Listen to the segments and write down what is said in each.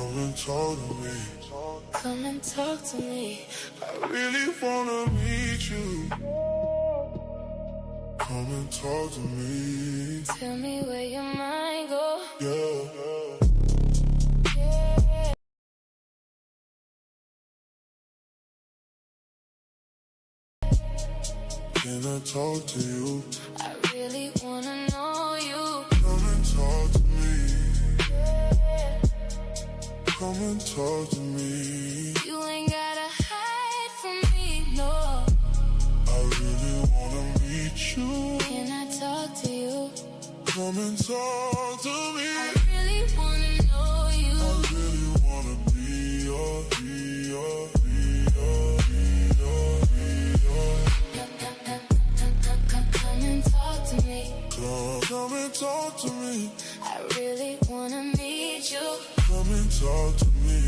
Come and talk to me. Come and talk to me. I really wanna meet you. Come and talk to me. Tell me where your mind goes. Yeah. Yeah. Can I talk to you? I really wanna know you. Come and talk to me. Yeah. Come and talk to me. You ain't gotta hide from me, no. I really wanna meet you. Can I talk to you? Come and talk to me. I really wanna know you. I really wanna be your. Come and talk to me. Come and talk to me. I really wanna meet you. Come and talk to me.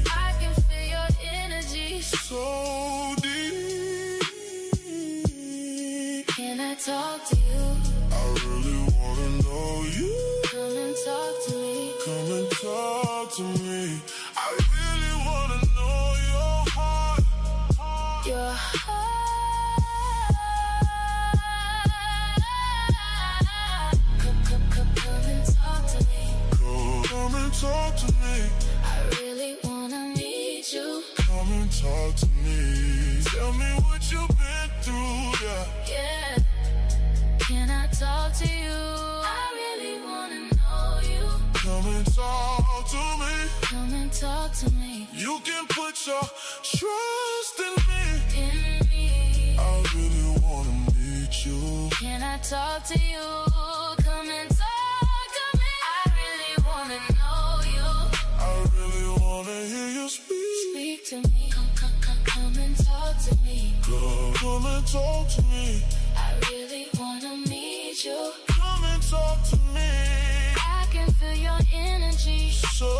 I can feel your energy So deep. Can I talk to you? I really wanna know you. Come and talk to me. Come and talk to me. I really wanna know your heart. Your heart. Come and talk to me. Come and talk to me. I really wanna meet you. Come and talk to me. Tell me what you've been through, yeah. Yeah. Can I talk to you? I really wanna know you. Come and talk to me. Come and talk to me. You can put your trust in me. In me. I really wanna meet you. Can I talk to you? Come and talk to me. I really wanna know you. I really wanna hear you speak. Speak to me. Come and talk to me. Come and talk to me. I really wanna meet you. Come and talk to me. I can feel your energy So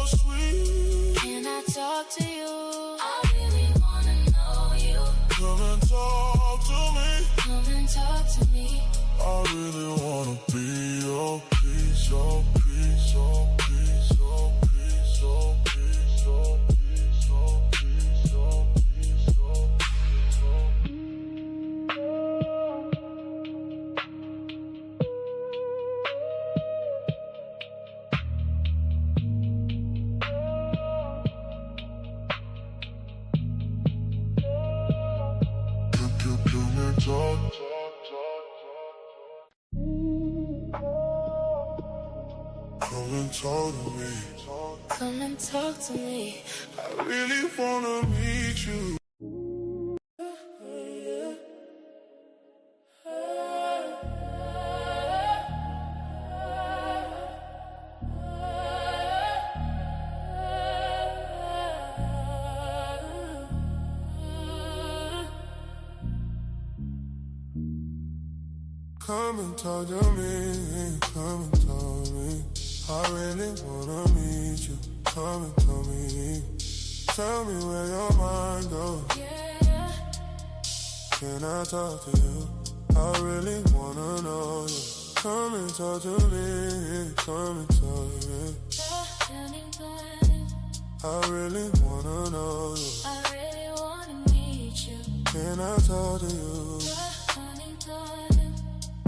sweet. Can I talk to you? I really wanna know you. Come and talk to me. Come and talk to me. I really wanna be your peace, your peace, your peace, your peace, your peace, your peace, your peace, your peace, your peace, your Come and talk. Come and talk to me. Come and talk to me. I really wanna meet you. Come and talk to me, come and talk to me. I really wanna meet you. Come and tell me. Tell me where your mind goes. Yeah. Can I talk to you? I really wanna know you. Come and talk to me, come and talk to me. I really wanna know you. I really wanna meet you. Can I talk to you?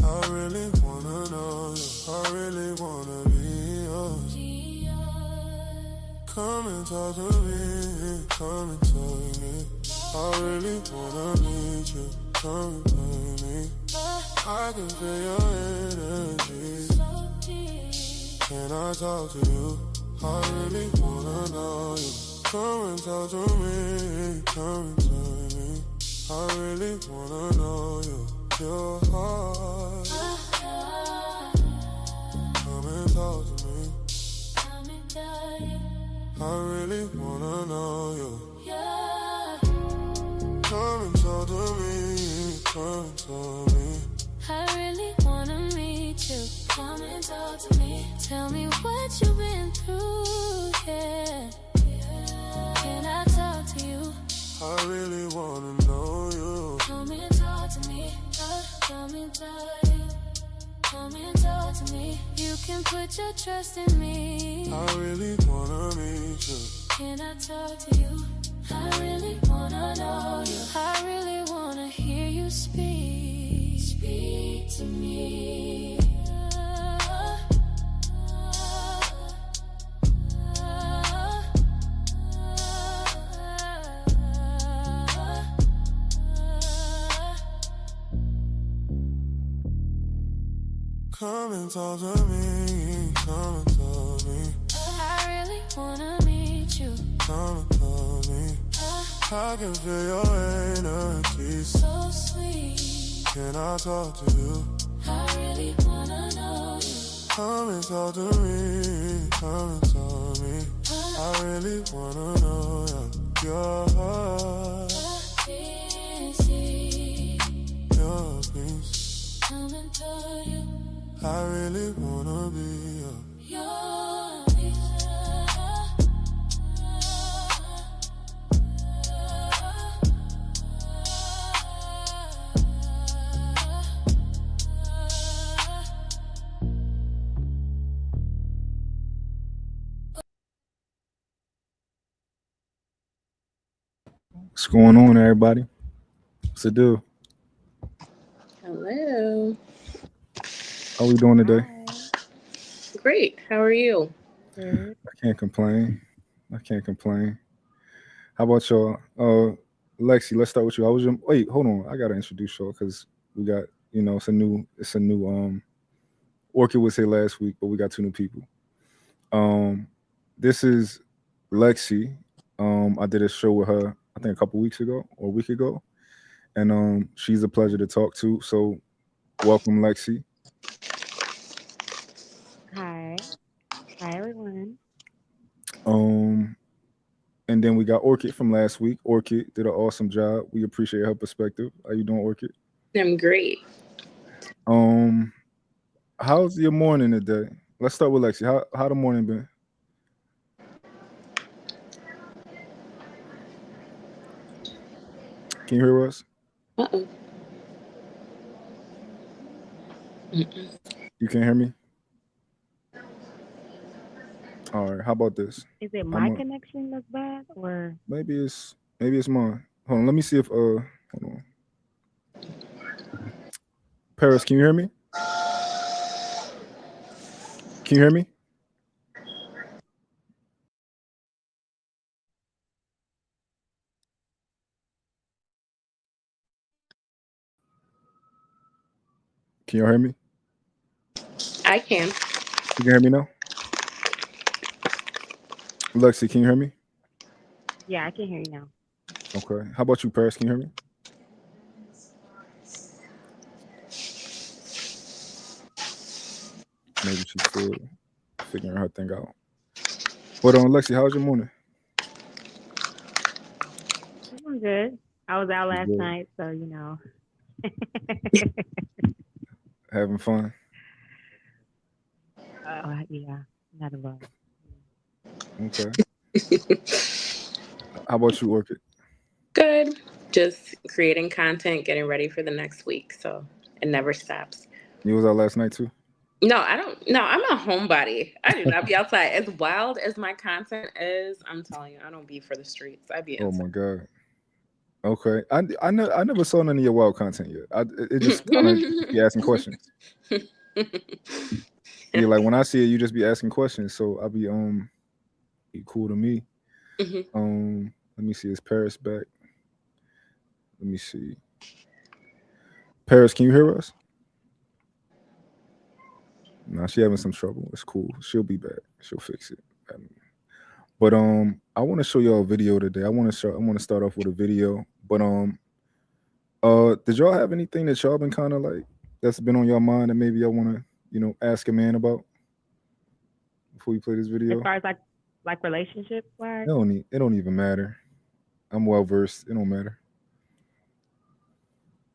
I really wanna know you. I really wanna be yours. Come and talk to me. Come and talk to me. I really wanna meet you. Come and talk to me. I can feel your energy. Can I talk to you? I really wanna know you. Come and talk to me. Come and talk to me. I really wanna know you. Your heart. Come and talk to me. I really wanna know you. Come and talk to me. Come and talk to me. I really wanna meet you. Come and talk to me. Tell me what you've been through, yeah. Can I talk to you? I really wanna know you. Come and talk to me. Come and talk to you. Come and talk to me. You can put your trust in me? I really wanna meet you. Can I talk to you? I really wanna know you. I really wanna hear you speak. Speak to me. Come and talk to me, come and tell me. I really wanna meet you. Come and tell me. I can feel your energy. So sweet. Can I talk to you? I really wanna know you. Come and talk to me, come and tell me. I really wanna know your heart, your peace. Come and tell you. I really wanna be Your What's going on, everybody? What's it do? Hello. How we doing today? Great. How are you? I can't complain. I can't complain. How about y'all? Lexi, let's start with you. I was wait, hold on. I gotta introduce y'all because we got, it's a new Orchid was here last week, but we got two new people. This is Lexi. I did a show with her, I think a couple weeks ago or a week ago. And she's a pleasure to talk to. So welcome, Lexi. Hi. Hi, everyone. And then we got Orchid from last week. Orchid did an awesome job. We appreciate her perspective. How you doing, Orchid? I'm great. How's your morning today? Let's start with Lexi. How the morning been? Can you hear us? Uh-oh. You can hear me? All right. How about this? Is it my connection that's bad, or maybe it's mine? Hold on. Let me see if hold on. Paris, can you hear me? Can you hear me? Can you hear me? I can. You can hear me now? Lexi, can you hear me? yeah, I can hear you now. Okay. How about you, Paris? Can you hear me? Maybe she's still figuring her thing out. But Lexi, how's your morning? I'm good. I was out last night, so Having fun? Yeah, not a lot. Okay. How about you, Orchid? Good. Just creating content, getting ready for the next week. So it never stops. You was out last night too? No, I don't. No, I'm a homebody. I do not be outside. As wild as my content is, I'm telling you, I don't be for the streets. I be inside. Oh my God. Okay. I never saw none of your wild content yet. It just kind of be asking questions. Yeah, like when I see it, you just be asking questions. So I'll be cool to me. Let me see. Is Paris back? Let me see. Paris, can you hear us? No, she having some trouble. It's cool. She'll be back. She'll fix it. But I want to show y'all a video today. I want to start off with a video. But did y'all have anything that y'all been kind of like that's been on your mind that maybe y'all want to ask a man about before we play this video? As far as like relationships, It don't even matter. I'm well versed. It don't matter.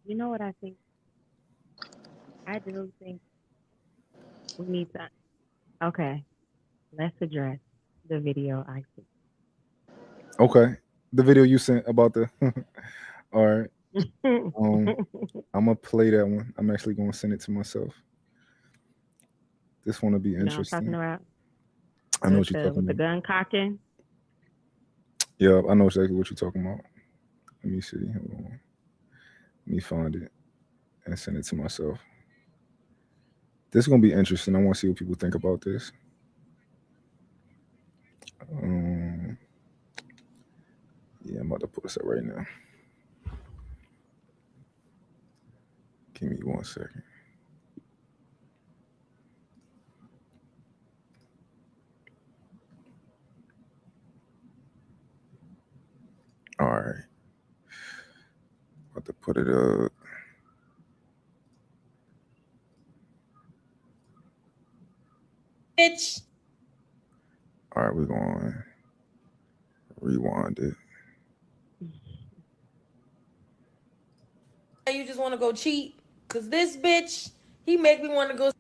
You know what I think? I do think we need to. Okay, let's address the video I see. Okay, the video you sent about the. All right. I'm gonna play that one. I'm actually gonna send it to myself. This one will be You know what I'm talking interesting. about? I know what you're talking With the about. gun cocking. Yeah, I know exactly what you're talking about. Let me see. Hold on. Let me find it and send it to myself. This is gonna be interesting. I want to see what people think about this. Um, yeah, I'm about to put this up right now. Give me 1 second. All right, about to put it up. Bitch. All right, we're going to rewind it. You just want to go cheat? Because this bitch, he make me want to go.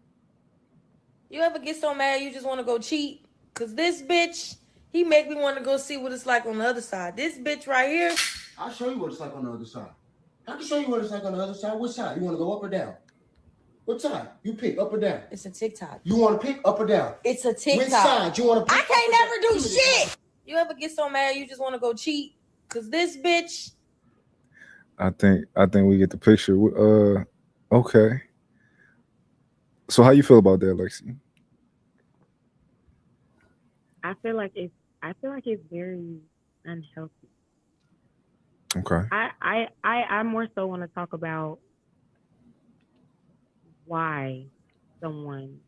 You ever get so mad you just want to go cheat? Because this bitch, he make me want to go see what it's like on the other side. This bitch right here. I'll show you what it's like on the other side. I can show you what it's like on the other side. Which side? You want to go up or down? What side? You pick up or down. It's a TikTok. You want to pick up or down? It's a TikTok. Which side? You want to pick I can't never do shit. You ever get so mad you just want to go cheat? Because this bitch. I think we get the picture. Okay. So how you feel about that, Lexi? I feel like it's very unhealthy. Okay. I more so want to talk about why someone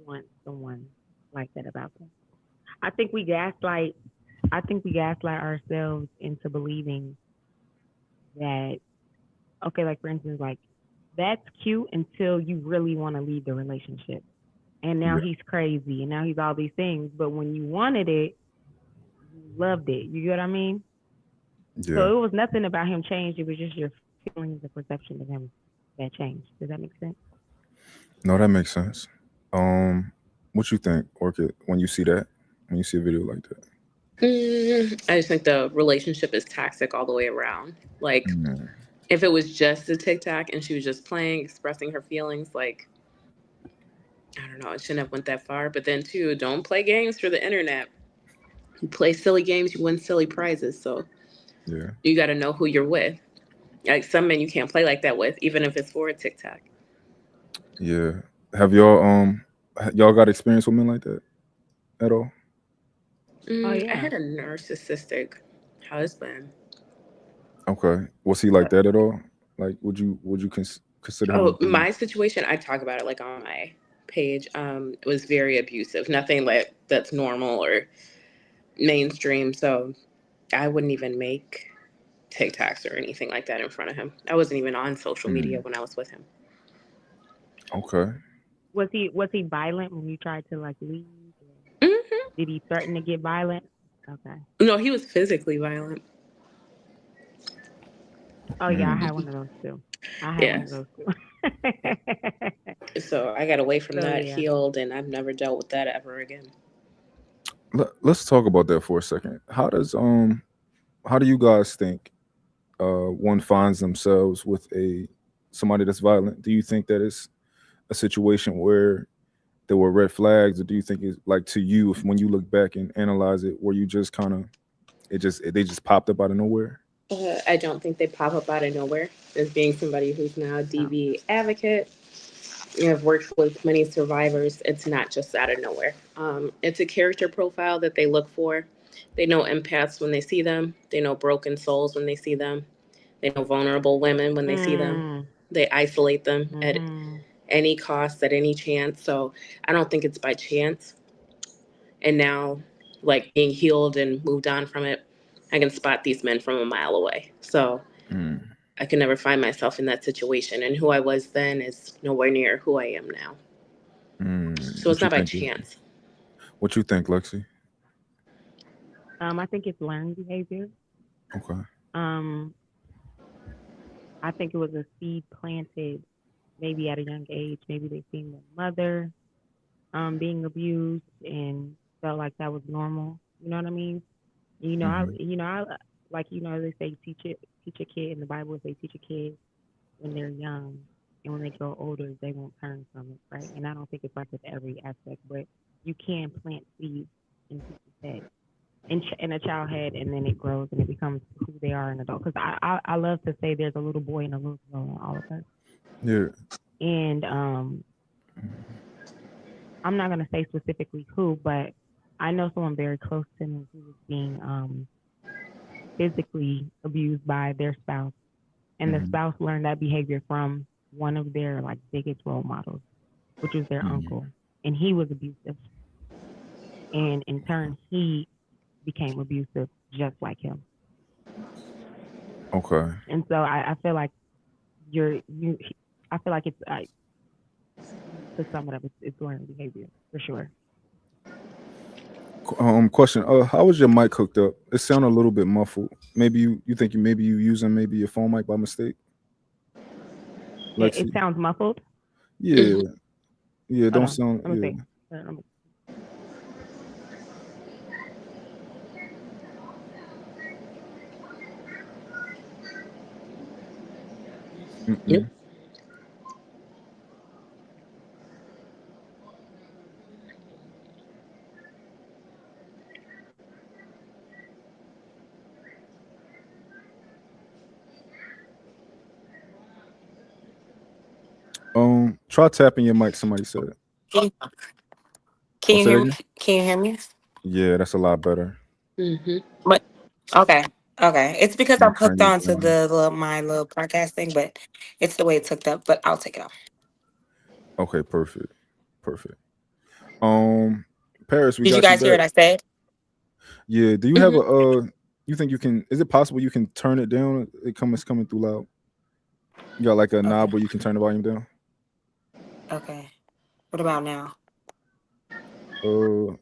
wants someone like that about them. I think we gaslight ourselves into believing that, okay, like for instance, like that's cute until you really want to leave the relationship. And now he's crazy and now he's all these things. But when you wanted it, you loved it. You get what I mean? Yeah. So it was nothing about him changed. It was just your feelings and perception of him that changed. Does that make sense? No, that makes sense. What you think, Orchid, when you see that? When you see a video like that? I just think the relationship is toxic all the way around. Like, if it was just a TikTok and she was just playing, expressing her feelings, like, I don't know, it shouldn't have went that far. But then, too, don't play games for the internet. You play silly games, you win silly prizes. So Yeah. you got to know who you're with. Like, some men you can't play like that with, even if it's for a TikTok. Yeah. Have y'all got experience with men like that at all? Oh yeah. I had a narcissistic husband. Okay. Was he like that at all? Like, would you consider him? My situation, I talk about it like on my page. It was very abusive. Nothing like that's normal or mainstream. So I wouldn't even make TikToks or anything like that in front of him. I wasn't even on social media when I was with him. Okay. Was he violent when you tried to like leave? Mm-hmm. Did he threaten to get violent? Okay. No, he was physically violent. Oh yeah, I had one of those too. So I got away from that, yeah. healed, and I've never dealt with that ever again. Let's talk about that for a second. How do you guys think one finds themselves with somebody that's violent? Do you think that it's a situation where there were red flags, or do you think it's like, to you, if when you look back and analyze it, where you just kind of they just popped up out of nowhere? I don't think they pop up out of nowhere. As being somebody who's now a DV advocate, I've worked with many survivors. It's not just out of nowhere. It's a character profile that they look for. They know empaths when they see them. They know broken souls when they see them. They know vulnerable women when they see them. They isolate them at any cost, at any chance. So I don't think it's by chance. And now, like, being healed and moved on from it, I can spot these men from a mile away. So I could never find myself in that situation. And who I was then is nowhere near who I am now. So it's not by chance. What you think, Lexi? I think it's learned behavior. Okay. I think it was a seed planted maybe at a young age. Maybe they seen their mother being abused and felt like that was normal. You know what I mean? I like, they say teach a kid in the Bible. They teach a kid when they're young and when they grow older, they won't turn from it, right? And I don't think it's like with every aspect, but you can plant seeds in people's head, in a child head, and then it grows and it becomes who they are in adult. Because I love to say there's a little boy and a little girl in all of us, Yeah. and I'm not gonna say specifically who, but I know someone very close to me who was being physically abused by their spouse, and the spouse learned that behavior from one of their like biggest role models, which was their uncle, and he was abusive, and in turn he became abusive just like him. Okay. And so I feel like you I feel like it's to sum it up, it's learned behavior for sure. Question. How was your mic hooked up? It sounded a little bit muffled. Maybe you think maybe you using maybe your phone mic by mistake. It Lexi. sounds muffled. Yeah. Yeah. Hold Don't on, sound. let me Yeah. see. Let me- Yep. Mm-mm. Try tapping your mic. Somebody said. Can Oh, you say that hear me? again. Can you hear me? Yeah, that's a lot better. Mm-hmm. But okay, okay. It's because Yeah, I'm turn hooked your on to volume. the little, my little podcast thing, but it's the way it's hooked up. But I'll take it off. Okay, perfect. Perfect. Um, Paris, we Did you got you guys hear back. what I said? Yeah. Do you have Mm-hmm. a you think you can? Is it possible you can turn it down? It's coming through loud. You got like a Okay, knob where you can turn the volume down. okay. What about now?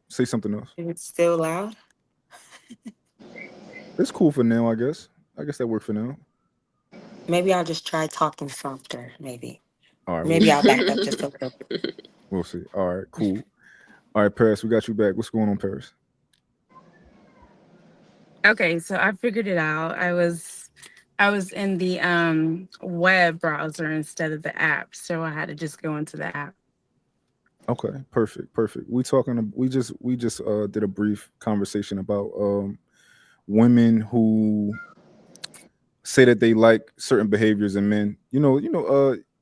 Say something else. Is it still loud? It's cool for now, I guess. I guess that worked for now. Maybe I'll just try talking softer. Maybe. All right, we'll Maybe see. I'll back up just a little. We'll see. All right, cool. All right, Paris, we got you back. What's going on, Paris? Okay, so I figured it out. I was in the web browser instead of the app, so I had to just go into the app. Okay, perfect, perfect. We just did a brief conversation about women who say that they like certain behaviors in men.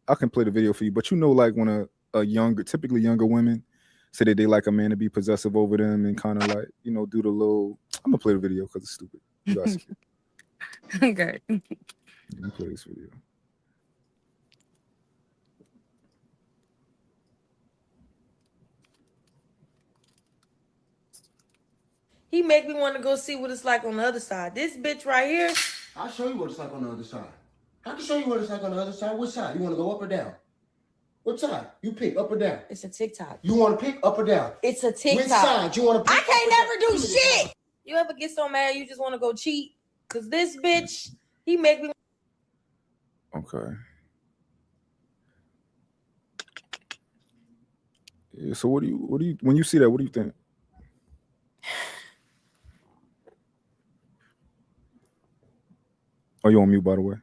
I can play the video for you, but like when a younger, typically younger women say that they like a man to be possessive over them and kind of like, do the little. I'm gonna play the video because it's stupid. You guys see it. Okay. Let me play this video. He make me want to go see what it's like on the other side. This bitch right here. I'll show you what it's like on the other side. I can show you what it's like on the other side. Which side? You want to go up or down? What side? You pick up or down. It's a TikTok. You want to pick up or down? It's a TikTok. Which side you want to pick? I can't never do shit. You ever get so mad you just want to go cheat? Cause this bitch, he make me. Okay. Yeah, so what do you when you see that, what do you think? Oh, you on mute, by the way.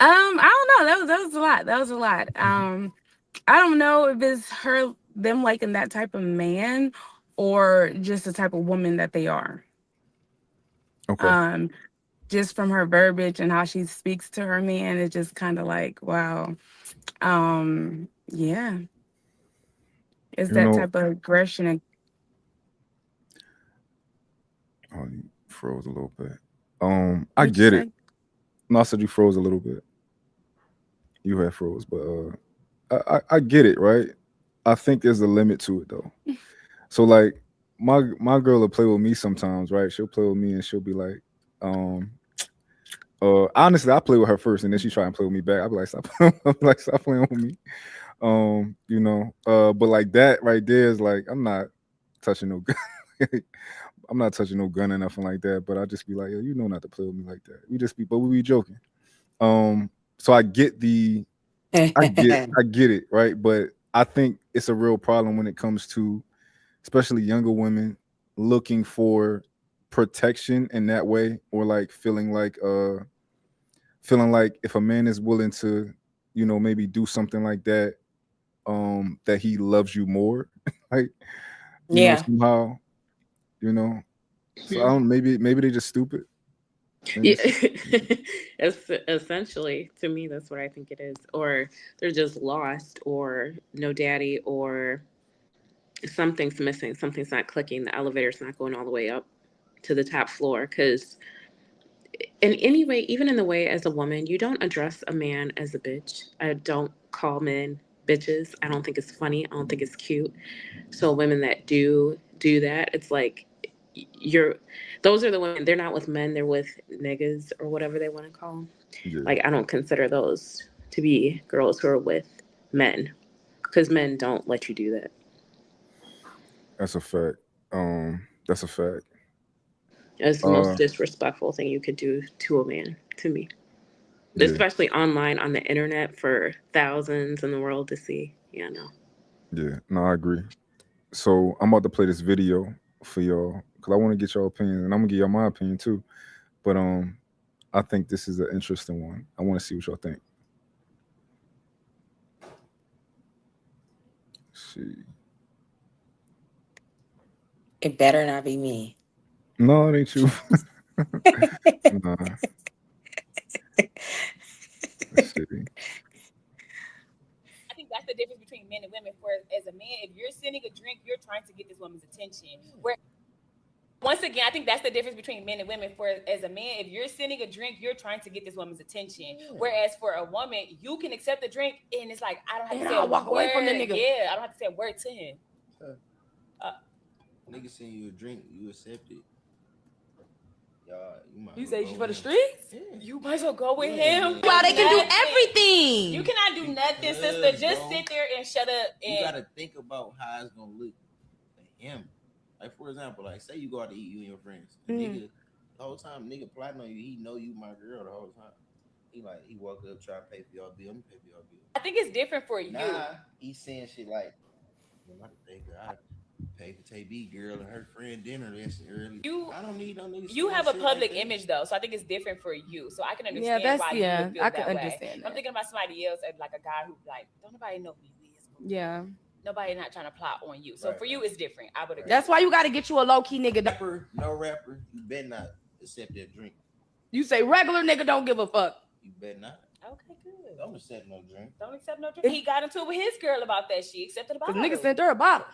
I don't know. That was a lot. That was a lot. I don't know if it's them liking that type of man or just the type of woman that they are. Okay. Just from her verbiage and how she speaks to her man, it's just kind of like, wow. Yeah. It's You that know, type of aggression and oh, you froze a little bit. I what you get it. say? No, I said you froze a little bit. You had froze, but I get it, right? I think there's a limit to it though. So like my girl will play with me sometimes, right? She'll play with me and she'll be like, um, honestly, I play with her first, and then she try and play with me back. I'll be like, stop, I'm like, stop playing with me. But like that right there is like, I'm not touching no gun. I'm not touching no gun or nothing like that. But I just be like, yo, not to play with me like that. But we be joking. So I get I get it, right? But I think it's a real problem when it comes to especially younger women looking for protection in that way, or like feeling like feeling like if a man is willing to, maybe do something like that, that he loves you more, like, Yeah. somehow, So I don't. Maybe they just stupid. Yeah. Essentially, to me, that's what I think it is. Or they're just lost, or no daddy, or something's missing, something's not clicking, the elevator's not going all the way up to the top floor. Because in any way, even in the way as a woman, you don't address a man as a bitch. I don't call men bitches. I don't think it's funny. I don't think it's cute. So women that do that, it's like you're those are the women. They're not with men, they're with niggas or whatever they want to call them. Yeah, Like, I don't consider those to be girls who are with men, because men don't let you do that. that's a fact. That's a fact. It's the Uh, most disrespectful thing you could do to a man, to me. yeah, Especially online on the internet for thousands in the world to see. Yeah, no. yeah. No, I agree. So I'm about to play this video for y'all because I want to get your opinion, and I'm gonna give y'all my opinion too. But I think this is an interesting one. I want to see what y'all think. Let's see. It better not be me. No, it ain't you. Nah. Let's see. I think that's the difference between men and women. For as a man, if you're sending a drink, you're trying to get this woman's attention. Where once again, I think that's the difference between men and women. For as a man, if you're sending a drink, you're trying to get this woman's attention. Whereas for a woman, you can accept the drink, and it's like, I don't have to say a walk away from the nigga. Yeah, I don't have to say a word to him. Nigga send you a drink, you accept it. You say you for the streets? Yeah. You might as well go with him. Wow, they can do everything. You cannot do nothing, sister. Just sit there and shut up. And you gotta think about how it's gonna look for him. Like, for example, like, say you go out to eat, you and your friends. Nigga, the whole time, nigga plotting on you. He know you my girl the whole time. He walk up, try to pay for your bill. I'm pay for your bill. I think it's different for you. He's saying shit like, I pay for KB girl and her friend dinner this early. I don't need no niggas. You have a public image though, so I think it's different for you. So I can understand why you would feel I that can way. understand that. I'm thinking about somebody else, like a guy who like don't nobody know who you is. Yeah. Nobody not trying to plot on you. So for you, it's different. I would agree. That's why you got to get you a low key nigga. No rapper, you better not accept that drink. You say regular nigga don't give a fuck. You better not. Okay, good. Don't accept no drink. Don't accept no drink. He got into it with his girl about that. She accepted a bottle. The nigga sent her a bottle.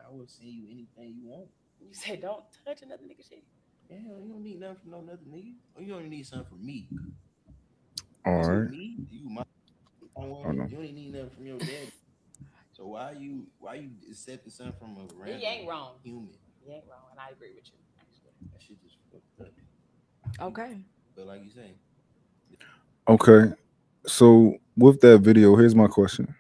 I will send you anything you want. You say don't touch another nigga shit. Yeah, you don't need nothing from no other nigga. Or you only need something from me. All right. Me, you my. You don't need nothing from your daddy. So why you accepting something from a random human? He ain't wrong, and I agree with you. Actually, that shit just fucked up. Okay. But like you say. Okay. So with that video, here's my question.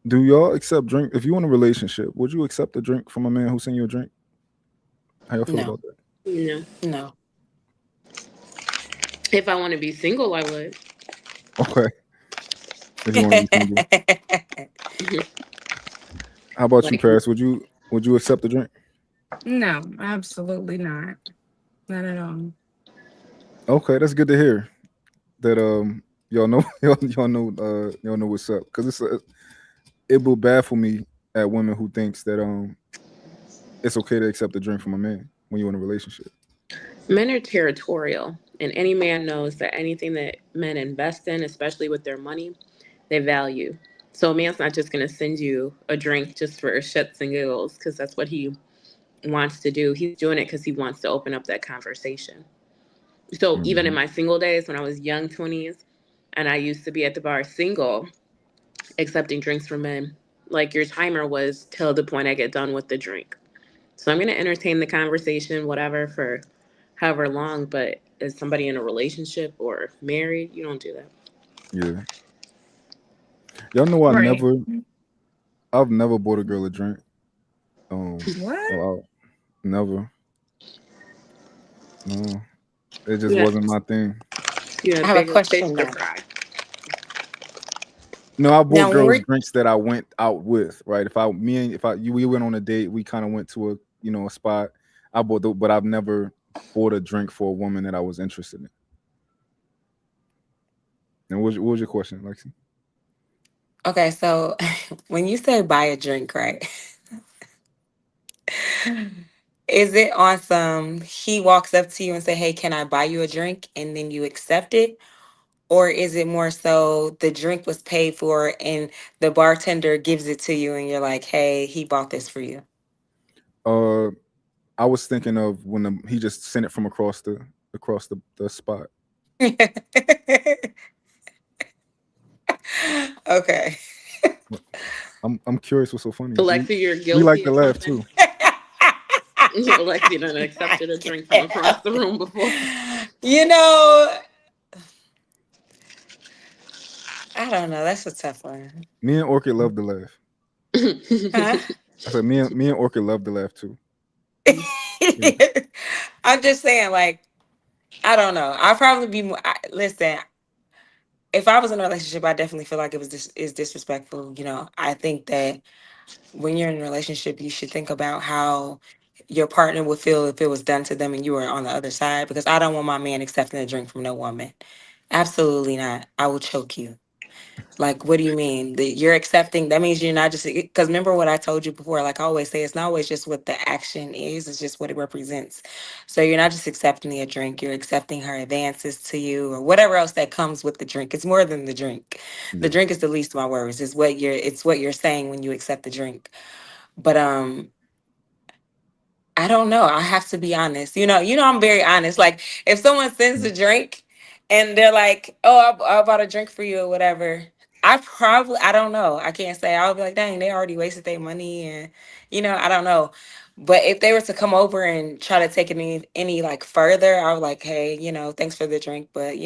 Do y'all accept drink? If you in a relationship, would you accept a drink from a man who send you a drink? How y'all feel about that? No. If I want to be single, I would. Okay. If you want to be single. How about you, Paris? Would you accept the drink? No, absolutely not. Not at all. Okay, that's good to hear. That y'all know y'all know what's up, because it will baffle me at women who thinks that it's okay to accept a drink from a man when you're in a relationship. Men are territorial, and any man knows that anything that men invest in, especially with their money, they value. So a man's not just going to send you a drink just for shits and giggles because that's what he wants to do. He's doing it because he wants to open up that conversation. So even in my single days, when I was young 20s, and I used to be at the bar single, accepting drinks from men, like your timer was till the point I get done with the drink. So I'm going to entertain the conversation, whatever, for however long. But as somebody in a relationship or married, you don't do that. Yeah. Y'all know I've never bought a girl a drink. What? Never. No. It just wasn't my thing. I have a question. No, I bought girls drinks that I went out with, right? We went on a date, we kind of went to a spot. I bought but I've never bought a drink for a woman that I was interested in. And what was your question, Lexi? Okay, so when you say buy a drink, right? Is it on some he walks up to you and say, "Hey, can I buy you a drink?" and then you accept it? Or is it more so the drink was paid for and the bartender gives it to you and you're like, "Hey, he bought this for you." Uh, I was thinking of when he just sent it from across the spot. Okay. I'm curious what's so funny. We Alexi, you're we like guilty to of laugh something. too. Alexi done accepted a drink from across the room before. You know, I don't know. That's a tough one. Me and Orchid love to laugh. Huh? I said me and Orchid love to laugh too. Yeah. I'm just saying, like, I don't know. I'll probably be more. Listen, if I was in a relationship, I definitely feel like it was is disrespectful. I think that when you're in a relationship, you should think about how your partner would feel if it was done to them and you were on the other side. Because I don't want my man accepting a drink from no woman. Absolutely not. I will choke you. Like, what do you mean? That you're accepting? That means you're not just because remember what I told you before. Like I always say, it's not always just what the action is; it's just what it represents. So you're not just accepting a drink; you're accepting her advances to you or whatever else that comes with the drink. It's more than the drink. The Yeah. drink is the least of my worries. It's what you're saying when you accept the drink. But I don't know. I have to be honest. I'm very honest. Like if someone sends Mhm. a drink and they're like, "Oh, I bought a drink for you" or whatever, I don't know. I can't say. I'll be like, "Dang, they already wasted their money," and I don't know. But if they were to come over and try to take it any like further, I was like, "Hey, thanks for the drink, but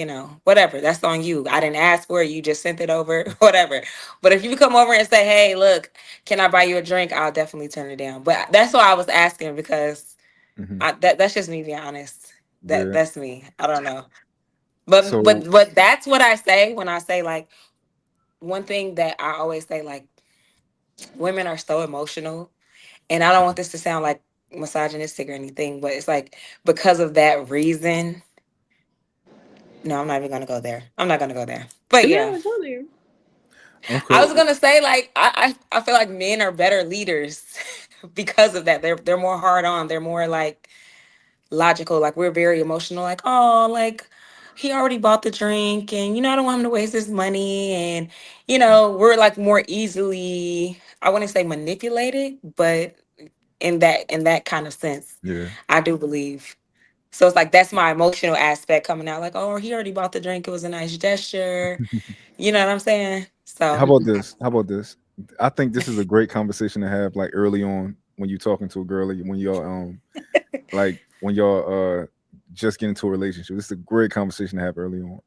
whatever. That's on you. I didn't ask for it. You just sent it over, whatever." But if you come over and say, "Hey, look, can I buy you a drink?" I'll definitely turn it down. But that's why I was asking because Mhm. that's just me being honest. Yeah. That's me. I don't know. But So but but that's what I say when I say like one thing that I always say like women are so emotional, and I don't want this to sound like misogynistic or anything, but it's like because of that reason. No, I'm not even gonna go there. I'm not gonna go there. But yeah, No, go there. I okay. was gonna say like I feel like men are better leaders because of that. They're more hard on. They're more like logical. Like we're very emotional. Like, oh, like he already bought the drink, and I don't want him to waste his money. And we're like more easily, I wouldn't say manipulated, but in that kind of sense, Yeah. I do believe. So it's like that's my emotional aspect coming out. Like, oh, he already bought the drink. It was a nice gesture. You know what I'm saying? How So about this? How about this? I think this is a great conversation to have like early on when you're talking to a girl, when you're when y'all just get into a relationship. This is a great conversation to have early on.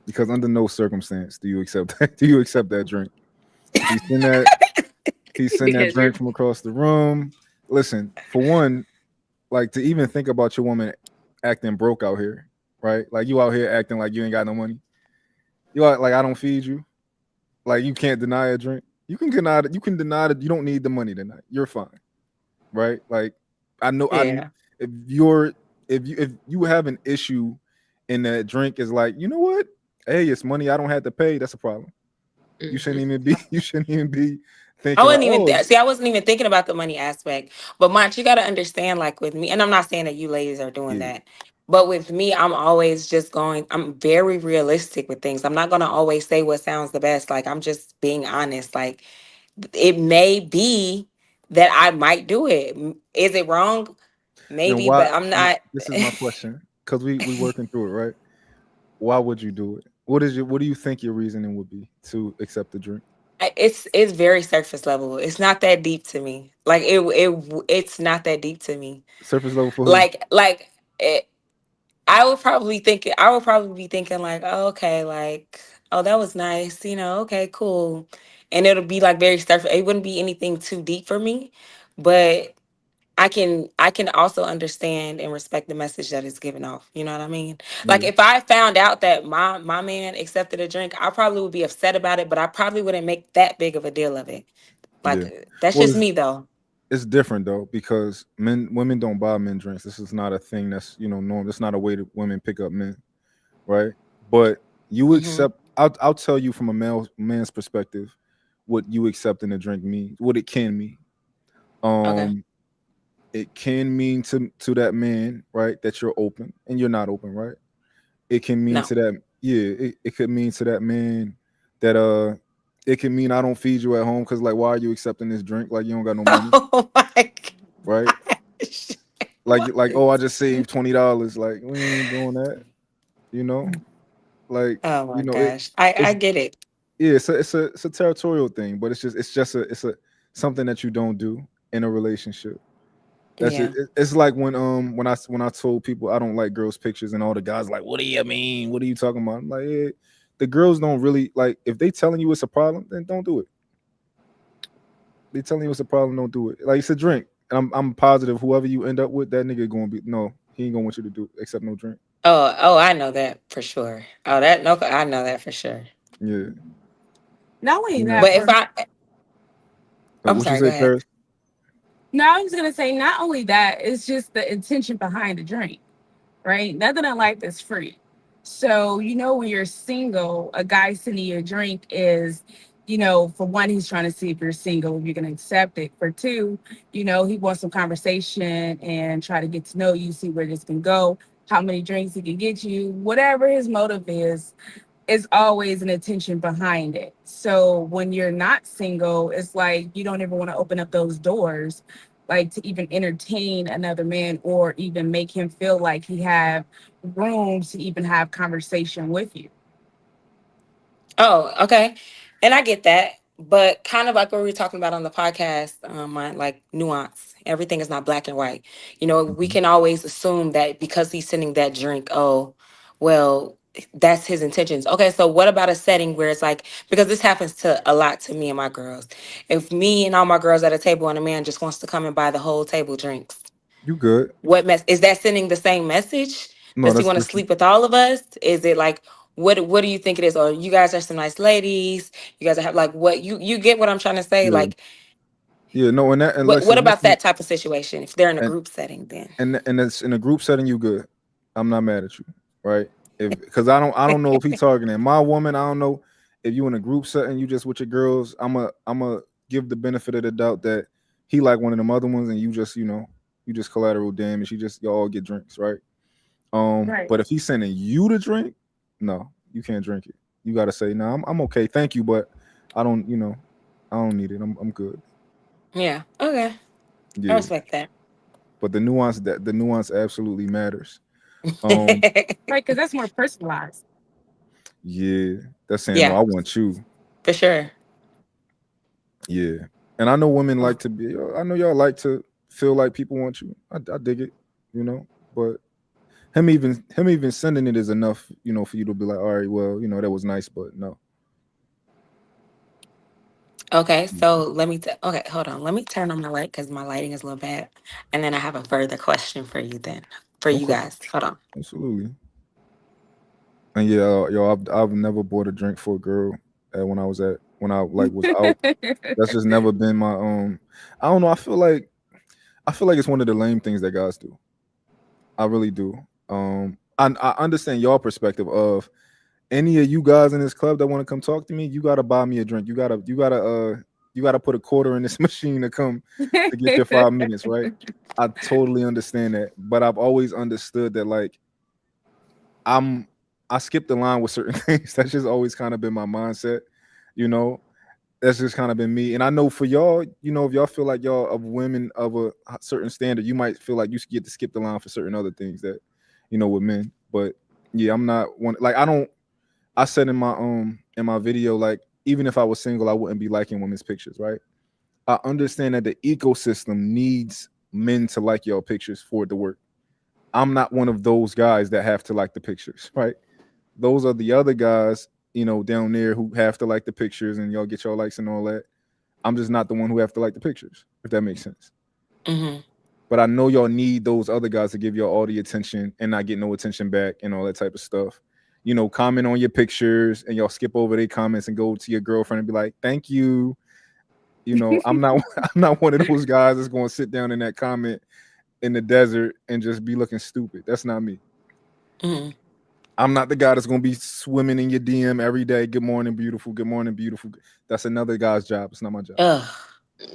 Because under no circumstance do you accept that do you accept that drink. He sent that he sent that Because you're drink from across the room. Listen, for one, like to even think about your woman acting broke out here, right? Like you out here acting like you ain't got no money. You out like I don't feed you. Like you can't deny a drink. You can deny that you don't need the money tonight. You're fine. Right? Like I yeah. if you're if you have an issue and that drink is like, you know what? Hey, it's money I don't have to pay, that's a problem. You shouldn't Mhm. even be you shouldn't even be I thinking like, wasn't even oh see. I wasn't even thinking about the money aspect. But March, you got to understand, like with me, and I'm not saying that you ladies are doing yeah, that, but with me, I'm always just going. I'm very realistic with things. I'm not gonna always say what sounds the best. Like I'm just being honest. Like it may be that I might do it. Is it wrong? then Maybe, why but I'm not. this is my question. Because we working through it, right? Why would you do it? What do you think your reasoning would be to accept the drink? It's very surface level. It's not that deep to me. Like it's not that deep to me. Surface level for who? Like it, I would probably be thinking like, oh, okay, like, oh, that was nice, okay, cool. And it'll be like very surface. It wouldn't be anything too deep for me, but I can also understand and respect the message that it's given off. You know what I mean? Like Yeah, if I found out that my man accepted a drink, I probably would be upset about it, but I probably wouldn't make that big of a deal of it. yeah. Like that's Well, just me though. it's different though because women don't buy men drinks. This is not a thing that's normal. It's not a way that women pick up men, right? But you Hmm. accept. I'll tell you from a man's perspective what you accepting a drink means, what it can mean. Okay. Um, it can mean to that man, right, that you're open and you're not open, right? It can mean No. to that, yeah. It could mean to that man that it can mean I don't feed you at home because like why are you accepting this drink like you don't got no money, Oh my right? gosh. Like What? oh I just saved $20, like we ain't doing that, you know, like Oh my it gosh. I it's get it. yeah it's a territorial thing, but it's a something that you don't do in a relationship. That's it. Yeah. It's like when I told people I don't like girls' pictures and all the guys like, what do you mean? What are you talking about? I'm like, yeah, the girls don't really like if they telling you it's a problem, then don't do it. They telling you it's a problem, don't do it. Like it's a drink. And I'm positive whoever you end up with, that nigga gonna be no, he ain't gonna want you to do except no drink. Oh, I know that for sure. Oh, that no, I know that for sure. Yeah. Not only You know. that, But if for I, I'm What you sorry. Go say, ahead. Paris? no, I was gonna say not only that, it's just the intention behind the drink, right? Nothing in life is free. So, when you're single, a guy sending you a drink is, for one, he's trying to see if you're single, if you can accept it. For two, he wants some conversation and try to get to know you, see where this can go, how many drinks he can get you, whatever his motive is always an intention behind it. So when you're not single, it's like you don't ever want to open up those doors, like to even entertain another man or even make him feel like he have room to even have conversation with you. Oh, okay. And I get that. But kind of like what we were talking about on the podcast, on like nuance. Everything is not black and white. We Mhm. can always assume that because he's sending that drink, oh, well, that's his intentions. Okay, so what about a setting where it's like, because this happens to a lot to me and my girls. If me and all my girls at a table and a man just wants to come and buy the whole table drinks, You good? what mess is that sending the same message? No, Does he that's want to different. sleep with all of us? Is it like what do you think it is? Or you guys are some nice ladies. You guys have like what you get what I'm trying to say? Yeah, Like yeah. No, and what listen, about that type of situation? If they're in a and group setting then. and it's in a group setting, you good. I'm not mad at you, right? If because I don't know if he targeting my woman. I don't know if you in a group setting, you just with your girls. I'm a give the benefit of the doubt that he like one of them other ones, and you just you just collateral damage. You just y'all get drinks, right? Right. But if he's sending you to drink, no, you can't drink it. You got to say, no, I'm okay, thank you, but I don't, I don't need it. I'm good. Yeah. Okay. I Yeah, respect that. but the nuance absolutely matters. Um, Right, because that's more personalized. yeah, that's saying no. Yeah, I want you. for sure. Yeah, and I know women like to be. I know y'all like to feel like people want you. I dig it, But him even sending it is enough, for you to be like, all right, well, that was nice, but no. Okay, so okay, hold on. Let me turn on my light because my lighting is a little bad. And then I have a further question for you then. For you Okay, guys. Hold on. absolutely. And yeah, yo, I've never bought a drink for a girl when I like was out. That's just never been my I don't know. I feel like it's one of the lame things that guys do. I really do. I understand your perspective of any of you guys in this club that want to come talk to me. You gotta buy me a drink. You gotta put a quarter in this machine to get your 5 minutes, right? I totally understand that, but I've always understood that like I'm I skip the line with certain things. That's just always kind of been my mindset, you know. That's just kind of been me. And I know for y'all, if y'all feel like y'all of women of a certain standard, you might feel like you get to skip the line for certain other things that, with men. But yeah, I'm not one like I don't I said in my video, like even if I was single, I wouldn't be liking women's pictures, right? I understand that the ecosystem needs men to like your pictures for it to work. I'm not one of those guys that have to like the pictures, right? Those are the other guys, down there who have to like the pictures and y'all get your likes and all that. I'm just not the one who have to like the pictures, if that makes sense. Hmm. But I know y'all need those other guys to give y'all all the attention and not get no attention back and all that type of stuff. Comment on your pictures and y'all skip over their comments and go to your girlfriend and be like, thank you. You know, I'm not I'm not one of those guys that's going to sit down in that comment in the desert and just be looking stupid. That's not me. Mhm. I'm not the guy that's going to be swimming in your DM every day. Good morning, beautiful. Good morning, beautiful. That's another guy's job. It's not my job. Ugh.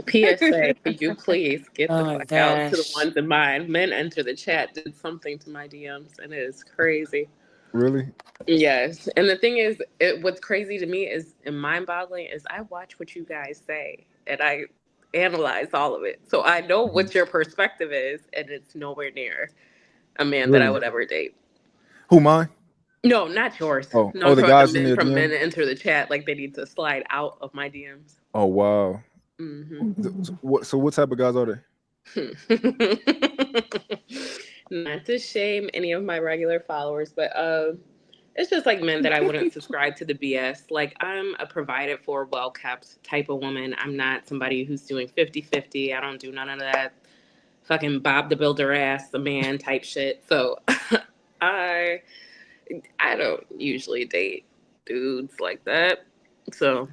PSA, could you please get Oh the my fuck out to the gosh. ones in mine? Men enter the chat, did something to my DMs, and it is crazy. Really? Yes, and the thing is, what's crazy to me is and mind-boggling is I watch what you guys say and I analyze all of it, so I know Mhm. what your perspective is, and it's nowhere near a man that I Really? would ever date. Who mine? No, not yours. Oh, No, oh, I'm the talking about the guys in men there from men DM. that enter the chat like they need to slide out of my DMs. Oh wow. Hmm. What? So what type of guys are they? Not to shame any of my regular followers, but it's just like men that I wouldn't subscribe to the BS. Like, I'm a provided for, well kept type of woman. I'm not somebody who's doing 50-50. I don't do none of that fucking Bob the Builder ass, the man type shit. So I I don't usually date dudes like that. So,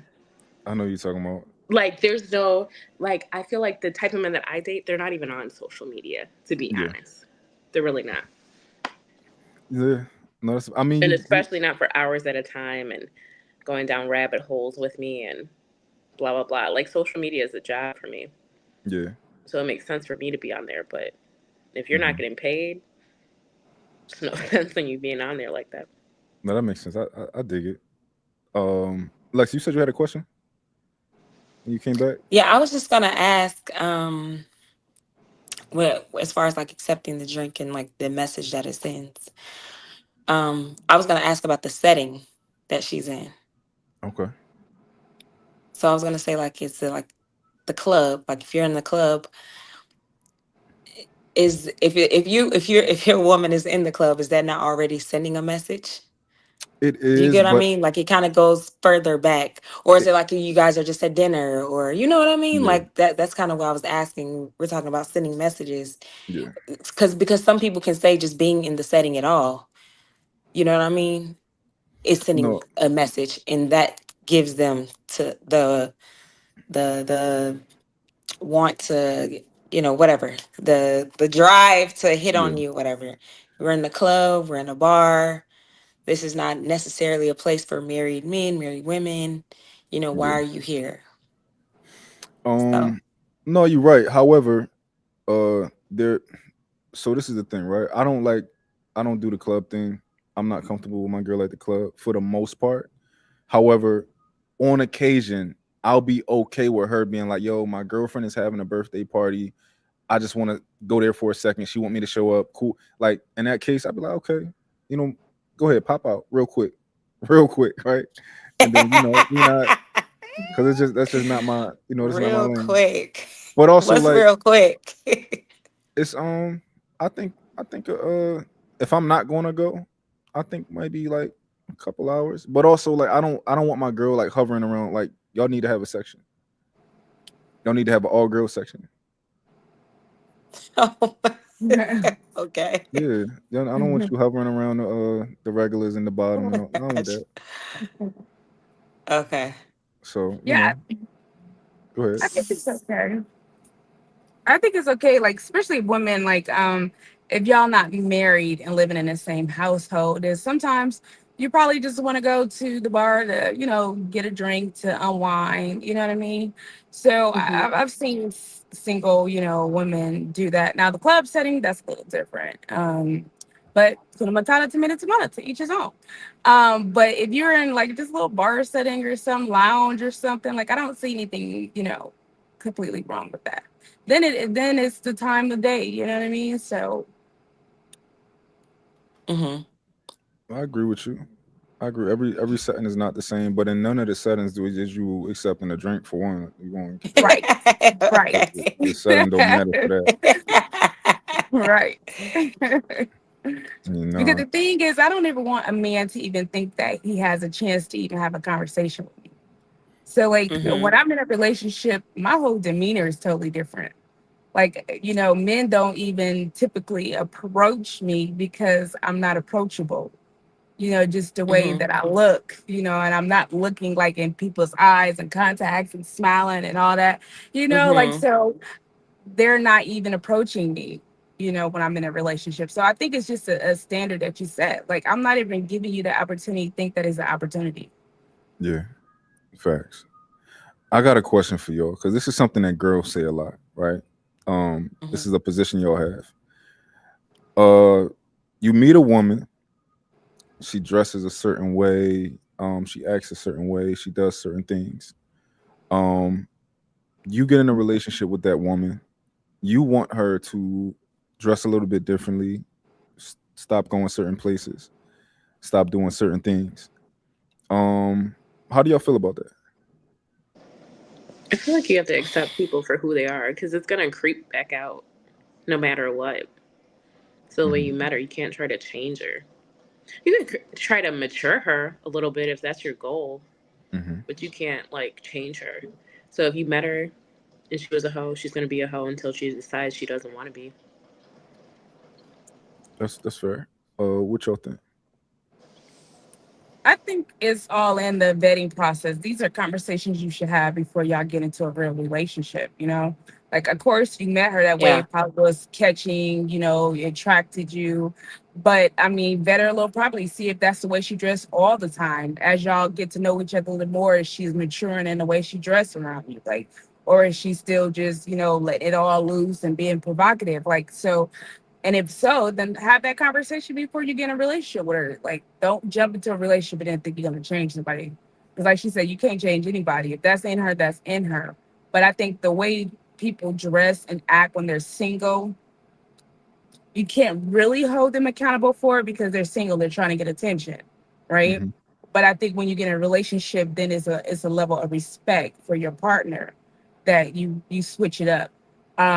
I know you're talking about. like, there's no, like, I feel like the type of men that I date, they're not even on social media, to be Yeah. honest. They're really not. Yeah. No, that's, I mean, And you. especially not for hours at a time and going down rabbit holes with me and blah, blah, blah. Like, social media is a job for me. Yeah. So it makes sense for me to be on there. But if you're not Hmm. getting paid, there's no sense in you being on there like that. No, that makes sense. I dig it. Lex, you said you had a question when you came back. Yeah, I was just gonna ask, as far as like accepting the drink and like the message that it sends. I was gonna ask about the setting that she's in. Okay. So I was gonna say like it's like the club. Like if you're in the club, is if your woman is in the club, is that not already sending a message? It Do you is, get what I but mean? Like it kind of goes further back, or is it, it like you guys are just at dinner, or you know what I mean? yeah, Like that. That's kind of what I was asking. We're talking about sending messages, yeah. because some people can say just being in the setting at all. You know what I mean? Is sending No, a message, and that gives them to the want to, whatever, the drive to hit yeah, on you, whatever. We're in the club, we're in a bar. This is not necessarily a place for married men, married women. Why yeah. are you here? So, Um, no, you're right. However, there. So this is the thing, right? I don't do the club thing. I'm not comfortable with my girl at the club for the most part. However, on occasion, I'll be okay with her being like, "Yo, my girlfriend is having a birthday party. I just want to go there for a second. She want me to show up. Cool." Like in that case, I'd be like, "Okay, you know, go ahead, pop out real quick, real quick, right?" And then we not because it's just that's just not my that's not my real lane. quick. But also What's like real quick? it's I think if I'm not gonna go, I think maybe like a couple hours. But also like I don't want my girl like hovering around. Like y'all need to have a section. Y'all need to have an all girl section. Oh, okay. Yeah, I don't want you hovering around the regulars in the bottom. I don't want that. Okay. So Yeah, go ahead. I think it's okay. I think it's okay, like especially women, like if y'all not married and living in the same household, is sometimes you probably just want to go to the bar to, get a drink to unwind. You know what I mean? So Hmm. I've seen single, women do that. Now the club setting, that's a little different. But to each his own. But if you're in like this little bar setting or some lounge or something, like I don't see anything, completely wrong with that. Then it's the time of day, you know what I mean? So Hmm. I agree with you. I agree. Every setting is not the same, but in none of the settings do is you accepting a drink for one. You going to keep it. right, right. The setting don't matter for that. Right. You Because know. the thing is, I don't ever want a man to even think that he has a chance to even have a conversation with me. So like Hmm. when I'm in a relationship, my whole demeanor is totally different. Like, men don't even typically approach me because I'm not approachable. just the way Mm-hmm. that I look, and I'm not looking like in people's eyes and contacts and smiling and all that, like Mm-hmm. so they're not even approaching me, when I'm in a relationship. So I think it's just a standard that you set. Like I'm not even giving you the opportunity to think that is an opportunity. Yeah, facts. I got a question for y'all because this is something that girls say a lot, right? This Mm-hmm. is a position y'all have. You meet a woman, she dresses a certain way, she acts a certain way, she does certain things. Um, you get in a relationship with that woman, you want her to dress a little bit differently, stop going certain places, stop doing certain things. Um, how do y'all feel about that? I feel like you have to accept people for who they are because it's gonna creep back out no matter what. So the way Hmm. you met her, you can't try to change her. You can try to mature her a little bit if that's your goal, Hmm. but you can't like change her. So if you met her and she was a hoe, she's gonna be a hoe until she decides she doesn't want to be. That's fair. What y'all think? I think it's all in the vetting process. These are conversations you should have before y'all get into a real relationship. Like, of course, you met her that way. Yeah. It probably was catching, it attracted you. But I mean, vet her a little properly. See if that's the way she dressed all the time. As y'all get to know each other a little more, is she's maturing in the way she dressed around you? Like, or is she still just, letting it all loose and being provocative? Like, so and if so, then have that conversation before you get in a relationship with her. Like, don't jump into a relationship and then think you're gonna change somebody. Because like she said, you can't change anybody. If that's in her, that's in her. But I think the way people dress and act when they're single, you can't really hold them accountable for it because they're single, they're trying to get attention, right? Hmm. But I think when you get in a relationship, then it's a level of respect for your partner that you switch it up.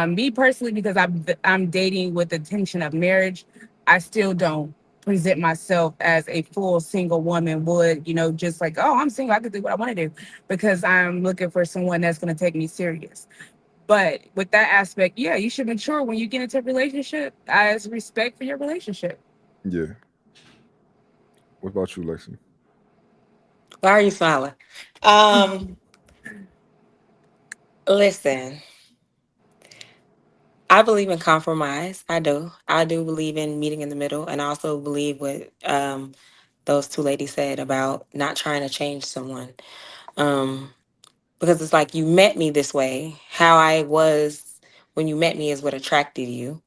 Me personally, because I'm dating with the intention of marriage, I still don't present myself as a full single woman would, just like, oh, I'm single, I can do what I want to do, because I'm looking for someone that's going to take me serious. But with that aspect, yeah, you should mature when you get into a relationship as respect for your relationship. Yeah. What about you, Lexi? Why are you smiling? Um, Listen, I believe in compromise. I do. I do believe in meeting in the middle, and I also believe what those two ladies said about not trying to change someone. Um, because it's like you met me this way. How I was when you met me is what attracted you.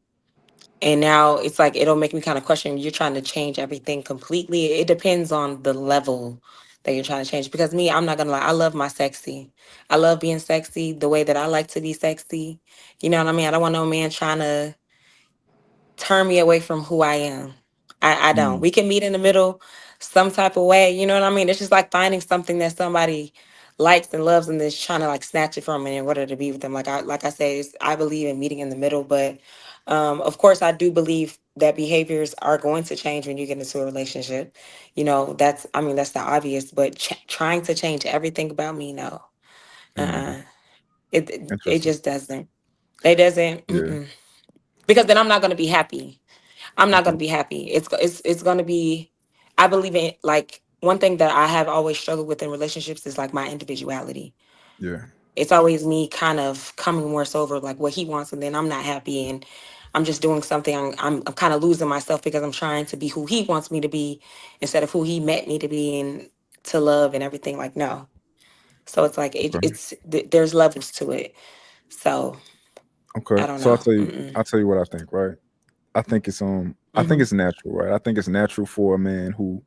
And now it's like it'll make me kind of question you're trying to change everything completely. It depends on the level that you're trying to change. Because me, I'm not gonna lie, I love my sexy. I love being sexy the way that I like to be sexy. You know what I mean? I don't want no man trying to turn me away from who I am. I don't. Mm. We can meet in the middle some type of way. You know what I mean? It's just like finding something that somebody likes and loves and then trying to like snatch it from it in order to be with them. Like I say, I believe in meeting in the middle, but of course I do believe that behaviors are going to change when you get into a relationship. That's I mean that's the obvious, but trying to change everything about me, no. Mm. Uh-uh. It Interesting. just doesn't. It doesn't. Yeah. Mm-mm. Because then I'm not going to be happy. I'm not Okay. going to be happy. It's going to be. I believe in like one thing that I have always struggled with in relationships is like my individuality. Yeah. It's always me kind of coming more so over like what he wants, and then I'm not happy, and I'm just doing something. I'm kind of losing myself because I'm trying to be who he wants me to be instead of who he met me to be and to love and everything. Like no, so it's like Okay. there's levels to it. So I Okay. don't So know. Mm-mm. I'll tell you what I think, right? I think Mm-hmm. it's natural, right? I think it's natural for a man who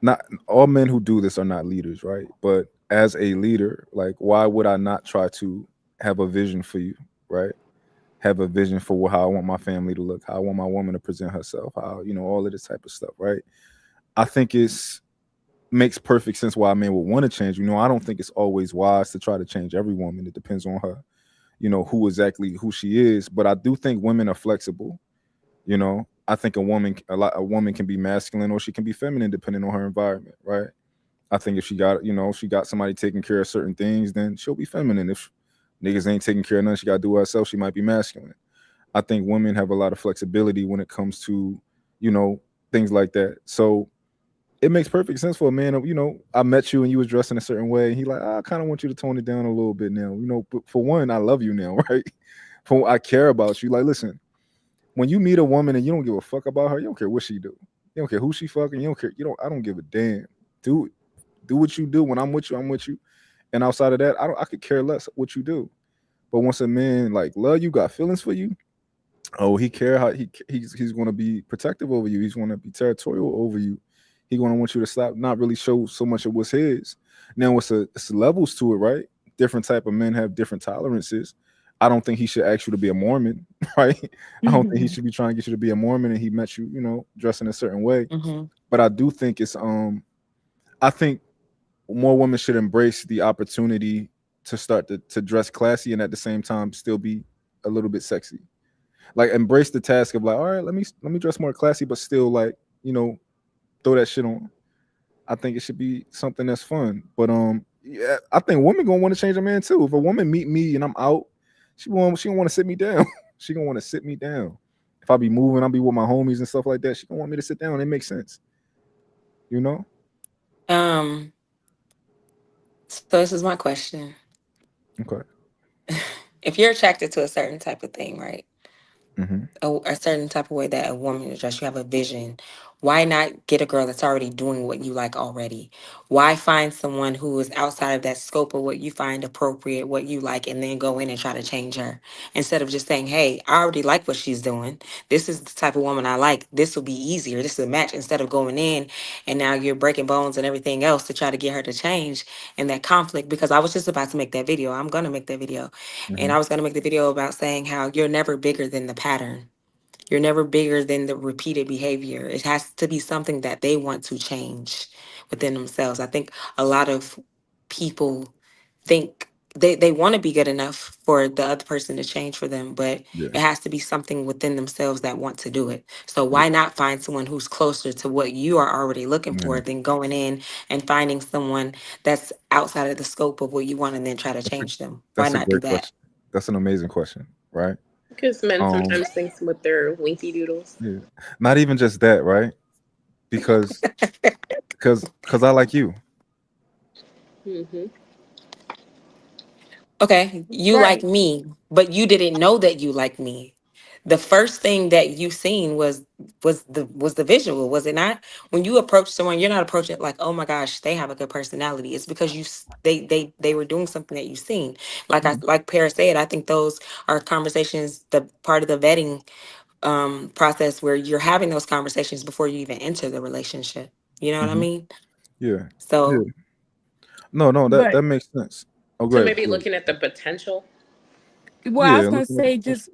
not all men who do this are not leaders, right? But as a leader, like why would I not try to have a vision for you, right? Have a vision for how I want my family to look, how I want my woman to present herself, how, all of this type of stuff, right? I think it's makes perfect sense why a man would want to change. I don't think it's always wise to try to change every woman. It depends on her, who she is. But I do think women are flexible. I think a woman can be masculine or she can be feminine depending on her environment, right? I think if she got somebody taking care of certain things, then she'll be feminine. If niggas ain't taking care of nothing, she got to do it herself, she might be masculine. I think women have a lot of flexibility when it comes to, you know, things like that. So it makes perfect sense for a man. I met you and you was dressed in a certain way. And he like, I kind of want you to tone it down a little bit now. But for one, I love you now, right? For I care about you. Like, listen, when you meet a woman and you don't give a fuck about her, you don't care what she do. You don't care who she fucking. You don't care. I don't give a damn. Do what you do. When I'm with you, I'm with you. And outside of that, I could care less what you do. But once a man like love you, got feelings for you, oh, he care how he's going to be protective over you. He's going to be territorial over you. He's going to want you to stop, not really show so much of what's his. Now, it's levels to it, right? Different type of men have different tolerances. I don't think he should ask you to be a Mormon, right? I don't think he should be trying to get you to be a Mormon, and he met you, dressed in a certain way. Mm-hmm. But I do think I think more women should embrace the opportunity to start to dress classy and at the same time still be a little bit sexy. Like embrace the task of like, all right, let me dress more classy, but still like, throw that shit on. I think it should be something that's fun. But yeah, I think women gonna want to change a man too. If a woman meet me and I'm out, she gonna want to sit me down. She gonna want to sit me down. If I be moving, I'll be with my homies and stuff like that. She gonna want me to sit down. It makes sense. So this is my question. Okay. If you're attracted to a certain type of thing, right? Mm-hmm. A certain type of way that a woman is dressed, you have a vision. Why not get a girl that's already doing what you like already? Why find someone who is outside of that scope of what you find appropriate, what you like, and then go in and try to change her? Instead of just saying, hey, I already like what she's doing. This is the type of woman I like. This will be easier. This is a match. Instead of going in and now you're breaking bones and everything else to try to get her to change and that conflict. Because I was just about to make that video. I'm going to make that video. And Mm-hmm. I was going to make the video about saying how you're never bigger than the pattern. You're never bigger than the repeated behavior. It has to be something that they want to change within themselves. I think a lot of people think they want to be good enough for the other person to change for them, but Yeah. it has to be something within themselves that want to do it. So Yeah. why not find someone who's closer to what you are already looking Yeah. for than going in and finding someone that's outside of the scope of what you want and then try to That's a change them? Why that's a not do great that? question. That's an amazing question, right? Because men Um, sometimes think with their winky doodles. yeah. Not even just that, right? Because because I like you. Hmm. Okay, you like Right. me, but you didn't know that you like me. The first thing that you seen was the visual, was it not? When you approach someone, you're not approaching it like, oh my gosh, they have a good personality. It's because they were doing something that you seen. Yeah. Like Paris said, I think those are conversations, the part of the vetting process where you're having those conversations before you even enter the relationship. You know what I Mm-hmm. mean? Yeah. Yeah. So No, that But makes sense. Oh, go So ahead. maybe Go ahead. looking at the potential. well, I was Yeah, gonna looking at the say potential. just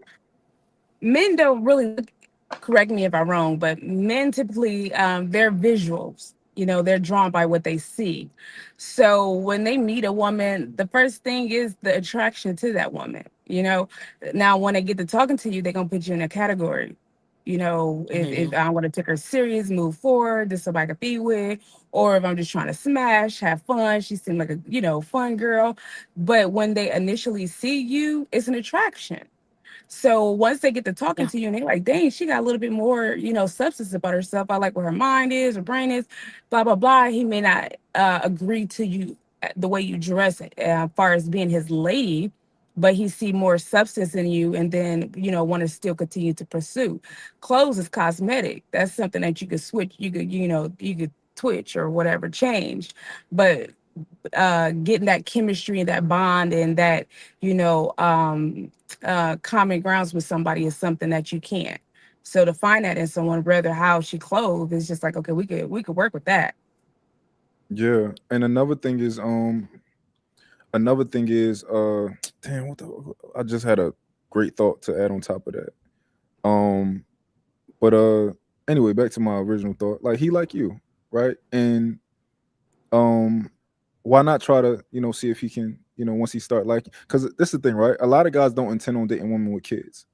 men don't really look, correct me if I'm wrong, but men typically they're visuals. They're drawn by what they see. So when they meet a woman, the first thing is the attraction to that woman. Now when they get to talking to you, they're gonna put you in a category. If mhm. I want to take her serious, move forward, this is somebody I could be with, or if I'm just trying to smash, have fun. She seemed like a fun girl. But when they initially see you, it's an attraction. So once they get to talking Yeah. to you and they're like, dang, she got a little bit more, substance about herself. I like where her mind is, her brain is, blah, blah, blah. He may not agree to you the way you dress as far as being his lady, but he see more substance in you and then, want to still continue to pursue. Clothes is cosmetic. That's something that you could switch, you could twitch or whatever, change. But getting that chemistry and that bond and that common grounds with somebody is something that you can't. So to find that in someone, rather how she clothed, is just like, okay, we could work with that. Yeah. And another thing is damn, I just had a great thought to add on top of that. Um but anyway, back to my original thought. Like he like you, right? And um why not try to, see if he can, once he start like, because this is the thing, right? A lot of guys don't intend on dating women with kids.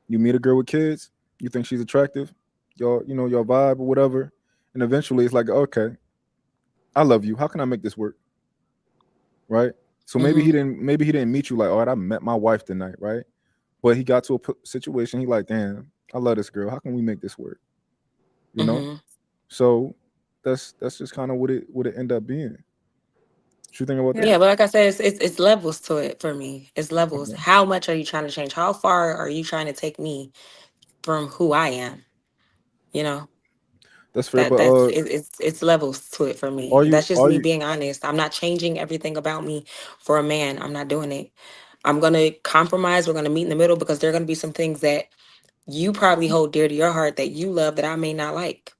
You meet a girl with kids, you think she's attractive, y'all vibe or whatever, and eventually it's like, okay, I love you. How can I make this work? Right? So Hmm. maybe he didn't meet you like, all right, I met my wife tonight, right? But he got to a situation, he like, damn, I love this girl. How can we make this work? You know? Hmm. So that's just kind of what it end up being. What you think about Yeah. that? Yeah, but like I said, it's levels to it for me. It's levels. Okay, How much are you trying to change? How far are you trying to take me from who I am? You know, that's fair. But it's levels to it for me. That's just are me you being honest. I'm not changing everything about me for a man. I'm not doing it. I'm gonna compromise. We're gonna meet in the middle because there are gonna be some things that you probably hold dear to your heart that you love that I may not like.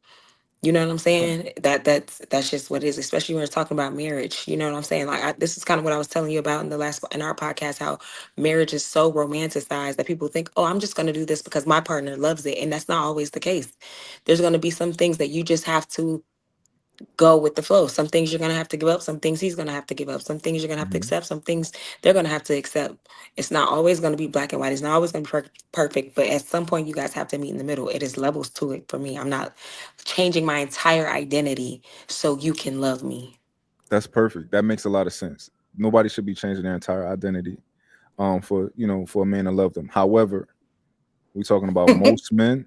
You know what I'm saying? That's just what it is, especially when we're talking about marriage. You know what I'm saying? Like this is kind of what I was telling you about in our podcast, how marriage is so romanticized that people think, oh, I'm just going to do this because my partner loves it, and that's not always the case. There's going to be some things that you just have to go with the flow. Some things you're going to have to give up. Some things he's going to have to give up. Some things you're going to have to Mhm. accept. Some things they're going to have to accept. It's not always going to be black and white. It's not always going to be perfect. But at some point, you guys have to meet in the middle. It is levels to it for me. I'm not changing my entire identity so you can love me. That's perfect. That makes a lot of sense. Nobody should be changing their entire identity for for a man to love them. However, we're talking about most men,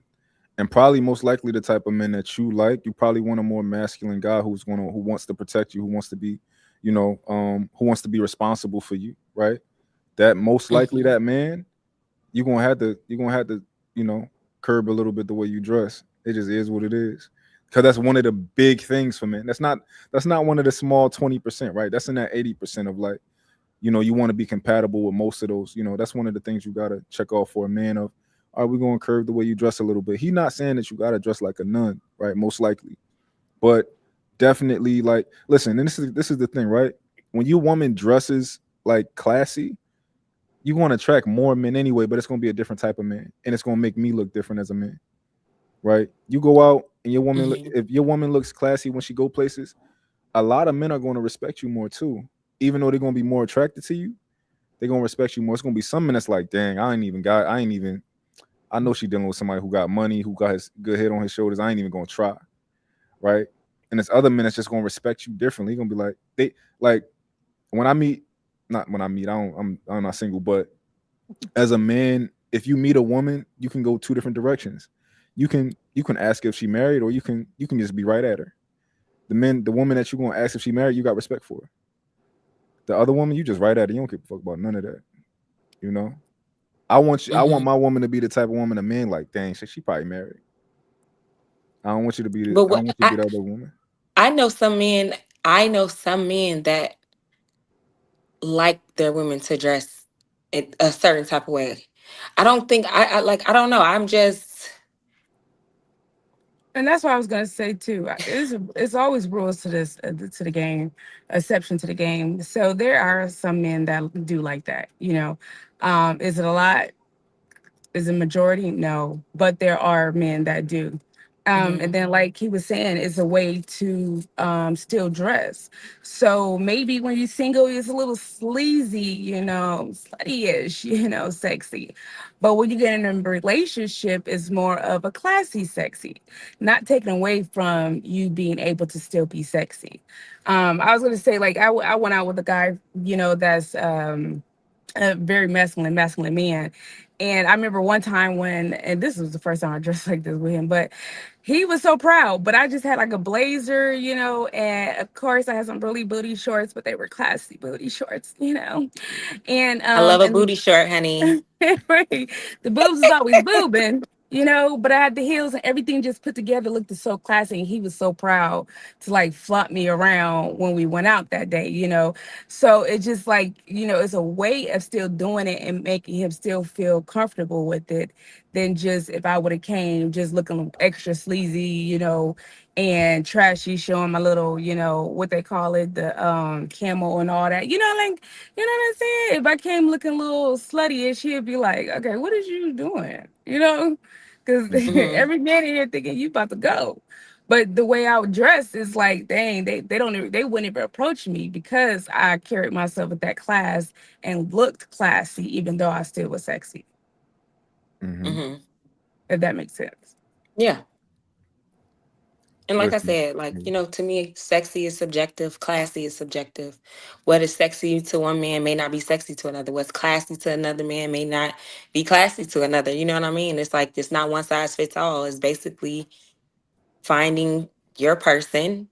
and probably most likely the type of men that you like. You probably want a more masculine guy who wants to protect you, who wants to be, who wants to be responsible for you, right? That most likely Mhm. that man, you're gonna have to curb a little bit the way you dress. It just is what it is. Because that's one of the big things for men. That's not one of the small 20%, right? That's in that 80% of like, you want to be compatible with most of those. That's one of the things you gotta check off for a man of, are we gonna curve the way you dress a little bit? He not saying that you gotta dress like a nun, right? Most likely. But definitely like, listen, and this is the thing, right? When your woman dresses like classy, you're going to attract more men anyway, but it's going to be a different type of man, and it's going to make me look different as a man, right? You go out and Mhm. if your woman looks classy when she go places, a lot of men are going to respect you more too. Even though they're going to be more attracted to you, they're going to respect you more. It's going to be some men that's like, dang, I know she dealing with somebody who got money, who got his good head on his shoulders. I ain't even going to try, right? And there's other men that's just going to respect you differently. Going to be like, they like when I meet, not when I meet, I'm not single, but as a man, if you meet a woman, you can go two different directions. You can ask if she married, or you can just be right at her. The woman that you're gonna ask if she married, you got respect for her. The other woman, you just right at her. You don't give a fuck about none of that. You know. I want Mhm. my woman to be the type of woman a man like, dang, she probably married. But I don't want you to be the other woman. I know some men. I know some men that like their women to dress in a certain type of way. I don't think I like. I don't know. I'm just. And that's what I was gonna say too. It's always rules to this to the game, exception to the game. So there are some men that do like that. Is it a lot? Is a majority? No, but there are men that do. And Mhm. then, like he was saying, it's a way to still dress. So maybe when you're single, it's a little sleazy, slutty-ish, sexy. But when you get in a relationship, it's more of a classy sexy, not taken away from you being able to still be sexy. I was gonna say, like, I went out with a guy, that's a very masculine man. And I remember one time and this was the first time I dressed like this with him, but he was so proud. But I just had like a blazer, and of course I had some really booty shorts, but they were classy booty shorts. And I love a and booty short, honey. right, the boobs is always boobing. But I had the heels and everything just put together, looked so classy. And he was so proud to like flaunt me around when we went out that day. So it's just like, it's a way of still doing it and making him still feel comfortable with it than just if I would have came just looking extra sleazy, and trashy, showing my little, what they call it, the camel and all that. Like, you know what I'm saying? If I came looking a little slutty-ish, he'd be like, okay, what is you doing? Because Hmm. Mhm. every man in here thinking you about to go. But the way I would dress is like, dang, they don't even, they wouldn't even approach me because I carried myself with that class and looked classy, even though I still was sexy, Hmm. Mhm. if that makes sense. Yeah. And like I Listen. said, to me, sexy is subjective, classy is subjective. What is sexy to one man may not be sexy to another. What's classy to another man may not be classy to another. You know what I mean? It's like it's not one size fits all. It's basically finding your person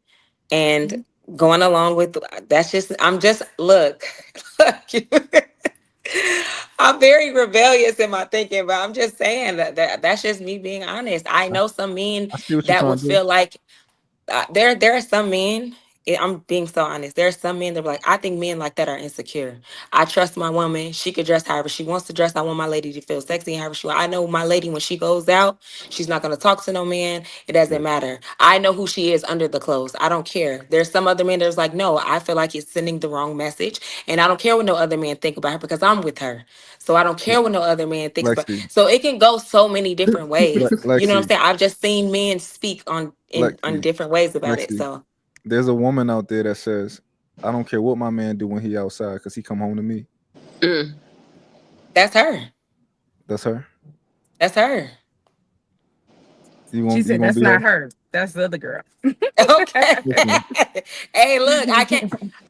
and going along with that's just I'm just look, look I'm very rebellious in my thinking, but I'm just saying that's just me being honest. I know some men I see what you're that trying would to do. feel like there are some men. I'm being so honest. There are some men that are like, I think men like that are insecure. I trust my woman. She could dress however she wants to dress. I want my lady to feel sexy however she wants. I know my lady when she goes out, she's not going to talk to no man. It doesn't matter. I know who she is under the clothes. I don't care. There's some other men that's like, no, I feel like it's sending the wrong message, and I don't care what no other man think about her because I'm with her. So I don't care what no other man thinks about. Lexi, So it can go so many different ways. You know what I'm Lexi, saying? I've just seen men speak on Lexi, different ways about it. Lexi. So There's a woman out there that says, "I don't care what my man do when he outside, because he come home to me." Mm. that's her. That's her. That's her. She You said gonna that's be not her? her. That's the other girl. Okay. Listen, Hey, look,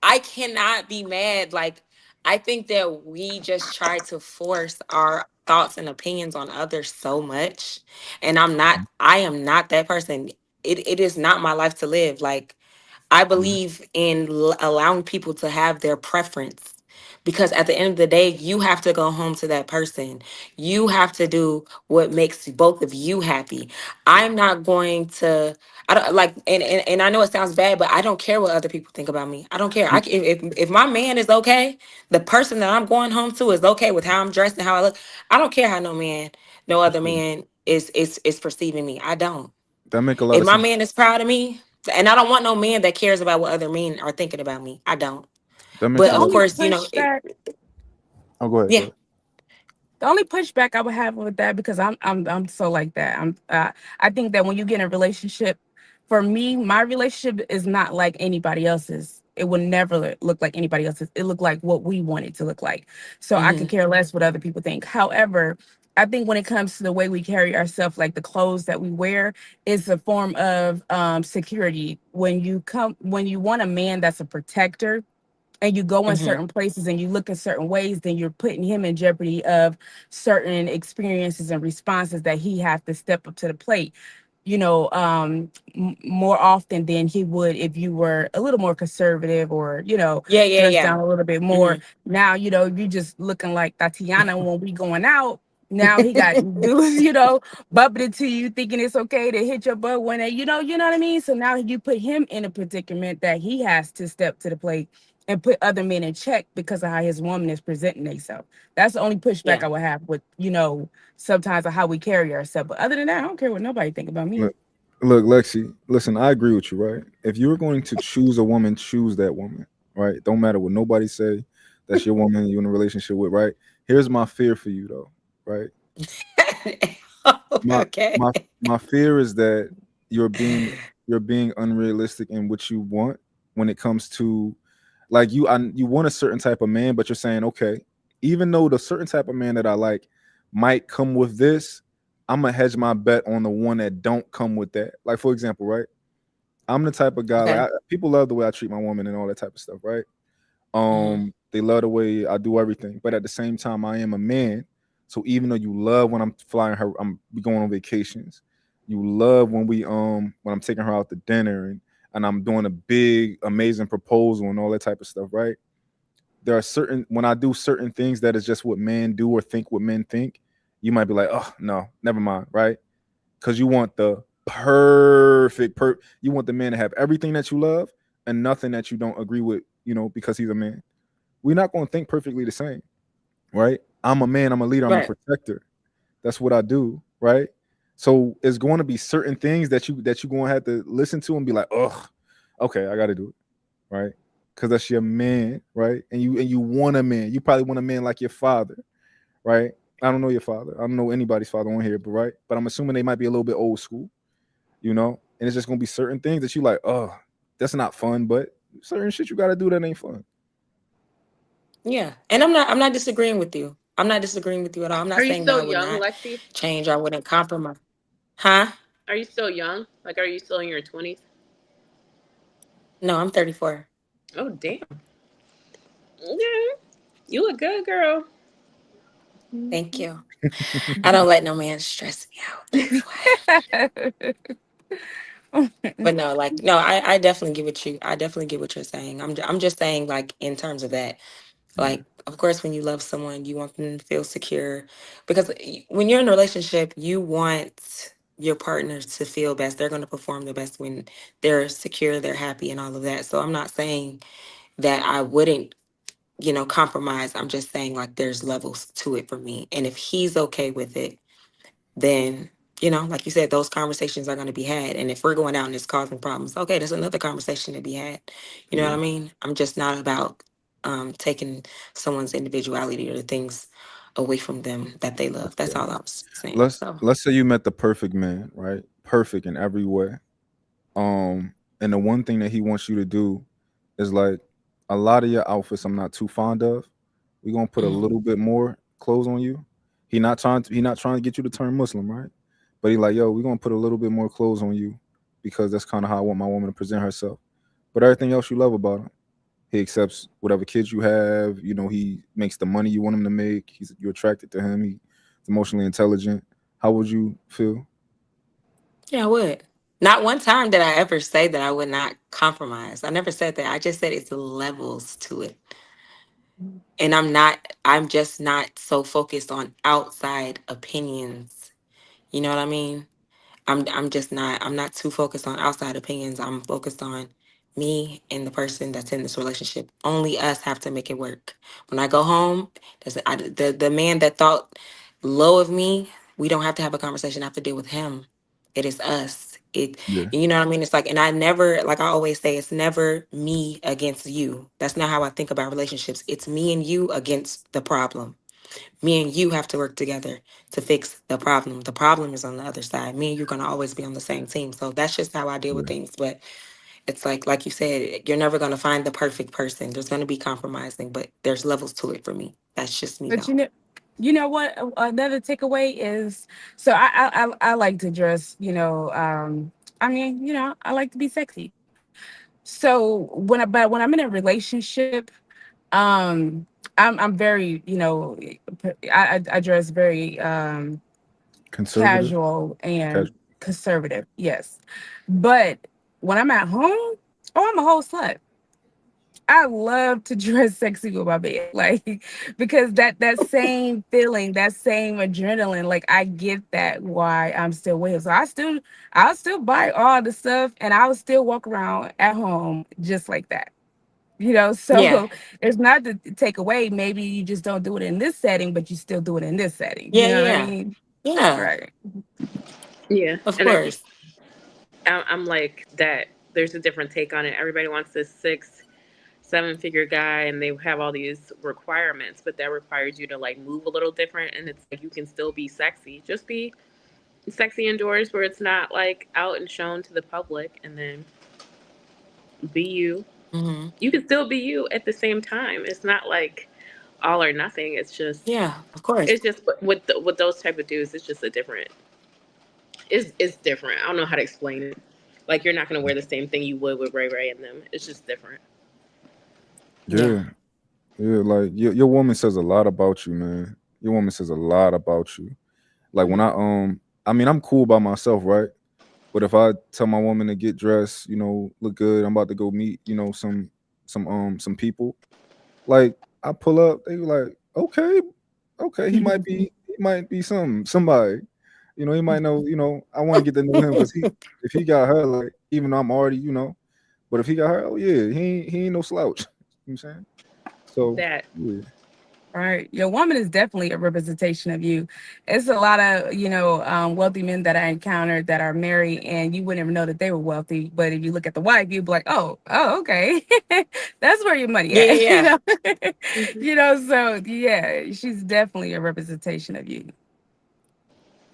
I cannot be mad. Like, I think that we just try to force our thoughts and opinions on others so much. And I am not that person. It is not my life to live. Like, I Mhm. believe in allowing people to have their preference because at the end of the day, you have to go home to that person. You have to do what makes both of you happy. I'm not going to. I don't like, and I know it sounds bad, but I don't care what other people think about me. I don't care. If my man is okay, the person that I'm going home to is okay with how I'm dressed and how I look. I don't care how no other man is perceiving me. I don't. That make a lot If of my sense. man is proud of me, and I don't want no man that cares about what other men are thinking about me. I don't. That make But a The of lot. only course, pushback Oh, go ahead. Go yeah. ahead. The only pushback I would have with that, because I'm so like that. I think that when you get in a relationship, for me, my relationship is not like anybody else's. It will never look like anybody else's. It look like what we want it to look like. So I could Hmm. care less what other people think. However, I think when it comes to the way we carry ourselves, like the clothes that we wear, is a form of security. When you want a man that's a protector, and you go in Hmm. certain places and you look in certain ways, then you're putting him in jeopardy of certain experiences and responses that he has to step up to the plate, more often than he would if you were a little more conservative, or Yeah, yeah, dressed yeah. down a little bit Hmm. more. Now you just looking like Tatiana when we going out. Now he got dudes, bumping into you, thinking it's okay to hit your butt when you know what I mean. So now you put him in a predicament that he has to step to the plate and put other men in check because of how his woman is presenting themselves. That's the only pushback Yeah. I would have with, sometimes of how we carry ourselves. But other than that, I don't care what nobody think about me. Look, look, Lexi. Listen, I agree with you, right? If you're going to choose a woman, choose that woman, right? Don't matter what nobody say. That's your woman you're in a relationship with, right? Here's my fear for you, though, right? My Okay. my my fear is that you're being you're being unrealistic in what you want when it comes to, like, you want a certain type of man, but you're saying, okay, even though the certain type of man that I like might come with this, I'm gonna hedge my bet on the one that don't come with that. Like, for example, right? I'm the type of guy, like, Okay. people love the way I treat my woman and all that type of stuff, right? Hmm. They love the way I do everything, but at the same time, I am a man. So even though you love when I'm flying her, we going on vacations. You love when I'm taking her out to dinner, and I'm doing a big amazing proposal and all that type of stuff, right? There are certain, when I do certain things that is just what men do or think what men think, you might be like, oh no, never mind, right? Because you want the you want the man to have everything that you love and nothing that you don't agree with, because he's a man. We're not going to think perfectly the same, right? I'm a man, I'm a leader, I'm a Right. protector. That's what I do, right? So it's going to be certain things that you're going to have to listen to and be like, "Oh, okay, I got to do it." Right? Cuz that's your man, right? And you want a man. You probably want a man like your father, right? I don't know your father. I don't know anybody's father on here, but right? But I'm assuming they might be a little bit old school, And it's just going to be certain things that you like, "Oh, that's not fun," but certain shit you got to do that ain't fun. Yeah. And I'm not disagreeing with you. I'm not disagreeing with you at all. I'm Are not you saying that still I would young, not Lexi? change or I wouldn't compromise. Huh? Are you still young? Like, are you still in your 20s? No, I'm 34. Oh, damn. Okay. You look good, girl. Thank you. I don't let no man stress me out. That's why. But no, like no, I definitely get what you. I definitely get what you're saying. I'm just saying like in terms of that. Yeah, Like, of course, when you love someone, you want them to feel secure. Because when you're in a relationship, you want your partner to feel best. They're going to perform the best when they're secure, they're happy, and all of that. So I'm not saying that I wouldn't, compromise. I'm just saying like there's levels to it for me. And if he's okay with it, then like you said, those conversations are going to be had. And if we're going out and it's causing problems, okay, there's another conversation to be had. You know what yeah, I mean? I'm just not about taking someone's individuality or the things away from them that they love. That's yeah. all I was saying. Let's So let's say you met the perfect man, right? Perfect in every way. And the one thing that he wants you to do is like a lot of your outfits I'm not too fond of. We're gonna put a mhm. little bit more clothes on you. He not trying to get you to turn Muslim, right? But he like, yo, we're gonna put a little bit more clothes on you because that's kind of how I want my woman to present herself. But everything else you love about him. He accepts whatever kids you have. He makes the money you want him to make. You're attracted to him. He's emotionally intelligent. How would you feel? Yeah, I would. Not one time did I ever say that I would not compromise. I never said that. I just said it's levels to it. And I'm just not so focused on outside opinions. You know what I mean? I'm not too focused on outside opinions. I'm focused on me and the person that's in this relationship. Only us have to make it work. When I go home, the man that thought low of me, we don't have to have a conversation. I have to deal with him. It is us. Yeah, You know what I mean? It's like, and I never, like I always say, it's never me against you. That's not how I think about relationships. It's me and you against the problem. Me and you have to work together to fix the problem. The problem is on the other side. Me and you're gonna always be on the same team. So that's just how I deal with yeah, things. But it's like you said, you're never gonna find the perfect person. There's gonna be compromising, but there's levels to it for me. That's just me But though. you know what? Another takeaway is, so I like to dress. I mean, I like to be sexy. So but when I'm in a relationship, I'm very, I dress very conservative, casual and casual. conservative. Yes, but when I'm at home, oh, I'm a whole slut. I love to dress sexy with my bed, like because that same feeling, that same adrenaline, like I get that why I'm still with him. So I'll still buy all the stuff, and I'll still walk around at home just like that. Yeah. So it's not to take away. Maybe you just don't do it in this setting, but you still do it in this setting. You Yeah, know what I yeah. mean? Yeah. Right. Yeah, Of and I think course. I'm like that. There's a different take on it. Everybody wants this 7 figure guy, and they have all these requirements, but that requires you to like move a little different. And it's like you can still be sexy, just be sexy indoors where it's not like out and shown to the public, and then be you. Hmm. You can still be you at the same time. It's not like all or nothing. Yeah, of course. It's just with those type of dudes, it's just a different. It's different. I don't know how to explain it. Like you're not gonna wear the same thing you would with Ray Ray and them. It's just different. Yeah. Yeah, yeah. Like your woman says a lot about you, man. Your woman says a lot about you. Like when Mm-hmm. I mean, I'm cool by myself, right? But if I tell my woman to get dressed, look good, I'm about to go meet, some people. Like I pull up, they like, okay, okay, he might be somebody. He might know. I want to get to know him because if he got her, like, even though I'm already, but if he got her, oh yeah, he ain't no slouch. You know what I'm saying? So That yeah, Right. Your woman is definitely a representation of you. It's a lot of, wealthy men that I encountered that are married, and you wouldn't even know that they were wealthy. But if you look at the wife, you'd be like, oh, okay. That's where your money Yeah, yeah, at, yeah. hmm So yeah, she's definitely a representation of you.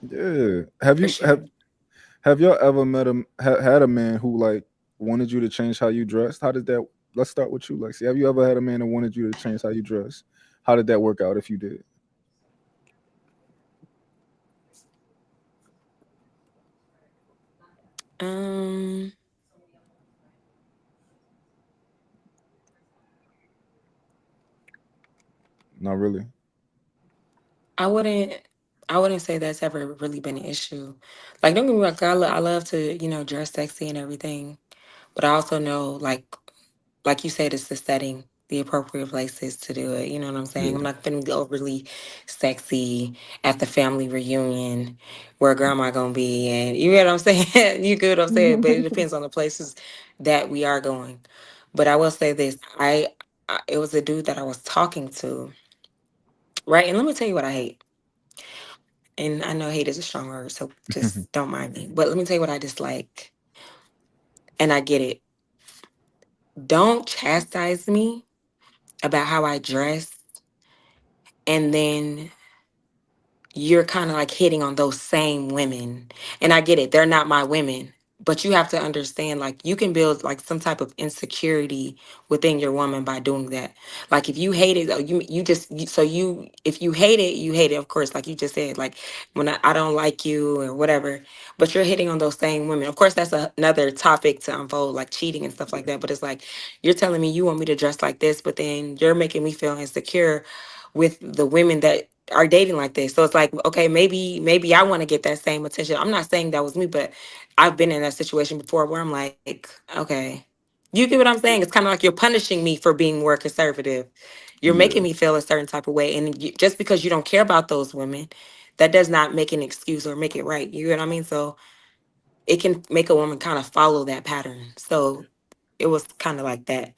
yeah. Have For you sure. have y'all ever had a man who like wanted you to change how you dressed? How did that? Let's start with you, Lexi. Have you ever had a man that wanted you to change how you dress? How did that work out if you did? Um, Not really. I wouldn't. I wouldn't say that's ever really been an issue. Like, don't get me wrong, I love to, dress sexy and everything. But I also know, like you said, it's the setting, the appropriate places to do it. You know what I'm saying? I'm Yeah. not gonna be overly sexy at the family reunion where grandma gonna be, and you get what I'm saying. You get what I'm saying? But it depends on the places that we are going. But I will say this: I it was a dude that I was talking to, right? And let me tell you what I hate. And I know hate is a strong word, so just don't mind me. But let me tell you what I dislike. And I get it. Don't chastise me about how I dress, and then you're kind of like hitting on those same women. And I get it, they're not my women. But you have to understand, like, you can build like some type of insecurity within your woman by doing that. Like, if you hate it, you just so you if you hate it, of course, like you just said, like when I don't like you or whatever. But you're hitting on those same women. Of course, that's another topic to unfold, like cheating and stuff like that. But it's like you're telling me you want me to dress like this, but then you're making me feel insecure with the women that are dating like this. So it's like, okay, maybe I want to get that same attention. I'm not saying that was me, but I've been in that situation before where I'm like, okay, you get what I'm saying? It's kind of like you're punishing me for being more conservative. You're Yeah. making me feel a certain type of way, and just because you don't care about those women, that does not make an excuse or make it right. You know what I mean? So it can make a woman kind of follow that pattern. So it was kind of like that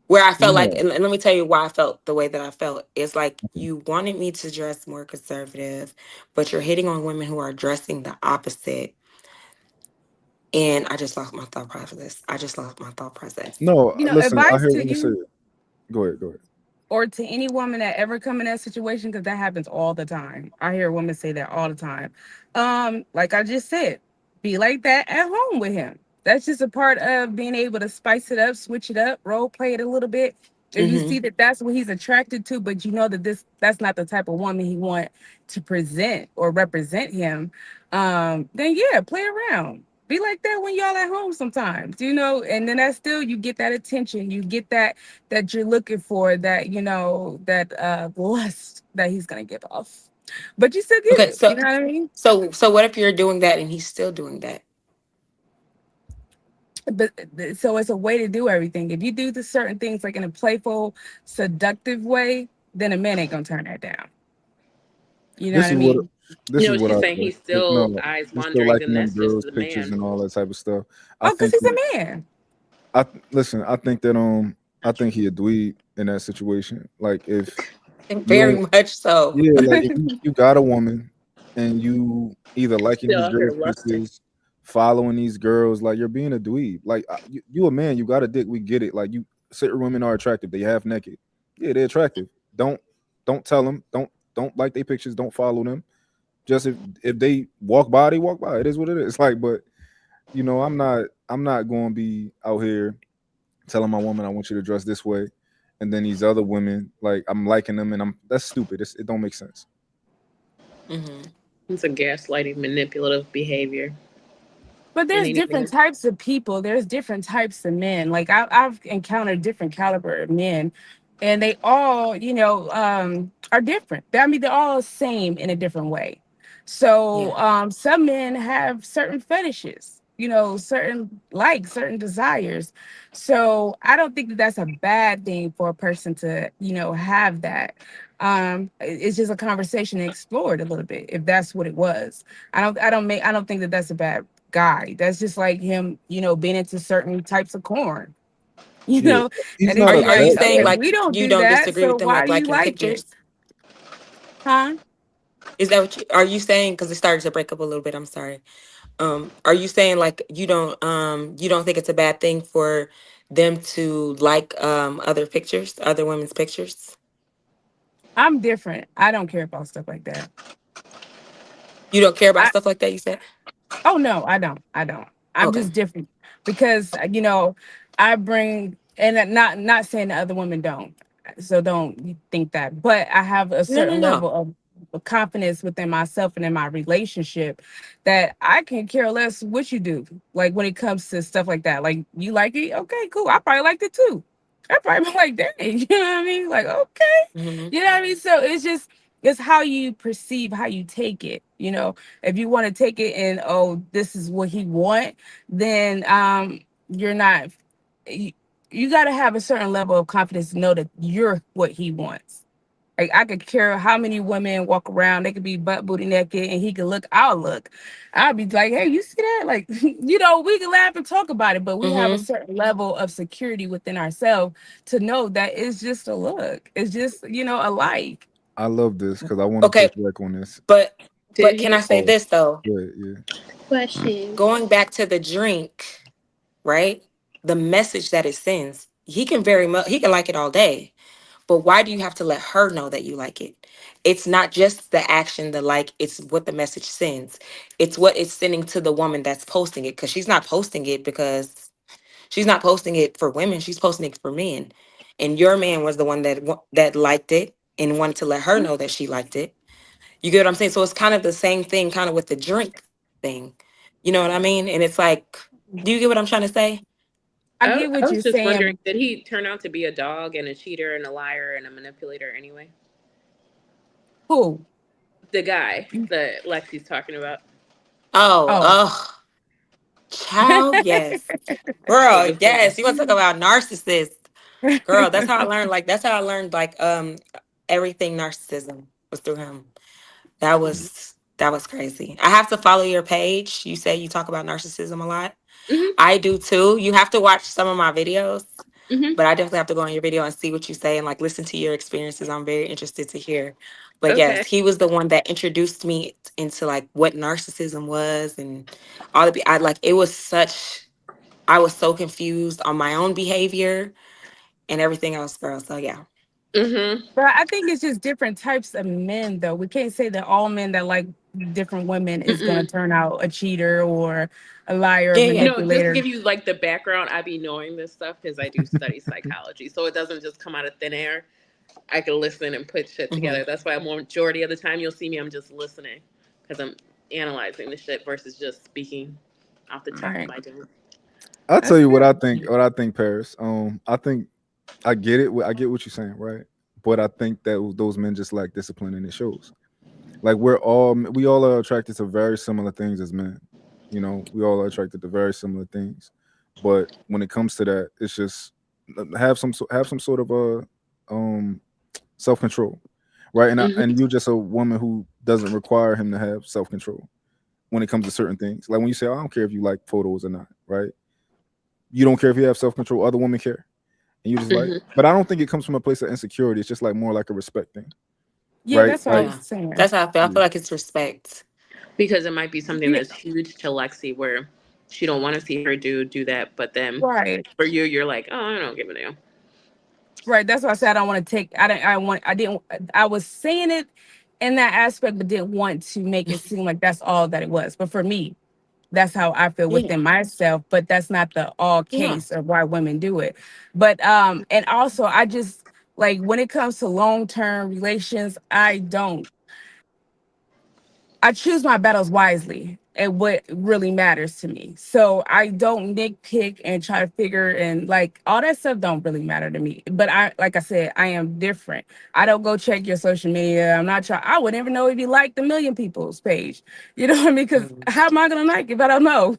where I felt like, No. and let me tell you why I felt the way that I felt. It's like you wanted me to dress more conservative, but you're hitting on women who are dressing the opposite. And I just lost my thought process. I just lost my thought process. No. Listen, I Advice hear to what you said. you Go ahead. Go ahead. or to any woman that ever come in that situation, because that happens all the time. I hear women say that all the time. Like I just said, be like that at home with him. That's just a part of being able to spice it up, switch it up, role play it a little bit. If you Mm-hmm. see that that's what he's attracted to, but you know that that's not the type of woman he want to present or represent him, then yeah, play around. Be like that when y'all at home sometimes, and then that's still you get that attention, you get that you're looking for, that that lust that he's gonna give off, but you still get Okay, it, you know what I mean? so what if you're doing that and he's still doing that? But so it's a way to do everything. If you do the certain things like in a playful, seductive way, then a man ain't gonna turn that down. You know what This I is what mean? this is what She's I saying think. he's still No, eyes he's still wandering, liking then them that's just girls' the pictures man. and all that type of stuff. I Oh, because think he's that a man. listen. I think he a dweeb in that situation. Like if you Very don't, much so. yeah, like if you got a woman and you either liking Still these out here girls' lusting. pictures, following these girls, like you're being a dweeb. Like you a man, you got a dick. We get it. Like you, certain women are attractive. They half naked. Yeah, they're attractive. Don't don't tell them. Don't like their pictures. Don't follow them. Just if they walk by, they walk by. It is what it is. Like, but I'm not going to be out here telling my woman I want you to dress this way, and then these other women like I'm liking them, and that's stupid. It don't make sense. Hmm. It's a gaslighting, manipulative behavior. But And there's ain't different even types of people. There's different types of men. Like I've encountered different caliber of men, and they all, are different. I mean, they're all the same in a different way. So Yeah. some men have certain fetishes, certain likes, certain desires. So I don't think that that's a bad thing for a person to, have that. It's just a conversation explored a little bit if that's what it was. I don't think that that's a bad guy. That's just like him, being into certain types of corn, you Yeah, know, he's and then not Are a you're are bad you like, saying okay, guy. like we don't you do don't that, disagree so with them why like do you liking the like it? pictures? Huh? Is that what are you saying? Because it started to break up a little bit. I'm sorry. Are you saying like you don't think it's a bad thing for them to like other pictures, other women's pictures? I'm different. I don't care about stuff like that. You don't care about I stuff like that, you said? Oh no, I don't. I don't. I'm Okay. just different because I bring, and not saying that other women don't. So don't you think that. But I have a No, no, certain no. level of confidence within myself and in my relationship that I can care less what you do. Like when it comes to stuff like that. Like you like it, okay, cool. I probably liked it too. I probably be like, dang, you know what I mean? Like, okay. Hmm. You know what I mean? So it's just It's how you perceive, how you take it. You know, if you want to take it and, oh, this is what he want, then you're not. You, you got to have a certain level of confidence to know that you're what he wants. Like, I could care how many women walk around, they could be butt booty naked, and he could look, I'll look. I'll be like, hey, you see that? Like, we can laugh and talk about it, but we have a Mm-hmm. certain level of security within ourselves to know that it's just a look. It's just, a like. I love this because I want to Okay, push back on this. but Did can I he? say Oh, this though? yeah. Question. Going back to the drink, right? The message that it sends, he can like it all day. But why do you have to let her know that you like it? It's not just the action, the like, it's what the message sends. It's what it's sending to the woman that's posting it. Because she's not posting it for women, she's posting it for men. And your man was the one that liked it and wanted to let her know that she liked it. You get what I'm saying? So it's kind of the same thing, kind of with the drink thing. You know what I mean? And it's like, do you get what I'm trying to say? I I, get I what you're was just wondering, saying. did he turn out to be a dog and a cheater and a liar and a manipulator anyway? Who? The guy that Lexi's talking about. Oh, Oh. oh, child, yes. I Girl, just wondering. yes. You want to talk about narcissist. Girl, that's how I learned. Like, that's how I learned, like, everything narcissism was through him. That was crazy. I have to follow your page. You say you talk about narcissism a lot. Hmm. I do too. You have to watch some of my videos, Hmm. but I definitely have to go on your video and see what you say and like listen to your experiences. I'm very interested to hear. But yes, Okay. he was the one that introduced me into like what narcissism was and all the I like it was such I was so confused on my own behavior and everything else, girl. So yeah. Hmm. But I think it's just different types of men, though. We can't say that all men that like different women is going Mm-mm. to turn out a cheater or a liar or Yeah, yeah. Just to manipulator. give you like the background, I be knowing this stuff because I do study psychology, so it doesn't just come out of thin air. I can listen and put shit Hmm. together. That's why majority of the time you'll see me, I'm just listening because I'm analyzing the shit versus just speaking off the All top of right. my dome. I'll tell That's you what I good. think. What I think, Paris. I think I get it. I get what you're saying, right? But I think that those men just lack discipline, and it shows. Like we all are attracted to very similar things as men. We all are attracted to very similar things. But when it comes to that, it's just have some sort of um self control, right? And Hmm. you're just a woman who doesn't require him to have self control when it comes to certain things. Like when you say, "I don't care if you like photos or not," right? You don't care if you have self control. Other women care, and you just like. Hmm. But I don't think it comes from a place of insecurity. It's just like more like a respect thing, Yeah, right? that's what I Like, was Yeah. saying. That's how I feel. I yeah. feel like it's respect. Because it might be something Yeah, that's huge to Lexi where she don't want to see her do that, but then right. for you, you're like, oh, I don't give a damn. Right. That's why I said I don't want to take. I didn't. I was saying it in that aspect, but didn't want to make it seem like that's all that it was. But for me, that's how I feel Yeah. within myself. But that's not the all Yeah. case of why women do it. But and also I just like when it comes to long term relations, I choose my battles wisely and what really matters to me. So I don't nitpick and try to figure and like all that stuff don't really matter to me. But like I said, I am different. I don't go check your social media. I'm not trying. I would never know if you liked a million people's page. You know what I mean? Because Mhm. how am I gonna like if I don't know?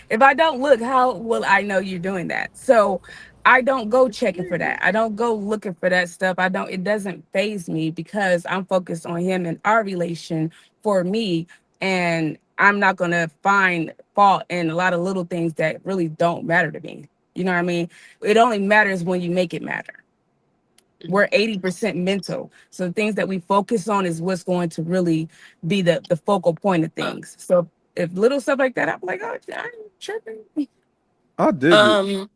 If I don't look, how will I know you're doing that? So I don't go checking for that. I don't go looking for that stuff. I don't. It doesn't phase me because I'm focused on him and our relation for me, and I'm not going to find fault in a lot of little things that really don't matter to me. You know what I mean? It only matters when you make it matter. We're 80% mental, so the things that we focus on is what's going to really be the focal point of things. So if little stuff like that, I'm like, oh, I ain't tripping. I dig it. Um.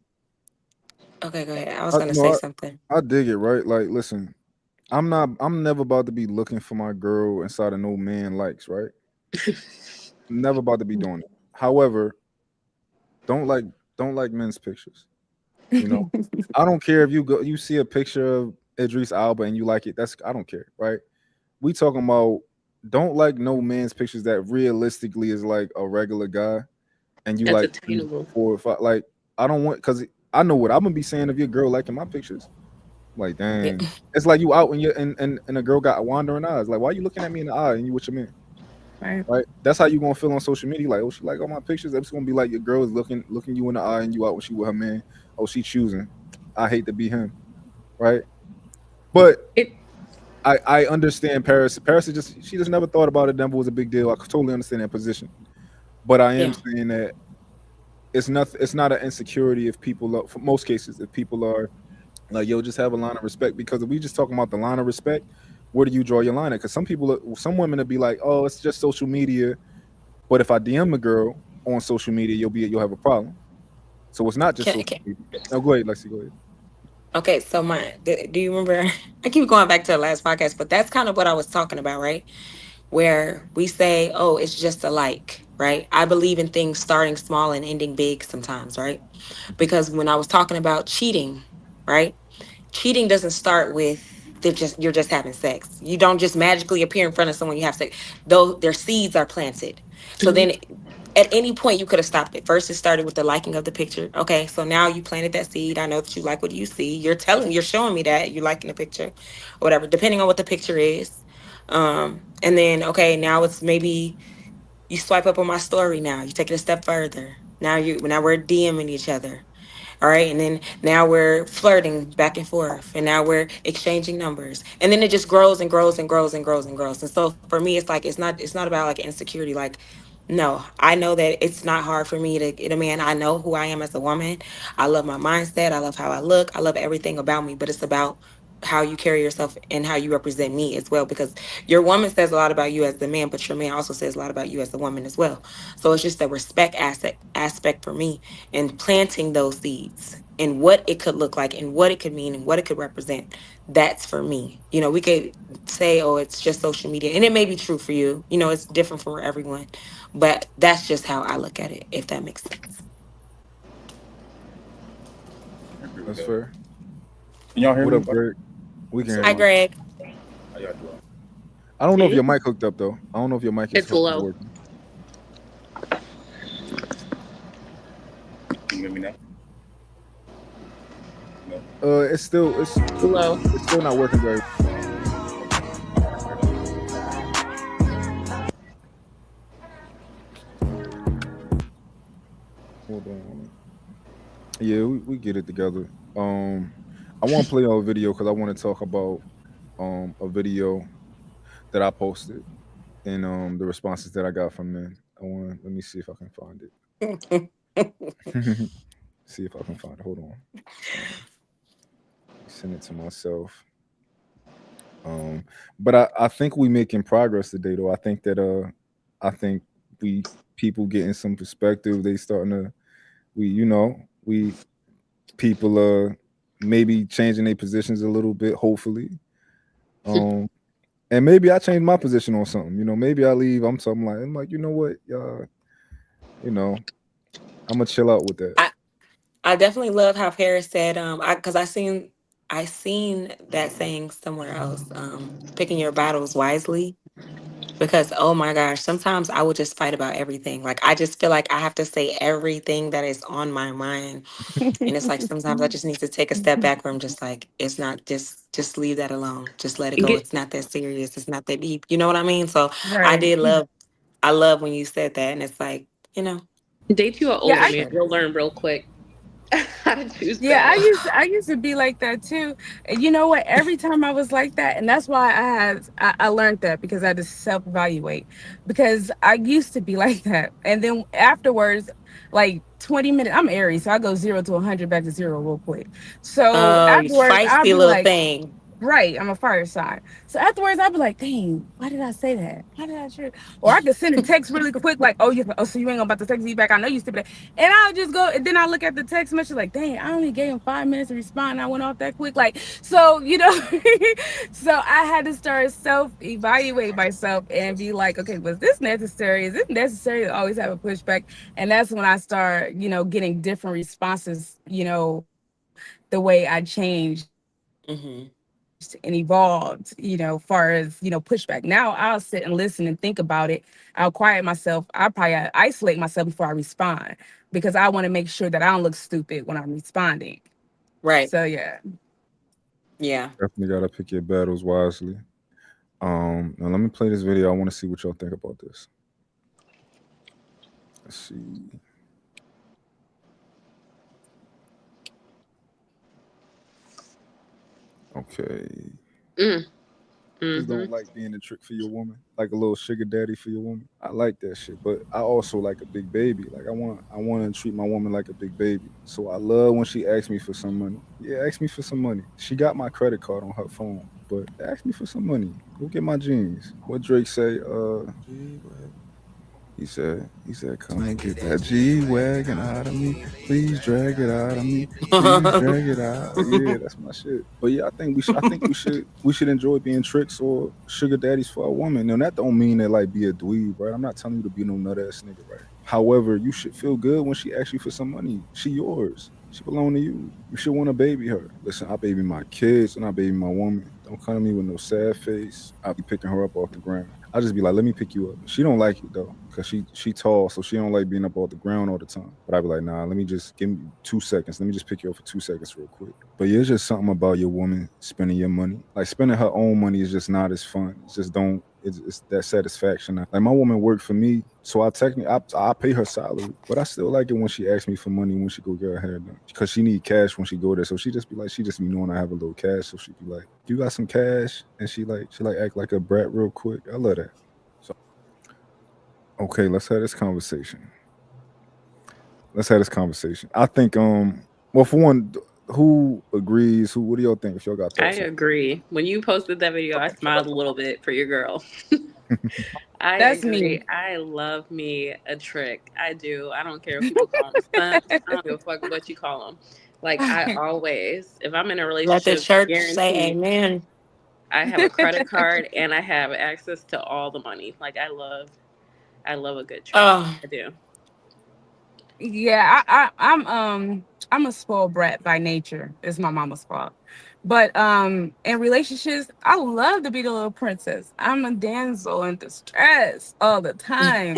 Okay, go ahead. I was gonna say No, something. I dig it. Right? Like, listen, I'm never about to be looking for my girl inside of no man likes. Right? Never about to be doing it. However, don't like don't like men's pictures. You know, I don't care if you see a picture of Idris Alba and you like it. I don't care, right? We talking about don't like no man's pictures that realistically is like a regular guy and you That's like attainable. 4 or 5. Like I don't want because I know what I'm gonna be saying of your girl liking my pictures. Like, Yeah. dang. It's like you out and you and a girl got wandering eyes. Like, why you looking at me in the eye and you with your man? Right. Right? That's how you gonna feel on social media. Like, oh, she like all my pictures. It's gonna be like your girl is looking you in the eye and you out when she with her man. Oh, she choosing. I hate to be him. Right? But It I understand Paris. Paris is just she just never thought about it. Denver was a big deal. I could totally understand that position. But I am Yeah. saying that it's not an insecurity if people are, for most cases, if people are like, yo, just have a line of respect. Because if we just talking about the line of respect, where do you draw your line at? Because some women will be like, oh, it's just social media. But if I DM a girl on social media, you'll have a problem. So it's not just Can, social can, media. No, go ahead, Lexi, go ahead. okay, so do you remember? I keep going back to the last podcast, but that's kind of what I was talking about, right? Where we say, oh, it's just a like, right? I believe in things starting small and ending big sometimes, right? Because when I was talking about cheating, right? Cheating doesn't start with you're just having sex. You don't just magically appear in front of someone you have sex. Though their seeds are planted. So Mhm. then at any point you could have stopped it. First it started with the liking of the picture. Okay, so now you planted that seed. I know that you like what you see. You're showing me that you're liking the picture or whatever, depending on what the picture is. And then okay, now it's maybe you swipe up on my story now. You take it a step further. Now we're DMing each other. All right. And then now we're flirting back and forth. And now we're exchanging numbers. And then it just grows and grows and grows and grows and grows. And so for me, it's like it's not about like insecurity. Like, no, I know that it's not hard for me to get a man. I know who I am as a woman. I love my mindset. I love how I look. I love everything about me. But it's about how you carry yourself and how you represent me as well. Because your woman says a lot about you as the man, but your man also says a lot about you as a woman as well. So it's just the respect aspect for me and planting those seeds and what it could look like and what it could mean and what it could represent. That's for me. We could say, oh, it's just social media. And it may be true for you. It's different for everyone. But that's just how I look at it, if that makes sense. I agree with That's that. fair. Can y'all hear What me? up, Greg? We can What's hear up, Hi, you. man? Greg. How y'all doing? I don't know if See, your mic hooked up though. I don't know if your mic it's is low. working. Can you hear me now? No. Low. It's still not working very. Hold on. Yeah, we get it together. I want to play our video because I want to talk about a video that I posted and the responses that I got from men. Let me see if I can find it. See if I can find it. Hold on. Send it to myself. Um, but I think we making progress today though. I think we people getting some perspective. They starting to we people maybe changing their positions a little bit, hopefully. Um and maybe I change my position on something. Maybe I leave. I'm like, you know what, you know, I'm gonna chill out with that. I, I definitely love how Paris said, because I seen that saying somewhere else, picking your battles wisely. Because oh my gosh, sometimes I would just fight about everything. Like I just feel like I have to say everything that is on my mind. And it's like sometimes I just need to take a step back where I'm just like, it's not just leave that alone. Just let it go. Get It's not that serious. It's not that deep. You know what I mean? So I Right. did love I love when you said that. And it's like, date you an Yeah, older just I man. let it You'll learn real quick how to choose Yeah, I better. used I used to be like that too. And you know what? Every time I was like that, and that's why I learned that because I had to self evaluate. Because I used to be like that, and then afterwards, like 20 minutes, I'm Aries, so I go 0 to 100 back to zero real quick. So you afterwards, I'll feisty be little like, thing. right, I'm a fire sign. So afterwards, I'd be like, dang, why did I say that? Why did I share? Or I could send a text really quick, like, so you ain't about to text me back. I know you stupid. And I'll just go, and then I look at the text message, like, dang, I only gave him 5 minutes to respond. And I went off that quick. Like, so, so I had to start self evaluate myself and be like, okay, was this necessary? Is it necessary to always have a pushback? And that's when I start, getting different responses, the way I changed and evolved, Hmm. far as, pushback. Now I'll sit and listen and think about it. I'll quiet myself. I'll probably isolate myself before I respond because I want to make sure that I don't look stupid when I'm responding. So Right. yeah. Yeah. Definitely gotta pick your battles wisely. Now let me play this video. I want to see what y'all think about this. Let's see. Okay. Mm. Just Mm-hmm. don't like being a trick for your woman, like a little sugar daddy for your woman. I like that shit, but I also like a big baby. Like I want to treat my woman like a big baby. So I love when she asks me for some money. Yeah, ask me for some money. She got my credit card on her phone, but ask me for some money. Go get my jeans. What Drake say? He said, come and get that G wagon out of me. Please drag it out of me. Please drag it out. Yeah, that's my shit. But yeah, I think we should enjoy being tricks or sugar daddies for a woman. Now that don't mean that like be a dweeb, right? I'm not telling you to be no nut ass nigga, right? However, you should feel good when she asks you for some money. She yours. She belong to you. You should want to baby her. Listen, I baby my kids and I baby my woman. Don't come to me with no sad face. I'll be picking her up off the ground. I'll just be like, let me pick you up. She don't like it though, cause she tall, so she don't like being up off the ground all the time. But I'd be like, nah, let me just give me 2 seconds. Let me just pick you up for 2 seconds real quick. But yeah, it's just something about your woman spending your money. Like spending her own money is just not as fun. It's just don't. It's that satisfaction. Like my woman worked for me, so I pay her salary, but I still like it when she asks me for money when she go get her hair done, because she need cash when she go there. So she just be knowing I have a little cash, so she be like, "You got some cash?" And she like act like a brat real quick. I love that. So okay, let's have this conversation. Let's have this conversation. I think well, for one, who agrees? Who? What do y'all think? If y'all got I thoughts on agree. When you posted that video, I smiled a little bit for your girl. it? I That's agree. me. I love me a trick. I do. I don't care if people call them stunts. I don't give a fuck what you call them. Like I always, if I'm in a Let the relationship, church say guaranteed, amen. I have a credit card and I have access to all the money. Like I love a good trick. Oh, I do. Yeah, I'm a spoiled brat by nature. It's my mama's fault. But in relationships, I love to be the little princess. I'm a damsel in distress all the time.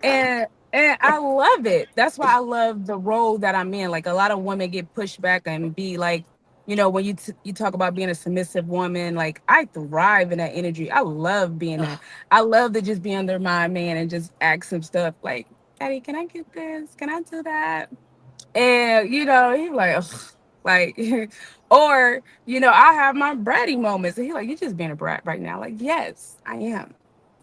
and and I love it. That's why I love the role that I'm in. Like a lot of women get pushed back and be like, when you talk about being a submissive woman, like I thrive in that energy. I love being that. I love to just be under my man and just ask him stuff like, Daddy, can I get this? Can I do that? And he's like, ugh, like, or I have my bratty moments, and he's like, you're just being a brat right now. Like, yes, I am.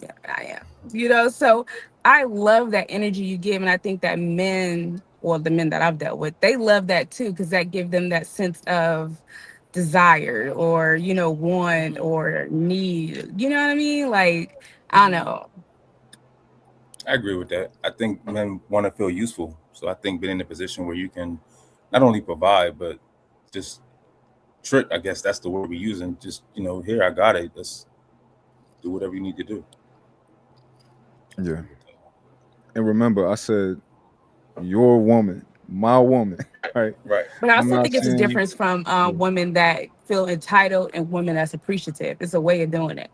Yeah, I am. So I love that energy you give, and I think that men, or the men that I've dealt with, they love that too, because that gives them that sense of desire, or want or need. You know what I mean? Like, I don't know. I agree with that. I think men want to feel useful. So I think being in a position where you can not only provide, but just trick, I guess that's the word we're using. Just, here, I got it. Let's do whatever you need to do. Yeah. And remember, I said your woman, my woman, right? Right. But I I'm also not think it's a saying difference from yeah. women that feel entitled and women that's appreciative. It's a way of doing it.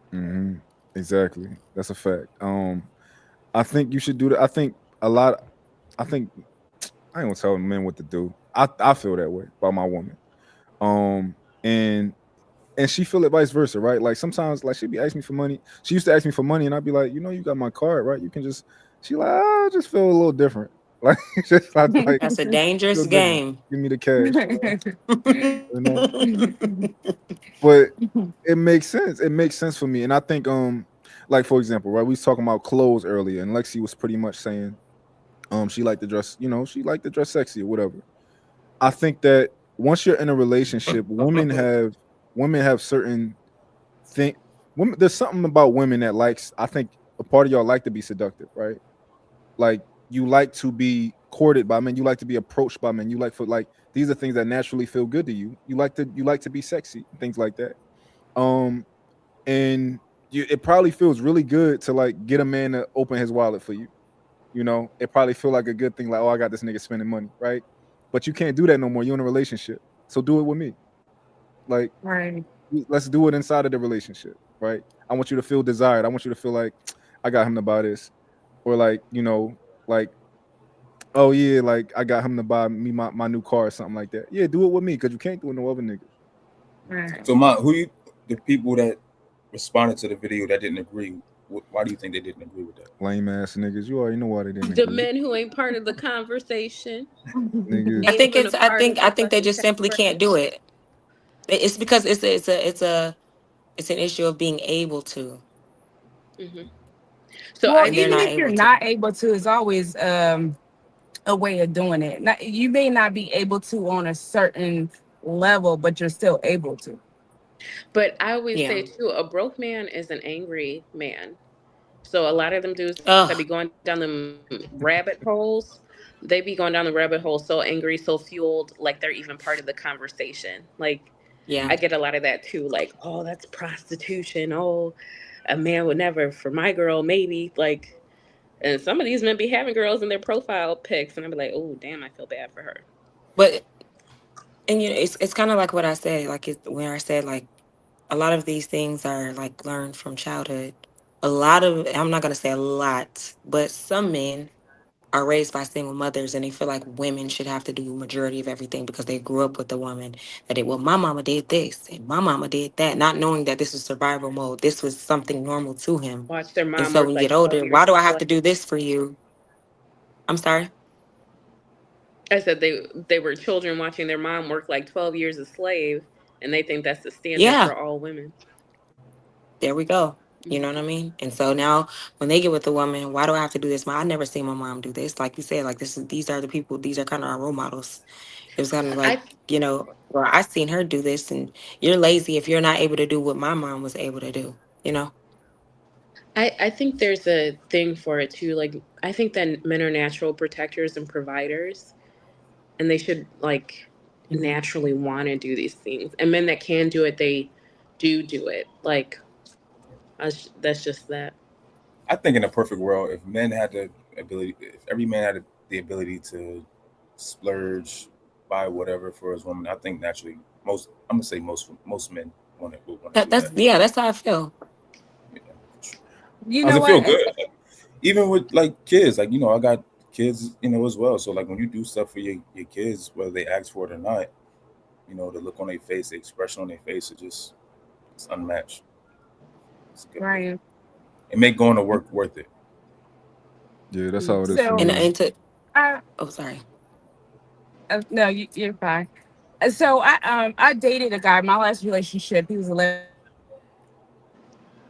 Hmm. Exactly. That's a fact. I think you should do that. I think a lot. I think I ain't gonna tell men what to do. I feel that way about my woman. Um, and she feel it vice versa, right? Like sometimes, like she'd be asking me for money. She used to ask me for money, and I'd be like, you got my card, right? You can just. She like, I just feel a little different. Like just like that's a feel dangerous different. game. Give me the cash, you know. But it makes sense. It makes sense for me, and I think like for example, right? We was talking about clothes earlier, and Lexi was pretty much saying she liked to dress, she liked to dress sexy or whatever. I think that once you're in a relationship, women have certain thing. Women, there's something about women that likes. I think a part of y'all like to be seductive, right? Like you like to be courted by men. You like to be approached by men. You like for like these are things that naturally feel good to you. You like to be sexy, things like that. Um, and it probably feels really good to like get a man to open his wallet for you. It probably feel like a good thing, like, oh, I got this nigga spending money, right? But you can't do that no more. You're in a relationship, so do it with me. Like, Right. let's do it inside of the relationship, right? I want you to feel desired. I want you to feel like I got him to buy this, or like, like Oh yeah, like I got him to buy me my new car or something like that. Yeah, do it with me because you can't do it with no other nigga. Right. So, the people that responded to the video that didn't agree, why do you think they didn't agree with that? Lame ass niggas. You already know why they didn't The agree. men who ain't part of the conversation Niggas. I ain't think even a it's. I part of think. the I think they fucking just chat simply can't thread. do it. It's because it's an issue of being able to, Hmm. So Well, I and they're even not think if you're able to. not able to, it's always a way of doing it. Not, you may not be able to on a certain level, but you're still able to. But I always Yeah. say too, a broke man is an angry man. So a lot of them dudes that be Oh, going down them rabbit holes, they be going down the rabbit hole so angry, so fueled, like they're even part of the conversation. Like I yeah. get a lot of that too. Like, oh, that's prostitution. Oh, a man would never for my girl, maybe. Like, and some of these men be having girls in their profile pics, and I'd be like, oh, damn, I feel bad for her. But and it's kind of like what I said. Like where I said like a lot of these things are like learned from childhood. A lot of I'm not gonna say a lot, but some men are raised by single mothers and they feel like women should have to do majority of everything because they grew up with a woman that it well my mama did this and my mama did that, not knowing that this was survival mode. This was something normal to him. Watch their And mom so work when you like get 12 older, years why do a I have slave. to do this for you? I'm sorry. I said they were children watching their mom work like 12 years a slave, and they think that's the standard Yeah, for all women. there we go. You know what I Hmm. mean? And so now when they get with the woman, why do I have to do this? I never seen my mom do this. Like you said, like these are the people, these are kind of our role models. It was kind of like, I well, I seen her do this and you're lazy if you're not able to do what my mom was able to do, you know? I think there's a thing for it too. Like I think that men are natural protectors and providers, and they should like Hmm. naturally want to do these things. And men that can do it, they do it. Like that's just that. I think in a perfect world, if every man had the ability to splurge, buy whatever for his woman, I think naturally I'm gonna say most men would want to do that. That's how I feel. Yeah, for sure. You Cause know it feel what? good. Like, even with like kids, like I got kids, as well. So like when you do stuff for your kids, whether they ask for it or not, the look on their face, the expression on their face, it's unmatched. It's a good feeling. Right. It make going to work worth it. Yeah, that's how it is for So, me though. And to, I oh, sorry. no, you're fine. So I dated a guy. My last relationship, he was 11, and he was a provider.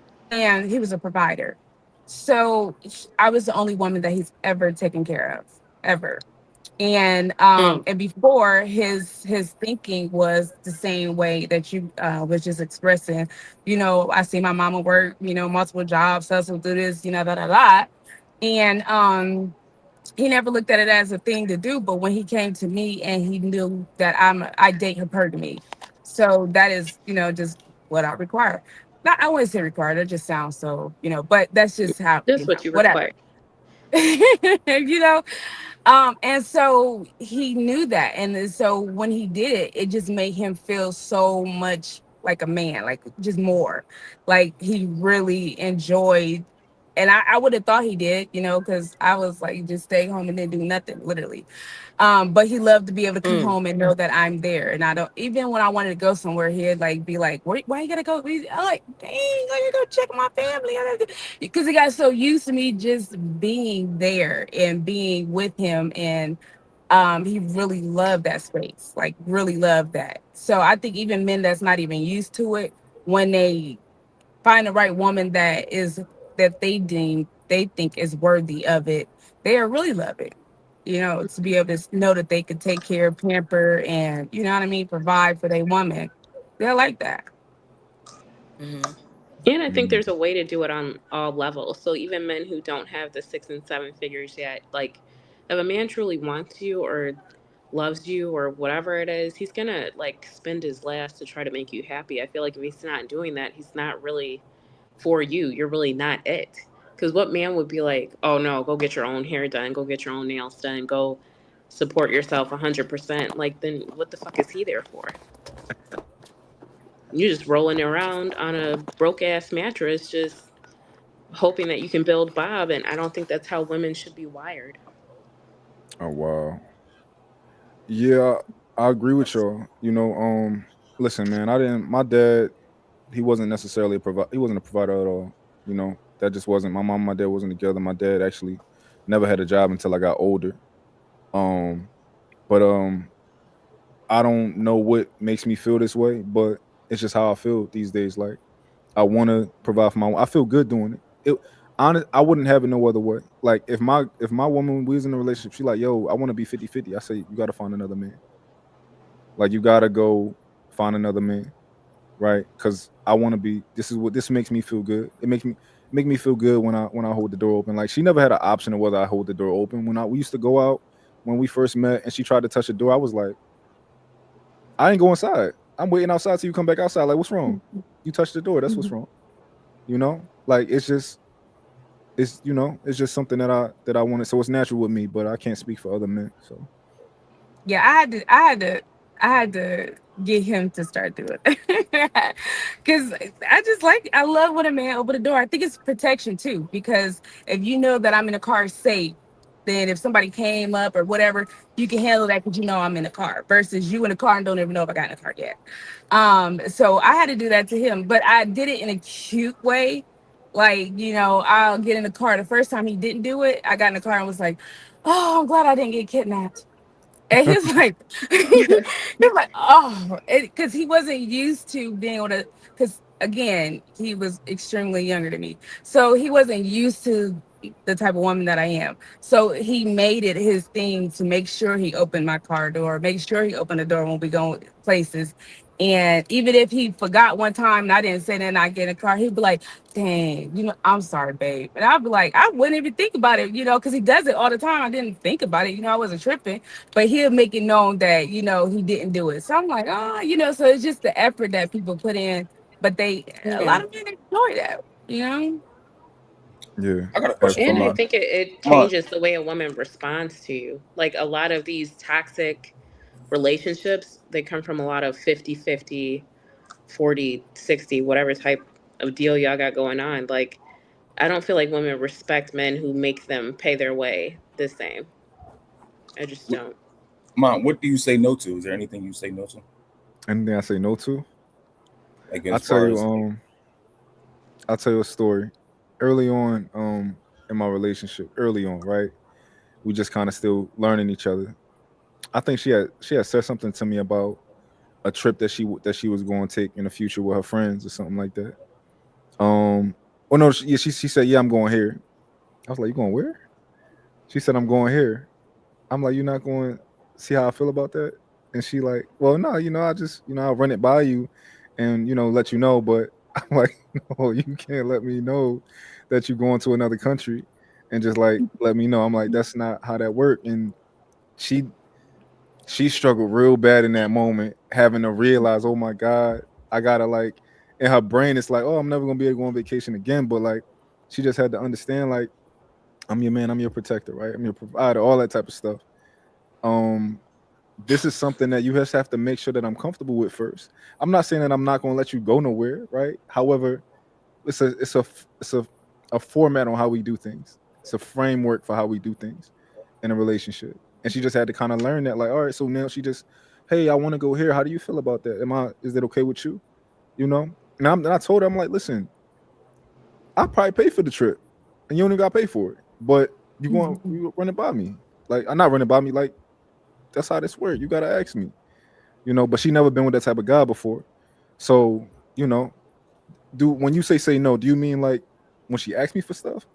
So I was the only woman that he's ever taken care of, ever. Mm, And before, his thinking was the same way that you was just expressing. I see my mama work, multiple jobs, hustle, do this, da da da. And he never looked at it as a thing to do. But when he came to me and he knew that I date hypergamy, so that is just what I require. Not I wouldn't say required. That just sounds so but that's just how That's what you whatever. require. you know and so he knew that. And then so when he did it, it just made him feel so much like a man, like just more. Like he really enjoyed. And I would have thought he did, because I was like, just stay home and then do nothing, literally. But he loved to be able to come mm, home and know that I'm there. And I don't, even when I wanted to go somewhere, he'd like be like, why you gotta go? I'm like, dang, I gotta go check my family. Because he got so used to me just being there and being with him. And he really loved that space, like really loved that. So I think even men that's not even used to it, when they find the right woman that they think is worthy of it, they really love it. To be able to know that they could take care, pamper, and you know what I mean, provide for their woman. They're like that. mm-hmm. And I think Mm. there's a way to do it on all levels. So even men who don't have the 6 and 7 figures yet, like if a man truly wants you or loves you or whatever it is, he's gonna like spend his last to try to make you happy. I feel like if he's not doing that, he's not really for you. You're really not it. Because what man would be like, oh no, go get your own hair done, go get your own nails done, go support yourself 100%. Like then what the fuck is he there for? You're just rolling around on a broke ass mattress, just hoping that you can build Bob. And I don't think that's how women should be wired. Oh wow. Yeah, I agree with y'all. Listen, man, I didn't. My dad, he wasn't necessarily a provider. He wasn't a provider at all. That just wasn't. My mom, and my dad wasn't together. My dad actually never had a job until I got older. Um, but I don't know what makes me feel this way, but it's just how I feel these days. Like I want to provide for my. I feel good doing it. I wouldn't have it no other way. Like if my woman we was in a relationship, she like, yo, I want to be 50-50. I say you got to find another man. Like you got to go find another man, right? Because I want to be. This makes me feel good. It make me feel good when I hold the door open. Like she never had an option of whether I hold the door open. We used to go out when we first met, and she tried to touch the door. I was like, I ain't go inside. I'm waiting outside till you come back outside. Like, what's wrong? You touched the door. That's what's wrong. Like it's just something that I wanted. So it's natural with me, but I can't speak for other men. So Yeah, I had to get him to start doing it. Because I love when a man open the door. I think it's protection too, because if you know that I'm in a car safe, then if somebody came up or whatever, you can handle that because you know I'm in a car versus you in a car and don't even know if I got in a car yet. So I had to do that to him, but I did it in a cute way. Like, I'll get in the car. The first time he didn't do it, I got in the car and was like, oh, I'm glad I didn't get kidnapped. And he's like, he's like, oh, because he wasn't used to being able to, because again, he was extremely younger than me. So he wasn't used to the type of woman that I am. So he made it his thing to make sure he opened my car door, make sure he opened the door when we go places. And even if he forgot one time and I didn't say that and I get in the car, he'd be like, dang, I'm sorry, babe. And I'd be like, I wouldn't even think about it, because he does it all the time. I didn't think about it, I wasn't tripping, but he'll make it known that, he didn't do it. So I'm like, so it's just the effort that people put in, but a Yeah. lot of men enjoy that. yeah, I got a question for And I absolutely. my think it my. changes the way a woman responds to you. Like a lot of these toxic relationships, they come from a lot of 50-50, 40-60, whatever type of deal y'all got going on. Like, I don't feel like women respect men who make them pay their way the same. I just don't. Mom, what do you say no to? Is there anything you say no to? Anything I say no to, Like I as tell far you, as like, I'll tell you a story. Early on, in my relationship, early on, right? We just kind of still learning each other. I think she had said something to me about a trip that she was going to take in the future with her friends or something like that. Oh no, she said, yeah, I'm going here. I was like, you going where? She said, I'm going here. I'm like, you're not going to see how I feel about that? And she like, well, no, I just, I'll run it by you and, let you know. But I'm like, no, you can't let me know that you're going to another country and just like let me know. I'm like, that's not how that worked. And she she struggled real bad in that moment, having to realize, oh my God, I gotta like in her brain, it's like, oh, I'm never gonna be able to go on vacation again. But like she just had to understand, like, I'm your man, I'm your protector, right? I'm your provider, all that type of stuff. Um, this is something that you just have to make sure that I'm comfortable with first. I'm not saying that I'm not going to let you go nowhere, right? However, it's a format on how we do things. It's a framework for how we do things in a relationship. And she just had to kind of learn that, like, all right, so now she just, hey, I want to go here. How do you feel about that? Is that okay with you? You know? And I told her, I'm like, listen, I'll probably pay for the trip, and you only got to pay for it. But you run it by me, like I'm not running by me, like that's how this works. You gotta ask me, But she never been with that type of guy before, so you know, do when you say no, do you mean like when she asks me for stuff?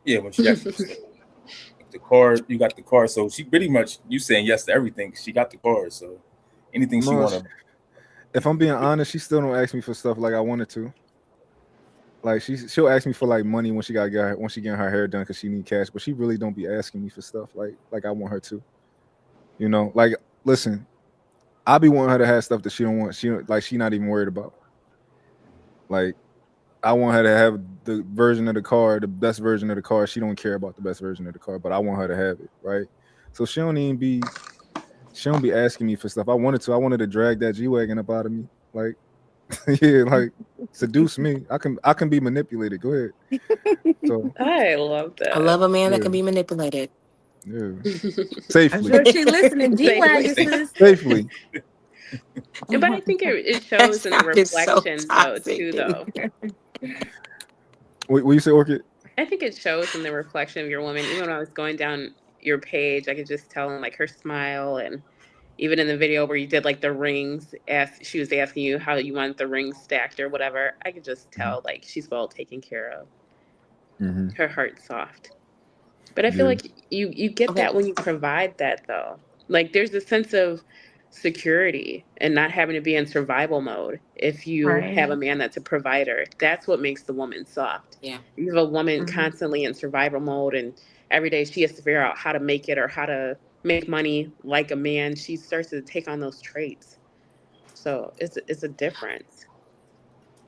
yeah, when she asked you for stuff, like the car, you got the car, so she pretty much you saying yes to everything. She got the car, so anything she No, want to. if I'm being honest, she still don't ask me for stuff like I wanted to. Like she'll ask me for like money when when she getting her hair done because she need cash, but she really don't be asking me for stuff like I want her to. Like listen, I be wanting her to have stuff that she don't want. She not even worried about. Like I want her to have the version of the car, the best version of the car. She don't care about the best version of the car, but I want her to have it, right? So she don't be asking me for stuff. I wanted to. I wanted to drag that G wagon up out of me, like yeah, like seduce me. I can be manipulated. Go ahead. So I love I that. love a man that yeah, can be manipulated. Yeah. I'm Safely. sure she listening. D Safely. Waggis. Safely. But I think it That shows in the sounded so reflection though toxic. too though. What you say, Orchid? I think it shows in the reflection of your woman. Even when I was going down your page, I could just tell in like her smile, and even in the video where you did like the rings, she was asking you how you want the rings stacked or whatever. I could just tell like she's well taken care of. Mm-hmm. Her heart's soft. But I feel Yeah. like you get Okay. that when you provide that though. Like there's a sense of security and not having to be in survival mode if you have a Right. man that's a provider. That's what makes the woman soft. Yeah. You have a woman Mhm. constantly in survival mode and every day she has to figure out how to make it or how to make money like a man. She starts to take on those traits. So it's a difference.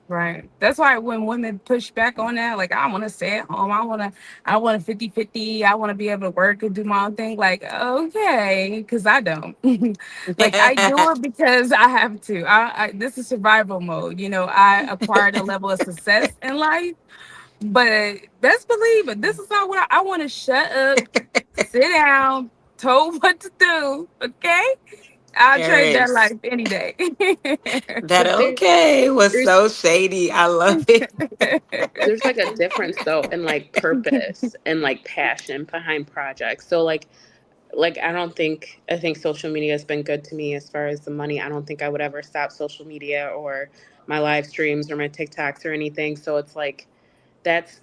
Right. That's why when women push back on that, like I want to stay at home. I want a 50-50. I want to be able to work and do my own thing. Like, okay, because I don't. Like I do it because I have to. This is survival mode. I acquired a level of success in life, but best believe it, this is not what I want to shut up, sit down, told what to do. Okay? I'll trade that Paris. life any day. That But okay was there's so shady. I love it. there's like a difference though in like purpose and like passion behind projects. So like I think social media has been good to me as far as the money. I don't think I would ever stop social media or my live streams or my TikToks or anything. So it's like that's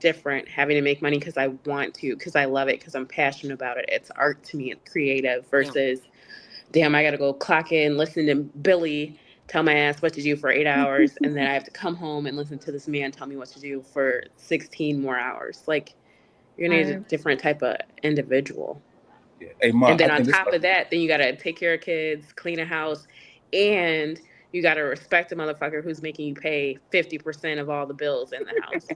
different having to make money because I want to, because I love it, because I'm passionate about it. It's art to me, it's creative Yeah. versus damn, I gotta go clock in, listen to Billy tell my ass what to do for 8 hours, and then I have to come home and listen to this man tell me what to do for 16 more hours. Like you're gonna need a Right. different type of individual. Yeah. Hey, Ma, And I then on think this. top of that, then you gotta take care of kids, clean a house, and you gotta respect a motherfucker who's making you pay 50% of all the bills in the house.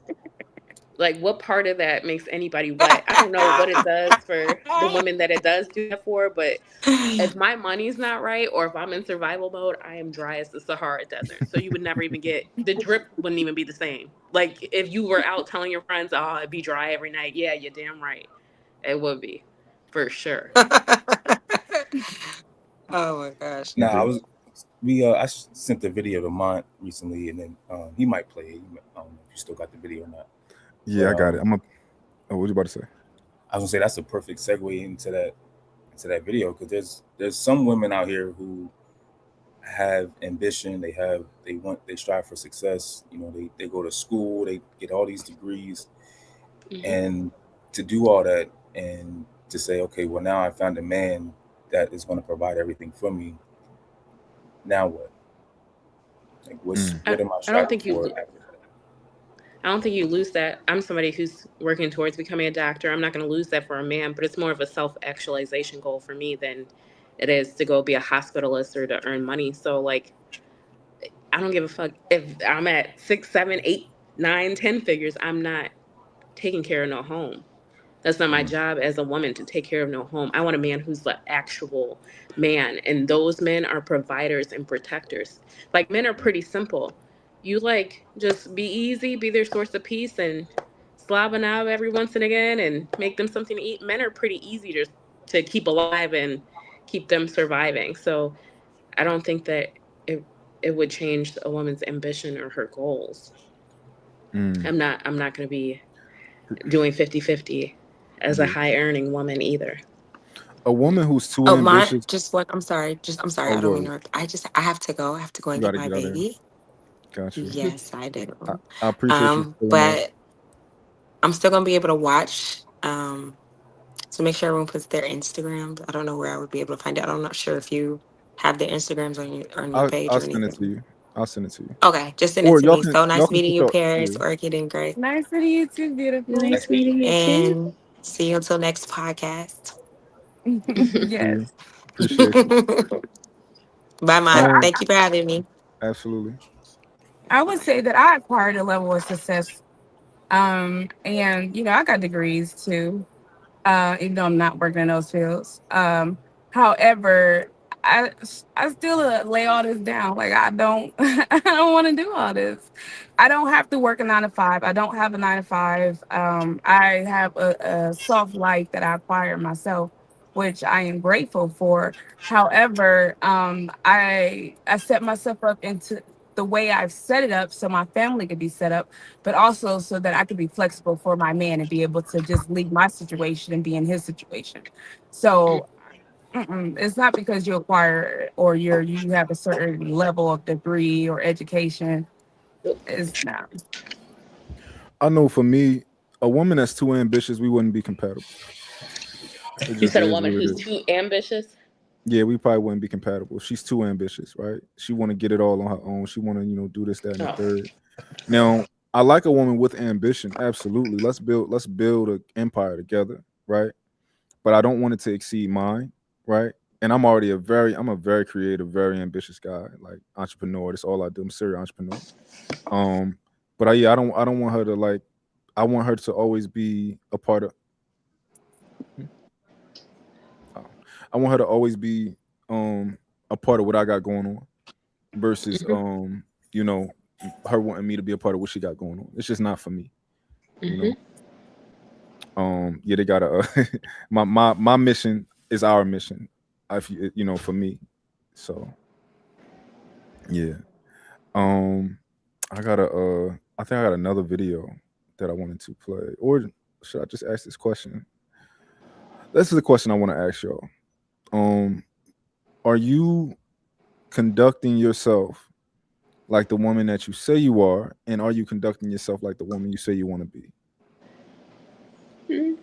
Like, what part of that makes anybody wet? I don't know what it does for the women that it does do that for, but if my money's not right or if I'm in survival mode, I am dry as the Sahara Desert. So you would never even get the drip wouldn't even be the same. Like if you were out telling your friends, "Oh, it'd be dry every night." Yeah, you're damn right. It would be, for sure. Oh my gosh. Nah, I Yeah. was. Sent the video to Mont recently, and then he might play it. I don't know if you still got the video or not. But Yeah, I got it. Oh, what you about to say? I was gonna say that's a perfect segue into that video because there's some women out here who have ambition. They strive for success. They go to school. They get all these degrees, Hmm. and to do all that and to say, okay, well now I found a man that is going to provide everything for me. Now what? Like, Mm. what am I I don't striving think for you after that? I don't think you lose that. I'm somebody who's working towards becoming a doctor. I'm not going to lose that for a man, but it's more of a self-actualization goal for me than it is to go be a hospitalist or to earn money. So like I don't give a fuck if I'm at 6, 7, 8, 9, 10 figures. I'm not taking care of no home. That's not my Mhm. job as a woman to take care of no home. I want a man who's the actual man. And those men are providers and protectors. Like men are pretty simple. You like just be easy, be their source of peace and slob a knob every once and again and make them something to eat. Men are pretty easy to keep alive and keep them surviving. So I don't think that it it would change a woman's ambition or her goals. Mm. I'm not going to be doing 50-50 as a Yeah. high earning woman either. A woman who's too Oh, Mont, ambitious. just what? I'm sorry. Oh, I don't go mean ahead. to interrupt. I have to go. I have to go You and got get to my get out there. baby. Got you. Yes, I I, do. I appreciate you pulling up. But I'm still gonna be able to watch. So make sure everyone puts their Instagrams. I don't know where I would be able to find it. I'm not sure if you have their Instagrams on your page I'll or send it to anything. you. I'll send it to you. Okay, just send it Or to me. So y'all nice can meeting put you, your yeah. Paris, Orchid, and Grace. Nice to meet you too, beautiful. Nice meeting you too. And see you until next podcast. See Yes. you. Appreciate you. Bye, So Mont. I, Thank you for having me. Absolutely. I would say that I acquired a level of success. And I got degrees too, even though I'm not working in those fields. However, I I still lay all this down. Like I don't I don't want to do all this. I don't have to work a 9 to 5. I don't have a 9 to 5. I have a soft life that I acquired myself, which I am grateful for. However, I set myself up into the way I've set it up so my family could be set up, but also so that I could be flexible for my man and be able to just leave my situation and be in his situation. So it's not because you acquire or you have a certain level of degree or education. It's not. I know for me, a woman that's too ambitious, we wouldn't be compatible. It You just said a is woman what it who's is. too ambitious. Yeah, we probably wouldn't be compatible. She's too ambitious, right? She want to get it all on her own. She want to, do this, that, and the Oh, third. Now, I like a woman with ambition. Absolutely. Let's build an empire together, right? But I don't want it to exceed mine, right? And I'm a very creative, very ambitious guy, like entrepreneur. That's all I do. I'm a serial entrepreneur. Um, but yeah, I don't want her to like. I want her to always be a part of. Oh, I want her to always be a part of what I got going on versus you know her wanting me to be a part of what she got going on. It's just not for me, you know. Yeah, they gotta. My mission is our mission. For me. So yeah. Um, I gotta. I think I got another video that I wanted to play, or should I just ask this question? This is the question I want to ask y'all. Um, are you conducting yourself like the woman that you say you are, and are you conducting yourself like the woman you say you want to be? mm,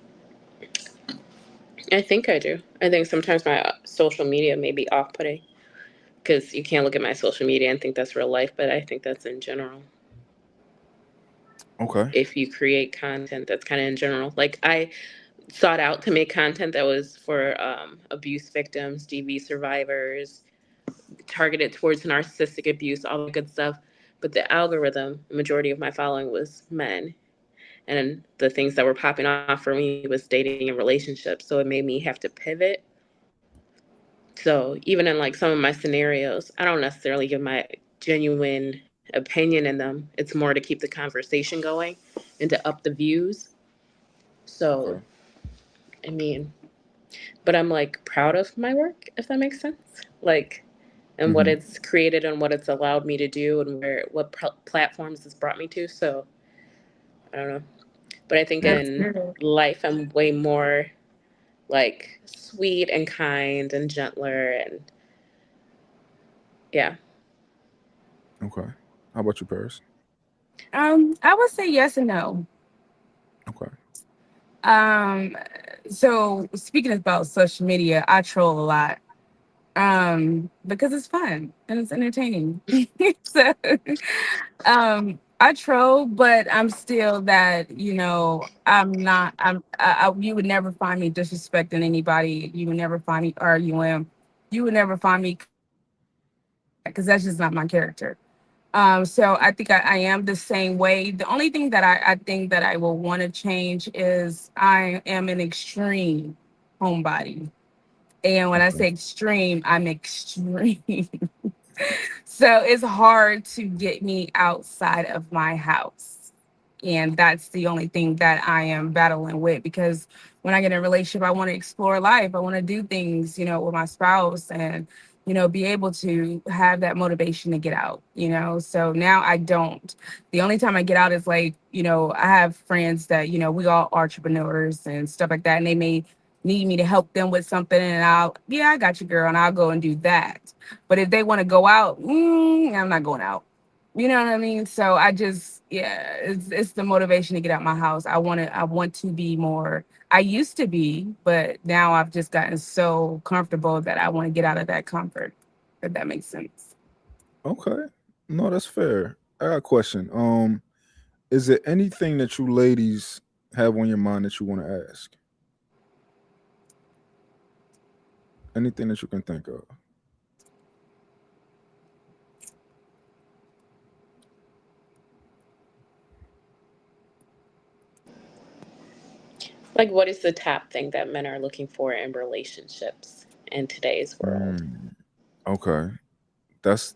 I think I do. I think sometimes my social media may be off-putting because you can't look at my social media and think that's real life, but I think that's in general. Okay. If you create content that's kind of in general, like I sought out to make content that was for abuse victims, DV survivors, targeted towards narcissistic abuse, all that good stuff. But the algorithm, the majority of my following was men. And the things that were popping off for me was dating and relationships. So it made me have to pivot. So even in like some of my scenarios, I don't necessarily give my genuine opinion in them. It's more to keep the conversation going and to up the views. So, Okay. I mean, but I'm like proud of my work, if that makes sense. Like, and what Hmm. it's created and what it's allowed me to do and what platforms it's brought me to. So I don't know, but I think Okay. That's in good. life I'm way more like sweet and kind and gentler and yeah. Okay. How about you, Paris? I would say yes and no. Okay. Um, so speaking about social media, I troll a lot. Because it's fun and it's entertaining. So I troll, but I'm still that, I'm not you would never find me disrespecting anybody. You would never find me arguing. You would never find me because that's just not my character. So I think I am the same way. The only thing that I think that I will want to change is I am an extreme homebody. And when I Okay. say extreme, I'm extreme. So it's hard to get me outside of my house. And that's the only thing that I am battling with because when I get in a relationship, I want to explore life. I want to do things, with my spouse and, be able to have that motivation to get out. So now I don't. The only time I get out is like, I have friends that, we all are entrepreneurs and stuff like that. And they may need me to help them with something. And yeah, I got you, girl. And I'll go and do that. But if they want to go out, I'm not going out. You know what I mean? So I just, yeah, it's the motivation to get out my house. I want to be more. I used to be, but now I've just gotten so comfortable that I want to get out of that comfort. If that makes sense. Okay. No, that's fair. I got a question. Is there anything that you ladies have on your mind that you want to ask? Anything that you can think of? Like what is the top thing that men are looking for in relationships in today's world? Hmm. Okay. That's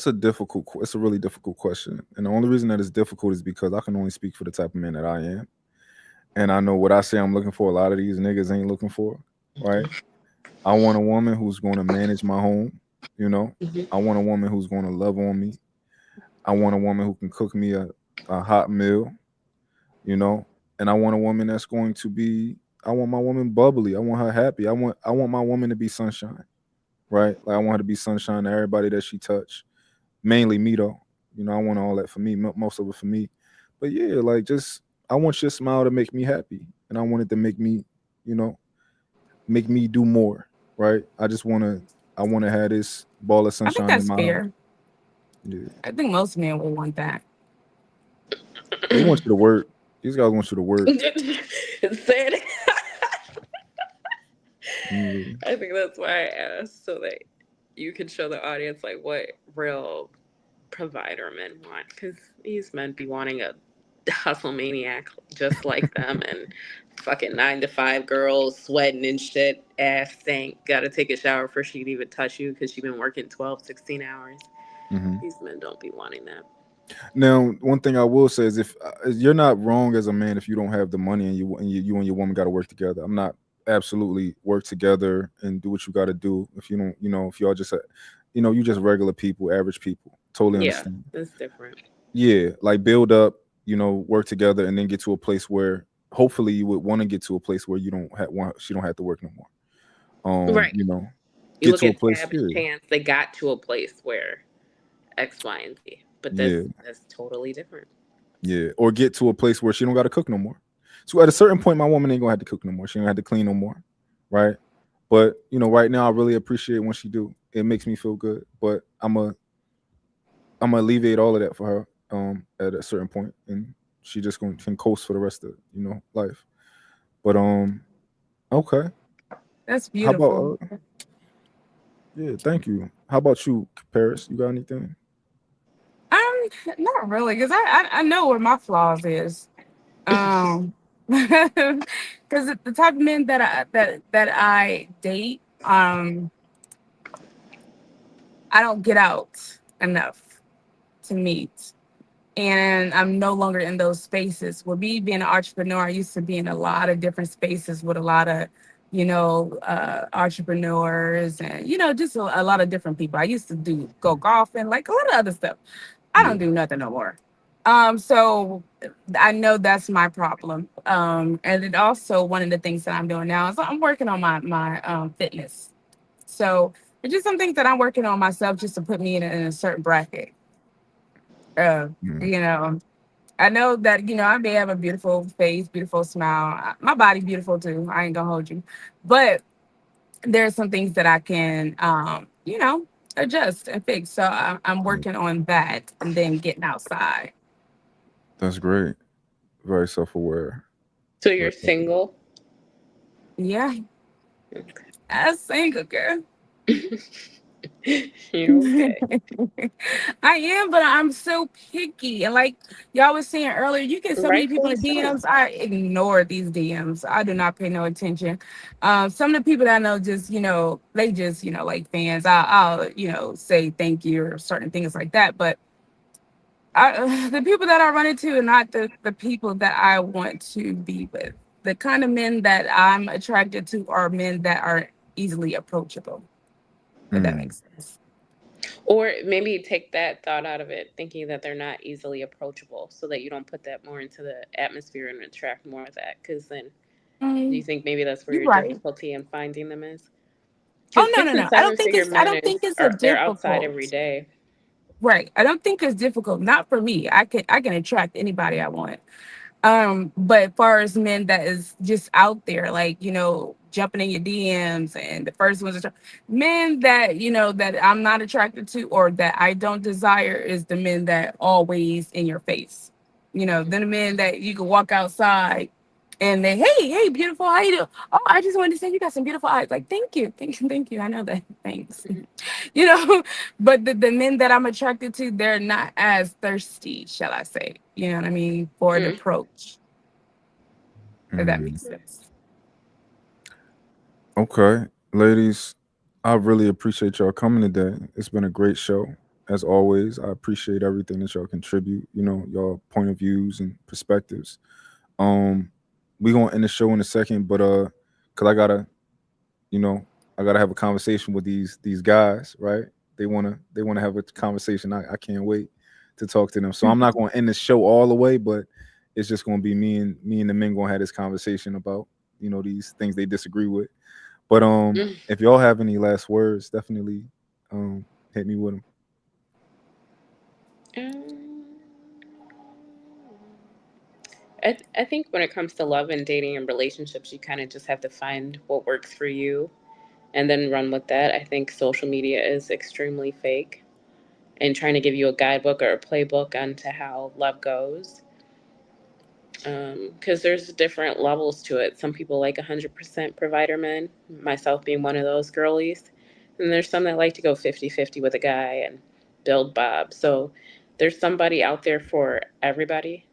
a difficult. It's a really difficult question, and the only reason that it's difficult is because I can only speak for the type of man that I am, and I know what I say I'm looking for. A lot of these niggas ain't looking for, right? I want a woman who's going to manage my home. You know, Mhm. I want a woman who's going to love on me. I want a woman who can cook me a hot meal. You know, and I want a woman that's going to be. I want my woman bubbly. I want her happy. I want my woman to be sunshine, right? Like I want her to be sunshine to everybody that she touch. Mainly me though. You know, I want all that for me, most of it for me. But yeah, like just I want your smile to make me happy, and I want it to make me, you know, make me do more, right? I want to have this ball of I think sunshine in that's my house. fair. Yeah, I think most men would want that. they want you to work. These guys want you to work. Said it. Yeah, I think that's why I asked, so that you can show the audience like what real provider men want, because these men be wanting a hustle maniac just like them, and fucking 9 to 5 girls sweating and shit, ass stank, gotta take a shower before she can even touch you because she been working 12, 16 hours. hmm. These men don't be wanting that. Now, one thing I will say is, if you're not wrong as a man if you don't have the money and you and your woman got to work together. I'm not absolutely work together and do what you got to do. If you don't, if y'all just, you just regular people, average people. Totally Yeah, understand. that's different. Yeah, like build up, work together, and then get to a place where hopefully you would want to get to a place where you don't have one. She don't have to work no more. Right. You Get look to a at place. Tab and Yeah, Chance, they got to a place where X, Y, and Z. But yeah, that's totally different. yeah, or get to a place where she don't got to cook no more. So at a certain point, my woman ain't gonna have to cook no more. She don't have to clean no more, right? But right now, I really appreciate when she do. It makes me feel good. But I'm gonna alleviate all of that for her at a certain point, and she just can coast for the rest of life. But okay. That's How about beautiful. yeah, thank you. How about you, Paris? You got anything? Not really, because I know where my flaws is. Um, because the type of men that I date, I don't get out enough to meet. And I'm no longer in those spaces. With me being an entrepreneur, I used to be in a lot of different spaces with a lot of, entrepreneurs and, just a lot of different people. I used to go golfing, like a lot of other stuff. I don't Yeah. do nothing no more. So I know that's my problem. And it also one of the things that I'm doing now is I'm working on my fitness. So it's just some things that I'm working on myself just to put me in a certain bracket. Uh, Mm, you know, I know that I may have a beautiful face, beautiful smile. My body's beautiful too. I ain't gonna hold you, but there's some things that I can, adjust and fix. So I'm yeah, working on that, and then getting outside. that's great. Very self-aware. So you're Very self-aware. single? Yeah, as single girl. You're okay. I am, but I'm so picky. And like y'all was saying earlier, you get so many people Rightfully in so. DMs. I ignore these DMs. I do not pay no attention. Some of the people that I know just, they just, like fans. I'll say thank you or certain things like that. But the people that I run into are not the people that I want to be with. The kind of men that I'm attracted to are men that are easily approachable, if that Mm, makes sense. Or maybe take that thought out of it, thinking that they're not easily approachable, so that you don't put that more into the atmosphere and attract more of that. Because then, do you Mm, think maybe that's where you're your right. difficulty in finding them is? Oh Because no, six no, and no. I don't seven think figure it's I men don't think it's a are they're outside every difficult. day. Right. I don't think it's difficult. Not for me. I can attract anybody I want. But as far as men that is just out there, like, jumping in your DMs and the first ones, men that, that I'm not attracted to or that I don't desire is the men that always in your face. Then the men that you can walk outside and they, hey, beautiful, how you doing? Oh, I just wanted to say you got some beautiful eyes. Like, thank you, thank you, thank you. I know that. Thanks. you know, but the men that I'm attracted to, they're not as thirsty, shall I say, you know what I mean, for an Mm. approach, if that mm. makes sense. Okay, ladies. I really appreciate y'all coming today. It's been a great show. As always, I appreciate everything that y'all contribute, y'all point of views and perspectives. Um, we gonna end the show in a second, but cause you know, I gotta have a conversation with these guys, right? They wanna have a conversation. I can't wait to talk to them. So I'm not gonna end the show all the way, but it's just gonna be me and the men gonna have this conversation about, these things they disagree with. But if y'all have any last words, definitely hit me with them. Um, I think when it comes to love and dating and relationships, you kind of just have to find what works for you and then run with that. I think social media is extremely fake and trying to give you a guidebook or a playbook onto how love goes. Because there's different levels to it. Some people like 100% provider men, myself being one of those girlies. And there's some that like to go 50-50 with a guy and build Bob. So there's somebody out there for everybody.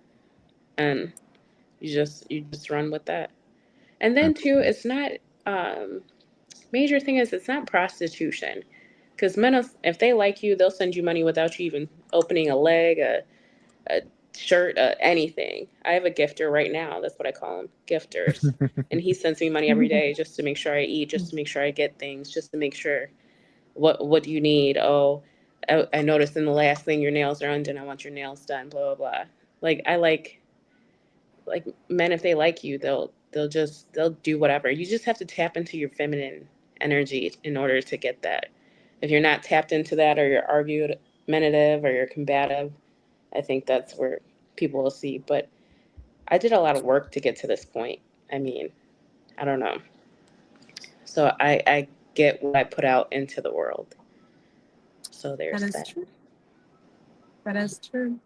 And you just run with that. And then too, Absolutely. it's not major thing is it's not prostitution. Because men, if they like you, they'll send you money without you even opening a leg, a shirt, anything. I have a gifter right now. That's what I call them, gifters. And he sends me money every day just to make sure I eat, just to make sure I get things, just to make sure what do you need. Oh, I noticed in the last thing your nails are undone. I want your nails done. Blah blah blah. Like I like men, if they like you, they'll do whatever. You just have to tap into your feminine energy in order to get that. If you're not tapped into that, or you're argumentative or you're combative, I think that's where people will see. But I did a lot of work to get to this point. I mean, I don't know. So I get what I put out into the world. So That there's is that. true. That is true.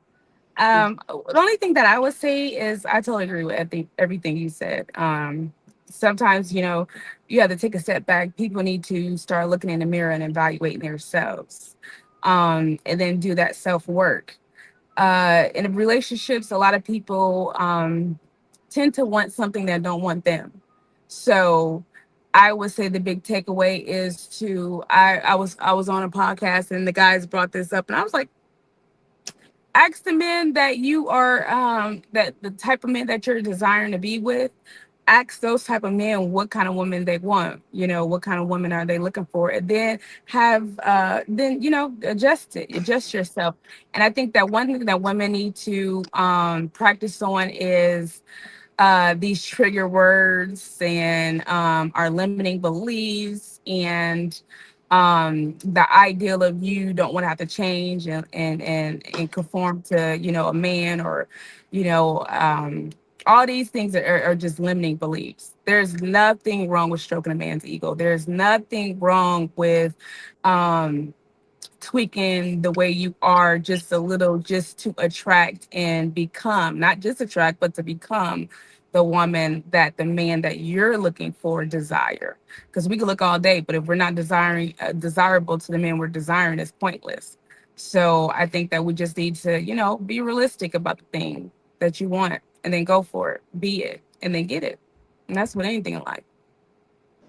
Mm. The only thing that I would say is I totally agree with everything you said. Sometimes, you have to take a step back. People need to start looking in the mirror and evaluating themselves, and then do that self work. In relationships, a lot of people tend to want something that don't want them. So I would say the big takeaway is I was on a podcast and the guys brought this up and I was like, ask the men that you are that the type of men that you're desiring to be with, ask those type of men what kind of woman they want, what kind of woman are they looking for, and then adjust yourself. And I think that one thing that women need to practice on is these trigger words and our limiting beliefs and the ideal of you don't want to have to change and conform to a man or you know um, all these things are just limiting beliefs. There's nothing wrong with stroking a man's ego. There's nothing wrong with um, tweaking the way you are just a little, just to attract and become, not just attract, but to become the woman that the man that you're looking for desire. Because we can look all day, but if we're not desiring desirable to the man we're desiring, it's pointless. So I think that we just need to, be realistic about the thing that you want and then go for it, be it, and then get it. And that's with anything in life.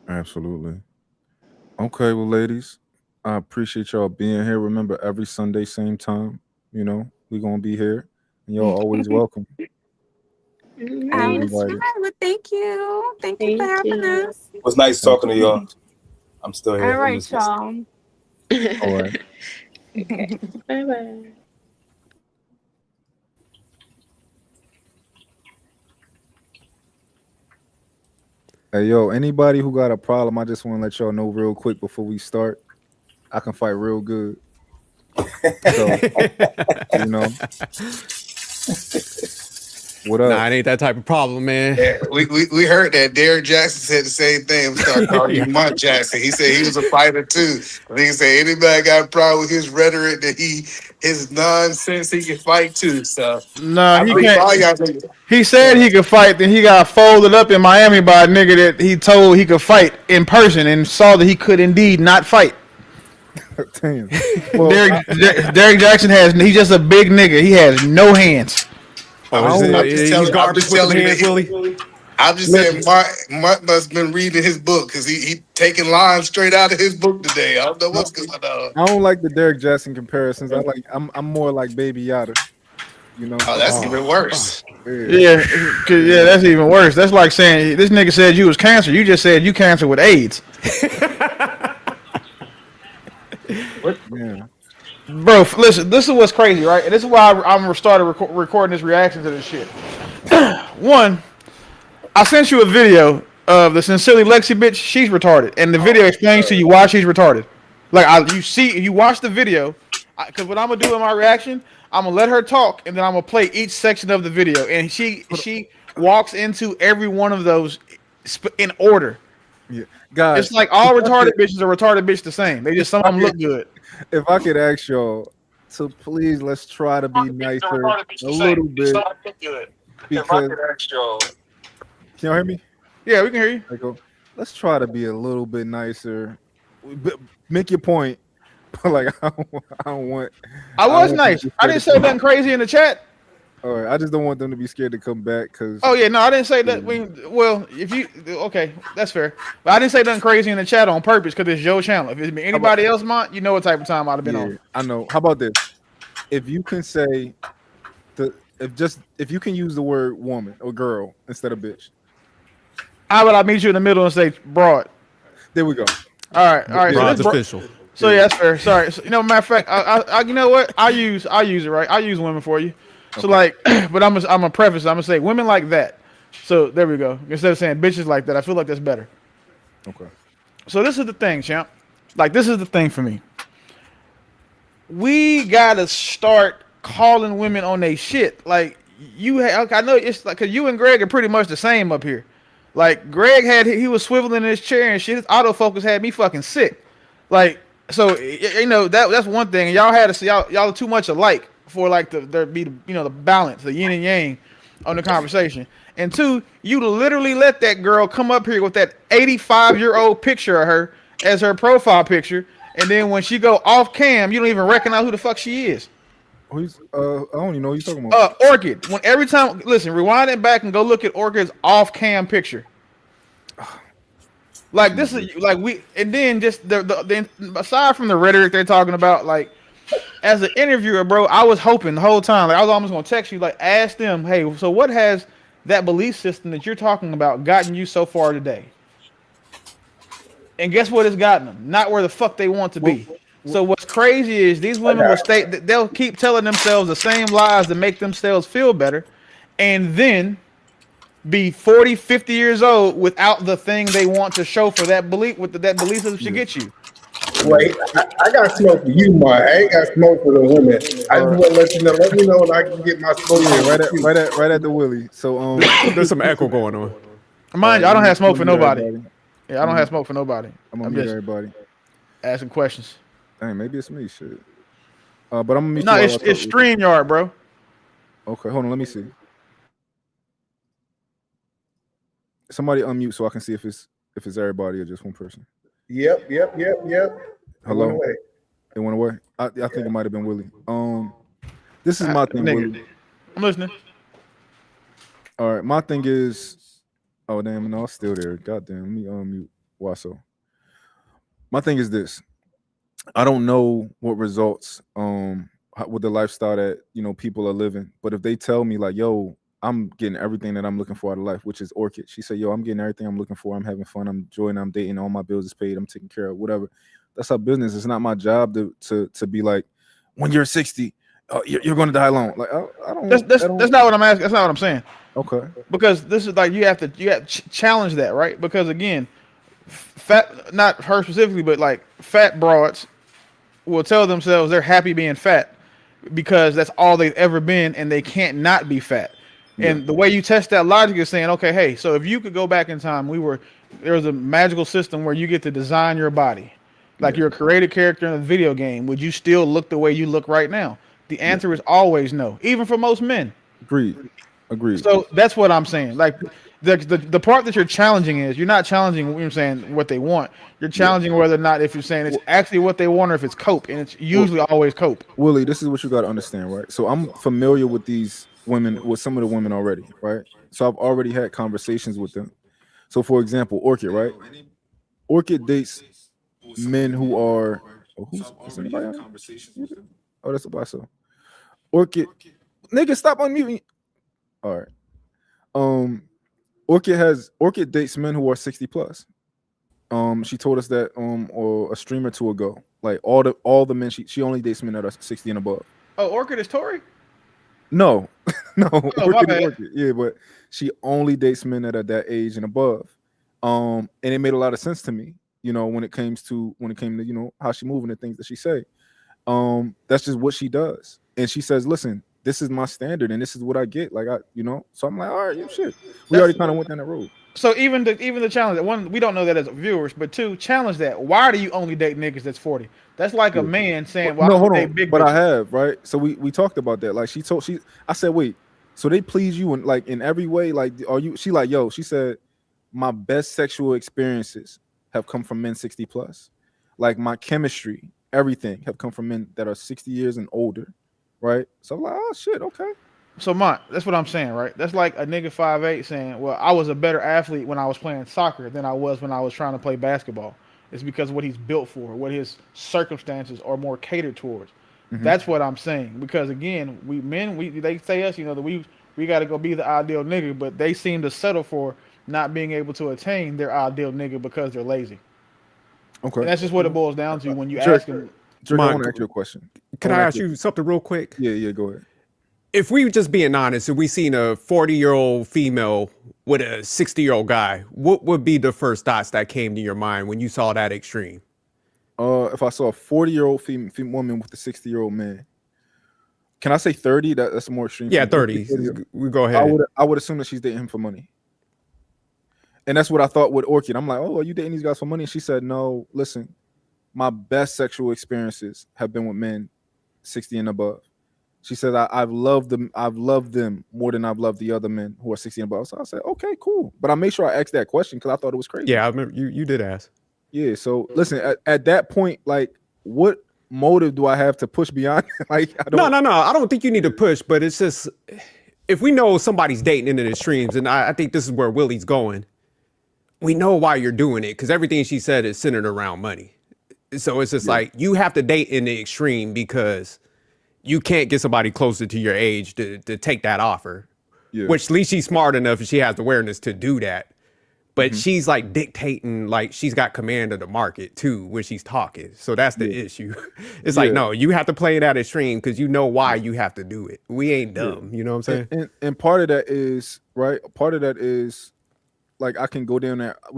Absolutely. Okay, well, ladies, I appreciate y'all being here. Remember, every Sunday, same time, we gonna be here, and y'all always welcome. Always Right. Fine. invited. Well, thank you. Thank you for Thank having you. us. It was nice talking to Absolutely. y'all. I'm still All here. I'm right, just listening. y'all. All right. Okay. Bye bye. Hey, yo, anybody who got a problem, I just want to let y'all know real quick before we start. I can fight real good. So, you know, what Nah, up? it ain't that type of problem, man. Yeah, we heard that. Derek Jackson said the same thing. We started calling you Monk Jackson. He said he was a fighter too. And he said anybody got a problem with his rhetoric, that his nonsense, he can fight too. So Nah, I he believe can't. all y'all niggas. He said he could fight, then he got folded up in Miami by a nigga that he told he could fight in person and saw that he could indeed not fight. Damn. Well, Derek Jackson he's just a big nigga. He has no hands. I Oh, I'm don't. just he's telling garbage with them you hands, Willie. that I'm just saying, Mark must have been reading his book because he taking lines straight out of his book today. I don't know what's going on. I don't like the Derek Jackson comparisons. I'm more like Baby Yoda. You know? Oh, that's even worse. Yeah, that's even worse. That's like saying this nigga said you was cancer. You just said you cancer with AIDS. Yeah. Bro, listen, this is what's crazy, right? And this is why I'm started recording this reaction to this shit. One, I sent you a video of the Sincerely Lexi bitch. She's retarded, and the video explains to you why she's retarded. Like you watch the video, because what I'm gonna do in my reaction, I'm gonna let her talk, and then I'm gonna play each section of the video, and she walks into every one of those in order. Yeah, guys, it's like all retarded bitches are retarded bitch the same. They just some of them look good. If I could ask y'all to please, let's try to be nicer a little bit. Because can y'all hear me? Yeah, we can hear you. I go, let's try to be a little bit nicer. Make your point. But like I don't want. I was nice. I didn't say nothing crazy in the chat. All right, I just don't want them to be scared to come back because. Oh yeah, no, I didn't say that. Well, if you okay, that's fair. But I didn't say nothing crazy in the chat on purpose because it's your channel. If it's anybody else, you know what type of time I'd have been on. I know. How about this? If you can say if you can use the word woman or girl instead of bitch. How about I meet you in the middle and say broad? There we go. All right. Broad's official. So yeah, that's fair. Sorry. So, matter of fact, I you know what? I use it right. I use women for you. So like, but I'm a preface. I'm gonna say women like that. So there we go. Instead of saying bitches like that, I feel like that's better. Okay. So this is the thing, champ. Like this is the thing for me. We gotta start calling women on their shit. Like I know it's like, cause you and Greg are pretty much the same up here. Like Greg he was swiveling in his chair and shit. His autofocus had me fucking sick. Like so, that's one thing. And y'all had to see y'all are too much alike for like there be the balance, the yin and yang on the conversation. And two, you literally let that girl come up here with that 85-year-old picture of her as her profile picture, and then when she go off cam, you don't even recognize who the fuck she is. I don't even know what you're talking about. Orchid. Listen, rewind it back and go look at Orchid's off cam picture. Like this is like and then just the aside from the rhetoric they're talking about, like as an interviewer, bro, I was hoping the whole time, like I was almost gonna text you, like ask them, hey, so what has that belief system that you're talking about gotten you so far today? And guess what it's gotten them? Not where the fuck they want to be. So what's crazy is these women they'll keep telling themselves the same lies to make themselves feel better, and then be 40, 50 years old without the thing they want to show for that belief, that belief system should get you. Wait, I got smoke for you, Mark. I ain't got smoke for the women. I just want to let you know. Let me know when I can get my smoke. Yeah, right at the Willie. So there's some echo going on. Mind you, I don't have smoke for nobody. Yeah, I don't have smoke for nobody. I'm gonna meet everybody. Asking questions. Dang, maybe it's me. Shit. But I'm gonna meet. No, it's StreamYard, bro. Okay, hold on. Let me see. Somebody unmute so I can see if it's everybody or just one person. Yep. Hello. It went away. I think it might have been Willie. This is my thing, Willie. I'm listening. All right, my thing is. Oh damn! No, it's still there. Goddamn. Let me unmute Wasso. My thing is this. I don't know what results with the lifestyle that people are living, but if they tell me like, yo, I'm getting everything that I'm looking for out of life, which is Orchid. She said, yo, I'm getting everything I'm looking for. I'm having fun. I'm enjoying. I'm dating. All my bills is paid. I'm taking care of whatever. That's our business. It's not my job to be like, when you're 60, you're going to die alone. Like I don't. That's not what I'm asking. That's not what I'm saying. Okay. Because this is like you have to challenge that, right? Because again, fat, not her specifically, but like fat broads will tell themselves they're happy being fat because that's all they've ever been, and they can't not be fat. Yeah. And the way you test that logic is saying, okay, hey, so if you could go back in time, there was a magical system where you get to design your body, like you're a created character in a video game. Would you still look the way you look right now? The answer is always no, even for most men. Agreed. So that's what I'm saying. Like the part that you're challenging is you're not challenging, you know what I'm saying, what they want. You're challenging whether or not if you're saying it's actually what they want or if it's cope, and it's usually always cope. Willie, this is what you got to understand, right? So I'm familiar with these women, with some of the women already, right? So I've already had conversations with them. So for example, Orchid, right? Orchid dates men who are. Oh, is anybody on? Oh, that's a Basso. Orchid, nigga, stop unmuting. All right. Orchid dates men who are 60 plus. She told us that or a stream or two ago. Like all the men she only dates men that are 60 and above. Oh, Orchid is Tory? No, no, Oh, my bad. Orchid. Yeah, but she only dates men that are that age and above. And it made a lot of sense to me, when it came to how she moving and things that she say. That's just what she does. And she says, listen, this is my standard and this is what I get. Like so I'm like, all right, shit. We already kind of went down that road. So even the challenge, one, we don't know that as viewers, but two, challenge that. Why do you only date niggas that's 40? That's like a man saying, well, no, I hold date on. big But bitches. I have, right? So we talked about that. Like I said, wait, so they please you in every way? Like, are you? She like, yo, she said, my best sexual experiences have come from men 60 plus. Like my chemistry, everything have come from men that are 60 years and older, right? So I'm like, oh shit, okay. So that's what I'm saying, right? That's like a nigga 5'8" saying, well, I was a better athlete when I was playing soccer than I was when I was trying to play basketball. It's because of what he's built for, what his circumstances are more catered towards. Mhm. That's what I'm saying. Because again, they say us, that we got to go be the ideal nigga, but they seem to settle for not being able to attain their ideal nigga because they're lazy. Okay. And that's just what it boils down to when you Drake, ask them. Drake, I want to ask you a question. Can I ask you something real quick? Yeah, go ahead. If we were just being honest, if we seen a 40-year-old female with a 60-year-old guy, what would be the first thoughts that came to your mind when you saw that extreme? If I saw a 40-year-old female woman with a 60-year-old man, can I say 30? That's more extreme. Yeah, 30. We go ahead. I would assume that she's dating him for money. And that's what I thought with Orchid. I'm like, oh, are you dating these guys for money? And she said, no, listen, my best sexual experiences have been with men 60 and above. She said, I've loved them more than I've loved the other men who are 60 and above. So I said, okay, cool. But I made sure I asked that question because I thought it was crazy. Yeah, I remember you did ask. Yeah. So listen, at that point, like, what motive do I have to push beyond? Like, No. I don't think you need to push, but it's just, if we know somebody's dating in the extremes, and I think this is where Willie's going, we know why you're doing it because everything she said is centered around money. So it's just like, you have to date in the extreme because you can't get somebody closer to your age to take that offer. Yeah. Which at least she's smart enough and she has the awareness to do that. But she's like dictating, like she's got command of the market too when she's talking. So that's the issue. It's like, no, you have to play that extreme because you know why you have to do it. We ain't dumb. You know what I'm saying? And part of that is, right, part of that is, like, we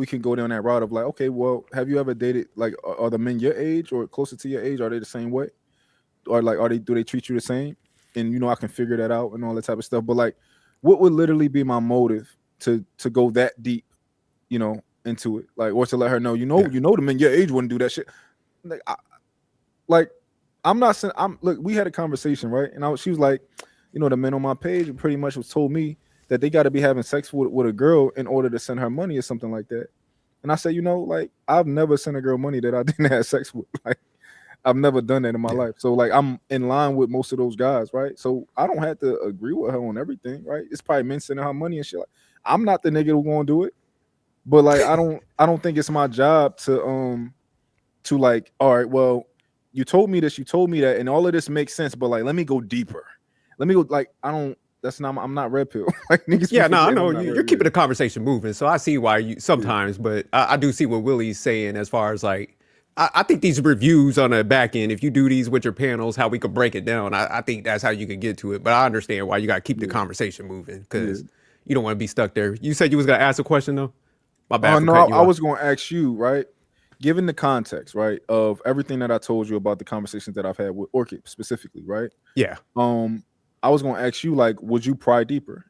can go down that route of like, okay, well, have you ever dated, like, are the men your age or closer to your age? Are they the same way? Or like, do they treat you the same? And I can figure that out and all that type of stuff. But like, what would literally be my motive to go that deep, into it? Like, or to let her know, the men your age wouldn't do that shit. Like, look, we had a conversation, right? And she was like, the men on my page pretty much told me that they got to be having sex with a girl in order to send her money or something like that. And I said, like, I've never sent a girl money that I didn't have sex with. Like, I've never done that in my life. So like, I'm in line with most of those guys, right? So I don't have to agree with her on everything, right? It's probably men sending her money and shit. Like, I'm not the nigga who gonna do it. But like, I don't think it's my job to like, all right, well, you told me this, you told me that, and all of this makes sense, but like, let me go deeper. Let me go, like, I'm not red pill. Like, niggas. Yeah, no, I know you're keeping the conversation moving. So I see why you sometimes, but I do see what Willie's saying as far as like, I think these reviews on the back end, if you do these with your panels, how we could break it down, I think that's how you could get to it. But I understand why you got to keep the conversation moving because you don't want to be stuck there. You said you was going to ask a question, though? My bad. No, I was going to ask you, right? Given the context, right, of everything that I told you about the conversations that I've had with Orchid specifically, right? Yeah. I was going to ask you, like, would you pry deeper?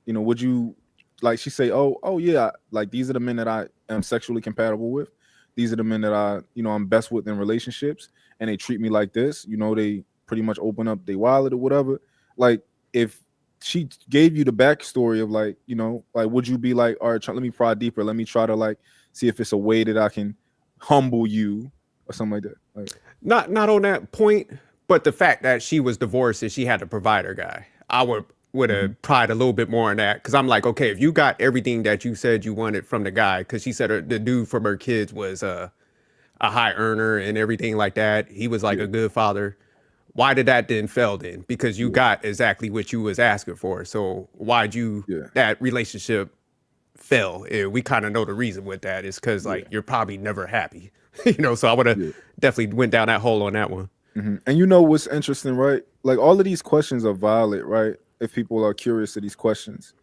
Would you, like, she say, oh yeah, like, these are the men that I am sexually compatible with. These are the men that I'm best with in relationships, and they treat me like this. They pretty much open up their wallet or whatever. Like, if she gave you the backstory of like, you know, like would you be like, all right, let me pry deeper, let me try to like see if it's a way that I can humble you or something like that. Like, not on that point, but the fact that she was divorced and she had a provider guy, I would have pried a little bit more on that, because I'm like, okay, if you got everything that you said you wanted from the guy, because she said the dude from her kids was a high earner and everything like that, he was like a good father. Why did that then fail then? Because you got exactly what you was asking for. So why'd you that relationship fail? We kind of know the reason with that is because like you're probably never happy, you know. So I would have definitely went down that hole on that one. And you know what's interesting, right? Like all of these questions are valid, right? If people are curious to these questions,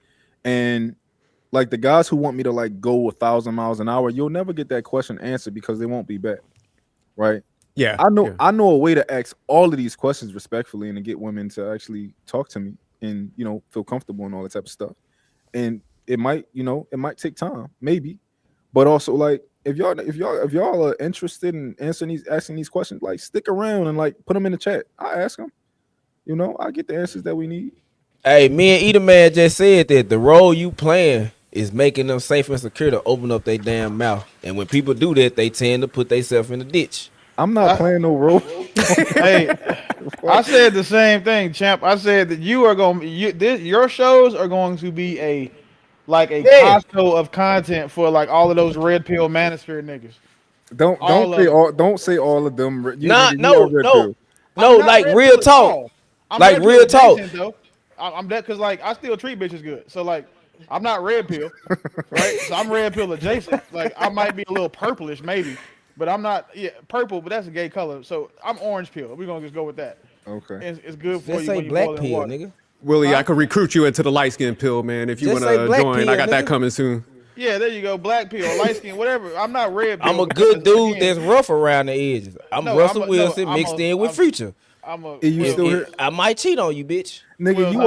and like the guys who want me to like go 1,000 miles an hour, you'll never get that question answered because they won't be back, right? Yeah, I know a way to ask all of these questions respectfully and to get women to actually talk to me and, you know, feel comfortable and all that type of stuff. And it might, you know, it might take time, maybe, but also like if y'all are interested in asking these questions, like stick around and like put them in the chat. I ask them, you know, I get the answers that we need. Hey, me and Eater Man just said that the role you playing is making them safe and secure to open up their damn mouth. And when people do that, they tend to put themselves in the ditch. I'm not playing no role. Hey, I said the same thing, champ. I said that you are going. Your shows are going to be a Costco of content for like all of those red pill manosphere niggas. Don't say all of them. No, like real talk. I'm like red real pill talk. adjacent, though. I'm that because like I still treat bitches good. So like I'm not red pill, right? So I'm red pill adjacent. Like I might be a little purplish maybe, but I'm not purple. But that's a gay color. So I'm orange pill. We're gonna just go with that. Okay. It's good for Just you say when you black boil in pill, water. nigga. Willie, I could recruit you into the light skin pill, man. If you Just want say to black join, pill, I got that nigga. coming soon. Yeah, there you go. Black pill, light skin, whatever. I'm not red pill. I'm a good dude that's rough around the edges. I'm Russell Wilson mixed in with Future. I might cheat on you, bitch. Nigga, you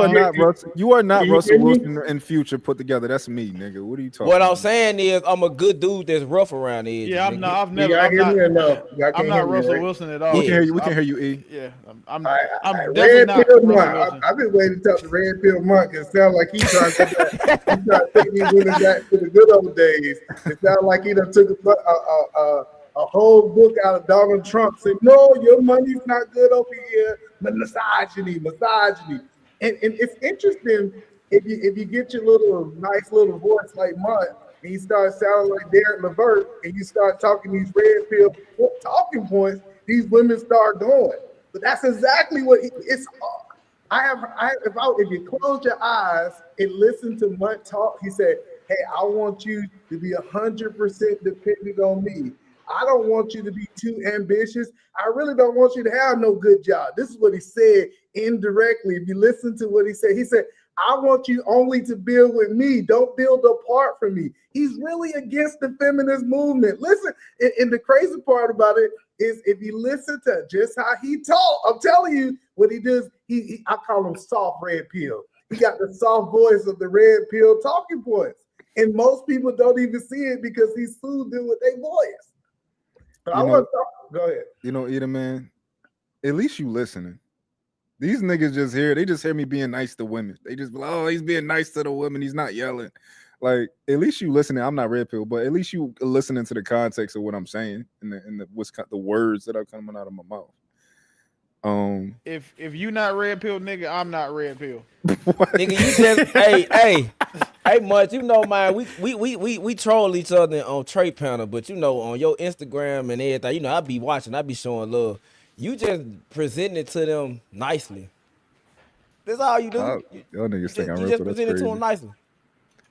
are not Russell Wilson and Future put together. That's me, nigga. What are you talking What about? I'm saying is I'm a good dude that's rough around the edges. Yeah, nigga. I'm not Russell Wilson at all. We can hear you. We can hear you, E. Yeah, I'm definitely not Pill Russell Monk. Wilson. I've been waiting to talk to Red Pill Monk. It sounds like he's trying to take these women back to the good old days. It sounds like he done took a whole book out of Donald Trump, said, "No, your money's not good over here." Misogyny. And it's interesting if you get your nice little voice like Mutt and you start sounding like Derek Levert and you start talking these red pill talking points, these women start going. But that's exactly what it's. If you close your eyes and listen to Mutt talk, he said, "Hey, I want you to be 100% dependent on me. I don't want you to be too ambitious. I really don't want you to have no good job." This is what he said indirectly. If you listen to what he said, "I want you only to build with me. Don't build apart from me." He's really against the feminist movement. Listen, and the crazy part about it is if you listen to just how he talk, I'm telling you what he does. I call him soft red pill. He got the soft voice of the red pill talking points. And most people don't even see it because he's soothed them with their voice. But I want to talk. Go ahead. You know, Eda, man, at least you listening. These niggas they just hear me being nice to women. They just be like, oh, he's being nice to the women. He's not yelling. Like, at least you listening. I'm not red pill, but at least you listening to the context of what I'm saying and the words that are coming out of my mouth. If you not red pill, nigga, I'm not red pill. Nigga, you just hey, Much, you know, man, we troll each other on Trade Panel, but you know, on your Instagram and everything, you know, I be watching, I be showing love. You just presenting it to them nicely. That's all you do. Y'all niggas think I'm you just present it to them nicely.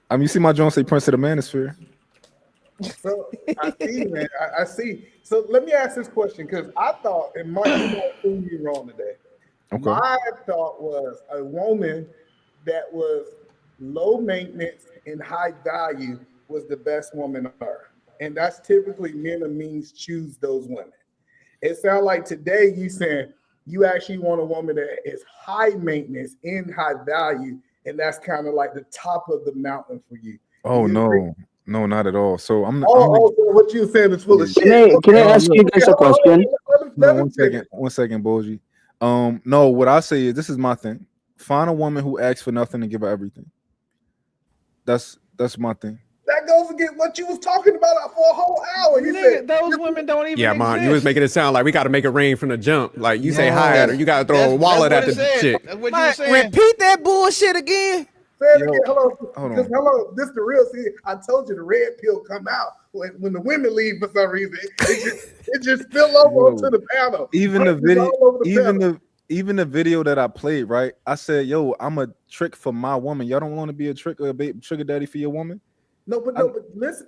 I mean, you see my Jones say Prince of the Manosphere. So I see, man. I see. So let me ask this question because I thought it might prove me wrong today. Okay. My thought was a woman that was low maintenance and high value was the best woman on earth. And that's typically men of means choose those women. It sounds like today you saying you actually want a woman that is high maintenance and high value, and that's kind of like the top of the mountain for you. Oh, no. No, not at all. So I'm so what you saying is full of shit. Can I ask you guys a question? No, one second, Boji. No, what I say is this is my thing. find a woman who asks for nothing and give her everything. That's my thing. That goes against what you was talking about for a whole hour. You said those women don't even Yeah, exist. man, you was making it sound like we got to make it rain from the jump. Like you say No. hi at her, you got to throw a wallet at the chick. That's what you Man, were saying. repeat that bullshit again. Say it Yo, again. Hold hold on. on. Hello, this the real thing. I told you the red pill come out when the women leave for some reason. It just spill over Yo, onto the panel. Even But the it's video, all over the even panel. the video that I played, right? I said, "Yo, I'm a trick for my woman. Y'all don't want to be a trick or a sugar daddy for your woman." But listen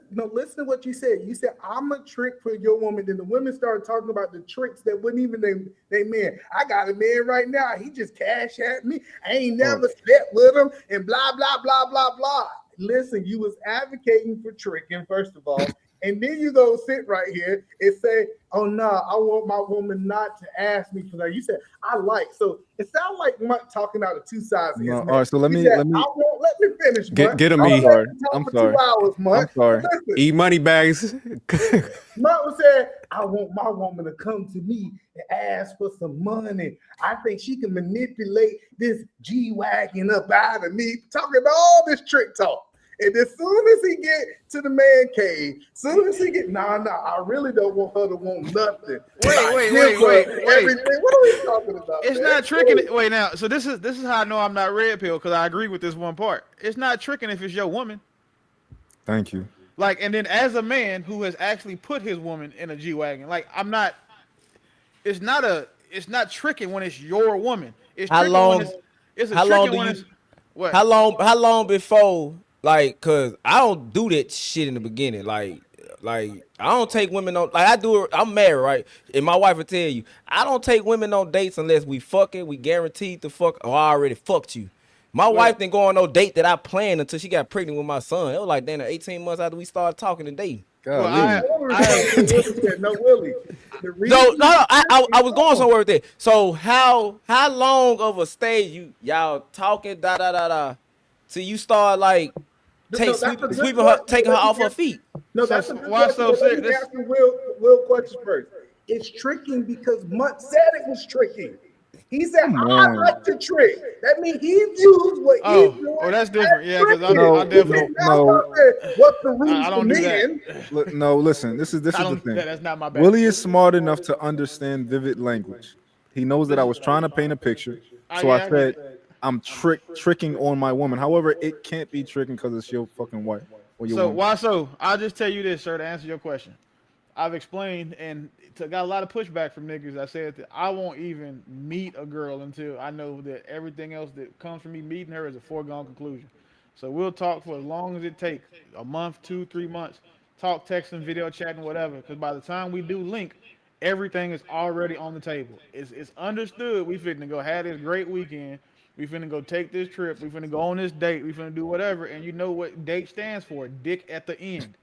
to what you said. You said I'm a trick for your woman. Then the women started talking about the tricks that wouldn't even they man. I got a man right now. He just cash at me. I ain't never slept with him and blah blah blah blah blah. Listen, you was advocating for tricking first of all, and then you go sit right here and say, "Oh no, I want my woman not to ask me for that." You said I like. So it sounds like Mutt talking out of two sides of his No, mouth. all right. So let He me said, let me. I won't let me finish. Get him, I'm E. gonna let you talk I'm for sorry. 2 hours, Mutt. I'm sorry. Listen, E money bags. Martin said, I want my woman to come to me and ask for some money. I think she can manipulate this G-Wagon up out of me, talking all this trick talk. And as soon as he get to the man cave, soon as he get, I really don't want her to want nothing. Wait. Everything. What are we talking about? It's man? not tricking. Wait now. So this is how I know I'm not red pill, because I agree with this one part. It's not tricking if it's your woman. Thank you. Like, and then as a man who has actually put his woman in a G-Wagon, like I'm not. It's not tricking when it's your woman. It's How tricking long? when it's a How long tricking do when you? it's what? How long before? Like, cause I don't do that shit in the beginning. Like I don't take women on. Like I do it. I'm married, right? And my wife will tell you, I don't take women on dates unless we fucking. We guaranteed to fuck. Or I already fucked you. My wife didn't go on no date that I planned until she got pregnant with my son. It was like then 18 months after we started talking and dating. Well, No, Willie. No, I was going somewhere with that. So how long of a stage y'all talking till you start like sweeping her, taking her off her feet? No, that's a good question. Let me ask you Will question first. It's tricking because Mutt said it was tricking. He said, I like to trick. That means he views what he's doing. Oh, that's different. Yeah, because I definitely. What's the rules I don't for do men? that. No, listen. This is the thing. That's not my bad. Willie is smart enough to understand vivid language. He knows that I was trying to paint a picture, so I said I'm tricking on my woman. However, it can't be tricking because it's your fucking wife or your woman. Why so? I'll just tell you this, sir, to answer your question. I've explained and got a lot of pushback from niggas. I said that I won't even meet a girl until I know that everything else that comes from me meeting her is a foregone conclusion. So we'll talk for as long as it takes, a month, 2, 3 months, talk, texting, video chatting, whatever. Because by the time we do link, everything is already on the table. It's understood. We finna go have this great weekend. We finna go take this trip. We finna go on this date. We finna do whatever. And you know what date stands for? Dick at the end.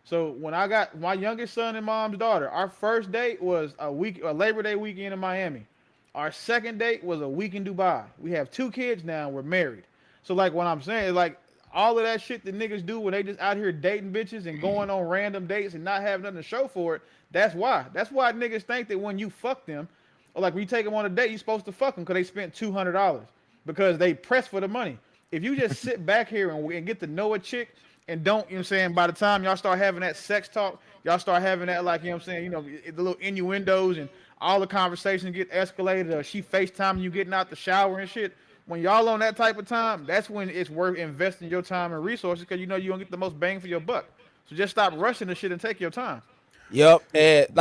So when I got my youngest son and mom's daughter, our first date was a Labor Day weekend in Miami. Our second date was a week in Dubai. We have 2 kids now. We're married. So like what I'm saying is like all of that shit that niggas do when they just out here dating bitches and going on random dates and not having nothing to show for it. That's why. That's why niggas think that when you fuck them, or like when you take them on a date, you're supposed to fuck them because they spent $200 because they press for the money. If you just sit back here and get to know a chick. And don't, you know what I'm saying, by the time y'all start having that sex talk, y'all start having that, like, you know what I'm saying, the little innuendos and all the conversations get escalated, or she FaceTiming you getting out the shower and shit. When y'all on that type of time, that's when it's worth investing your time and resources because you know you're going to get the most bang for your buck. So just stop rushing the shit and take your time. Yep. And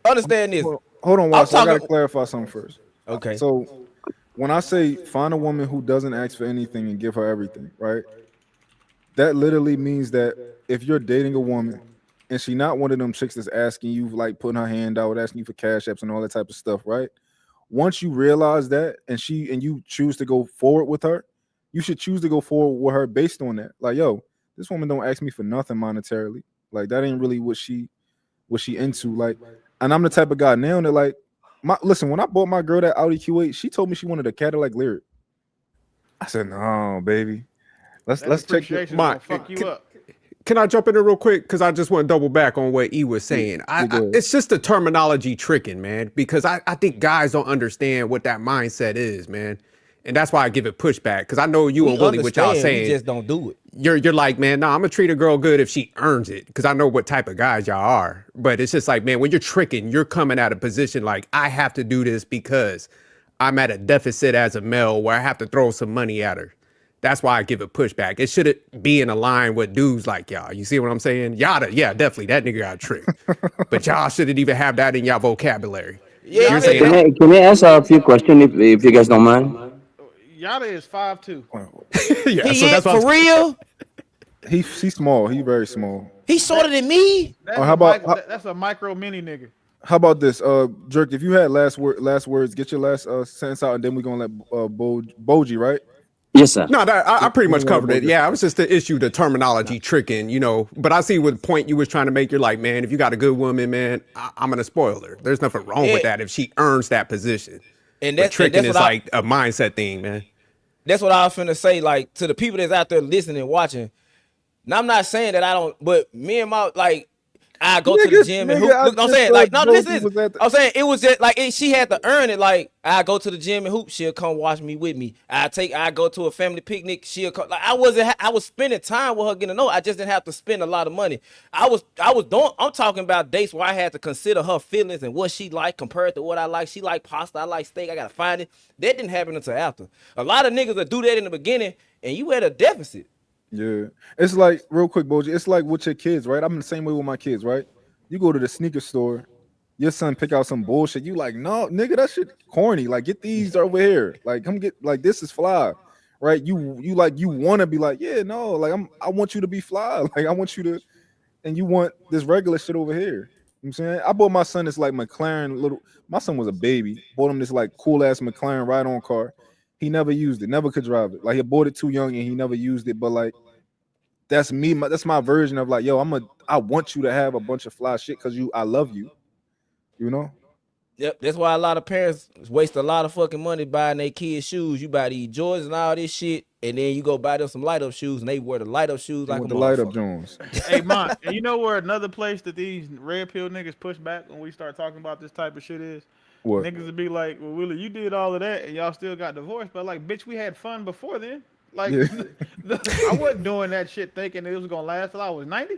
understand this. Hold on, Watson. I got to clarify something first. Okay. So when I say find a woman who doesn't ask for anything and give her everything, right? That literally means that if you're dating a woman and she not one of them chicks that's asking you, like putting her hand out, asking you for cash apps and all that type of stuff, right? Once you realize that and you choose to go forward with her, you should choose to go forward with her based on that. Like, yo, this woman don't ask me for nothing monetarily. Like that ain't really what she into. Like, and I'm the type of guy now that like, listen, when I bought my girl that Audi Q8, she told me she wanted a Cadillac Lyric. I said, no, baby. Let's check your mind. Fuck you up. Can I jump in there real quick? Because I just want to double back on what E was saying. It's just the terminology tricking, man, because I think guys don't understand what that mindset is, man. And that's why I give it pushback. Because I know you We and Willie, what y'all understand. We saying. just don't do it. You're like, man, nah, I'm gonna treat a girl good if she earns it. Because I know what type of guys y'all are. But it's just like, man, when you're tricking, you're coming at a position like, I have to do this because I'm at a deficit as a male where I have to throw some money at her. That's why I give it pushback. It shouldn't be in a line with dudes like y'all. You see what I'm saying? Y'all, yeah, definitely. That nigga got tricked. But y'all shouldn't even have that in y'all vocabulary. Yeah, You're saying, Can I ask a few questions if you guys don't mind? Yada is 5'2". yeah, he so is that's what for real. He's small. He very small. He's shorter than me. Or how about That's a micro mini nigga. how about this? Jerk, if you had last words, get your last sentence out, and then we're gonna let Boji, right? Yes, sir. No, I pretty We much don't wanna covered it. Boji. Yeah, I was just the issue, the terminology tricking, you know. But I see what point you was trying to make. You're like, man, if you got a good woman, man, I'm gonna spoil her. There's nothing wrong with that if she earns that position. And But tricking that's is like a mindset thing, man. That's what I was finna say. Like to the people that's out there listening and watching. Now I'm not saying that I don't, but me and my like. I go to the gym and hoop. Look, I'm saying like no, listen. I'm saying it was just like she had to earn it. Like I go to the gym and hoop, she'll come watch me with me. I go to a family picnic, she'll come. Like I was spending time with her getting to know. I just didn't have to spend a lot of money. I was doing. I'm talking about dates where I had to consider her feelings and what she like compared to what I like. She like pasta, I like steak. I gotta find it. That didn't happen until after. A lot of niggas that do that in the beginning, and you at a deficit. Yeah, it's like real quick, Boji. It's like with your kids, right? I'm the same way with my kids, right? You go to the sneaker store, your son pick out some bullshit. You like, no, nigga, that shit corny. Like, get these over here. Like, come get like this is fly, right? You want to be like, yeah, no, like I want you to be fly. Like, I want you to, and you want this regular shit over here. You know what I'm saying? I bought my son this like McLaren little. My son was a baby. Bought him this like cool ass McLaren ride-on car. He never used it, never could drive it. Like he bought it too young and he never used it. But like that's me. That's my version of like, yo, I want you to have a bunch of fly shit because I love you. You know? Yep, that's why a lot of parents waste a lot of fucking money buying their kids shoes. You buy these Jordans and all this shit, and then you go buy them some light up shoes, and they wear the light up shoes like a the light up motherfucker. Jones. Hey, Mont, and you know where another place that these red pill niggas push back when we start talking about this type of shit is? What? Niggas would be like, well, Willie, you did all of that and y'all still got divorced, but like, bitch, we had fun before then. Like, Yeah. I wasn't doing that shit thinking it was gonna last till I was 90.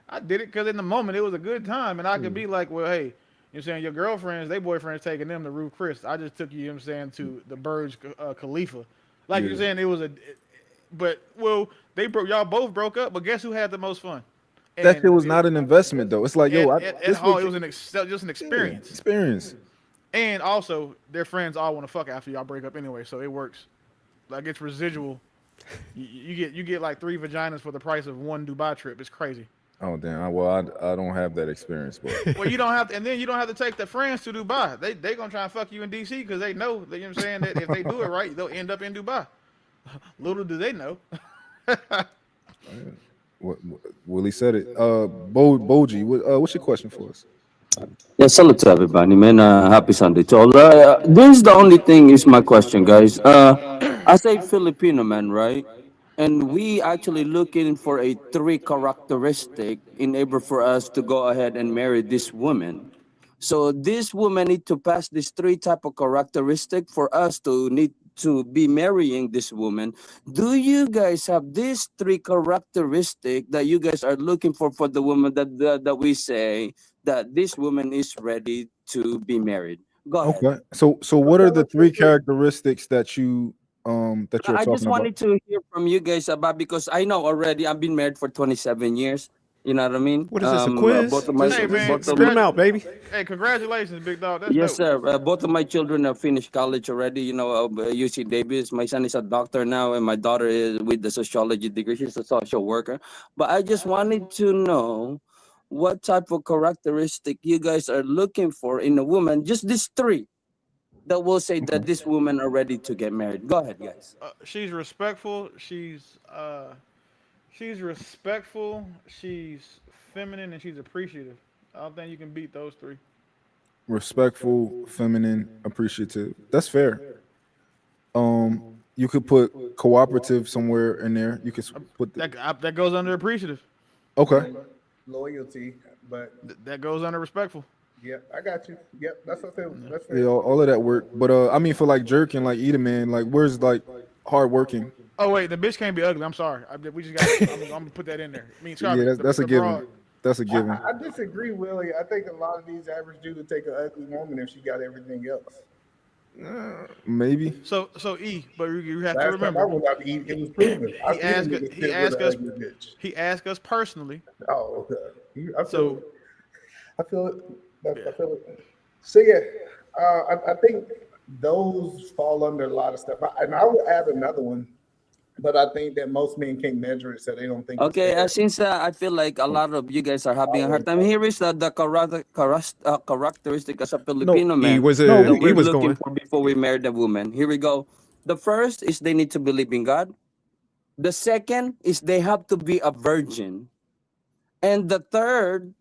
I did it because in the moment it was a good time, and I could be like, well, hey, you know what I'm saying, your girlfriends, they boyfriends taking them to Ruth Chris. I just took you, you know what I'm saying, to the Burj Khalifa. Like you're saying, it was but well, y'all both broke up, but guess who had the most fun? That shit was not an investment though. It's like, yo, it was just an experience. Experience. And also, their friends all want to fuck after y'all break up anyway, so it works. Like it's residual. You get like 3 vaginas for the price of 1 Dubai trip. It's crazy. Oh damn. Well, I don't have that experience, but Well, you don't have to, and then you don't have to take the friends to Dubai. They gonna try and fuck you in DC because they know that, you know what I'm saying, that if they do it right, they'll end up in Dubai. Little do they know. what Willie said it. Boji, what's your question for us? Yeah, salute to everybody, man. Happy Sunday to all. This is the only thing is my question, guys. As a Filipino man, right? And we actually looking for a 3 characteristic in order for us to go ahead and marry this woman. So this woman need to pass this 3 type of characteristic for us to need to be marrying this woman. Do you guys have these 3 characteristic that you guys are looking for the woman that we say that this woman is ready to be married? Go ahead. Okay. So what are the 3 characteristics that you're I talking just about? wanted to hear from you guys about, because I know already I've been married for 27 years. You know what I mean? What is this, a quiz? Both of my, Hey, man, both of Spit my, them out, baby. Hey, congratulations, big dog. That's yes, dope. sir. Both of my children have finished college already. You know, UC Davis. My son is a doctor now, and my daughter is with the sociology degree. She's a social worker. But I just wanted to know what type of characteristic you guys are looking for in a woman. Just these 3 that will say that this woman are ready to get married. Go ahead, guys. She's respectful. She's respectful. She's feminine, and she's appreciative. I don't think you can beat those 3. Respectful, feminine, appreciative. That's fair. You could put cooperative somewhere in there. You could put That goes under appreciative. okay. Loyalty, but That goes under respectful. Yep, I got you. Yep, that's okay. That's Yeah, fair. all of that work. But I mean, for like jerking, like eating, man, like where's like hard working? Oh wait, the bitch can't be ugly. I'm sorry. We just got to. I'm gonna put that in there. I mean, Yeah, Scarlett, that's a the broad. given. That's a given. I disagree, Willie. I think a lot of these average dudes would take an ugly woman if she got everything else. Maybe. So E, but you have to Last time I remember, went out to eat, it was proven. I he seen a asked nigga he sit with asked an us ugly bitch. he asked us personally. Oh, okay. I feel So it. I feel it. yeah. I feel it. So yeah, I think those fall under a lot of stuff. And I would add another one, but I think that most men can't measure it, so they don't think it's Okay, fair. since I feel like a lot of you guys are having a hard Always. time, here is the characteristic as a No, Filipino He man was no, that he we're was looking going. for before we marry the woman. Here we go. The first is they need to believe in God. The second is they have to be a virgin. And the third,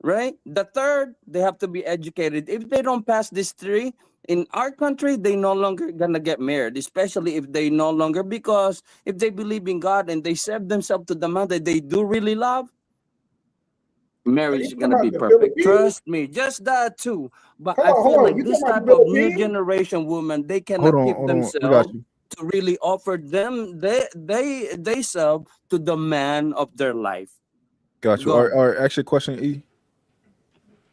right? The third, they have to be educated. If they don't pass these three, in our country, they no longer gonna get married, especially if they no longer, because if they believe in God and they serve themselves to the man that they do really love, Are marriage you is talking gonna be about the perfect. Philippines? Trust me, just that too. But I Hold feel on. like You this talking about type the of new Philippines? generation woman, they hold cannot on, keep hold on. We got themselves you. to really offer them they serve to the man of their life. Got you. Go on. All right. Actually, question E.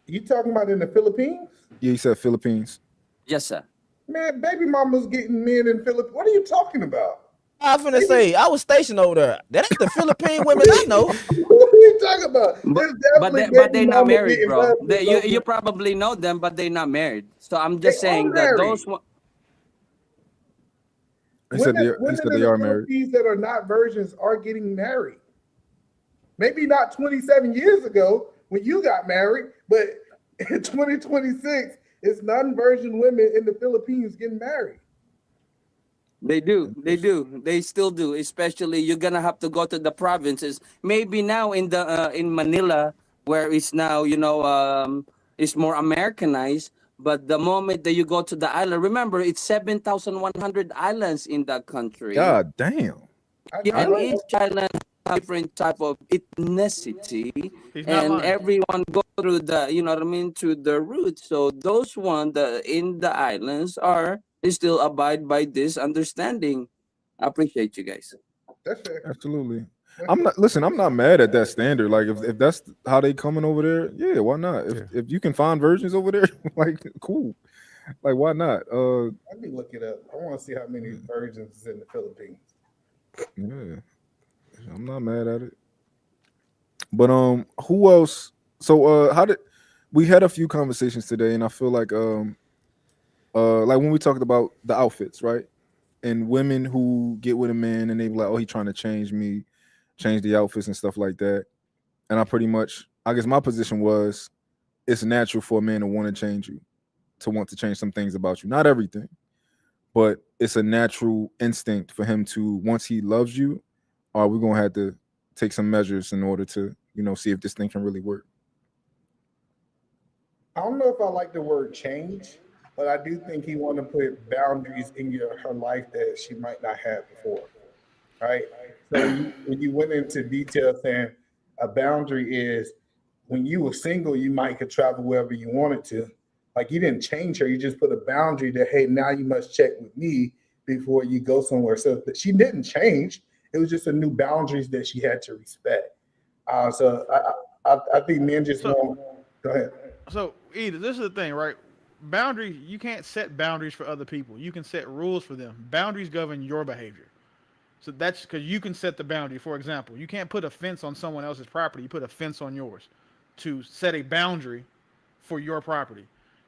You talking about in the Philippines? Yeah, you said Philippines. Yes, sir. Man, baby mama's getting men in Philippines. What are you talking about? I was finna Baby, say I was stationed over there. That ain't the Philippine women I know. what are you talking about? But There's but definitely they baby not mamas married, getting bro. husbands You over. probably know them, but they not married. So I'm They just are saying that married. those one. He Women said in they the are married. Philippines that are not virgins are getting married. Maybe not 27 years ago when you got married, but in 2026, it's non-virgin women in the Philippines getting married. They do. They do. They still do. Especially you're gonna have to go to the provinces. Maybe now in Manila, where it's now it's more Americanized. But the moment that you go to the island, remember it's 7,100 islands in that country. God damn. I And heard each island has different type of ethnicity, He's not and lying. everyone go through the to the roots. So those one that in the islands are they still abide by this understanding. I appreciate you guys. that's fair. Absolutely. That's I'm fair. not listen, I'm not mad at that standard. Like if that's how they coming over there, yeah, why not? Yeah. If you can find virgins over there, like cool. Like why not? Let me look it up. I want to see how many virgins is in the Philippines. Yeah, I'm not mad at it. But who else? So how did we had a few conversations today and I feel like when we talked about the outfits, right? And women who get with a man and they be like, oh, he trying to change me, change the outfits and stuff like that. And I guess my position was it's natural for a man to want to change you, to want to change some things about you. Not everything, but it's a natural instinct for him to, once he loves you, we're going to have to take some measures in order to, see if this thing can really work. I don't know if I like the word change, but I do think he want to put boundaries in her life that she might not have before. Right. So when you went into detail saying a boundary is when you were single, you might could travel wherever you wanted to. Like you didn't change her, you just put a boundary that hey, now you must check with me before you go somewhere. So she didn't change. It was just a new boundaries that she had to respect. So I think men just So want. Go ahead. so either this is the thing, right? Boundaries. You can't set boundaries for other people. You can set rules for them. Boundaries govern your behavior. So that's because you can set the boundary. For example, you can't put a fence on someone else's property. You put a fence on yours to set a boundary for your property.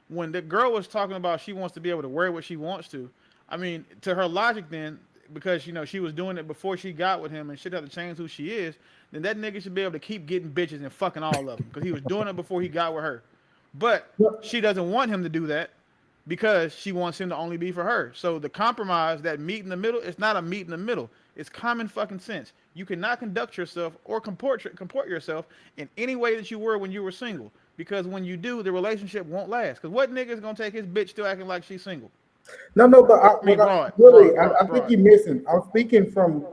When the girl was talking about she wants to be able to wear what she wants to, I mean, to her logic then, because she was doing it before she got with him and she'd have to change who she is, then that nigga should be able to keep getting bitches and fucking all of them because he was doing it before he got with her. But she doesn't want him to do that because she wants him to only be for her. So the compromise, that meet in the middle, it's not a meet in the middle. It's common fucking sense. You cannot conduct yourself or comport yourself in any way that you were when you were single. Because when you do, the relationship won't last. Because what nigga is going to take his bitch still acting like she's single? No, but I mean, broad. I think you're missing. I'm speaking from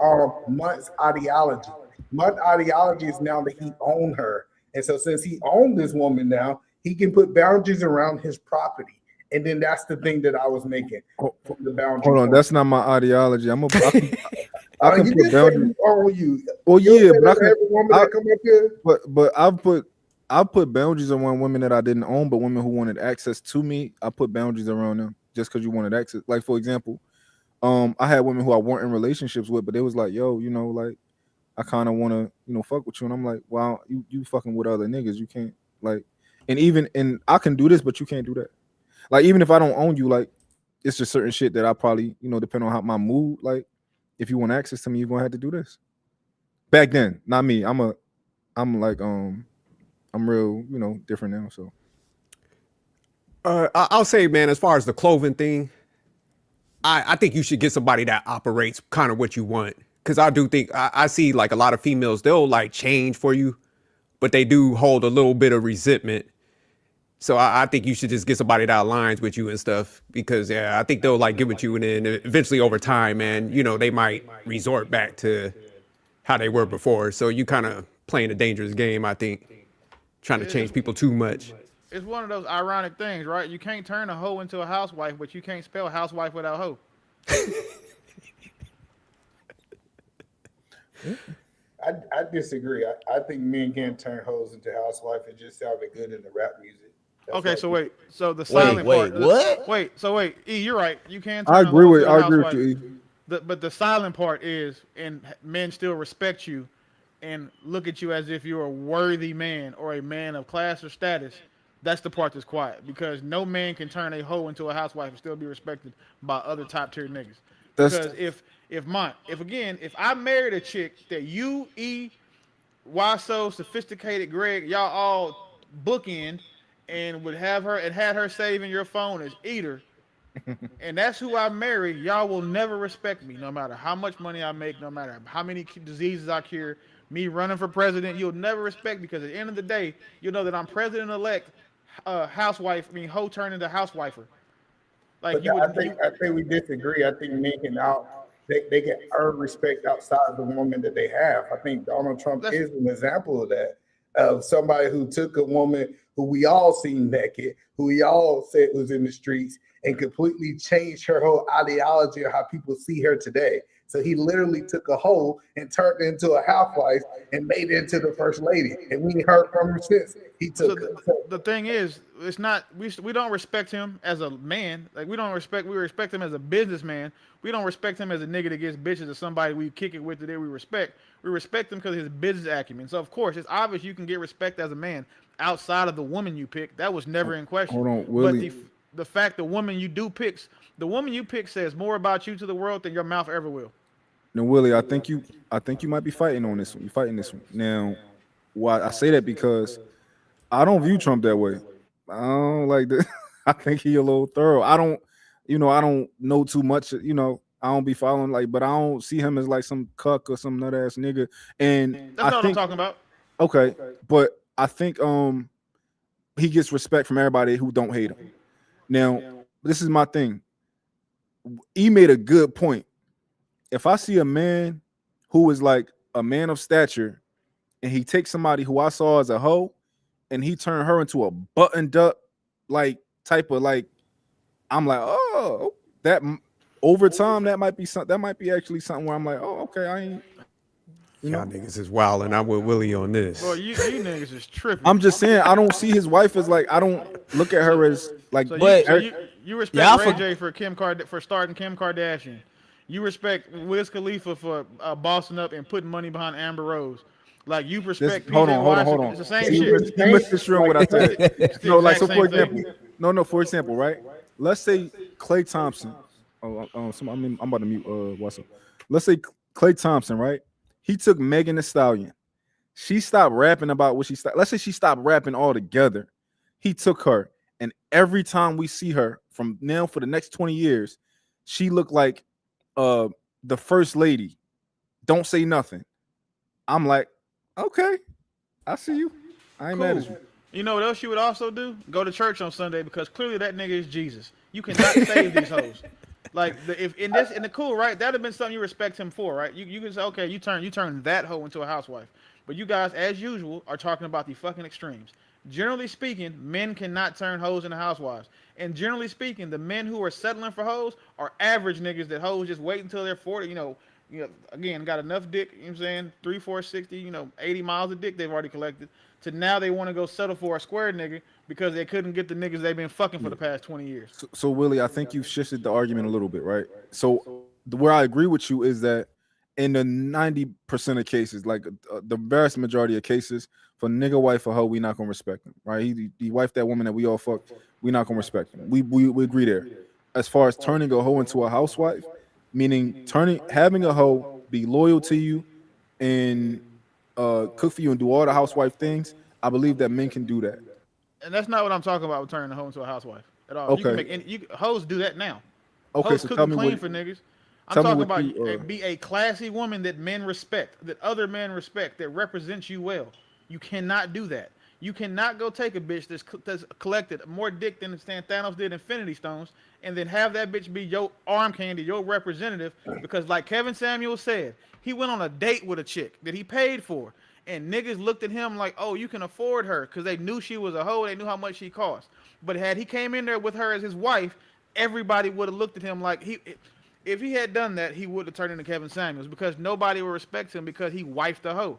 Mutt's ideology. Mutt ideology is now that he owned her, and so since he owned this woman now, He can put boundaries around his property. And then that's the thing that I was making from the boundary. Hold on, point. that's not my ideology. I can You put did say boundaries. who own you. Well, You yeah, say but I that can. every woman I, that come up here. but I've put boundaries around women that I didn't own, but women who wanted access to me, I put boundaries around them just because you wanted access. Like for example, I had women who I weren't in relationships with, but they was like, yo, like I kind of want to, fuck with you, and I'm like, wow, you fucking with other niggas, you can't like, and I can do this, but you can't do that. Like even if I don't own you, like it's just certain shit that I probably, depending on how my mood, like if you want access to me, you're gonna have to do this. Back then, not me. I'm like I'm real, different now. So I'll say, man, as far as the clothing thing, I think you should get somebody that operates kind of what you want. Because I do think I see like a lot of females, they'll like change for you, but they do hold a little bit of resentment. So I think you should just get somebody that aligns with you and stuff. Because yeah, I think they'll like get with you, and then eventually over time, man, they might resort back to how they were before. So you kind of playing a dangerous game, I think, trying to change people too much. It's one of those ironic things, right? You can't turn a hoe into a housewife, but you can't spell housewife without hoe. I disagree. I think men can't turn hoes into housewife. It just sounded good in the rap music. Okay, so wait. So the silent part. What? Wait. E, you're right. You can I turn a agree hoe with into a housewife. you. E. But the silent part is, and men still respect you and look at you as if you're a worthy man or a man of class or status. That's the part that's quiet, because no man can turn a hoe into a housewife and still be respected by other top tier niggas. Because if I married a chick that you, E, Waso, Sophisticated Greg, y'all all bookend and had her saving your phone as Eater, and that's who I marry, y'all will never respect me, no matter how much money I make, no matter how many diseases I cure. Me running for president, you'll never respect me, because at the end of the day, you know that I'm president-elect, hoe turned into housewifer. Like But I think we disagree. I think men can they can earn respect outside of the woman that they have. I think Donald Trump is an example of that, of somebody who took a woman who we all seen naked, who we all said was in the streets, and completely changed her whole ideology of how people see her today. So he literally took a hoe and turned it into a housewife and made it into the first lady. And we heard from her since he took her. The thing is, it's not we don't respect him as a man. Like we respect him as a businessman. We don't respect him as a nigga that gets bitches or somebody we kick it with today we respect. We respect him because of his business acumen. So of course it's obvious you can get respect as a man outside of the woman you pick. That was never in question. Hold on, Willie. But the fact the woman you pick says more about you to the world than your mouth ever will. Now, Willie, I think you might be fighting on this one. You're fighting this one. Now, why I say that, because I don't view Trump that way. I don't like that. I think he a little thorough. I don't know too much. I don't be following but I don't see him as like some cuck or some nut ass nigga. And that's not what I'm talking about. Okay, but I think he gets respect from everybody who don't hate him. Now, this is my thing. He made a good point. If I see a man who is like a man of stature and he takes somebody who I saw as a hoe and he turned her into a buttoned up type of I'm like, oh, that over time that might be actually something where I'm like, oh, okay, I ain't. Y'all niggas is wild, and I'm with Willie on this. Bro, you niggas is tripping. I'm just saying, I don't see his wife as I don't look at her as like. So you respect Ray J for starting Kim Kardashian. You respect Wiz Khalifa for bossing up and putting money behind Amber Rose. Like you respect hold PJ on. Washington. It's the same shit. You misconstruing what I said. No, so for example, for example, right? Let's say Klay Thompson. I'm about to mute Watson. Let's say Klay Thompson, right? He took Megan Thee Stallion. She stopped rapping about what she stopped. Let's say she stopped rapping altogether. He took her, and every time we see her from now for the next 20 years, she looked like the first lady. Don't say nothing. I'm like, okay, I see you. I ain't mad at you. You know what else you would also do? Go to church on Sunday, because clearly that nigga is Jesus. You cannot save these hoes. Like if in the cool, right? That'd have been something you respect him for, right? You can say, okay, you turn that hoe into a housewife. But you guys, as usual, are talking about the fucking extremes. Generally speaking, men cannot turn hoes into housewives. And generally speaking, the men who are settling for hoes are average niggas that hoes just wait until they're 40, again, got enough dick, you know what I'm saying? 3, 4, 60, 80 miles of dick they've already collected. To now they want to go settle for a square nigga because they couldn't get the niggas they've been fucking for Yeah. the past 20 years. So Willie, I think you've shifted the argument a little bit, right? So where I agree with you is that in the 90% of cases, like the vast majority of cases, for nigga wife or hoe, we not gonna respect him, right? He wife that woman that we all fuck, we not gonna respect him. We agree there. As far as turning a hoe into a housewife, meaning having a hoe be loyal to you and cook for you and do all the housewife things, I believe that men can do that. And that's not what I'm talking about with turning a hoe into a housewife at all. You can Okay. make hoes do that now. Okay, Hoes so cook and clean for niggas. I'm tell me talking what about you be a classy woman that men respect, that other men respect, that represents you well. You cannot do that. You cannot go take a bitch that's collected more dick than Thanos did Infinity Stones, and then have that bitch be your arm candy, your representative. Because like Kevin Samuel said, he went on a date with a chick that he paid for, and niggas looked at him like, oh, you can afford her, because they knew she was a hoe, they knew how much she cost. But had he came in there with her as his wife, everybody would have looked at him like if he had done that, he would have turned into Kevin Samuels, because nobody would respect him because he wifed a hoe.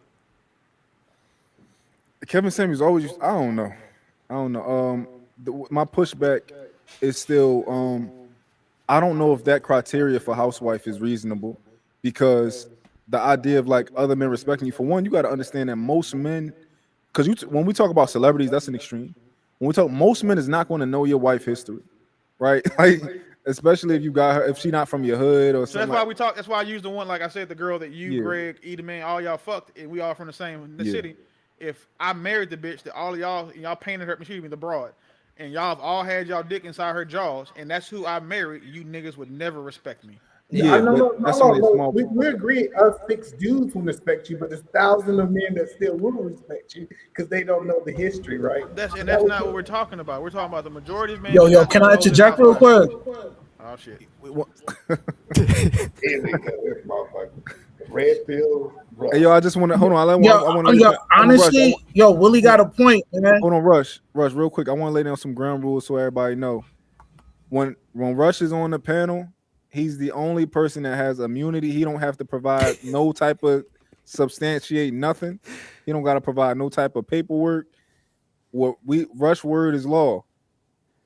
Kevin Samuels always used, I don't know. My pushback is still I don't know if that criteria for housewife is reasonable, because the idea of like other men respecting you, for one, you got to understand that most men, because when we talk about celebrities, that's an extreme. When we talk, most men is not going to know your wife history, right? Like, especially if you got her, if she not from your hood or So that's something why like. we talk. That's why I used the one, like I said, the girl that you, Yeah, Greg, Edelman, all y'all fucked, and we all from the same yeah. city. If I married the bitch that all of y'all painted her, excuse me, the broad, and y'all have all had y'all dick inside her jaws, and that's who I married, you niggas would never respect me. Yeah, I Yeah, know, but no, no, that's no, only a no. small. We agree us 6 dudes will respect you, but there's thousands of men that still will respect you because they don't know the history, right? So that That's was not what we're talking about. We're talking about the majority of men Yo, yo, cannot can turn I hoes into interject real housewives. quick? Oh shit. here we go, this motherfucker. Red pill, Hey, yo, Russ. I just want to hold on. Yo, I want to lay yo, down. Hold on, Rush. honestly, yo, Willie Hold got on, a point, man. hold on, Rush, real quick. I want to lay down some ground rules so everybody know. When Rush is on the panel, he's the only person that has immunity. He don't have to provide no type of substantiate nothing. He don't got to provide no type of paperwork. What we Rush word is law.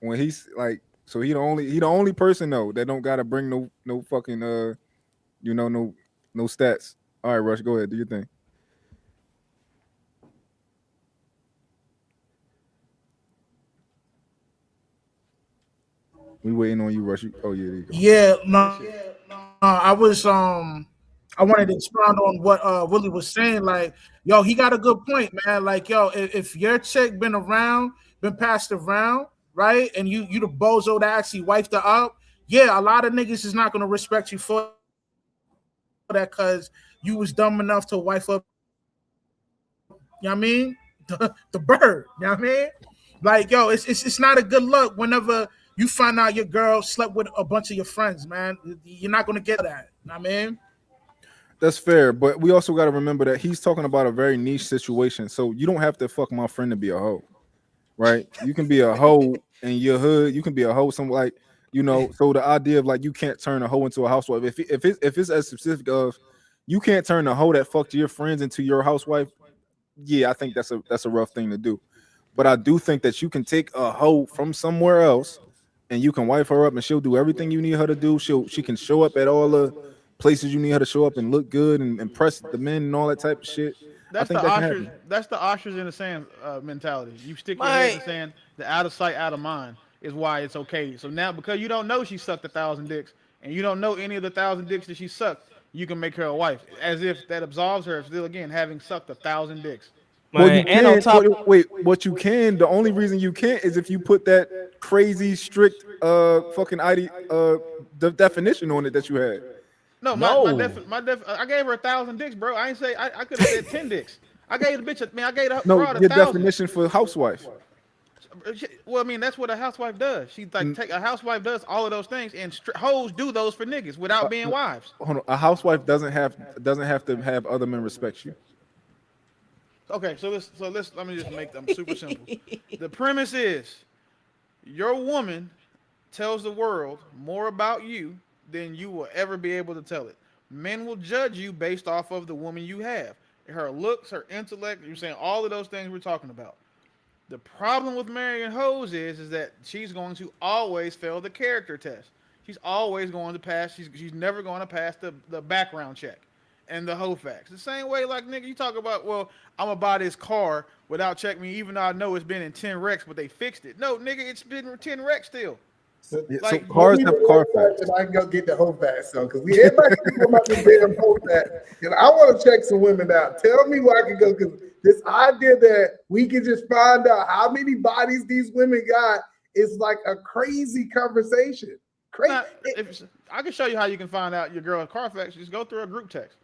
When he's like, so he the only person though that don't got to bring no fucking no stats. All right, Rush, go ahead, do your thing. We waiting on you, Rush. Oh yeah, there you go. Yeah, no, I was I wanted to expound on what Willie was saying. Like, yo, he got a good point, man. Like, yo, if your chick been around, been passed around, right, and you the bozo that actually wiped her up, yeah, a lot of niggas is not gonna respect you for that because you was dumb enough to wife up. You know what I mean? The bird. You know what I mean? Like, yo, it's not a good look whenever you find out your girl slept with a bunch of your friends, man. You're not gonna get that. You know what I mean? That's fair, but we also got to remember that he's talking about a very niche situation. So you don't have to fuck my friend to be a hoe, right? You can be a hoe in your hood. You can be a hoe some like So the idea of like you can't turn a hoe into a housewife. If it's as specific of you can't turn a hoe that fucked your friends into your housewife, yeah, I think that's a rough thing to do. But I do think that you can take a hoe from somewhere else and you can wife her up and she'll do everything you need her to do. She can show up at all the places you need her to show up and look good and impress the men and all that type of shit. I That's the think that can ostrich. happen. That's the ostrich in the sand mentality. You stick your head in My the sand. The out of sight, out of mind is why it's okay. So now, because you don't know she sucked 1,000 dicks, and you don't know any of the 1,000 dicks that she sucked, you can make her a wife, as if that absolves her of still again having sucked 1,000 dicks. Well, my you and on can. top Wait. What you can? The only reason you can't is if you put that crazy strict fucking ID the definition on it that you had. No, no. I gave her 1,000 dicks, bro. I ain't say I could have said 10 dicks. I gave the bitch. I gave the No, broad a your thousand. definition for housewife. Well, I mean, that's what a housewife does. She like N- take a housewife does all of those things, and hoes do those for niggas without being wives. Hold on. A housewife doesn't have to have other men respect you. Okay, so let me just make them super simple. The premise is your woman tells the world more about you than you will ever be able to tell it. Men will judge you based off of the woman you have, her looks, her intellect. You're saying all of those things we're talking about. The problem with marrying hoes is that she's going to always fail the character test. She's always going to pass. She's never going to pass the background check and the hoe facts. The same way, like nigga, you talk about, well, I'm gonna buy this car without checking me, even though I know it's been in 10 wrecks, but they fixed it. No, nigga, it's been 10 wrecks still. So, So Like, cars have car facts. and I can go get the whole fat son because we everybody keep about this damn whole fat, and I want to check some women out. Tell me where I can go because this idea that we can just find out how many bodies these women got is like a crazy conversation. Crazy. Now, I can show you how you can find out your girl car facts. Just go through a group text.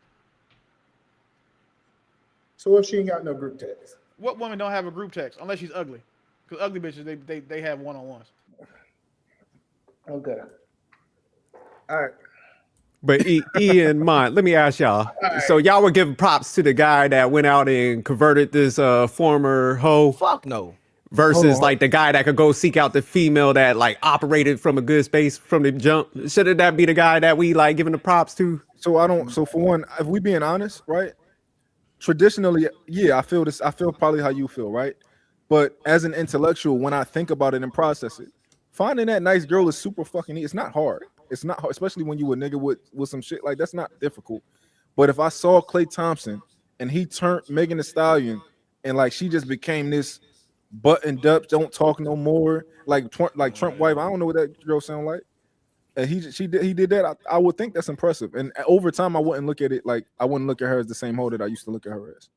So if she ain't got no group text, what woman don't have a group text unless she's ugly? Because ugly bitches they have one-on-ones. Okay. All right. But Ian, mind, let me ask y'all. Right. So y'all would give props to the guy that went out and converted this former hoe? Fuck no. Versus like the guy that could go seek out the female that like operated from a good space from the jump. Shouldn't that be the guy that we like giving the props to? So for one, if we being honest, right? Traditionally, yeah, I feel this. I feel probably how you feel, right? But as an intellectual, when I think about it and process it, finding that nice girl is super fucking easy. It's not hard. It's not hard, especially when you a nigga with some shit like that's not difficult. But if I saw Klay Thompson and he turned Megan Thee Stallion and like she just became this buttoned up, don't talk no more, like Trump wife. I don't know what that girl sound like. And he did that. I would think that's impressive. And over time, I wouldn't look at it like I wouldn't look at her as the same hoe that I used to look at her as.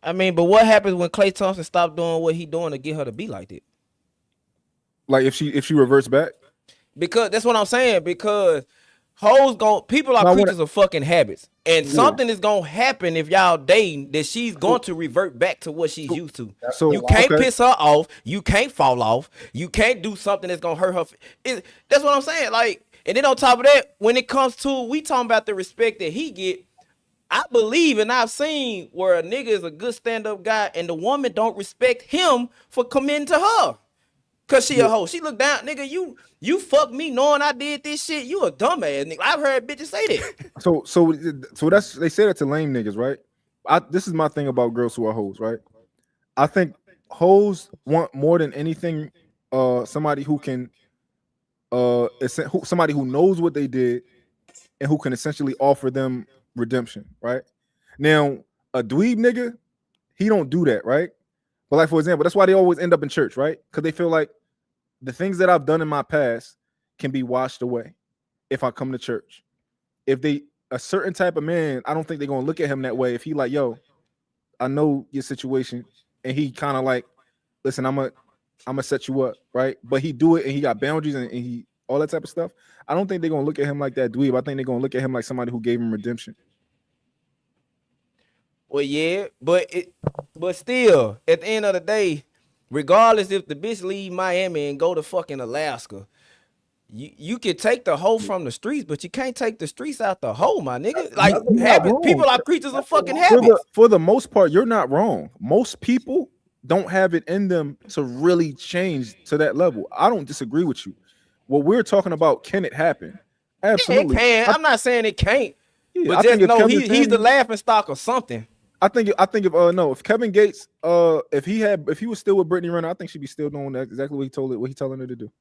I mean, but what happens when Klay Thompson stopped doing what he doing to get her to be like that? Like if she reverts back? Because that's what I'm saying. Because hoes people are creatures of fucking habits, and something is gonna happen if y'all dating that she's going to revert back to what she's used to. So you can't piss her off. You can't fall off. You can't do something that's gonna hurt her. That's what I'm saying. Like, and then on top of that, when it comes to we talking about the respect that he get, I believe and I've seen where a nigga is a good stand-up guy and the woman don't respect him for committing to her. Cause she a hoe. She look down, nigga. You fuck me knowing I did this shit. You a dumbass, nigga. I've heard bitches say that. So that's they say that to lame niggas, right? This is my thing about girls who are hoes, right? I think hoes want more than anything somebody who can somebody who knows what they did and who can essentially offer them redemption, right? Now, a dweeb nigga, he don't do that, right? But like, for example, that's why they always end up in church, right? Because they feel like the things that I've done in my past can be washed away if I come to church. If a certain type of man, I don't think they're gonna look at him that way. If he like, yo, I know your situation, and he kind of like, listen, I'm gonna set you up, right? But he do it and he got boundaries and he all that type of stuff. I don't think they're gonna look at him like that dweeb. I think they're gonna look at him like somebody who gave him redemption. Well, yeah, but still, at the end of the day, regardless if the bitch leave Miami and go to fucking Alaska, you can take the hoe from the streets, but you can't take the streets out the hoe, my nigga. Like people are creatures of fucking habits. For the most part, you're not wrong. Most people don't have it in them to really change to that level. I don't disagree with you. What we're talking about, can it happen? Absolutely. Yeah, it can. I'm not saying it can't. Yeah, but just know he's the laughing stock or something. I think if Kevin Gates if he was still with Brittany Renner, I think she'd be still doing exactly what he telling her to do.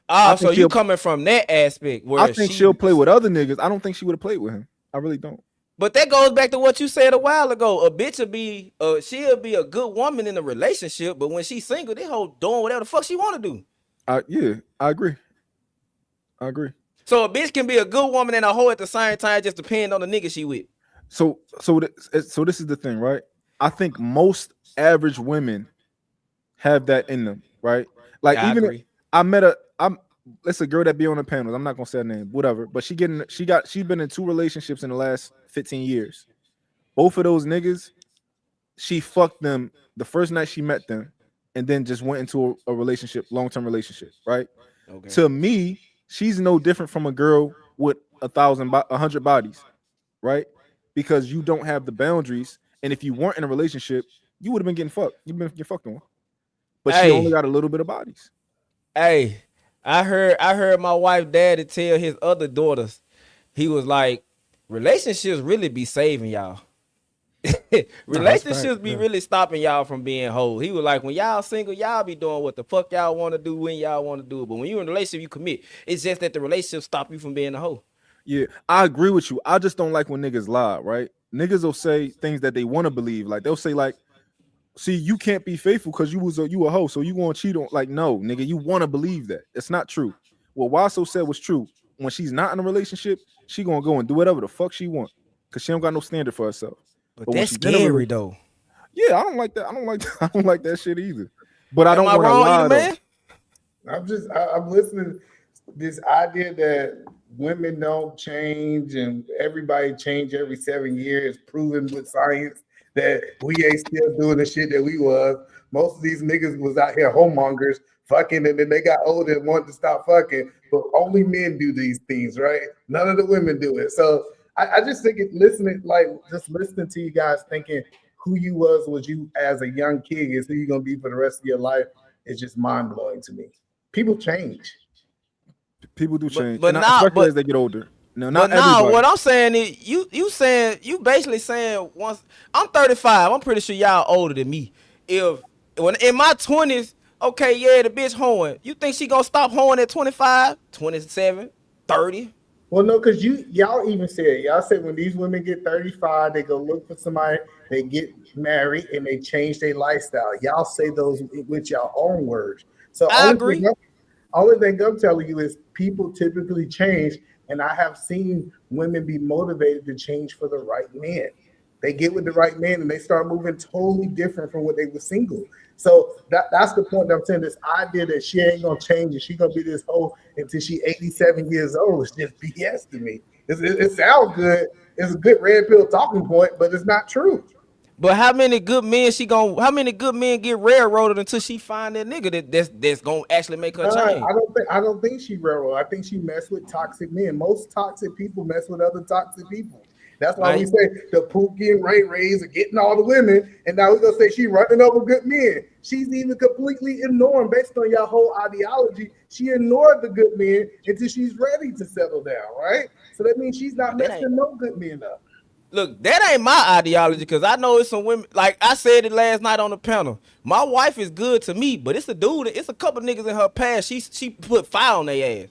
So you coming from that aspect where I think she'll play with other niggas. I don't think she would have played with him. I really don't. But that goes back to what you said a while ago. A bitch will be she'll be a good woman in a relationship, but when she's single, they whole doing whatever the fuck she want to do. Yeah, I agree. So a bitch can be a good woman and a hoe at the same time, just depending on the nigga she with. So this is the thing, right? I think most average women have that in them, right? Like it's a girl that be on the panels. I'm not gonna say her name, whatever. But she's been in 2 relationships in the last 15 years. Both of those niggas, she fucked them the first night she met them, and then just went into a relationship, long-term relationship, right? Okay. To me, she's no different from a girl with 100 bodies, right? Because you don't have the boundaries And if you weren't in a relationship, you would have been getting fucked. You've been getting fucked on. But she only Hey, got a little bit of bodies. hey, I heard my wife daddy tell his other daughters, he was like, relationships really be saving y'all. Nah, that's fact. Relationships be Yeah. really stopping y'all from being hoes. He was like, when y'all single, y'all be doing what the fuck y'all want to do when y'all want to do it. But when you in a relationship, you commit. It's just that the relationship stop you from being a hoe. Yeah, I agree with you. I just don't like when niggas lie, right? Niggas will say things that they want to believe. Like they'll say, like, see, you can't be faithful because you a hoe, so you gonna cheat on. Like, no, nigga, you want to believe that. It's not true. What Waso said was true. When she's not in a relationship, she gonna go and do whatever the fuck she want because she don't got no standard for herself. But But when that's she's in a scary relationship, though. yeah, I don't like that. I don't like I don't like that shit either. But I Am don't I want to wrong, you the lie though. man? I'm listening to this idea that women don't change and everybody change every 7 years, proven with science that we ain't still doing the shit that we was. Most of these niggas was out here homemongers fucking and then they got older and wanted to stop fucking, but only men do these things, right? None of the women do it. So I just think just listening to you guys thinking who you was you as a young kid is who you're gonna be for the rest of your life is just mind blowing to me. People change. People do But change, but and now especially as but they get older. No, but not now everybody. what I'm saying is you basically saying once I'm 35, I'm pretty sure y'all older than me. If when in my 20s, okay, yeah, the bitch hoeing. You think she gonna stop hoeing at 25, 27, 30? Well, no, because y'all said when these women get 35, they go look for somebody, they get married, and they change their lifestyle. Y'all say those with your own words. So I agree. only thing I'm telling you is people typically change, and I have seen women be motivated to change for the right man. They get with the right man and they start moving totally different from what they were single. So that's the point that I'm saying. This idea that she ain't gonna change and she gonna be this hoe until she 87 years old is just BS to me. It sounds good. It's a good red pill talking point, but it's not true. But how many good men get railroaded until she find that nigga that's gonna actually make her change? I don't think she railroad. I think she messed with toxic men. Most toxic people mess with other toxic people. That's why we Man, say the Pookie and Ray Rays are getting all the women, and now we're gonna say she running over good men. She's even completely ignoring, based on your whole ideology. She ignored the good men until she's ready to settle down, right? So that means she's not that ain't messing no good men up. look, that ain't my ideology because I know it's some women. Like I said it last night on the panel. My wife is good to me, but it's a dude. It's a couple niggas in her past. She put fire on their ass.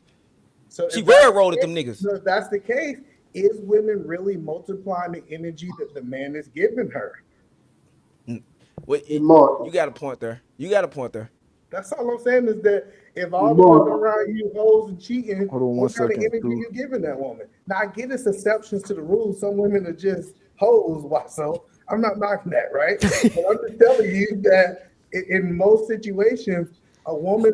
So She if that's the railroaded them case, niggas. so if that's the case, is women really multiplying the energy that the man is giving her? What Hey, Mark. you got a point there. You got a point there. That's all I'm saying is that if Hey, all the women Mark. around you hoes and cheating, Hold on one what kind of second, energy dude. you giving that woman? Now I get it's exceptions to the rules. Some women are just hoes, why so I'm not knocking that, right? But I'm just telling you that in most situations, a woman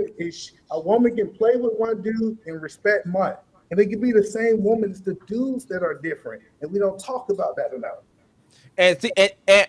can play with one dude and respect one. And it can be the same woman, it's the dudes that are different. And we don't talk about that enough. And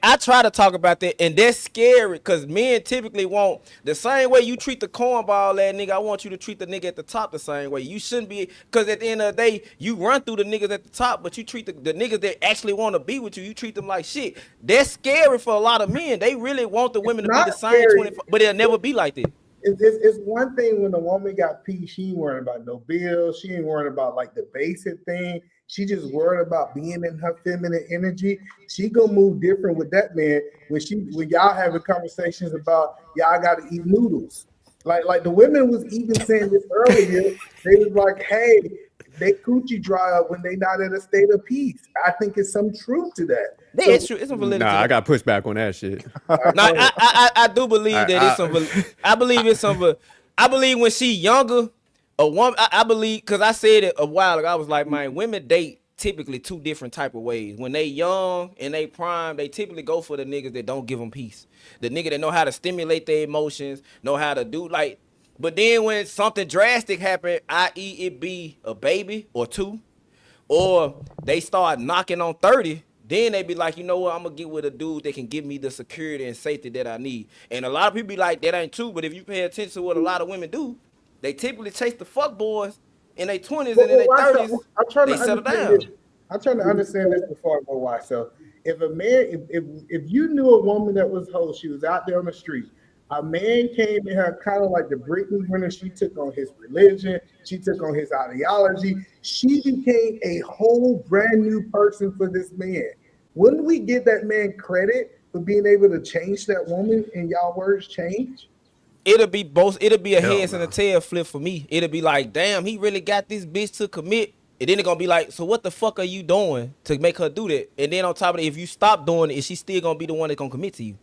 I try to talk about that, and that's scary because men typically want the same way you treat the cornball that nigga. I want you to treat the nigga at the top the same way. You shouldn't be, because at the end of the day, you run through the niggas at the top, but you treat the niggas that actually want to be with you, you treat them like shit. That's scary for a lot of men. They really want the women to be Not the same scary. 24, but it'll never be like that. It's one thing when a woman got peace, she ain't worrying about no bills. She ain't worrying about like the basic thing. She just worried about being in her feminine energy. She gonna move different with that man when y'all having conversations about y'all gotta eat noodles. Like the women was even saying this earlier. They was like, hey, they coochie dry up when they not in a state of peace. I think it's some truth to that. Yeah, So it's true. It's some validity to Nah, I that. got pushback on that shit. Now, I do believe that it's some. I, I believe it's some. I believe when she younger, a woman. I believe because I said it a while ago. I was like, man, women date typically two different type of ways. When they young and they prime, they typically go for the niggas that don't give them peace. The nigga that know how to stimulate their emotions, know how to do like. But then when something drastic happen, i.e., it be a baby or two, or they start knocking on 30, then they be like, you know what, I'm gonna get with a dude that can give me the security and safety that I need. And a lot of people be like, that ain't true, but if you pay attention to what a lot of women do, they typically chase the fuck boys in their 20s and in their 30s, I'm trying to they settle understand this. down. I'm trying to understand this before I go why. So If a man, if you knew a woman that was whole, she was out there on the street. A man came in her kind of like the Britney Renner. She took on his religion. She took on his ideology. She became a whole brand new person for this man. Wouldn't we give that man credit for being able to change that woman? In y'all words, change. It'll be both. It'll be a Hell heads and a no. tail flip for me. It'll be like, damn, he really got this bitch to commit. And then it's gonna be like, so what the fuck are you doing to make her do that? And then on top of it, if you stop doing it, is she still gonna be the one that's gonna commit to you?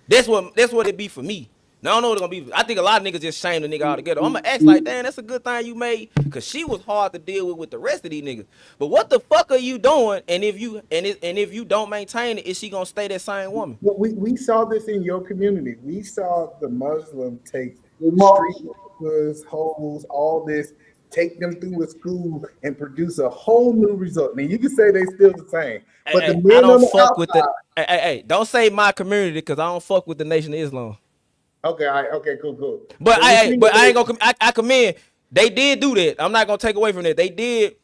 That's what it be for me. Now I don't know what it's gonna be. I think a lot of niggas just shame the nigga altogether. I'm gonna ask like, damn, that's a good thing you made, cause she was hard to deal with the rest of these niggas. But what the fuck are you doing? And if you don't maintain it, is she gonna stay that same woman? But we saw this in your community. We saw the Muslim take street workers, hoes, all this, take them through a school and produce a whole new result. Now you can say they still the same, but the I men don't on the fuck with the. outside. Hey, don't say my community, because I don't fuck with the Nation of Islam. Okay, all right, okay, cool. But So I ain't gonna. I commend. They did do that. I'm not gonna take away from that. They did.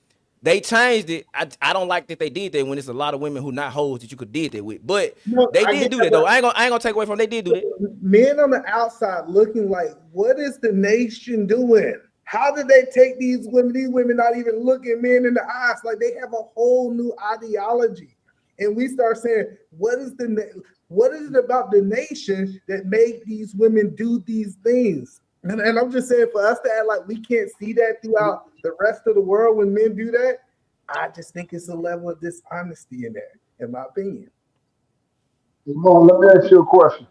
They changed it. I don't like that they did that when it's a lot of women who not hoes that you could did that with. But no, they I did get do that, that though. I ain't gonna take away from. They did do that. men on the outside looking like, what is the nation doing? How did they take these women? These women not even looking men in the eyes, like they have a whole new ideology. And we start saying, what is it about the nation that make these women do these things? And I'm just saying, for us to act like we can't see that throughout the rest of the world when men do that, I just think it's a level of dishonesty in there, in my opinion. Ramon, let me ask you a question.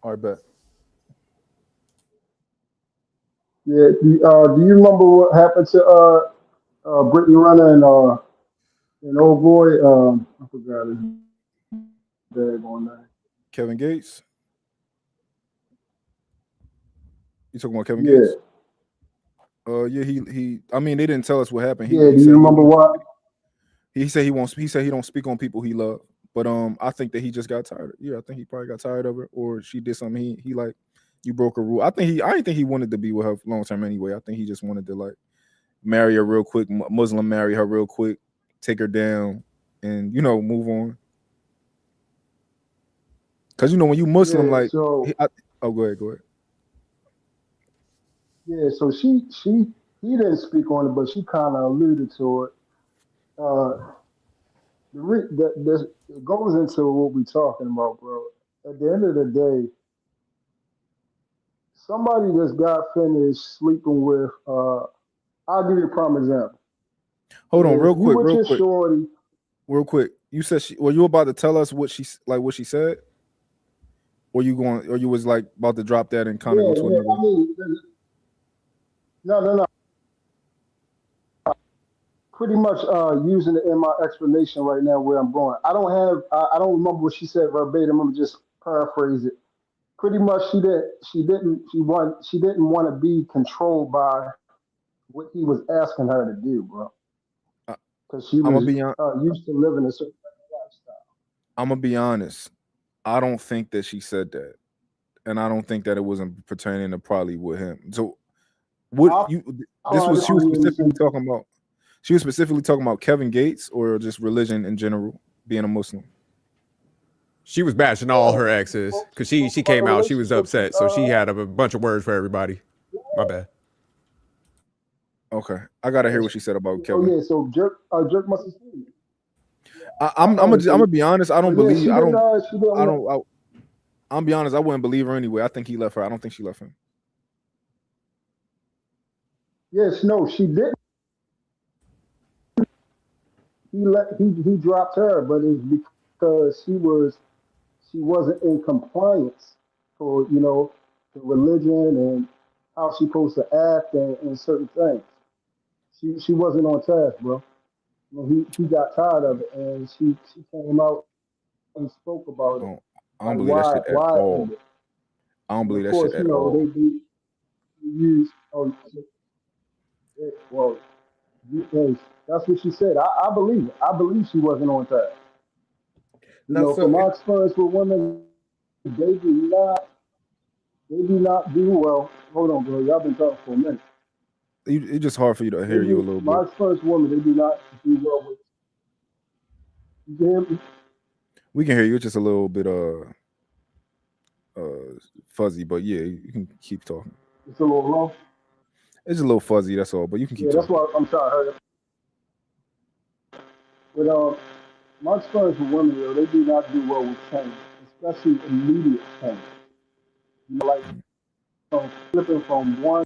All right, bet. Yeah, do you remember what happened to Brittany Renner and old boy? I forgot his daggone name. Kevin Gates. You talking about Kevin Yeah, Gates? Yeah, he. I mean, they didn't tell us what happened. yeah. He Do said you he remember won't. what? He said he won't. He said he don't speak on people he loved. But I think that he just got tired. Yeah, I think he probably got tired of it, or she did something. He like, you broke a rule. I didn't think he wanted to be with her long term anyway. I think he just wanted to like marry her real quick, Muslim marry her real quick, take her down, and move on. Cause when you Muslim, Yeah. like, So oh, go ahead. yeah. So he didn't speak on it, but she kind of alluded to it. Uh, it goes into what we're talking about, bro. At the end of the day, somebody just got finished sleeping with. I'll give you a prime example. Hold on, If you with real your quick. shorty, You said were you about to tell us what she said, or you was like about to drop that and kind of go to yeah. another? I mean, no. Pretty much using it in my explanation right now where I'm going. I don't remember what she said verbatim. I'm gonna just paraphrase it. Pretty much, she didn't want to be controlled by what he was asking her to do, bro. I- Because she I'm gonna was be on. used to living a certain lifestyle. I'm gonna be honest. I don't think that she said that, and I don't think that it wasn't pertaining to probably with him. So, what you? This was she was specifically talking about. She was specifically talking about Kevin Gates or just religion in general, being a Muslim. She was bashing all her exes because she came out. She was upset, so she had a bunch of words for everybody. My bad. Okay, I gotta hear what she said about Oh Kevin. yeah, so Jerk must have seen it. I'm gonna be honest. I don't believe. She I didn't. don't. She didn't. I don't. I'm be honest. I wouldn't believe her anyway. I think he left her. I don't think she left him. Yes, no, she didn't. He dropped her, but it's because she wasn't in compliance for the religion and how she's supposed to act and certain things. She wasn't on task, bro. He got tired of it, and she came out and spoke about it, I don't like believe that shit at why it all. ended. I don't And of believe that shit course, at all. they use well, that's what she said. I believe it. I believe she wasn't on task. No, From so my experience with women, they do not do well. Hold on, bro. Y'all been talking for a minute. It's just hard for you to hear you a little My bit. experience with women, they do not do well with. You hear me? We can hear you. It's just a little bit fuzzy, but yeah, you can keep talking. It's a little low. It's a little fuzzy, that's all, but you can keep Yeah, that's talking. why I'm trying to hurry up. But my experience with women, yo, they do not do well with change, especially immediate change. You know, like flipping from one.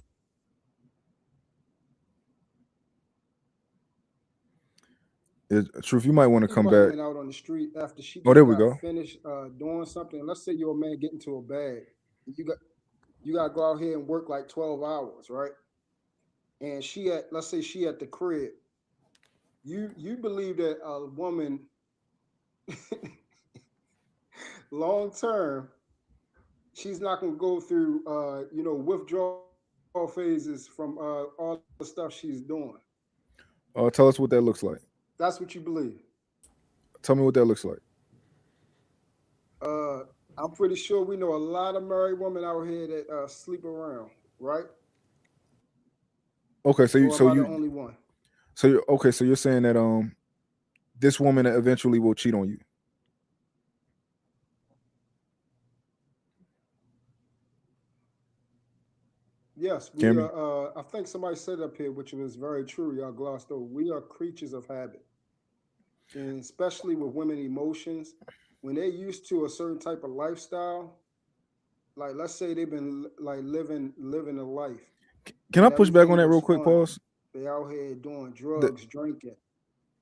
Truth, you might want to Think come about back. women out on the street after she Oh, just there we got go. finished doing something. Let's say your man get into a bag. You got to go out here and work like 12 hours, right? And let's say she at the crib. You believe that a woman long term, she's not gonna go through withdrawal phases from all the stuff she's doing. Tell us what that looks like. That's what you believe. Tell me what that looks like. Uh, I'm pretty sure we know a lot of married women out here that sleep around, right? Okay, so you Or am so I the you only one? so you're okay, so you're saying that this woman eventually will cheat on you. Yes, Can you we hear me? are. I think somebody said up here, which was very true. Y'all glossed over. We are creatures of habit, and especially with women emotions, when they're used to a certain type of lifestyle, like let's say they've been like living a life, Can I and push back on everything that was real quick, fun. pause? They out here doing The, drugs, drinking.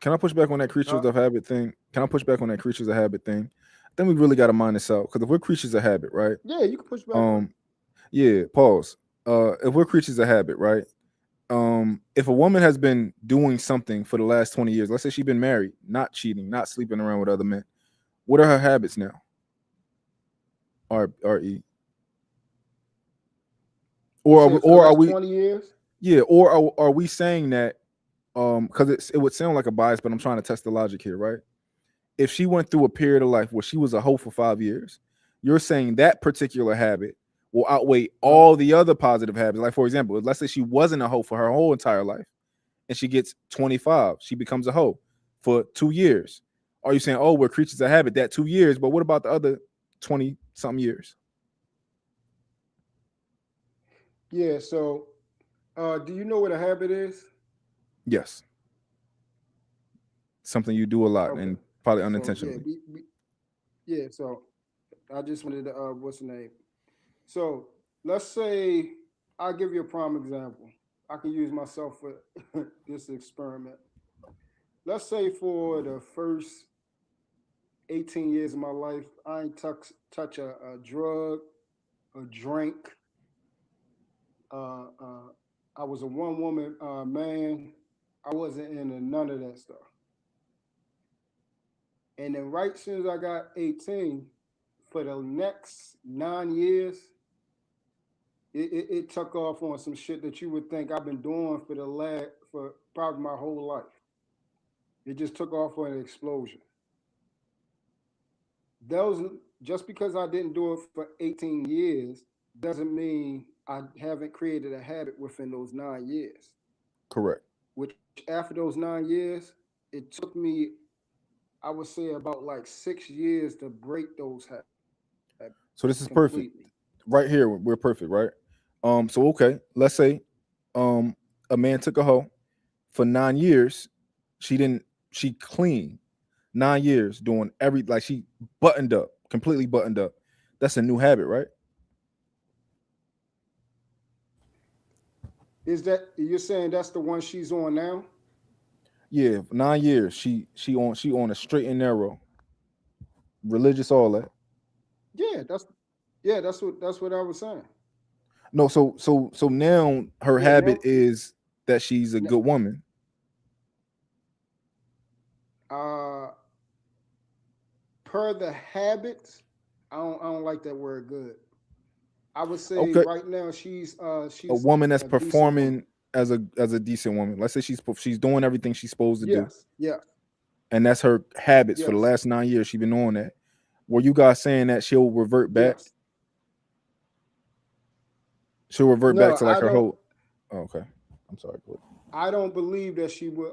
can I push back on that creatures Huh? of habit thing? Can I push back on that creatures of habit thing? I think we really got to mind this out because if we're creatures of habit, right? Yeah, you can push back on it. Um, yeah, pause. If we're creatures of habit, right? If a woman has been doing something for the last 20 years, let's say she's been married, not cheating, not sleeping around with other men, what are her habits now? R E. You Or said for the or are last we 20 years? yeah, or are we saying that because it would sound like a bias, but I'm trying to test the logic here, right? If she went through a period of life where she was a hoe for 5 years, you're saying that particular habit will outweigh all the other positive habits. Like, for example, let's say she wasn't a hoe for her whole entire life and she gets 25, she becomes a hoe for 2 years. Are you saying, oh, we're creatures of habit that 2 years, but what about the other 20 something years? Yeah. So, do you know what a habit is? Yes. Something you do a lot Okay. and probably So yeah, unintentionally. yeah. So I just wanted to what's the name? So let's say I'll give you a prime example. I can use myself for this experiment. Let's say for the first 18 years of my life, I ain't touch a drug, a drink. Uh, uh, I was a one woman man. I wasn't into none of that stuff. And then right as soon as I got 18, for the next 9 years, it took off on some shit that you would think I've been doing for probably my whole life. It just took off on an explosion. Those just because I didn't do it for 18 years doesn't mean I haven't created a habit within those 9 years. Correct. Which after those 9 years, it took me, I would say, about like 6 years to break those habits So this is completely. perfect. Right here, we're perfect, right? So okay, let's say um a man took a hoe for 9 years. She clean 9 years doing like she buttoned up, completely buttoned up. That's a new habit, right? Is that you're saying that's the one she's on now? Yeah, 9 years. She on a straight and narrow, religious, all that. Yeah, that's what I was saying. No, so now her Yeah, habit now is that she's a good woman. uh per the habits, I don't like that word good. I would say Okay, right now a she's woman that's a decent woman. performing as a decent woman. Let's say she's doing everything she's supposed to do, Yes, yes, and that's her habits for the yes, last 9 years. She's been on that. Were you guys saying that she'll revert back? yes. She'll revert back No, to like her whole. Oh, okay, I'm sorry. Go ahead. I don't believe that she would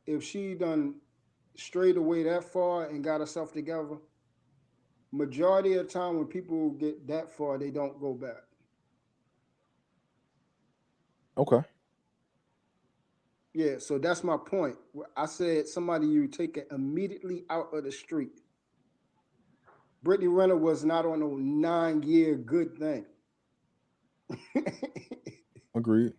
if she done strayed away that far and got herself together, majority of the time when people get that far, they don't go back. Okay. Yeah, so that's my point. I said somebody you take it immediately out of the street. Brittany Renner was not on a 9-year good thing. Agreed.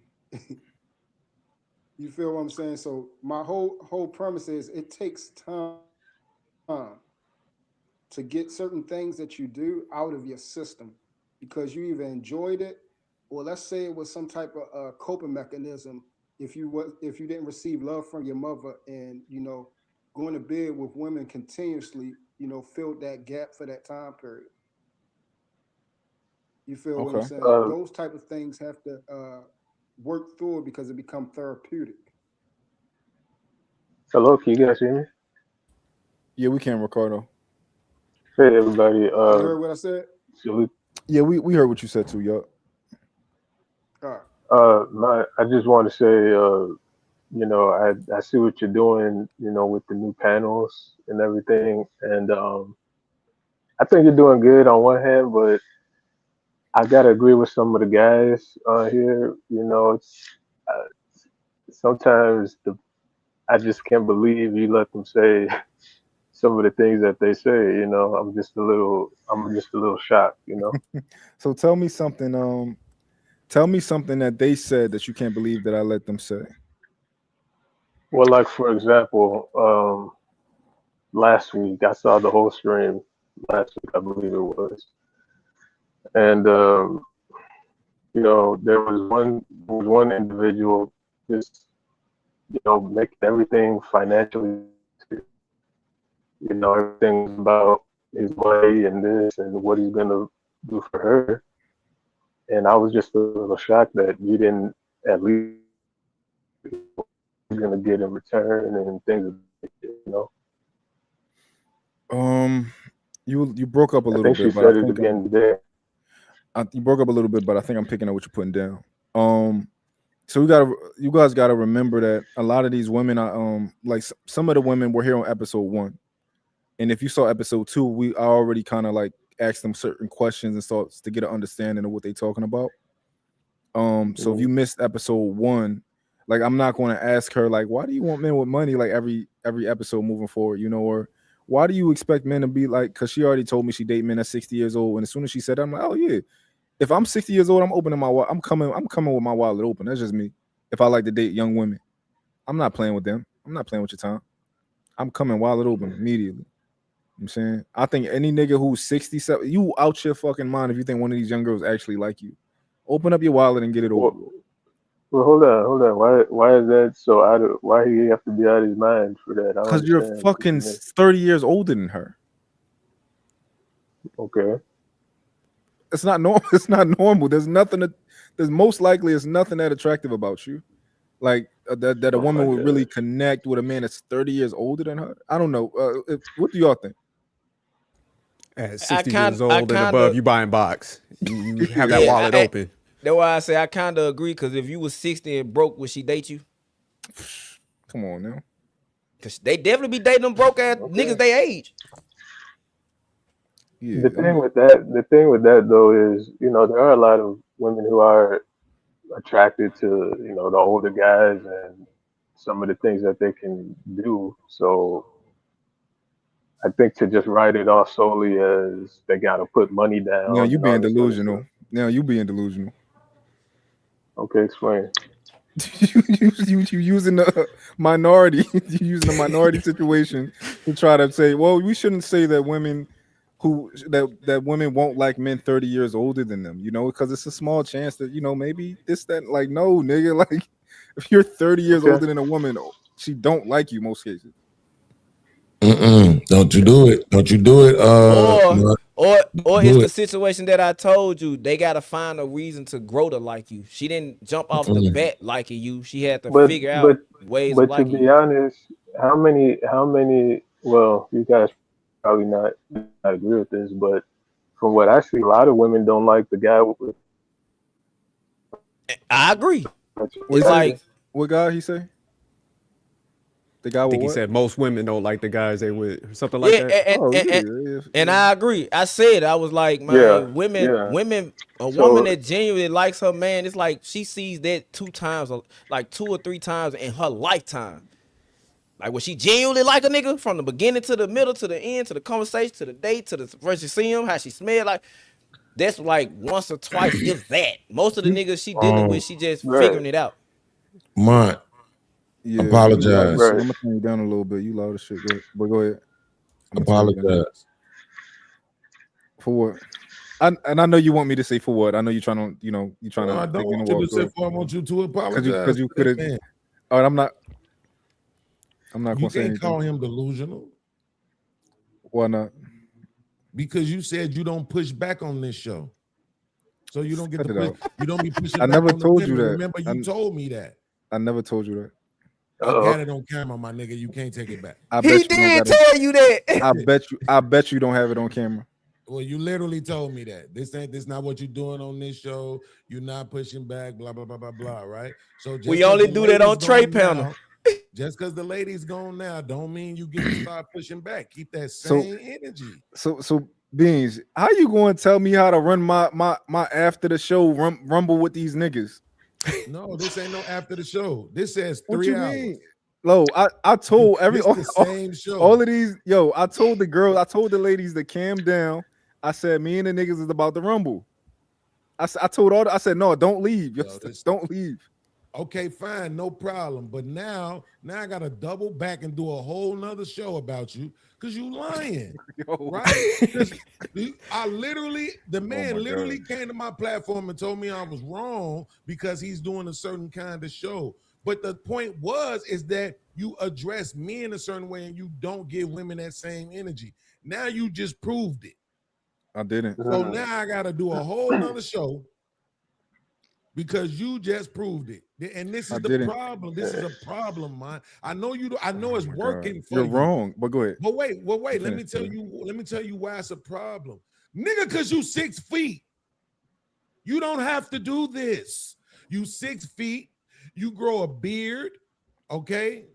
You feel what I'm saying? So my whole premise is it takes time to get certain things that you do out of your system because you either enjoyed it or let's say it was some type of coping mechanism if you didn't receive love from your mother and going to bed with women continuously filled that gap for that time period. You feel what I'm Okay. saying? Those type of things have to work through it because it become therapeutic. Hello, can you guys hear me? Yeah, we can, Ricardo. Hey, everybody. You heard what I said? So, Yeah, we heard what you said too, yup. All right. I just want to say, I see what you're doing, with the new panels and everything, and I think you're doing good on one hand, but I gotta agree with some of the guys here. It's sometimes I just can't believe you let them say some of the things that they say. I'm just a little shocked. So tell me something. Tell me something that they said that you can't believe that I let them say. Well, like for example, last week I saw the whole stream last week, I believe it was, and there was one individual just making everything financially. Everything was about his money and this and what he's gonna do for her, and I was just a little shocked that you didn't at least gonna get in return and things of that. Um, you broke up a I little think she bit, but I said it think again today. you broke up a little bit, but I think I'm picking up what you're putting down. So you guys gotta remember that a lot of these women are like some of the women were here on episode 1, and if you saw episode 2, we already kind of like asked them certain questions and thoughts to get an understanding of what they're talking about. So if you missed episode 1, like I'm not going to ask her like, why do you want men with money like every episode moving forward, or why do you expect men to be like? Because she already told me she date men at 60 years old, and as soon as she said that, I'm like, oh yeah, if I'm 60 years old, I'm opening I'm coming with my wallet open. That's just me. If I like to date young women, I'm not playing with them. I'm not playing with your time. I'm coming wallet open immediately. I'm saying, I think any nigga who's 67, you out your fucking mind if you think one of these young girls actually like you. Open up your wallet and get it over with. Well, hold on. Why is that so out of? Why he have to be out of his mind for that? I don't Because you're understand. fucking 30 years older than her. Okay. It's not normal. It's not normal. There's most likely it's nothing that attractive about you. Like that a Oh my woman would really God. connect with a man that's 30 years older than her. I don't know. What do y'all think? At I 60 kind years I old and kind above, of you buying box. You have that yeah. wallet open. That's why I say I kind of agree. Because if you was 60 and broke, would she date you? Come on now. Because they definitely be dating them broke ass niggas they age. Yeah. The thing with that though is, there are a lot of women who are attracted to, the older guys and some of the things that they can do. So I think to just write it off solely as they got to put money Now down you and all being this other delusional. stuff. Now you being delusional. Okay, explain. you using the minority. You using the minority situation to try to say, well, we shouldn't say that women that women won't like men 30 years older than them, because it's a small chance that, maybe this, that, like, no, nigga, like if you're 30 years Okay. older than a woman, she don't like you most cases. Don't you do it. Don't you do it. Or No, or it's do the it. situation that I told you. They gotta find a reason to grow to like you. She didn't jump off the Mm-mm. bat liking you. She had to But figure but out ways of but to liking be you. honest, how many? Well, you guys probably not agree with this, but from what I see, a lot of women don't like the guy with I agree. What he It's say? like What guy he say? The guy I with think he what? said most women don't like the guys they with, or something like Yeah, that. Oh yeah, and I agree. I said I was like, Yeah, man, women, yeah. a woman So that genuinely likes her man, it's like she sees that 2 times, like 2 or 3 times in her lifetime. Like when she genuinely like a nigga from the beginning to the middle to the end to the conversation to the date to the first you see him, how she smell like. That's like once or twice, if that. Most of the niggas she dealing with, she just right, figuring it out. Mont, yeah. You loud as apologize. shit. right. I'm gonna turn you down a little bit. You loud as shit. Go ahead. But go ahead. I'm gonna turn you down. Apologize. For what? And I know you want me to say for what. I know you're trying to, you're trying No, to I don't dig in the want you wall. to say for. I want you to Because apologize you to could that have. man. All right, I'm not You gonna say can't call anything. him delusional Why not? because you said you don't push back on this show. So you don't get Cut to it push. out. You don't be pushing I back never on the told you women. that. Remember, you told me that. I never told you that. I got it on camera, my nigga. You can't take it back. I He bet you don't did got it. tell you that. I bet you don't have it on camera. Well, you literally told me that. This not what you're doing on this show. You're not pushing back, blah, blah, blah, blah, blah, right? So just We only do that on Trey Panel. Just because the ladies gone now, don't mean you get to start pushing back. Keep that So- same energy. So Beans, how you going to tell me how to run my after the show rumble with these niggas? No, this ain't no after the show. This says What 3 you hours. mean? Lo, I told This the same show. all of these, I told the girls, I told the ladies to calm down. I said, me and the niggas is about to rumble. I told I said, no, don't leave. Don't leave. Okay, fine, no problem. But now I gotta double back and do a whole nother show about you because you lying. Right? 'Cause I literally, the man my literally God. came to my platform and told me I was wrong because he's doing a certain kind of show. But the point is that you address men a certain way and you don't give women that same energy. Now you just proved it. I didn't. So now I gotta do a whole nother show because you just proved it. And this is the didn't. problem. This is a problem, man. I know you. I know it's my working God. for You're you. wrong. But go ahead. But wait. Let me Finish, tell bro. you. Let me tell you why it's a problem, nigga. Because you 6 feet. You don't have to do this. You 6 feet. You grow a beard. Okay.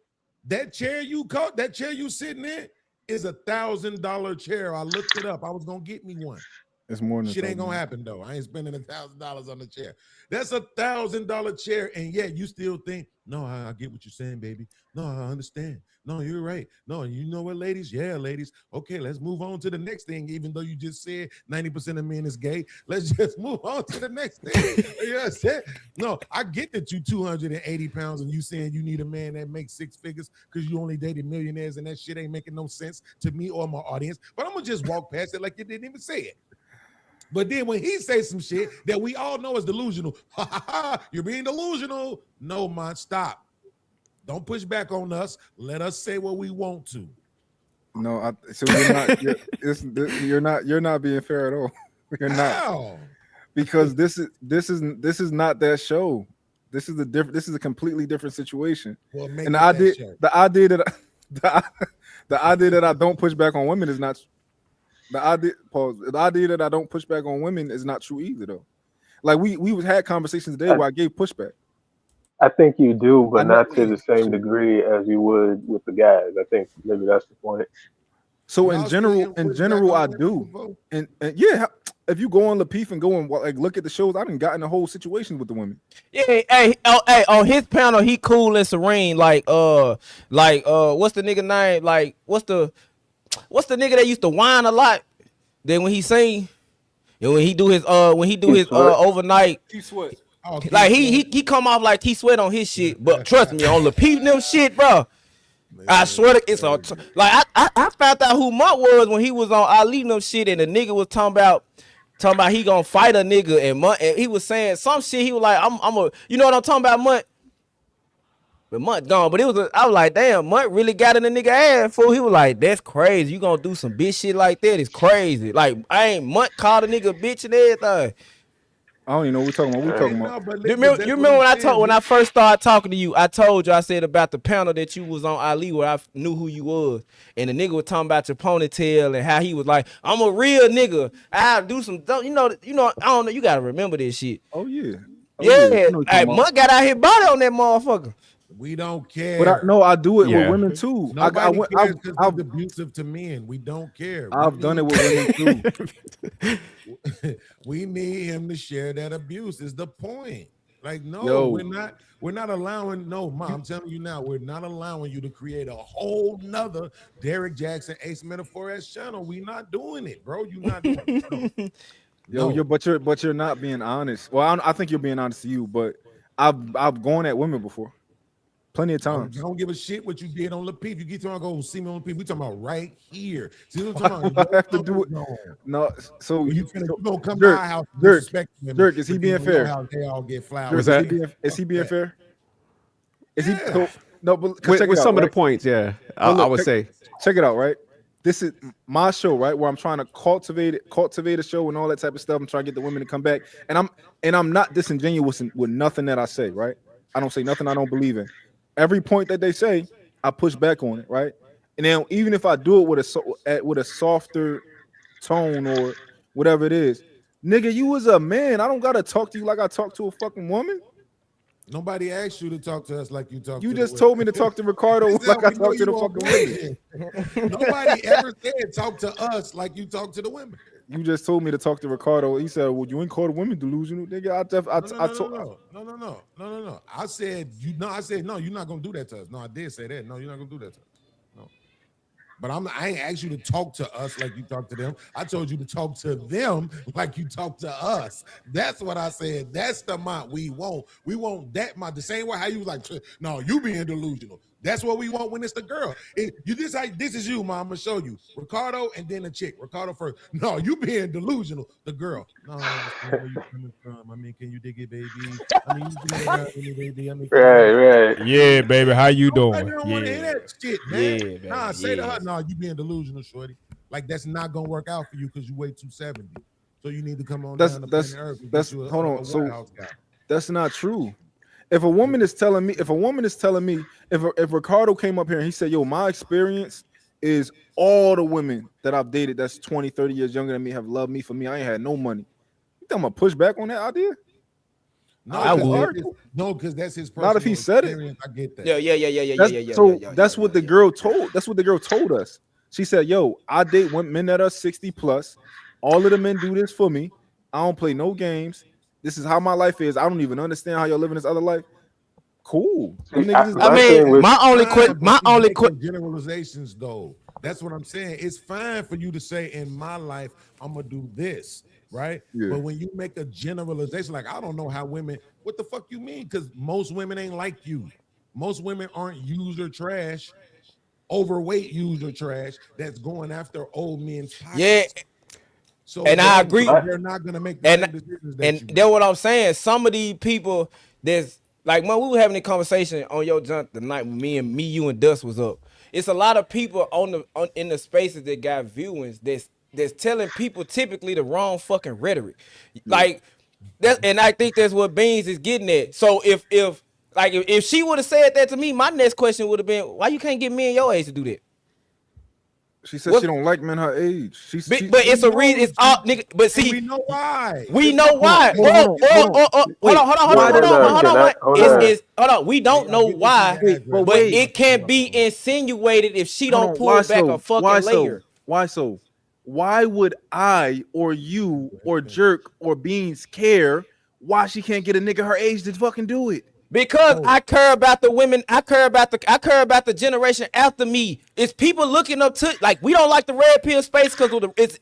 That chair you sitting in is $1,000 chair. I looked it up. I was gonna get me one. It's more than Shit ain't gonna $1,000. happen though. I ain't spending $1,000 on the chair. That's $1,000 chair, and yet you still think, no, I get what you're saying, baby. No, I understand. No, you're right. No, you know what, ladies? Yeah, ladies. Okay, let's move on to the next thing. Even though you just said 90% of men is gay, let's just move on to the next thing. You know what I'm saying? No, I get that you 280 pounds and you saying you need a man that makes 6 figures because you only dated millionaires and that shit ain't making no sense to me or my audience. But I'm gonna just walk past it like you didn't even say it. But then when he says some shit that we all know is delusional, you're being delusional. No, man, stop. Don't push back on us. Let us say what we want to. No, so you're not being fair at all. You're not. How? Because this is not that show. This is a completely different situation. Well, make and it that show. the idea that I don't push back on women is not the idea that I don't push back on women is not true either though. Like we had conversations today where I gave pushback. I think you do, but I know- not to the same degree as you would with the guys. I think maybe that's the point. So Y'all in seen him push general, back I on women do. before? And yeah, if you go on Lapeef and go and like look at the shows, I done gotten a whole situation with the women. Yeah, hey, on his panel, he cool and serene. Like, what's the nigga name? Like, what's the nigga that used to whine a lot? Then when he sing, and when he do his overnight, Keep Sweat. Oh, like Keith he come off like T Sweat on his shit. But trust me, on Lapeef them shit, bro. I swear to it's all like I found out who Mutt was when he was on Ali them shit, and the nigga was talking about he gonna fight a nigga, and Mutt, and he was saying some shit. He was like, I'm a, you know what I'm talking about, Mutt. But Mutt gone, but I was like, damn, Mutt really got in the nigga ass, fool. He was like, that's crazy. You gonna do some bitch shit like that? It's crazy. Like, I ain't Mutt called a nigga bitch and everything. I don't even know what we're talking about. What we talking about? You remember when I first started talking to you, I told you, I said about the panel that you was on Ali where I knew who you was. And the nigga was talking about your ponytail and how he was like, I'm a real nigga. I do some, you know, I don't know, you gotta remember this shit. Oh yeah. Yeah, I know what you're hey, talking Mutt got out his body on that motherfucker. We don't But care. I do it with Yeah. women too. Nobody cares because it's abusive to men. We don't care. I've done it with women too. We need him to share that abuse. Is the point? Like, no, Yo. we're not allowing. No, Mom, I'm telling you now, we're not allowing you to create a whole nother Derek Jackson Ace Metaphor S channel. We not doing it, bro. You're not doing it. No. Yo, you're not being honest. Well, I think you're being honest to you, but I've gone at women before, plenty of times. I don't give a shit what you did on Lapeef. You keep trying to go see me on Lapeef. We talking about right here. See what I'm talking about? I have to do it. No, so you gonna come Dirk, to our house, Dirk, disrespect women, Dirk, is he but being then in your fair? house, they all get flowers. Is he being fair? Is he? Yeah. So, no, but With check it out, some of the right? points, yeah, But I look, would say. check it out, right? This is my show, right? Where I'm trying to cultivate a show and all that type of stuff. I'm trying to get the women to come back, and I'm not disingenuous with nothing that I say, right? I don't say nothing I don't believe in. Every point that they say, I push back on it, right? And then even if I do it with a softer tone or whatever it is, nigga, you was a man. I don't gotta talk to you like I talk to a fucking woman. Nobody asked you to talk to us like you talk. You to just told me to talk to Ricardo like I talk to the fucking women. Nobody ever said talk to us like you talk to the women. You just told me to talk to Ricardo. He said, "Well, you ain't called a women delusional, nigga." No. I said I said no. You're not gonna do that to us. No, I did say that. No, you're not gonna do that to us. No. But I ain't asked you to talk to us like you talk to them. I told you to talk to them like you talk to us. That's what I said. That's the amount we want. We want that amount. The same way how you was like, no, you being delusional. That's what we want when it's the girl. This is you, Mom. I'm gonna show you. Ricardo and then the chick. Ricardo first. No, you being delusional. The girl. No, where you coming from? I mean, can you dig it, baby? I mean, you dig it around me, baby. I mean, right. Yeah, baby. How you I doing? don't want to hear that shit, man. Yeah, baby. Nah, say to her, no, you being delusional, shorty. Like that's not gonna work out for you because you weigh 270. So you need to come on down to planet Earth. And get you a, hold on. a So White House guy. that's not true. If a woman is telling me, if Ricardo came up here and he said, yo, my experience is all the women that I've dated that's 20, 30 years younger than me have loved me for me. I ain't had no money. You think I'm gonna push back on that idea? No, I would. No, because that's his personal Not if he said it. experience. I get that. Yeah. That's what the girl told. That's what the girl told us. She said, "Yo, I date men that are 60 plus. All of the men do this for me. I don't play no games. This is how my life is. I don't even understand how y'all living this other life." Cool. My only generalizations though. That's what I'm saying. It's fine for you to say in my life I'm gonna do this, right? Yeah. But when you make a generalization, like I don't know how women, what the fuck you mean? Because most women ain't like you. Most women aren't user trash, overweight user trash that's going after old men's pockets. Yeah. So and I agree. They're not gonna make the same decisions that you And that's what I'm saying. Some of these people that's like, man, we were having a conversation on your junk the night when me, you, and Dust was up. It's a lot of people in the spaces that got viewings that's telling people typically the wrong fucking rhetoric. Like that, and I think that's what Beans is getting at. So if she would have said that to me, my next question would have been, why you can't get me and your age to do that? She said she don't like men her age. But it's a reason. It's all nigga. But see, we know why. We know why. Hold on. We don't know why, but it can be insinuated if she don't pull back a fucking layer. Why so? Why would I or you or Jerk or Beans care why she can't get a nigga her age to fucking do it? Because I care about the women. I care about the generation after me. It's people looking up to, like, we don't like the red pill space because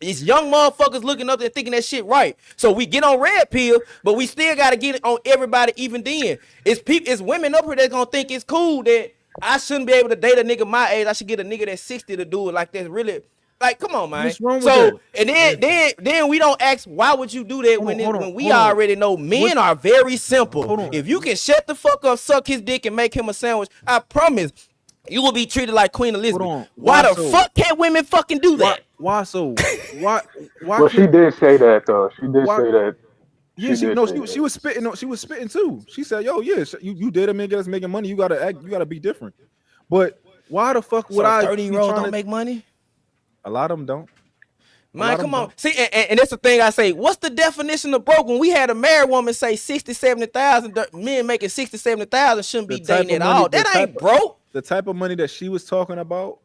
it's young motherfuckers looking up and thinking that shit right. So we get on red pill, but we still gotta get it on everybody. Even then, it's women up here that's gonna think it's cool that I shouldn't be able to date a nigga my age. I should get a nigga that's 60 to do it. Like that's really. Like, come on, man. What's wrong with so, that? and then we don't ask why would you do that when we already know men are very simple. If you can shut the fuck up, suck his dick, and make him a sandwich, I promise you will be treated like Queen Elizabeth. Why the fuck can't women fucking do that? Why so? Why? Well, she did say that though. She did say that. Yeah, she was spitting. She was spitting too. She said, "Yo, yeah, you date a nigga that's making money. You gotta be different." But why the fuck would I? 30-year-olds don't make money. A lot of them don't. Man, come on. See, and that's the thing I say. What's the definition of broke? When we had a married woman say 60, 70,000, men making 60, 70,000 shouldn't be dating at all. That ain't broke. The type of money that she was talking about,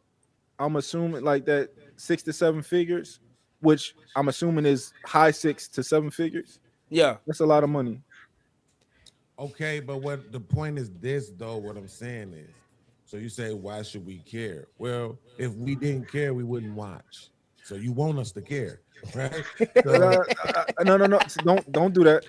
I'm assuming like that 6 to 7 figures, which I'm assuming is high 6 to 7 figures. Yeah. That's a lot of money. Okay, but what the point is this though, what I'm saying is, so you say, why should we care? Well, if we didn't care, we wouldn't watch. So you want us to care, right? So, No. Don't do that.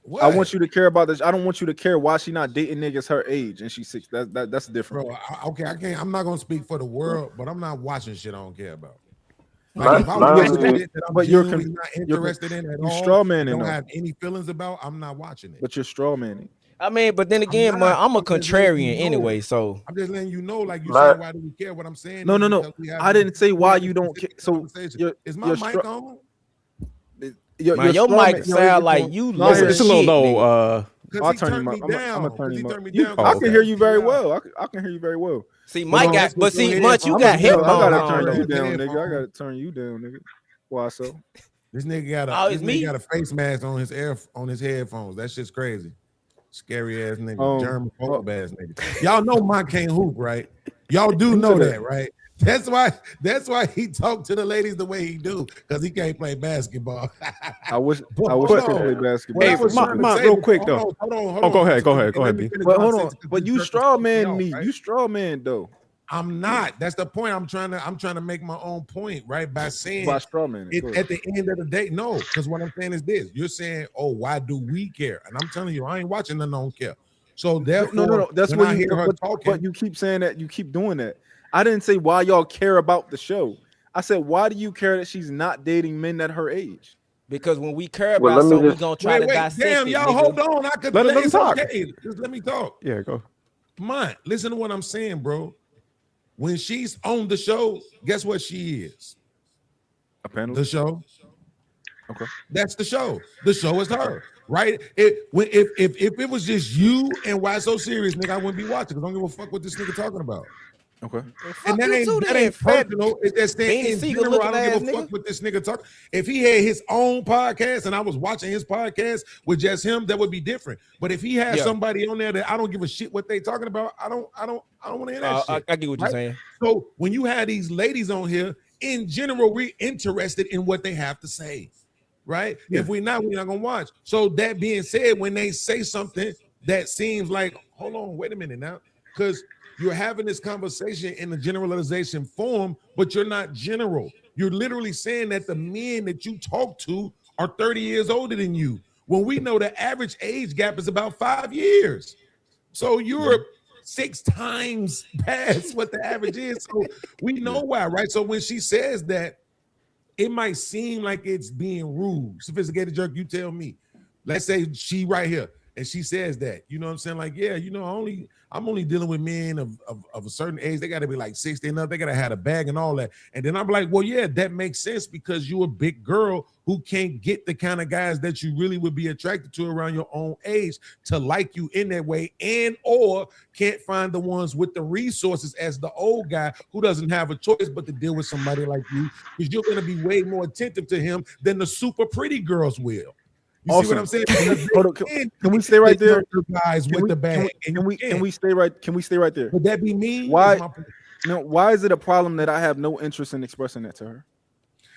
What? I want you to care about this. I don't want you to care why she not dating niggas her age and she's 6. That's different. Bro, okay, I can't. I'm not gonna speak for the world, but I'm not watching shit I don't care about. Like, if I was watching shit that I'm genuinely not you're interested in at all, straw manning. don't have any feelings about, I'm not watching it. But you're straw manning. I mean, but then again, I'm a contrarian anyway, so I'm just letting you know, like you said, why do we care? What I'm saying? No. I didn't say why you don't care. So is my mic on? Your mic sound like you low. It's a little low. I'll turn you down. I'm gonna turn you down. I can hear you very well. I can hear you very well. See, Mike got, but see, Munch, you got headphones on. I gotta turn you down, nigga. I gotta turn you down, nigga. Why so? This nigga got a face mask on his headphones. That shit's crazy. Scary ass nigga, German phobe ass nigga. Y'all know Mike can't hoop, right? Y'all do know that, right? That's why he talked to the ladies the way he do, because he can't play basketball. I wish I could play basketball. Hey, real quick though. Hold on. Go ahead, B. But hold on. But you straw man me. Right? You straw man though. I'm not. That's the point. I'm trying to make my own point, right? By saying by straw man. At the end of the day, no. Because what I'm saying is this: you're saying, "Oh, why do we care?" And I'm telling you, I ain't watching the don't care. So therefore, no. That's what you hear her talking. But you keep saying that. You keep doing that. I didn't say why y'all care about the show. I said, why do you care that she's not dating men at her age? Because when we care about something, we're gonna try to dissect damn, it. Y'all, hold on. I could let him talk. Okay. Just let me talk. Yeah, go. Come on, listen to what I'm saying, bro. When she's on the show, guess what she is? A panel. The show. Okay. That's the show. The show is her, right? If it was just you and why so serious, nigga, I wouldn't be watching. Because I don't give a fuck what this nigga talking about. Okay. And that ain't personal. It's that in general, I don't give a fuck what this nigga talk. If he had his own podcast and I was watching his podcast with just him, that would be different. But if he has somebody on there that I don't give a shit what they talking about, I don't want to hear that shit. I get what you're saying. So when you have these ladies on here, in general, we're interested in what they have to say, right? Yeah. If we're not gonna watch. So that being said, when they say something that seems like, hold on, wait a minute now, because you're having this conversation in a generalization form, but you're not general. You're literally saying that the men that you talk to are 30 years older than you, when we know the average age gap is about 5 years. So you're 6 times past what the average is. So we know why, right? So when she says that, it might seem like it's being rude. Sophisticated jerk, you tell me. Let's say she right here, and she says that, you know what I'm saying? Like, yeah, you know, I'm only dealing with men of a certain age. They got to be like 60 and up. They got to have a bag and all that. And then I'm like, well, yeah, that makes sense because you're a big girl who can't get the kind of guys that you really would be attracted to around your own age to like you in that way, and or can't find the ones with the resources as the old guy who doesn't have a choice but to deal with somebody like you, because you're going to be way more attentive to him than the super pretty girls will. You see what I'm saying? Can we stay right there? Guys with the bag. Can we stay right? Can we stay right there? Would that be me? Why is it a problem that I have no interest in expressing that to her?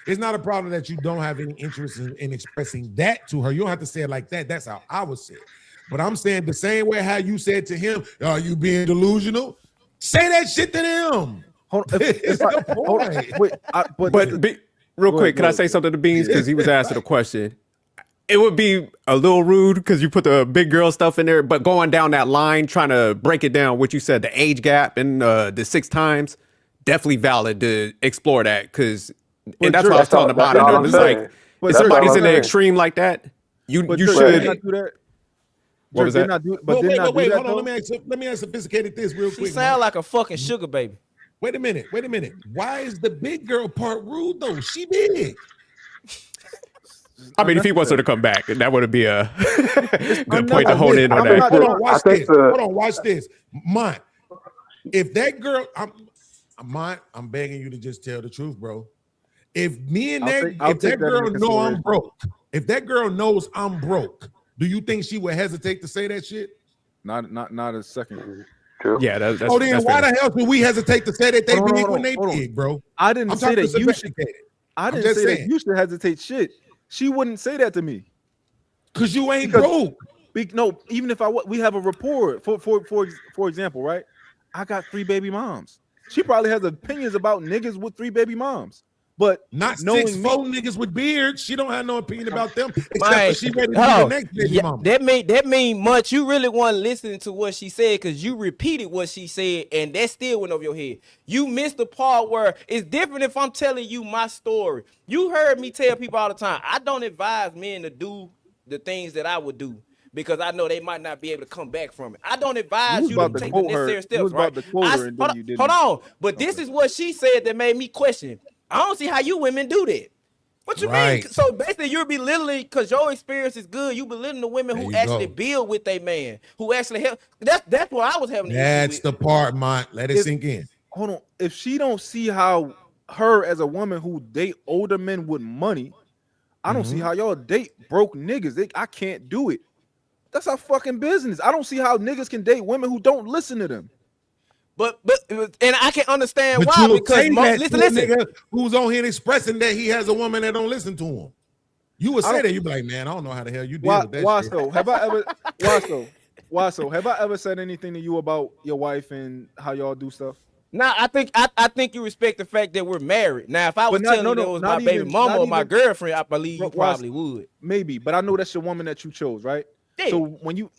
It's not a problem that you don't have any interest in expressing that to her. You don't have to say it like that. That's how I would say it. But I'm saying the same way how you said to him, "Are you being delusional?" Say that shit to them. Real quick, can I say something to Beans because he was asking a question? It would be a little rude because you put the big girl stuff in there, but going down that line, trying to break it down, what you said, the age gap and the 6 times, definitely valid to explore that because, and that's what I was telling about it. It's like, if somebody's in the extreme like that, you should not do that. What was that? Wait, hold on. Let me ask sophisticated this real quick. She sound like a fucking sugar baby. Wait a minute. Why is the big girl part rude though? She big. I mean, if he wants her to come back, that would be a good point to hone in on that. Hold on, watch this. Mont, if that girl, I'm begging you to just tell the truth, bro. If me and I'll if take that that into girl know I'm consideration. broke, if that girl knows I'm broke, do you think she would hesitate to say that shit? Not a second. True. Yeah, that's Oh, then that's why fair. the hell should we hesitate to say that they Hold on, big hold when on, they hold on. big, bro? I didn't I'm say talking that you should. sophisticated. I I'm didn't just say that saying. you should hesitate. Shit, she wouldn't say that to me Cause you ain't because broke. no, even if we have a rapport. For example, right? I got 3 baby moms. She probably has opinions about niggas with 3 baby moms, but Not knowing me, 6'4" niggas with beards. She don't have no opinion about them except for Man, she ready to be the oh, next baby yeah, mama. that mean much. You really want to listen to what she said because you repeated what she said, and that still went over your head. You missed the part where it's different if I'm telling you my story. You heard me tell people all the time, I don't advise men to do the things that I would do because I know they might not be able to come back from it. I don't you advise was you to about to take the quote her. necessary You was steps, right? about to quote her, and then you Hold didn't. on, but this Okay. is what she said that made me question. I don't see how you women do that. What you mean? Right. So basically, you're belittling because your experience is good. You belittling the women There who you actually go. build with a man, who actually help. That's what I was having an issue That's with. the part, Mont. Let it If sink in. hold on, if she don't see how her as a woman who date older men with money, I don't see Mhm. how y'all date broke niggas. I can't do it. That's our fucking business. I don't see how niggas can date women who don't listen to them. But and I can understand But why you'll because say that to a listen. nigga who's on here expressing that he has a woman that don't listen to him. You would I say don't. that. You be like, man, I don't know how the hell you deal with that Why shit. so? Have I ever? Why so? Why so? Have I ever said anything to you about your wife and how y'all do stuff? Now I think you respect the fact that we're married. Now, if I But was not telling no you that no was my not baby even mama not or my even girlfriend, I believe bro, you probably would. maybe, but I know that's your woman that you chose, right? Yeah. So when you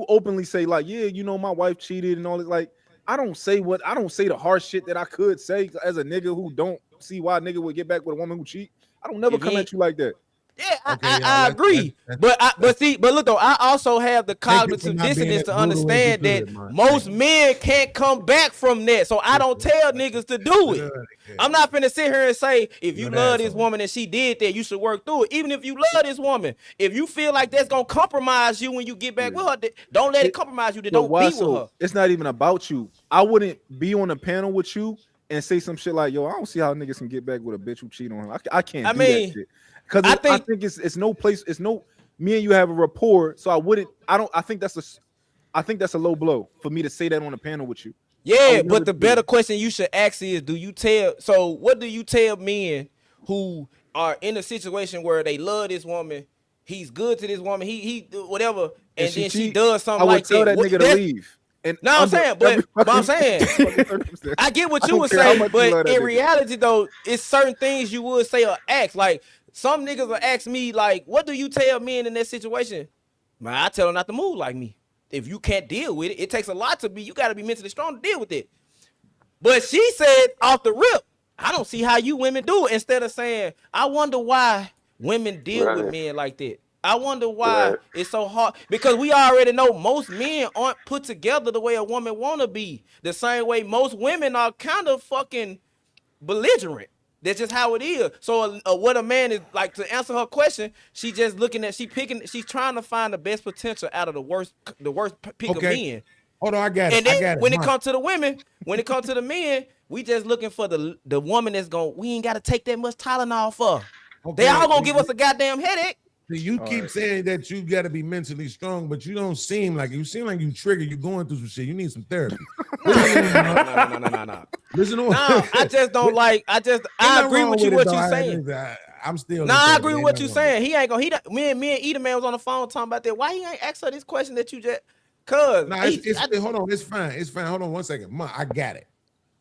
openly say like, yeah, you know, my wife cheated and all this, like, I don't say the harsh shit that I could say as a nigga who don't see why a nigga would get back with a woman who cheat. I don't never If come he at you like that. Yeah, Okay, y'all. I agree. But look though, I also have the Thank you for cognitive not being dissonance as to brutal as you understand that could, Mont. most men can't come back from that. So I don't tell niggas to do it. I'm not finna sit here and say if you Good love this asshole. woman and she did that, you should work through it. Even if you love this woman, if you feel like that's gonna compromise you when you get back with her, don't let it compromise you. Then But don't why be with so? her. It's not even about you. I wouldn't be on a panel with you and say some shit like, "Yo, I don't see how niggas can get back with a bitch who cheat on him." I can't I do that mean, shit because I I think think it's no place. It's no me and you have a rapport, so I wouldn't. I don't. I think that's a low blow for me to say that on a panel with you. I yeah, would never but the do better it. question you should ask is, do you tell? So what do you tell men who are in a situation where they love this woman? He's good to this woman. He do whatever, And and she then she cheat. does I something would like tell that. that What nigga to that? leave. And No, I'm under saying, every but I'm fucking, saying, fucking circumstance, I get what I you don't would care how say, much you but love that in nigga. reality though, it's certain things you would say or ask. Like some niggas will ask me, like, what do you tell men in that situation? Man, I tell them not to move like me. If you can't deal with it, it takes a lot to be. You got to be mentally strong to deal with it. But she said off the rip, I don't see how you women do it. Instead of saying, I wonder why women deal with Right. men like that. I wonder why Right. it's so hard. Because we already know most men aren't put together the way a woman want to be. The same way most women are kind of fucking belligerent. That's just how it is. So what a man is like, to answer her question, she just looking at, she's trying to find the best potential out of the worst pick of Okay. men. Hold on, I got it. And I then got it. when it Mont. comes to the women, when it comes to the men, we just looking for the woman that's going, we ain't got to take that much Tylenol for. They Okay. all gonna give us a goddamn headache. You All keep right. saying that you got to be mentally strong, but you don't seem like you seem like you trigger. You going through some shit. You need some therapy. Listen to him, Mont. No. Listen to him. No, I just don't like. Ain't I nothing agree wrong with you with it what though. you saying. I'm still No, in I therapy. agree with Ain't what nothing you wrong with saying. He ain't gonna. Me and Eda man was on the phone talking about that. Why he ain't asked her this question that you just? Cause it. No, hold on. It's fine. It's fine. Hold on one second. Mont, I got it.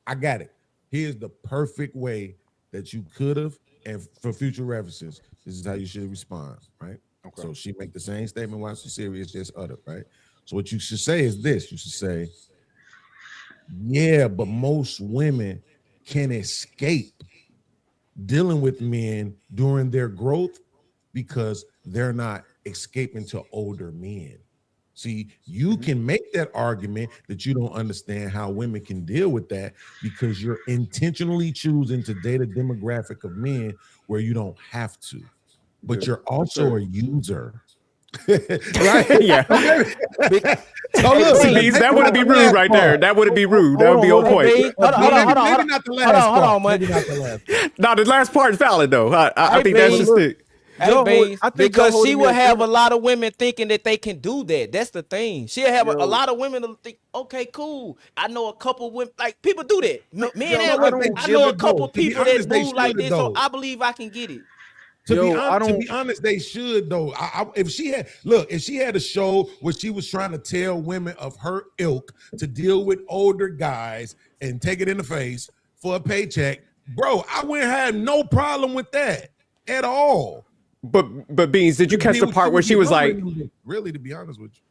I got it. Here's the perfect way that you could have, and for future references, this is how you should respond, right? Okay. So she make the same statement while she's serious, just uttered, right? So what you should say is this: you should say, "Yeah, but most women can escape dealing with men during their growth because they're not escaping to older men." See, you can make that argument that you don't understand how women can deal with that because you're intentionally choosing to date a demographic of men where you don't have to, but Good. you're Yes, also sir. a user. Right? Yeah. So Hey, look, see, maybe Beans, that wouldn't not be the rude last right there. part. That wouldn't be rude. That Hold would on, be on hold on. point. Beans, hold on, Maybe hold not the on, last hold part. on, man. Maybe not the last part. No, the last part is valid though. I Hey, think that But should Beans. look, stick. Hey, y'all hold. Beans, I think y'all because she holding me will have a accountable. lot of women thinking that they can do that. That's the thing. She'll have a Yo, lot of women to think, okay, cool. I know a couple women, like people do that. no, Men yo, No, and I but women. they don't. I know a should couple though. To be people that honest, they move like should this, so though. I believe I can get it. Yo, I To don't. be honest, they should though. If she had if she had a show where she was trying to tell women of her ilk to deal with older guys and take it in the face for a paycheck, bro, I wouldn't have no problem with that at all. But Beans, did you catch the She part where would she get was numbering like, them, really, to be honest with you.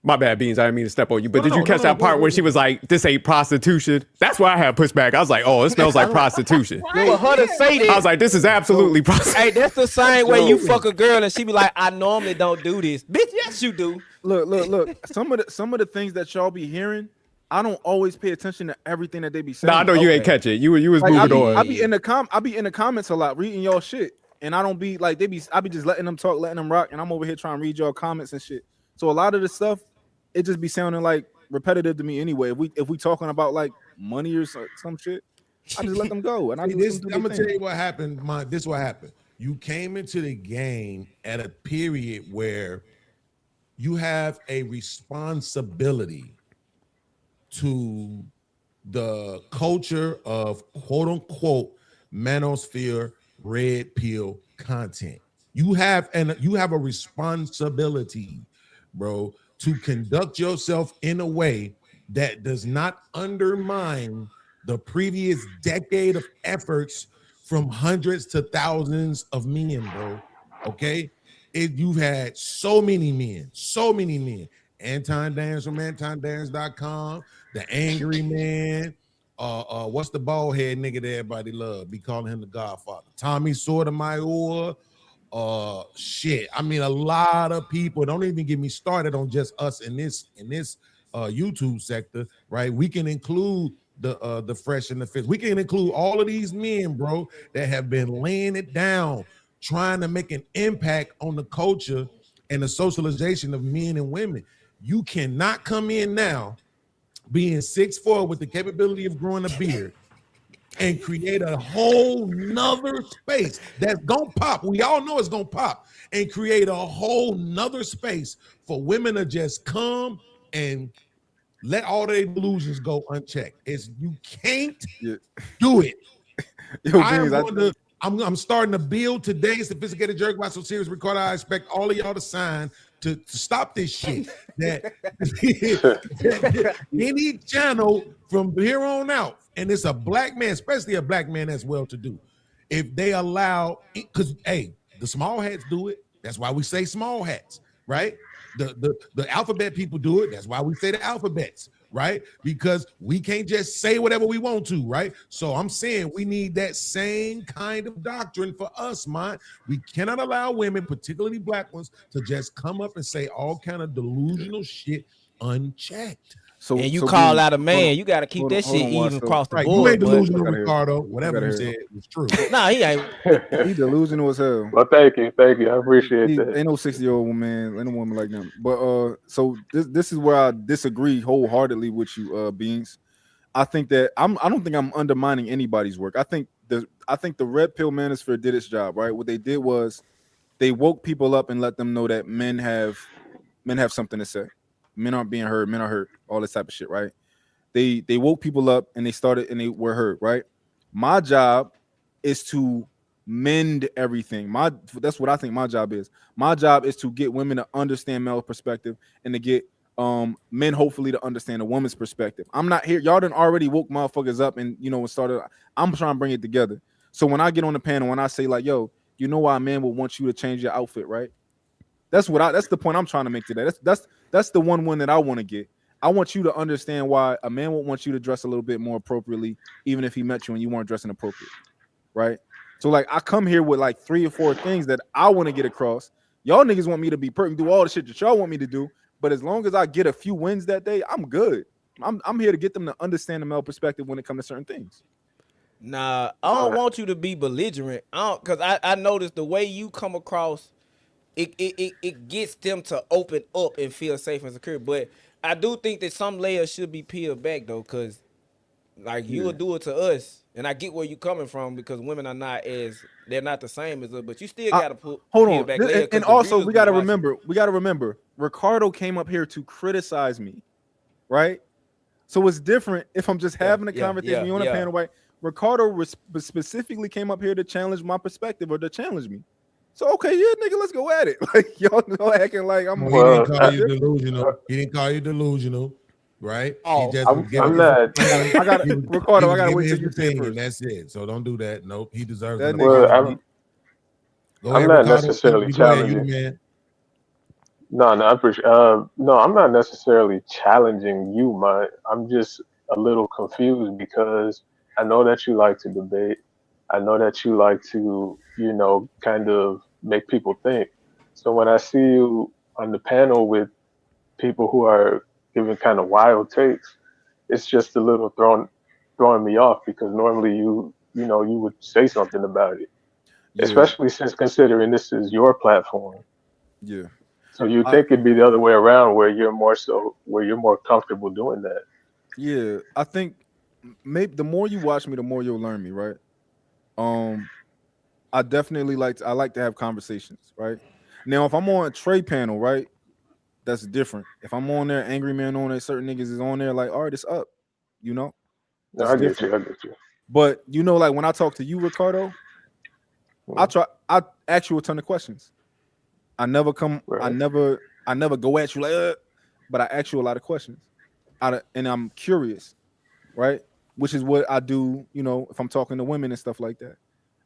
my bad, Beans, I didn't mean to step on you, but did you catch No, that part where go she was ahead. like, this ain't prostitution? That's why I had pushback. I was like, oh, it smells I like don't. prostitution. Yo, For her to say I was that, like, this is absolutely prostitution. hey, that's the same way you yo, fuck a girl and she be like, I normally don't do this. Bitch, yes, you do. look. Some of the things that y'all be hearing, I don't always pay attention to everything that they be Nah, I saying. know you ain't Okay. catch it. You was Like moving I on. be in the I be in the comments a lot, reading y'all shit, and I don't be like I be just letting them talk, letting them rock, and I'm over here trying to read y'all comments and shit. So a lot of the stuff, it just be sounding like repetitive to me anyway. If we talking about like money or some shit, I just let them go and I See, just let them this do I'm their gonna tell thing. you what happened. This is what happened. You came into the game at a period where you have a responsibility to the culture of quote unquote manosphere red pill content. You have a responsibility, bro, to conduct yourself in a way that does not undermine the previous decade of efforts from hundreds to thousands of men, bro. Okay? You've had so many men, Anton Dance from AntonDance.com, the Angry Man, what's the bald head nigga that everybody love? Be calling him the Godfather. Tommy Sotomayor. Shit. I mean, a lot of people. Don't even get me started on just us in this YouTube sector, right? We can include the fresh and the fit. We can include all of these men, bro, that have been laying it down, trying to make an impact on the culture and the socialization of men and women. You cannot come in now being 6'4" with the capability of growing a beard and create a whole nother space that's gonna pop. We all know it's gonna pop and create a whole nother space for women to just come and let all their delusions go unchecked. You can't Yeah. do it. Yo, I am Beans, going to. I'm starting to build today's Sophisticated Jerk by So Serious Recorder. I expect all of y'all to sign to stop this shit. That any channel from here on out, and it's a black man, especially a black man that's well to do, if they allow, because hey, the small hats do it. That's why we say small hats, right? The alphabet people do it. That's why we say the alphabets, right? Because we can't just say whatever we want to, right? So I'm saying we need that same kind of doctrine for us, man. We cannot allow women, particularly black ones, to just come up and say all kind of delusional shit unchecked. So And you so call Beans, out a man, you got to keep that hold shit on, watch. even So across the Right, you ain't board. But delusional, fuck out of here. Ricardo. Fuck Whatever out you of here. said was true. nah, he ain't. He delusional as hell. Well, thank you. I appreciate He that. ain't no 60-year-old woman, ain't no woman like them. But so this is where I disagree wholeheartedly with you, Beans. I think that I don't think I'm undermining anybody's work. I think the red pill manosphere did its job, right? What they did was they woke people up and let them know that men have something to say. Men aren't being heard, men are hurt, all this type of shit, right? They woke people up and they were heard, right? My job is to mend everything. That's what I think my job is. My job is to get women to understand male perspective and to get men hopefully to understand a woman's perspective. I'm not here. Y'all done already woke motherfuckers up and and started. I'm trying to bring it together. So when I get on the panel, when I say like, yo, you know why a man would want you to change your outfit, right? That's the point I'm trying to make today. That's the one that I want to get. I want you to understand why a man won't want you to dress a little bit more appropriately, even if he met you and you weren't dressing appropriate, right? So like I come here with like 3 or 4 things that I want to get across. Y'all niggas want me to be perfect, do all the shit that y'all want me to do, but as long as I get a few wins that day, I'm good. I'm here to get them to understand the male perspective when it comes to certain things. Nah, I don't want you to be belligerent. Cause I noticed the way you come across it gets them to open up and feel safe and secure. But I do think that some layers should be peeled back though, because like you will do it to us, and I get where you coming from because women are they're not the same as us, but you still gotta Hold peel on, back layers and because the also viewers be watching. we gotta remember, Ricardo came up here to criticize me, right? So it's different if I'm just having a conversation. You on a panel, right? Ricardo specifically came up here to challenge my perspective or to challenge me. So okay, yeah, nigga, let's go at it. Like y'all know, acting like I'm. Well, he didn't call you delusional. He didn't call you delusional, right? He just was giving I'm his not. opinion. I got He Ricardo. I was gotta giving wait till his you say it opinion. first. That's it. So don't do that. Nope. He deserves That an nigga. apology. Go I'm ahead, not Ricardo. necessarily Go ahead, you the challenging. man. No, no, I appreciate. No, I'm not necessarily challenging you, man. I'm just a little confused because I know that you like to debate. I know that you like to, kind of make people think. So when I see you on the panel with people who are giving kind of wild takes, it's just a little throwing me off because normally you would say something about it, Yeah, especially since considering this is your platform. yeah. So you I think it'd be the other way around where you're more comfortable doing that. yeah. I think maybe the more you watch me, the more you'll learn me, right? Um, I definitely I like to have conversations, right? Now, if I'm on a Trey panel, right, that's different. If I'm on there, angry man on there, certain niggas is on there, like, all right, it's up, you know, No, that's I get different. you. I get you. But like when I talk to you, Ricardo, Mm, I ask you a ton of questions. I never come, right. I never go at you like, but I ask you a lot of questions. And I'm curious, right? Which is what I do, if I'm talking to women and stuff like that.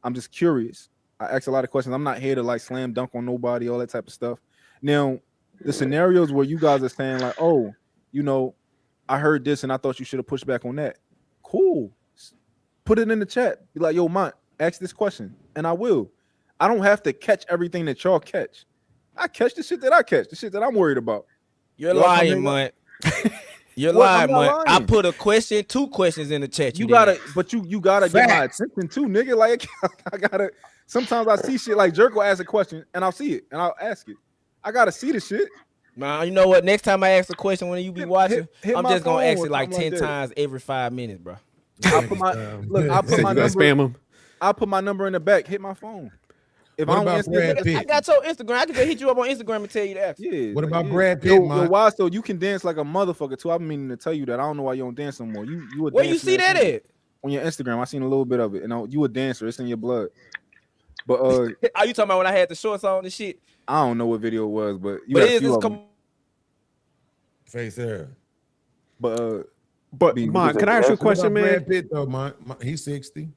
I'm just curious. I ask a lot of questions. I'm not here to like slam dunk on nobody, all that type of stuff. Now, the scenarios where you guys are saying like, oh, I heard this and I thought you should have pushed back on that. Cool. Put it in the chat. Be like, yo, Mont, ask this question, and I will. I don't have to catch everything that y'all catch. I catch the shit that I catch, the shit that I'm worried about. You're Y'all come lying, hang up. Munt. You're What? I'm lying, not Munt. I lying. put two questions in the chat. You didn't gotta, ask. but you gotta get my Facts. attention too, nigga. Like I gotta. Sometimes I see shit like Jerk will ask a question and I'll see it and I'll ask it. I gotta see the shit. Man, you know what? Next time I ask a question when you be watching, Hit I'm my just gonna phone ask or it like something like 10 that. times every 5 minutes, bro. I put my look. I You put said my you gonna number. spam him. I put my number in the back. Hit my phone. If What I don't about answer, Brad Nigga, I Pitt? got your Instagram. I can just hit you up on Instagram and tell you that. yeah. What like, about yeah. Brad Pitt, Yo, man? why? So you can dance like a motherfucker too. I've been meaning to tell you that. I don't know why you don't dance no more. You a Where you dancer see that at? on your Instagram. I seen a little bit of it. And you a dancer. It's in your blood. But Are you talking about when I had the shorts on and shit? I don't know what video it was, but you But got it a is few this of them. Face there. But But Beans, Mont, can I ask you a What question, about man? Brad Pitt though, man? He's 60,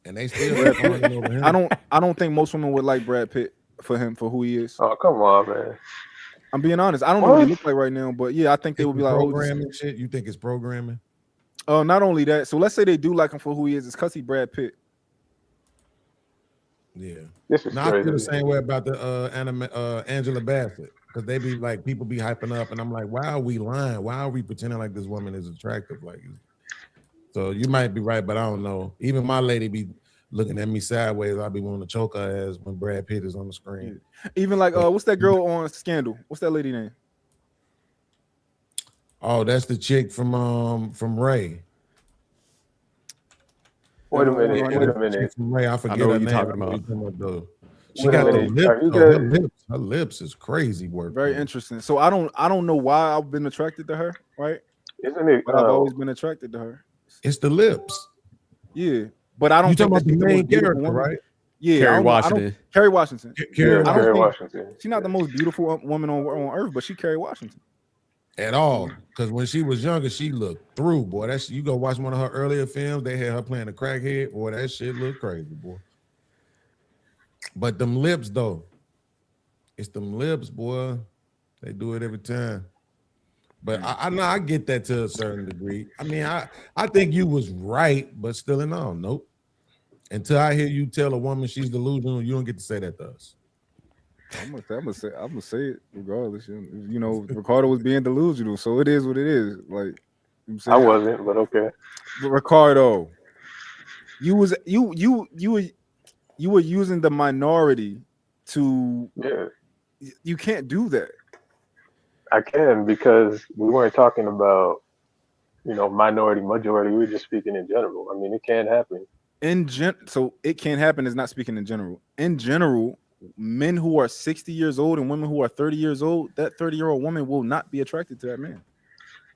and they still Brad Pitt. falling over him. I don't think most women would like Brad Pitt for who he is. Oh, come on, man. I'm being honest. I don't know what he What? looks like right now, but yeah, I think they It's would the be like, oh, this. programming shit. You think it's programming? Not only that. So let's say they do like him for who he is. It's because he Brad Pitt. Yeah. This is Now I feel the crazy. same way about the Angela Bassett, because they be like, people be hyping up, and I'm like, why are we lying? Why are we pretending like this woman is attractive? Like, so you might be right, but I don't know. Even my lady be looking at me sideways. I be wanting to choke her ass when Brad Pitt is on the screen. Even like what's that girl on Scandal? What's that lady name? Oh, that's the chick from Ray. Wait a Hold minute. on, Wait a Chick minute. from Ray. I forget know her what you're name. talking I know about. you're talking about though. She Wait a got the minute. lips. Are you Though. guys? Her lips is crazy work. Very though. interesting. So I don't know why I've been attracted to her, right? Isn't it? But I've always been attracted to her. It's the lips. Yeah, but I don't You talking think that about the she's the most main beautiful character, woman. right? Yeah, Kerry I don't know. Washington. Kerry Washington. Kerry Yeah, I don't Kerry think Washington. she's not the most beautiful woman on earth, but she Kerry Washington. At all. Because when she was younger, she looked through, boy. That's you go watch one of her earlier films, they had her playing a crackhead. Boy, that shit look crazy, boy. But them lips, though. It's them lips, boy. They do it every time. But I know I get that to a certain degree. I mean, I think you was right, but still in all, nope. Until I hear you tell a woman she's delusional, you don't get to say that to us. I'm gonna say it regardless. You know, Ricardo was being delusional, so it is what it is. Like you know what I'm I saying, wasn't, but okay. but Ricardo, you were using the minority to Yeah. You can't do that. I can, because we weren't talking about, minority, majority. We were just speaking in general. I mean, it can happen. So it can't happen is not speaking in general. In general, men who are 60 years old and women who are 30 years old, that 30-year-old woman will not be attracted to that man.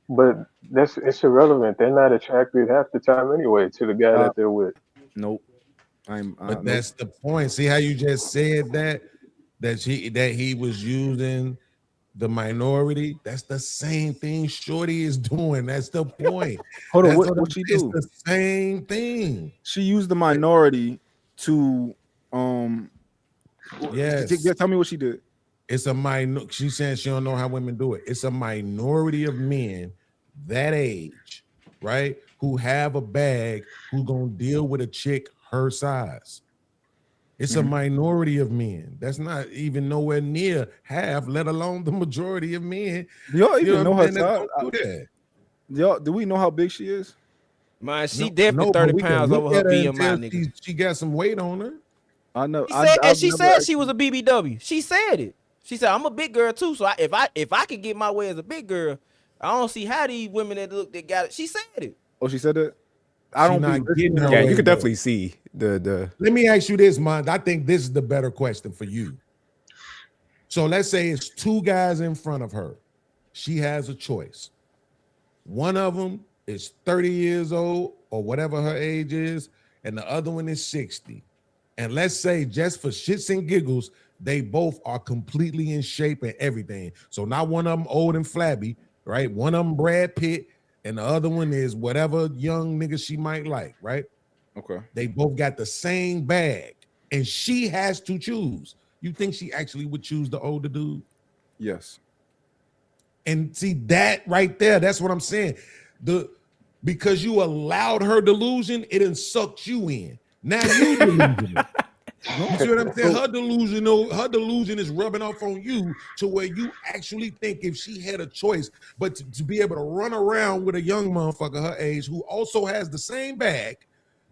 But it's irrelevant. They're not attracted half the time anyway to the guy that they're with. Nope. But that's the point. See how you just said that he was using the minority. That's the same thing Shorty is doing. That's the point. Hold on, That's what she it's do? the same thing. She used the minority to Yes. Tell me what she did. It's a minor. She's saying she don't know how women do it. It's a minority of men that age, right, who have a bag, who gonna deal with a chick her size. It's a minority of men. That's not even nowhere near half, let alone the majority of men. Do y'all even know her size? size? Do that. Y'all, do we know how big she is? Man, she No, definitely but 30 we can pounds look over her at and BMI, tell nigga. she got some weight on her. I know. She said she was a BBW. She said it. She said, I'm a big girl too. So if I could get my way as a big girl, I don't see how these women that got it. She said it. Oh, she said that? I don't not be getting her Yeah, way you could though. definitely see the. Let me ask you this, man. I think this is the better question for you. So let's say it's two guys in front of her. She has a choice. One of them is 30 years old or whatever her age is, and the other one is 60. And let's say, just for shits and giggles, they both are completely in shape and everything. So not one of them old and flabby, right? One of them Brad Pitt, and the other one is whatever young nigga she might like, right? Okay. They both got the same bag, and she has to choose. You think she actually would choose the older dude? Yes. And see that right there, that's what I'm saying. Because you allowed her delusion, it done sucked you in. Now you delusional. You see what I'm saying? Her delusion is rubbing off on you to where you actually think if she had a choice, but to be able to run around with a young motherfucker her age who also has the same bag,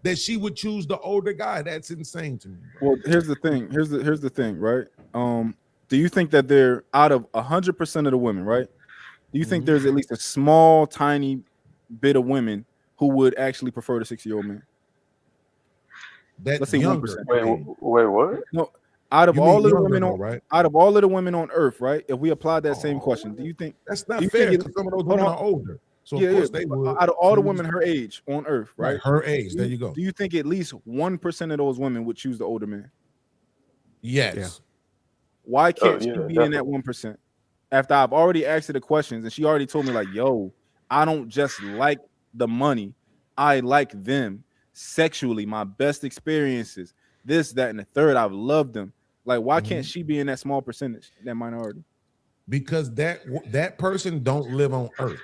that she would choose the older guy. That's insane to me, bro. Well, here's the thing. Here's the thing, right? Do you think that they're out of 100% of the women, right? Do you think there's at least a small, tiny bit of women who would actually prefer the 60-year-old man? Let's say 1%. Wait, what? No, out of You all mean of the younger women though, on right? out of all of the women on Earth, right? If we applied that same question, do you think That's not do you fair? think Because some of those women are older, so of course they would. out of all the women her age on Earth, right? Her age. There you go. Do you think at least 1% of those women would choose the older man? Yes. Yeah. Why can't she yeah, be in that 1%? After I've already asked her the questions and she already told me, like, yo, I don't just like the money, I like them sexually, my best experiences, this, that, and the third. I've loved them. Like, why can't she be in that small percentage, that minority? Because that person don't live on Earth,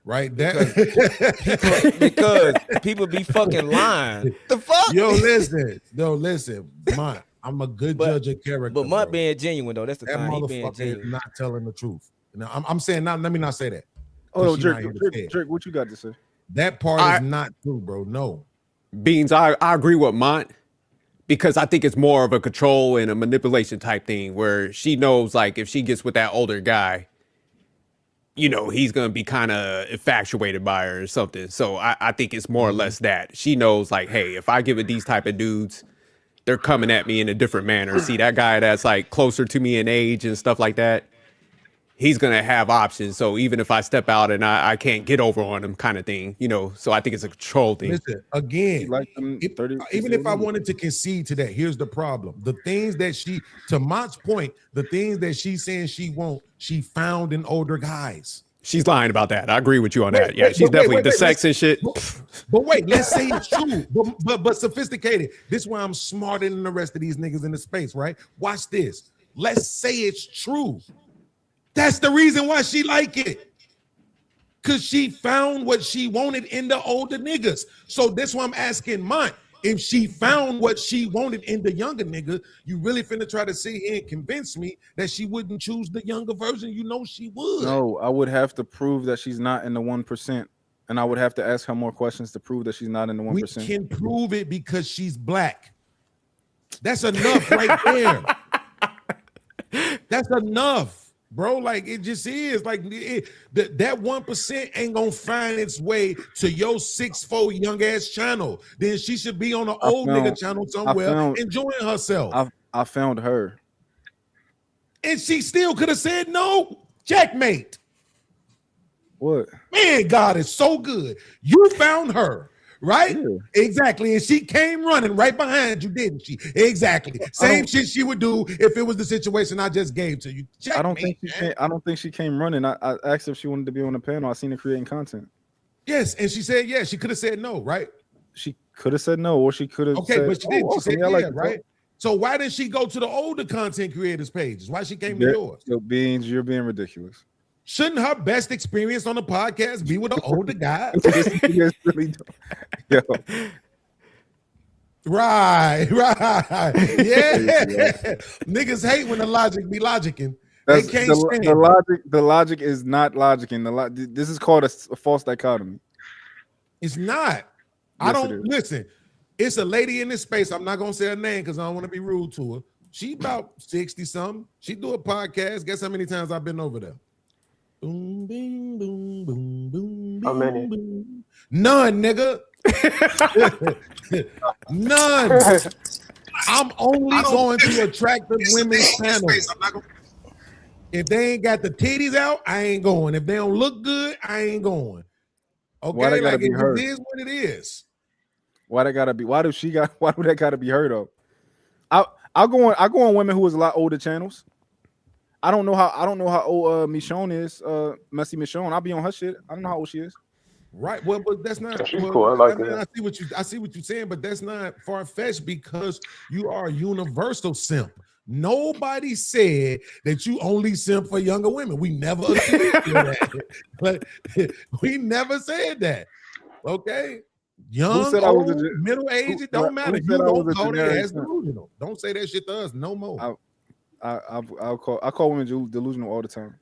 right? Because people be fucking lying. The fuck? Yo, listen, I'm a good judge of character. But Mutt being genuine though, that's the that thing. He being motherfucker is genuine. not telling the truth. Now I'm saying not. Let me not say that. Oh, She Drake, not here to say it. Drake, what you got to say? That part is not true, bro. No. Beans, I agree with Mont because I think it's more of a control and a manipulation type thing where she knows, like, if she gets with that older guy, you know, he's going to be kind of infatuated by her or something. So I think it's more or less that. She knows, like, hey, if I give it these type of dudes, they're coming at me in a different manner. See, that guy that's, like, closer to me in age and stuff like that, he's going to have options. So even if I step out and I can't get over on him kind of thing, you know, so I think it's a control thing. Listen, again, even if I wanted wanted to concede to that, here's the problem. The things that to Mott's point, the things that she's saying she won't, she found in older guys. She's lying about that. I agree with you on that. Yeah, she's definitely the sex and shit. But wait, let's say it's true, but sophisticated. This is why I'm smarter than the rest of these niggas in the space, right? Watch this. Let's say it's true. That's the reason why she like it. Because she found what she wanted in the older niggas. So that's why I'm asking Mont. If she found what she wanted in the younger nigga, you really finna try to sit here and convince me that she wouldn't choose the younger version? You know she would. No, I would have to prove that she's not in the 1%. And I would have to ask her more questions to prove that she's not in the 1%. We can prove it because she's black. That's enough right there. That's enough, bro. Like it just is. Like that 1% ain't gonna find its way to your 6'4" young ass channel. Then she should be on an old nigga channel somewhere enjoying herself. I found her. And she still could have said no. Checkmate. What? Man, God is so good. You found her, right? Yeah. Exactly. And she came running right behind you, didn't she? Exactly. Same shit she would do if it was the situation I just gave to you. Checkmate, I don't think she came running. I asked if she wanted to be on the panel. I seen her creating content. Yes, and she said yes. She could have said no, right? She could have said no, or she could have said, but she didn't. She awesome. said Yeah, yeah, right? So why didn't she go to the older content creators pages? Why she came to yours? Yo, Beans, you're being ridiculous. Shouldn't her best experience on the podcast be with an older guy? Yo. Right. Yeah. Niggas hate when the logic be logicking. They can't stand the logic is not logicking. This is called a false dichotomy. It's not. I don't listen. It's a lady in this space. I'm not gonna say her name because I don't want to be rude to her. She about 60 something. She do a podcast. Guess how many times I've been over there? Boom, bing, boom, boom, boom. How many? Boom. None, nigga. None. I'm only going to attractive women's panels. If they ain't got the titties out, I ain't going. If they don't look good, I ain't going. Okay, like it is what it is. Why that gotta be? Why do that gotta be heard of? I'll go on women who is a lot older channels. I don't know how old Michonne is. Messy Michonne. I'll be on her shit. I don't know how old she is. Right. Well, but that's not. She's cool. I like that. I see what you're saying, but that's not far-fetched because you are a universal simp. Nobody said that you only simp for younger women. We never agreed to that. But we never said that. Okay. Young, old, middle age, it don't matter. You don't call their ass delusional. Don't say that shit to us no more. I call women delusional all the time.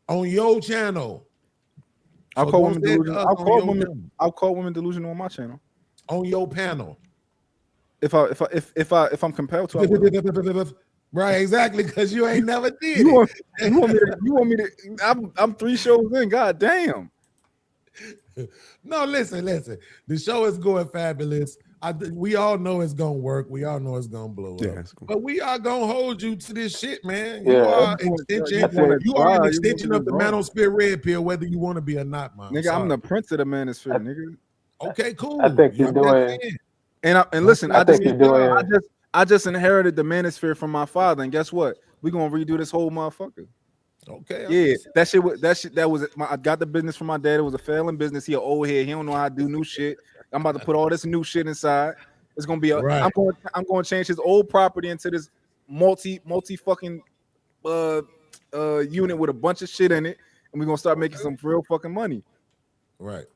On your channel. I'll call women delusional. I'll call women delusional on my channel. On your panel. If I'm compelled to. Right, exactly, because you ain't never did. You want me to? I'm 3 shows in. God damn. No, listen. The show is going fabulous. We all know it's gonna work. We all know it's gonna blow up. But we are gonna hold you to this shit, man. You are an extension of the Manosphere Red Pill, whether you want to be or not, man. Nigga, I'm the prince of the Manosphere, nigga. Okay, cool. I think you're doing. And listen, I just inherited the Manosphere from my father, and guess what? We're gonna redo this whole motherfucker. Okay. Yeah, that was I got the business from my dad. It was a failing business. He an old head. He don't know how to do new shit. I'm about to put all this new shit inside. It's gonna be I'm going to change his old property into this multi fucking unit with a bunch of shit in it, and we're gonna start making some real fucking money. Right.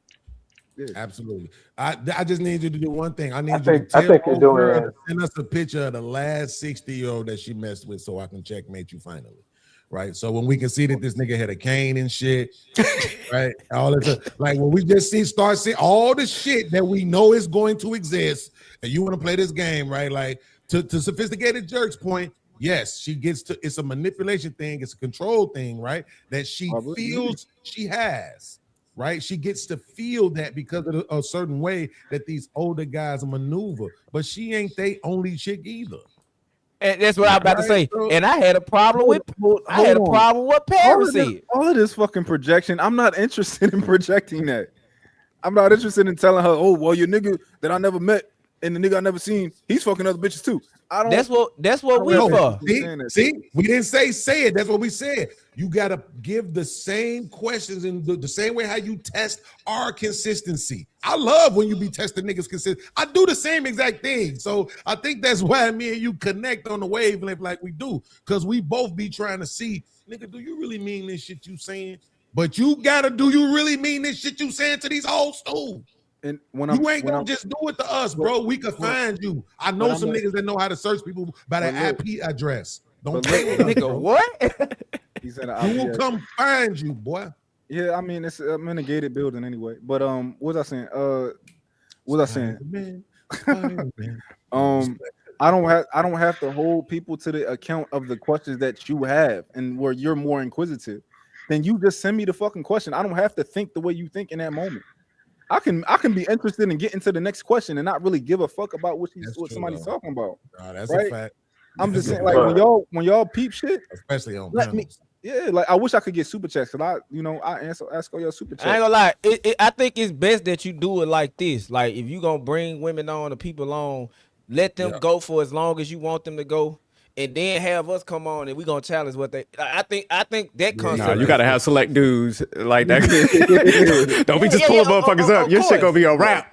Yeah. Absolutely. I just need you to do one thing. I think you're doing it. Send us a picture of the last 60-year-old that she messed with, so I can checkmate you finally. Right, so when we can see that this nigga had a cane and shit, right? All this, like when we just start seeing all the shit that we know is going to exist, and you want to play this game, right? Like to Sophisticated Jerk's point, yes, she gets to. It's a manipulation thing. It's a control thing, right? That she feels she has, right? She gets to feel that because of a certain way that these older guys maneuver, but she ain't they only chick either. And that's what I'm about to say. And I had a problem with what Paris said. All of this fucking projection. I'm not interested in projecting that. I'm not interested in telling her, oh, well, your nigga that I never met and the nigga I never seen, he's fucking other bitches too. I don't. That's what we for. See, we didn't say it. That's what we said. You gotta give the same questions in the same way how you test our consistency. I love when you be testing niggas consistent. I do the same exact thing. So I think that's why me and you connect on the wavelength like we do, because we both be trying to see, nigga, do you really mean this shit you saying? But you gotta, do you really mean this shit you saying to these hoes too? And you ain't gonna just do it to us, bro. We could find you. I know some niggas that know how to search people by their IP address. Don't play with us, nigga. What? He said, "We will come find you, boy." Yeah, I mean it's I'm in a gated building anyway. But what was I saying? I don't have to hold people to the account of the questions that you have and where you're more inquisitive. Then you just send me the fucking question. I don't have to think the way you think in that moment. I can be interested in getting to the next question and not really give a fuck about what That's what true, somebody's though. talking about. That's a Right? fact. I'm just That's a saying, like fact. when y'all peep shit, especially on let me. panels. Yeah, like I wish I could get super chats because I ask all your super I ain't chats. gonna lie. I think it's best that you do it like this. Like if you gonna bring women on or people on, let them Yeah. go for as long as you want them to go, and then have us come on and we gonna challenge what they. I think that Yeah, Nah, concept you is. gotta have select dudes like that. Yeah, Don't be Yeah, just yeah, yeah. pulling motherfuckers up. Of Your shit gonna course. be a Yeah. wrap.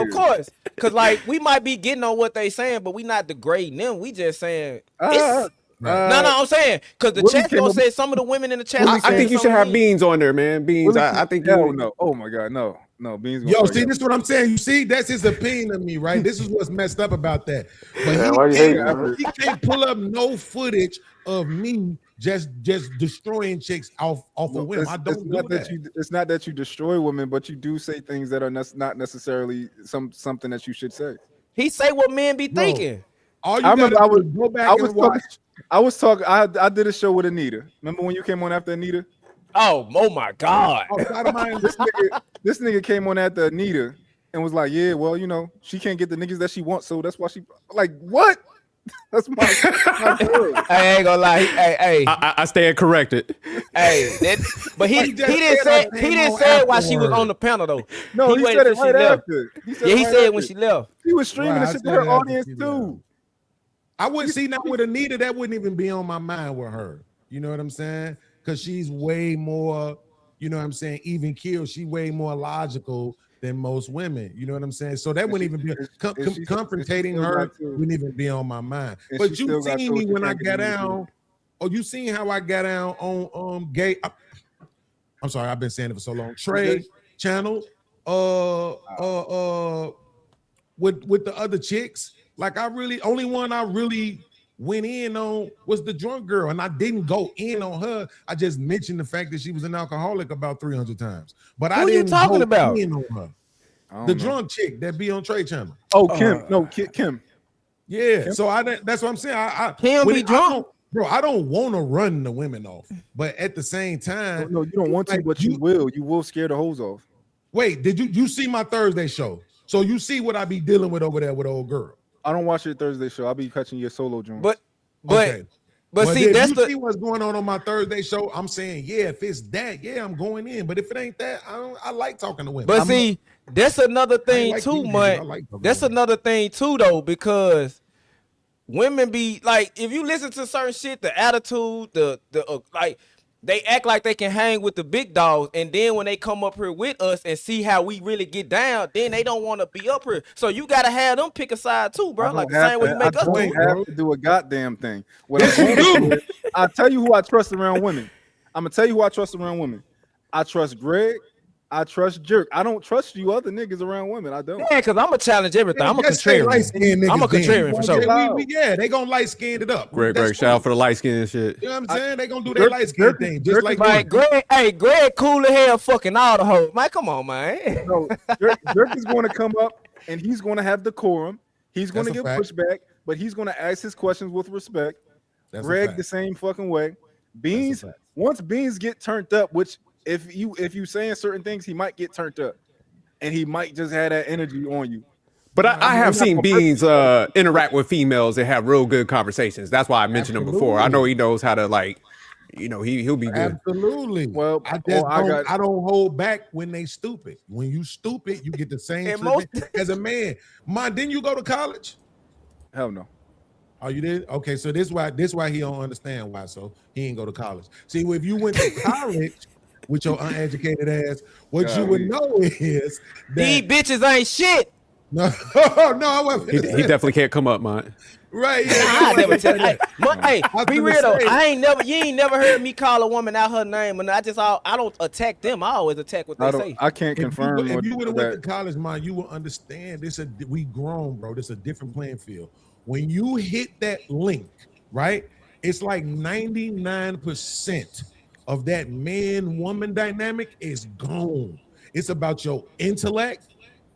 Of course. Cause like we might be getting on what they saying, but we not degrading them. We just saying uh, it's Right. no, I'm saying because the Willie chat's came gonna up. say some of the women in the chat's Willie gonna I say came. think you some should of the have men. beans on there, man. Beans. Willie I came. think Hell you. no. Oh my god, no. Beans gonna Yo, fuck see, you up. this is what I'm saying. You see, that's his opinion of me, right? This is what's messed up about that. But Man, why you hating, man? he can't pull up no footage of me just destroying chicks off a No, whim. I it's don't do not that that. you. It's not that you destroy women, but you do say things that are not necessarily something that you should say. He say what men be Bro, thinking. all I you remember gotta do is go I back was and talking. watch. I did a show with Anita. Remember when you came on after Anita? Oh my God. Outside of mine, This nigga came on after Anita and was like, "Yeah, well, she can't get the niggas that she wants, so that's why she like what? That's my girl." I ain't gonna lie. Hey. I stand corrected. But he He just didn't said I say came on while she was on afterward. the panel though. No, He he waited said it till she right left. after. He said Yeah, it he right said when after. she left. She was streaming Right, the I shit to said her it after audience she left. too. I wouldn't see now with Anita, that wouldn't even be on my mind with her. You know what I'm saying? Because she's way more, you know what I'm saying, even keel. She way more logical than most women. You know what I'm saying? So that And wouldn't she even be and she confrontating still got her to wouldn't even be on my mind. and she But you still got seen told me she when I can't get got the niggas either. down. Oh, you seen how I got down on gay. I'm sorry, I've been saying it for so long. Trey channel, with the other chicks. Like only one I really went in on was the drunk girl, and I didn't go in on her. I just mentioned the fact that she was an alcoholic about 300 times, but I Who you didn't talking go about? in on her. I The don't know. drunk chick that be on Trey channel. Oh, Kim. No, Kim. Yeah, Kim? so that's what I'm saying. Kim be drunk. I don't want to run the women off, but at the same time, No, you don't want to, like but you will. You will scare the hoes off. wait, did you see my Thursday show? So you see what I be dealing with over there with old girl. I don't watch your Thursday show. I'll be catching your solo joints. Okay. But see, if that's you the see what's going on my Thursday show, I'm saying, yeah, if it's that, yeah, I'm going in. But if it ain't that, I like talking to women. But see, that's another I ain't thing like too, you niggas. man. I like talking That's to women. another thing too, though, because women be like, if you listen to certain shit, the attitude, the like, they act like they can hang with the big dogs, and then when they come up here with us and see how we really get down, then they don't want to be up here. So you gotta have them pick a side too, bro. Like the same way you I make us don't do. have to do a goddamn thing. What I'm going to do is, I'll tell you who I trust around women. I'm gonna tell you who I trust around women. I trust Greg. I trust Jerk. I don't trust you other niggas around women. I don't. Yeah, because I'm gonna challenge everything. I'm a Just say contrarian. light-skinned niggas I'm a then. contrarian for sure. Yeah, they gonna light skinned it up. Greg, That's shout out cool. for the light skin shit. You know what I'm saying? They gonna do their light skin thing, just like Like Greg cool as hell fucking all the hoes. Man, come on, man. No, Dirk is going to come up and he's going to have decorum. He's going to That's give a fact. pushback, but he's going to ask his questions with respect. That's a Greg fact. the same fucking way. Beans, once Beans get turned up, which if you saying certain things, he might get turned up, and he might just have that energy on you. But I have He's not seen gonna Beans interact with females and have real good conversations. That's why I mentioned him before. I know he knows how to he'll be good. Absolutely. Well, I don't hold back when they stupid. When you stupid, you get the same And treatment as a man. Didn't you go to college? Hell no. Oh, you did? Okay, so this why he don't understand why. So he ain't go to college. See, if you went to college with your uneducated ass, what you would know is that These bitches ain't shit. no, I wasn't. He definitely can't come up, man. Right? Yeah, I never tell. Hey, was be gonna real though. say- You ain't never heard me call a woman out her name, and I don't attack them. I always attack what they say. I can't confirm. If you would have that. went to college, man, you will understand. We grown, bro. This is a different playing field. When you hit that link, right? It's like 99% of that man-woman dynamic is gone. It's about your intellect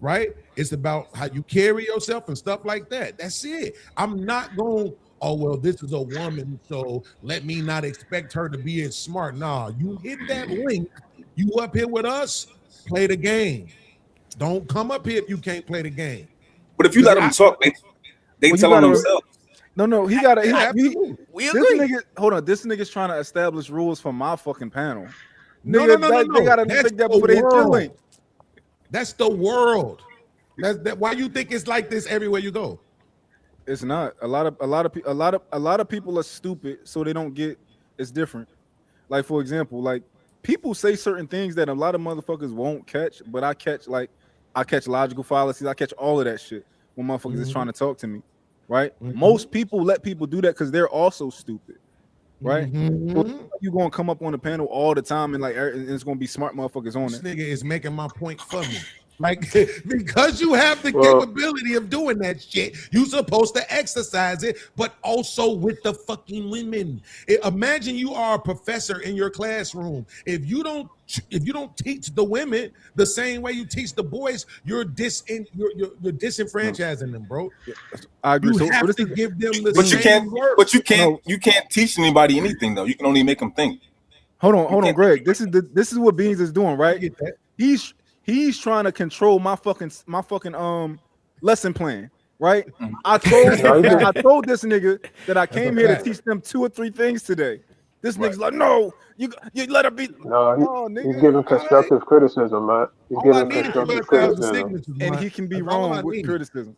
right? It's about how you carry yourself and stuff like that. That's it. I'm not going, oh, well, this is a woman, so let me not expect her to be as smart. Nah, you hit that link, you up here with us, play the game. Don't come up here if you can't play the game. But if you let them talk, they Well, you tell them gotta. themselves. No, he gotta. Yeah, He absolutely. We this agree. nigga. Hold on, this nigga's trying to establish rules for my fucking panel. No, Nigga, they no. gotta That's think that the before they hit your world. link. That's the world. That's that. Why you think it's like this everywhere you go? It's not. A lot of people are stupid, so they don't get. It's different. Like for example, like people say certain things that a lot of motherfuckers won't catch, but I catch. Like I catch logical fallacies. I catch all of that shit when motherfuckers is trying to talk to me. Right? Most people let people do that because they're also stupid. Right? So you gonna come up on the panel all the time and like and it's gonna be smart motherfuckers on This it. nigga is making my point for me. Like, because you have the Well, capability of doing that shit, you supposed to exercise it, but also with the fucking women. Imagine you are a professor in your classroom. If you don't teach the women the same way you teach the boys, you're disenfranchising them, bro. I agree. You So have this to is give them the But you can't. same work. But you can't. no. You can't teach anybody anything though. You can only make them think. Hold You on, can't. Greg. This is what Beans is doing, I right? get that. He's trying to control my fucking lesson plan, right? Mhm. I told no, he just I told this nigga that I That's a came here to fact. teach them 2 or 3 things today. This Right. nigga's like, no, you let her be. no. Oh, He's nigga, giving all right. constructive criticism, man. He's All I giving need is constructive 12,000 criticism. signatures, And man. he can be That's all I wrong with need. criticism.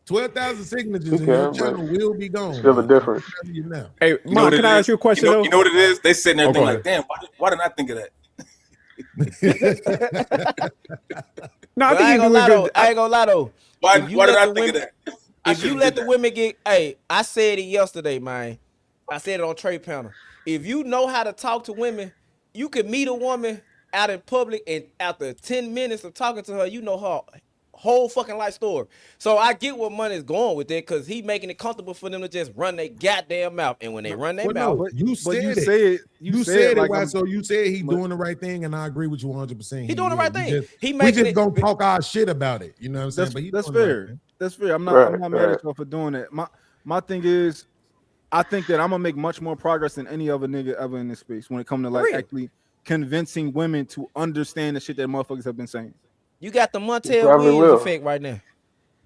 12,000 signatures He and your can, but channel will be it's gone, still a man. I'm difference. telling you now. Hey, You know Ma, what can it I is? ask you a question though? You know what it is? They sitting there Oh, go thinking ahead. like, damn, why didn't I think of that? No, I But think I you ain't gonna do a lie though. good. I ain't gonna lie though. Why If you did let I the think of women, that? I if should you have let did the that. women get, hey, I said it yesterday, man. I said it on Trade Panel. If you know how to talk to women, you can meet a woman out in public, and after 10 minutes of talking to her, you know her whole fucking life story. So I get where money's going with it, because he making it comfortable for them to just run their goddamn mouth. And when they run their Well, mouth, no, you But said it. you You say it said it, like why? I'm. So you said he But doing the right thing, and I agree with you 100%. he doing the right thing. He We making just it. gonna talk our shit about it. You know what I'm saying? that's But he that's doing the right fair. thing. That's fair. I'm Right, not mad right. at y'all for doing that. My thing is, I think that I'm gonna make much more progress than any other nigga ever in this space when it comes to For like real. actually convincing women to understand the shit that motherfuckers have been saying. You got the You Montel probably Williams will. effect right now.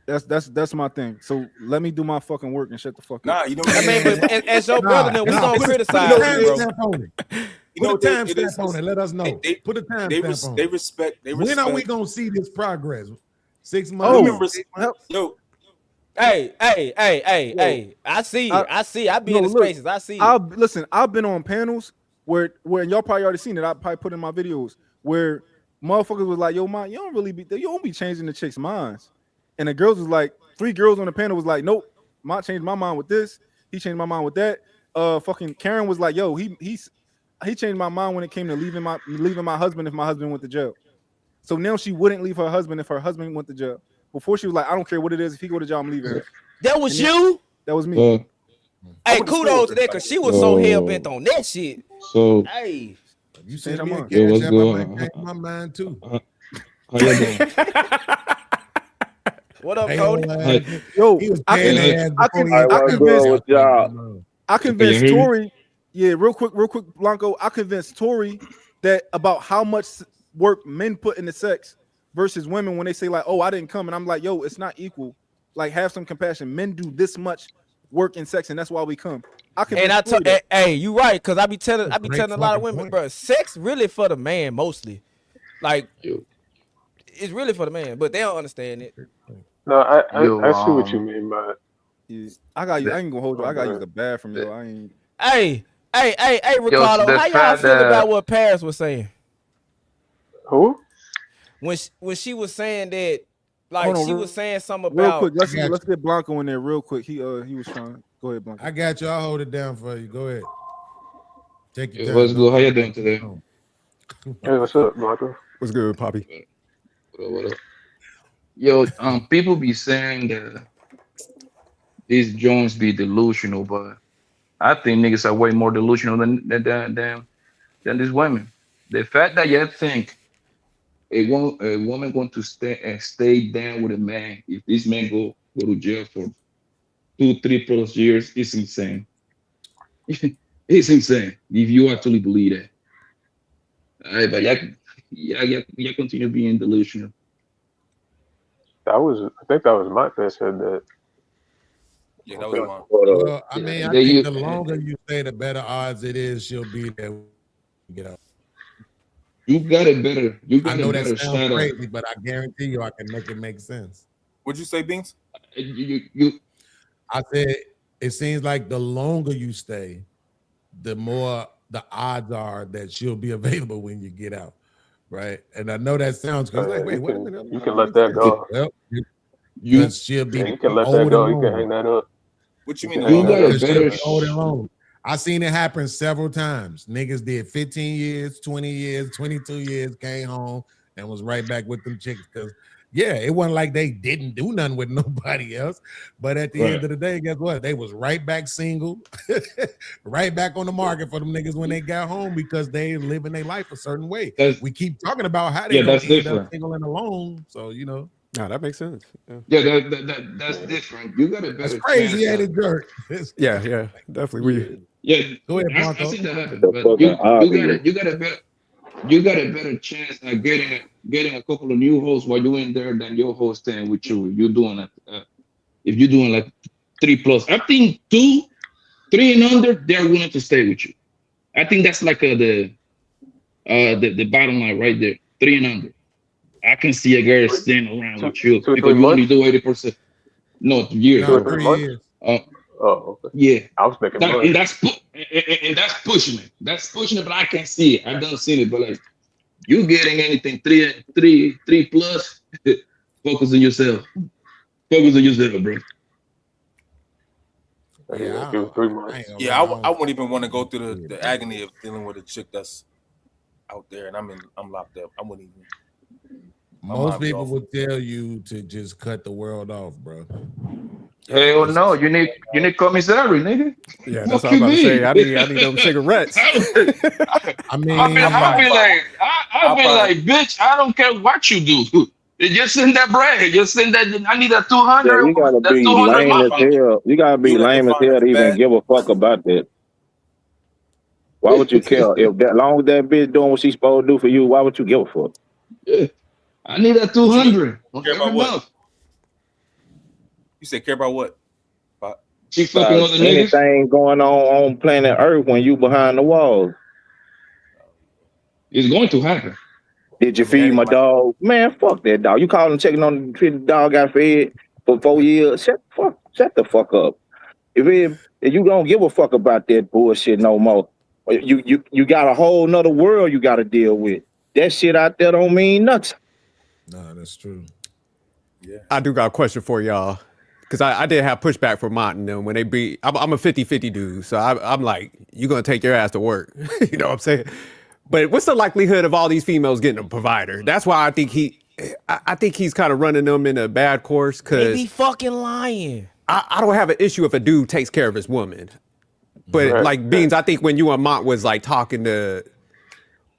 That's my thing. So let me do my fucking work and shut the fuck up. Nah, you know what I it mean, is. but as your brother, now we Nah. gonna Put a You know criticize what you, it is. bro. timestamp on it. You Put know a what it is. timestamp on it. Let us know. Put a timestamp on They it. respect. They When are we respect. gonna see this progress? 6 Women months? Oh, Eight help. months? yo, Hey. I see I it. I see it. I be no in the look. spaces. I see it. I've been on panels where y'all probably already seen it. I probably put in my videos where motherfuckers was like, "Yo, man, you don't be changing the chicks' minds," and the girls was like, 3 girls on the panel was like, "Nope, my changed my mind with this. He changed my mind with that." Fucking Karen was like, "Yo, he changed my mind when it came to leaving my husband if my husband went to jail." So now she wouldn't leave her husband if her husband went to jail. Before she was like, "I don't care what it is. If he go to jail, I'm leaving him." That And was then, you. that was me. So, I Hey, went to school kudos with to her. that, Like, because she was so hell bent so, on that shit. so, Hey, If you She changed send her me a mind. yo, cash what's app, I might going? change my mind too. How you doing? what up, Hey, Cody? old Hi, ass. Yo, He was I paying can hey, their ass I before can he hi. had I the What's cameras good convinced with out there. y'all? I Can you convinced hear me? Tori. Yeah, real quick, Blanco. I convinced Tori that about how much work men put into sex versus women when they say like, "Oh, I didn't come," and I'm like, "Yo, it's not equal. Like, have some compassion. Men do this much work in sex, and that's why we come." I And convinced Tori that. hey, you right, because I be That's a great telling a lot of fucking women, point. bro, sex really for the man mostly. Like, Yo, it's really for the man, but they don't understand it. No, yo, I see what you mean by it. Yeah, I got you. I ain't gonna hold you. Oh, I got to use good. the bathroom, the, yo. I ain't. Hey, yo, Ricardo, the how y'all fact feel about that what Paris was saying Who? when she was saying that, like Hold on, she was saying something real about quick. Let's I got let's you. get Blanco in there real quick. He was trying. Go ahead, Blanco. I got you. I'll hold it down for you. Go ahead. Take your yo, time. what's Don't good? How you take doing too today? long. Hey, what's up, Blanco? What's good, Poppy? What up? Yo, people be saying that these Jones be delusional, but I think niggas are way more delusional than these women. The fact that you think a woman going to stay down with a man if this man go to jail for 2, 3 plus years. It's insane. It's insane if you actually believe that. All right, but yeah, continue being delusional. I think that was Mike that said that. Yeah, that was mine. Well, I mean, I think the you longer you stay, the better odds it is she'll be there. You know, got a better I know that better sounds shot at crazy, but I guarantee you, I can make it make sense. What'd you say, Beans? you. I said it seems like the longer you stay, the more the odds are that she'll be available when you get out, right? And I know that sounds crazy. Like, wait, You wait a can minute. you can let that go. Well, You because she'll be you can let that old and go. You can lonely. hang that up. What you You mean? can hang that got a up. Because she'll better. be old and lonely. I seen it happen several times. Niggas did 15 years, 20 years, 22 years, came home and was right back with them chicks. Because yeah, it wasn't like they didn't do nothing with nobody else. But at the end of the day, guess what? They was right back single, right back on the market for them niggas when they got home because they living their life a certain way. We keep talking about how they Yeah, gonna that's end up different. single and alone. So you know. No, that makes sense. Yeah, that's different. You got a That's better crazy, chance. ain't it, Jerk? Yeah, definitely. Yeah, Go ahead, I Bronco. see that happen. The But fucking obvious. you got a better chance at getting a couple of new hosts while you're in there than your host staying with you. You're doing if you're doing like 3 plus. I think 2, 3 and under, they're willing to stay with you. I think that's like the bottom line right there. 3 and under. I can see a girl staying around with you 2 or 3 because you only months. do 80%. No, years, 2 or bro. 3 months. Oh, okay. Yeah. I was thinking That, months. and that's pushing it. That's pushing it, but I can't see it. I don't see it, but like you getting anything 3 plus, focus on yourself. Focus on yourself, bro. Yeah, 2 or 3 months. Yeah, I wouldn't even want to go through the agony of dealing with a chick that's out there and I'm locked up. I wouldn't even. Most people would tell you to just cut the world off, bro. Hell no, you need commissary, nigga. Yeah, that's what I'm about to say. I need them cigarettes. I mean, I'll be like, bitch, I don't care what you do. Just send that bread. Just send that. I need that 200. Yeah, you gotta That be 200 lame as hell. You gotta be lame as hell to even give a fuck about that. Why would you care? If that long as that bitch doing what she's supposed to do for you, why would you give a fuck? Yeah. I need that 200 Care about every what? month. You say care about what? She fucking other niggas. Anything going on planet Earth when you behind the walls. It's going to happen. Did you feed my dog? Man, fuck that dog. You calling checking on the dog got fed for 4 years? Shut the fuck up. If you don't give a fuck about that bullshit no more, you got a whole nother world you got to deal with. That shit out there don't mean nothing. No, that's true. Yeah, I do got a question for y'all. Because I did have pushback from Mont and them when they be. I'm a 50-50 dude. So I'm like, you're going to take your ass to work. You know what I'm saying? But what's the likelihood of all these females getting a provider? That's why I think he's kind of running them in a bad course. They be Because fucking lying. I don't have an issue if a dude takes care of his woman. But Right. like Beans, I think when you and Mont was like talking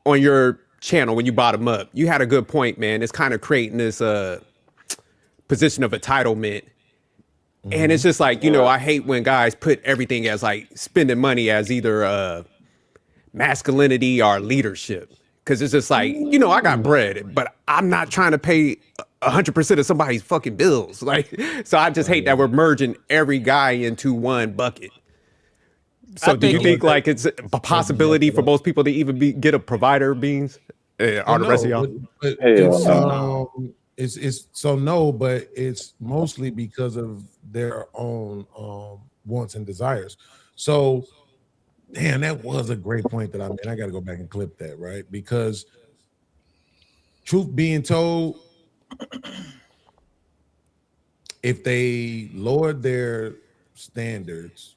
on your channel when you brought him up, you had a good point, man. It's kind of creating this position of entitlement. And it's just like, I hate when guys put everything as like spending money as either masculinity or leadership. Because it's just like, I got bread, but I'm not trying to pay 100% of somebody's fucking bills. Like, so I just hate that we're merging every guy into one bucket. So do you think like it's a possibility for most people to even get a provider, Beans? Or the rest of y'all? But it's so no, but it's mostly because of their own wants and desires. So, damn, that was a great point that I made. I got to go back and clip that, right? Because truth being told, if they lowered their standards,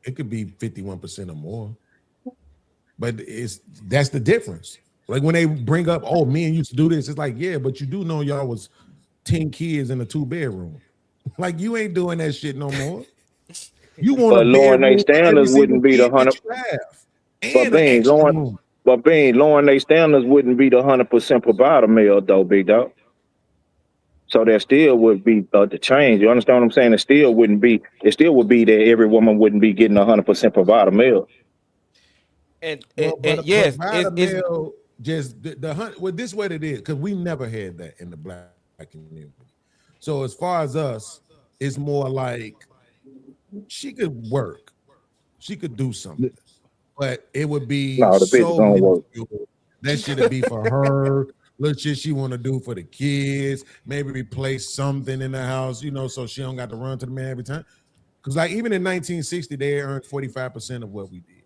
it could be 51% or more. But that's the difference. Like when they bring up, oh, men used to do this, it's like, yeah, but you do know y'all was 10 kids in a 2-bedroom. Like you ain't doing that shit no more. You want But a lowering bedroom their for every standards single wouldn't be the kid that 100. you have. But And an Beans, extra room. But being lowering their standards wouldn't be the 100% provider male though, big dog. So there still would be the change. You understand what I'm saying? It still wouldn't be. It still would be that every woman wouldn't be getting 100% provider male. But Yes, provider male just well, this what it is because we never had that in the black community. So as far as us, it's more like she could work, she could do something, but it would be No, the bitch so don't work. minuscule. That should be for her. Little shit she want to do for the kids, maybe replace something in the house, so she don't got to run to the man every time. Because like even in 1960, they earned 45% of what we did.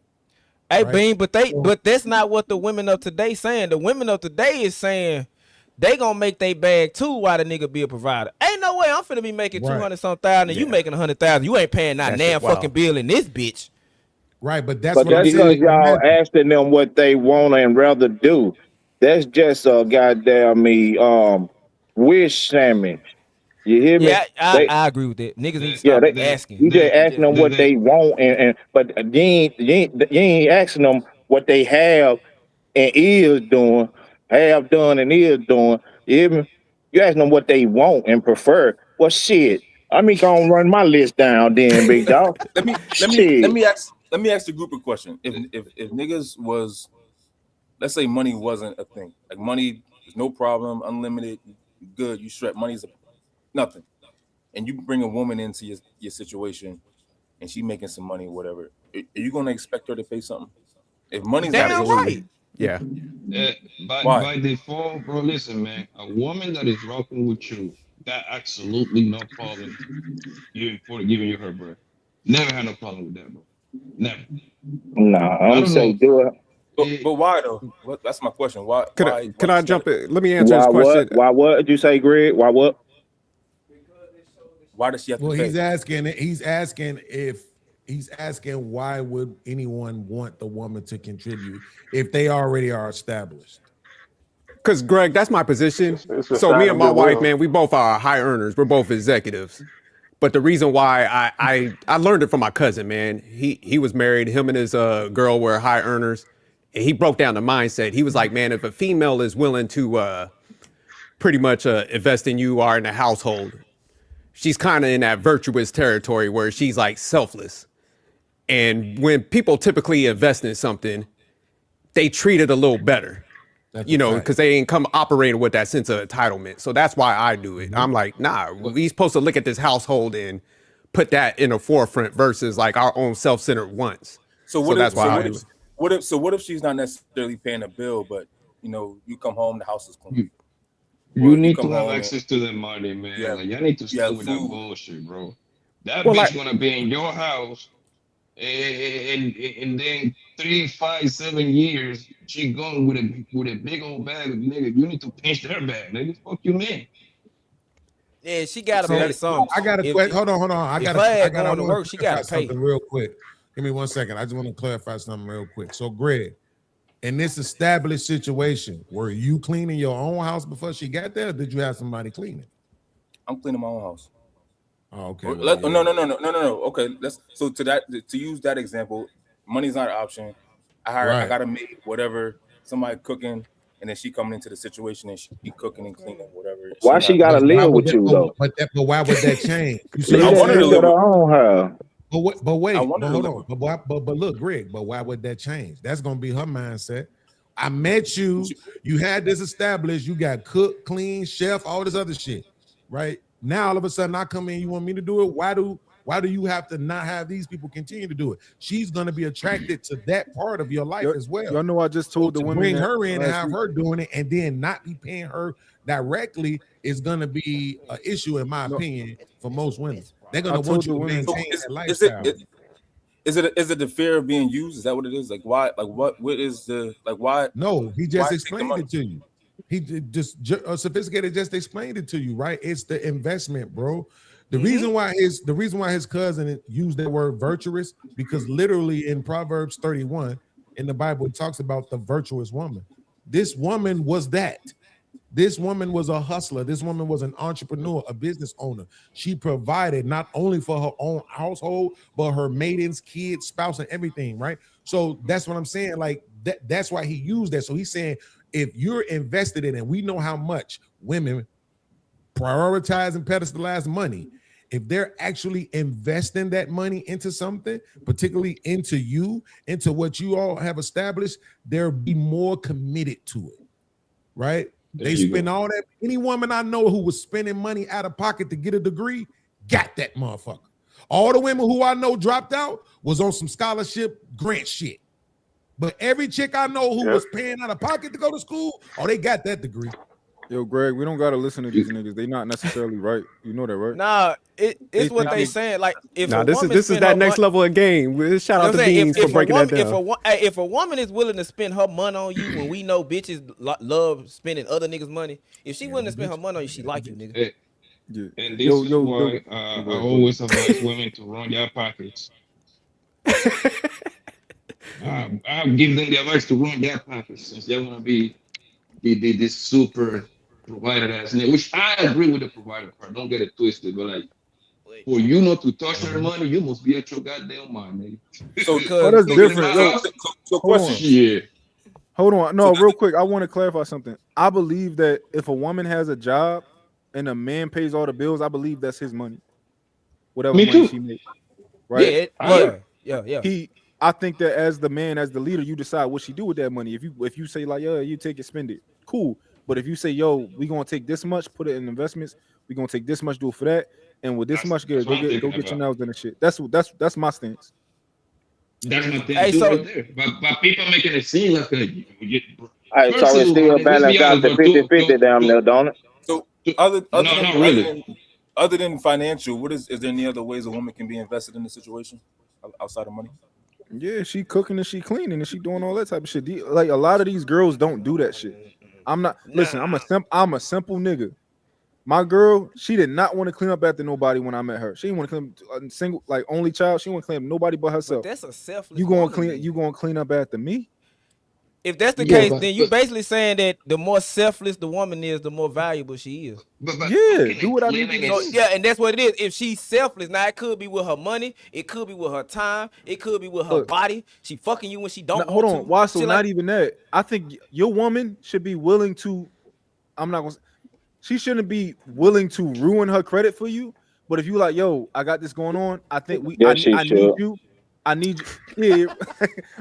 Hey, Right? Bean, but that's not what the women of today saying. The women of today is saying they gonna make they bag too while the nigga be a provider. Ain't no way I'm finna be making 200 some thousand and you making 100,000. You ain't paying not damn fucking bill in this bitch. Right, but that's But what I'm that's saying. because y'all asking them what they want and rather do. That's just a goddamn wish sandwich. You hear me? Yeah, I agree with that. Niggas need to Yeah, stop they asking. you just asking them what they want and but you ain't asking them what they have and is doing, have done and is doing. You hear me? You asking them what they want and prefer. Well, shit. I mean, gonna run my list down, then, big dog. let me Shit. let me ask the group a question. If niggas was, let's say money wasn't a thing, like money is no problem, unlimited, you good, you strap, money's nothing, and you bring a woman into your situation, and she making some money, whatever, are you gonna expect her to pay something? If money's not an Damn issue, right. Yeah. why? By default, bro, listen, man. A woman that is rocking with you, got absolutely no problem you for giving you her bread. Never had no problem with that, bro. Never. Nah, I I'm don't know. say do it. But why though? That's my question. Why? Can Why I she gotta jump pay? in? Let me answer his Why what? question. Why what did you say, Greg? Why what? Why does she have to Well, pay? he's asking why would anyone want the woman to contribute if they already are established? Because Greg, that's my position. It's a So me sign and of my wife, goodwill. man, we both are high earners. We're both executives. But the reason why I learned it from my cousin, man. He was married. Him and his girl were high earners, and he broke down the mindset. He was like, man, if a female is willing to pretty much invest in you or in the household, she's kind of in that virtuous territory where she's like selfless. And when people typically invest in something, they treat it a little better. That's a fact. Because they ain't come operating with that sense of entitlement. So that's why I do it. I'm like, nah, we supposed to look at this household and put that in the forefront versus like our own self-centered wants. So So what if? that's So why I what do if? it. What if she's not necessarily paying a bill, but you come home, the house is clean, You or you need come to have home and access to that money, you man. have Like y'all need to you stop have with that food. bullshit, bro. That Well, like, bitch gonna be in your house, and then 3, 5, 7 years, she gone with a big old bag of nigga. You need to pinch her bag, nigga. Fuck you, man. Yeah, she gotta So pay something. I got a question. Hold on. If her ass I going to want work, to she clarify gotta pay. something real quick. Give me 1 second. I just want to clarify something real quick. So, Greg, in this established situation, were you cleaning your own house before she got there? Or did you have somebody cleaning? I'm cleaning my own house. Oh, okay. Or Well, yeah. no. Okay, let's to use that example. Money's not an option. I Right. got to make whatever, somebody cooking, and then she coming into the situation and she cooking and cleaning whatever. She Why ain't she got to gotta pay. live with you though? But why would that change? You see Leave what I'm I that wanted to saying? bitch live at her with. own house. But I wait, wanted but to hold live on. with. But look, Greg, but why would that change? That's gonna be her mindset. I met you, you had this established, you got cook, clean, chef, all this other shit. Right? Now all of a sudden I come in, you want me to do it? Why do you have to not have these people continue to do it? She's gonna be attracted to that part of your life as well. Y'all know I just So told the to women bring that her in and last have week. her doing it and then not be paying her directly is gonna be an issue, in my No, opinion, for most women. They're I gonna want told you the to women. So maintain that is it lifestyle. is it the fear of being used? Is that what it is? Like why? Like what is the like No, he why just take the explained money? it to you. He sophisticated just explained it to you, right? It's the investment, bro. The reason why his cousin used that word virtuous, because literally in Proverbs 31 in the Bible it talks about the virtuous woman. This woman was that. This woman was a hustler. This woman was an entrepreneur, a business owner. She provided not only for her own household, but her maidens, kids, spouse, and everything, right? So that's what I'm saying. Like, That's why he used that. So he's saying if you're invested in it, and we know how much women prioritize and pedestalize money. If they're actually investing that money into something, particularly into you, into what you all have established, they'll be more committed to it, right? They spend all that. Any woman I know who was spending money out of pocket to get a degree, got that motherfucker. All the women who I know dropped out was on some scholarship grant shit. But every chick I know who was paying out of pocket to go to school, they got that degree. Yo, Greg, we don't gotta listen to these niggas. They not necessarily right. You know that, right? Nah, it's what they saying. Like, if Nah, a this woman is that next level of game. Shout out to Beans for breaking that down. If a woman is willing to spend her money on you, when we know bitches love spending other niggas' money, if she willing to spend her money on you, she like you, nigga. Yeah. And this is why I always advise women to run their pockets. I give them the advice to run their pockets since they want to be this super provider ass nigga, which I agree with the provider part. Don't get it twisted, but like for you not to touch her money, you must be at your goddamn mind, nigga. So that's different. So question. Yeah. Hold on. No, real quick. I want to clarify something. I believe that if a woman has a job and a man pays all the bills, I believe that's his money. Whatever money she makes. Right? Yeah. I think that as the man, as the leader, you decide what she do with that money. If you say like, you take it, spend it, cool. But if you say, we gonna take this much, put it in investments, we gonna take this much, do it for that, and with this much, go get your nails done and shit. That's my stance. That's my thing right there. But people making it seem like All right, so it's still balance out to 50-50 down there, don't it? So other than financial, is there any other ways a woman can be invested in the situation outside of money? Yeah, she cooking and she cleaning and she doing all that type of shit. Like a lot of these girls don't do that shit. I'm a simple nigga. My girl, she did not want to clean up after nobody when I met her. She didn't want to clean up single, like only child. She didn't want to clean up nobody but herself. But that's a selfless. You gonna clean up after me? If that's the case, then you basically saying that the more selfless the woman is, the more valuable she is. Do what I need to do. Yeah, and that's what it is. If she's selfless, now it could be with her money, it could be with her time, it could be with her body. She fucking you when she don't want to. Hold on, why? So not even that. I think your woman should be willing to. She shouldn't be willing to ruin her credit for you. But if you like, I got this going on. I think I need you. I need you. Yeah,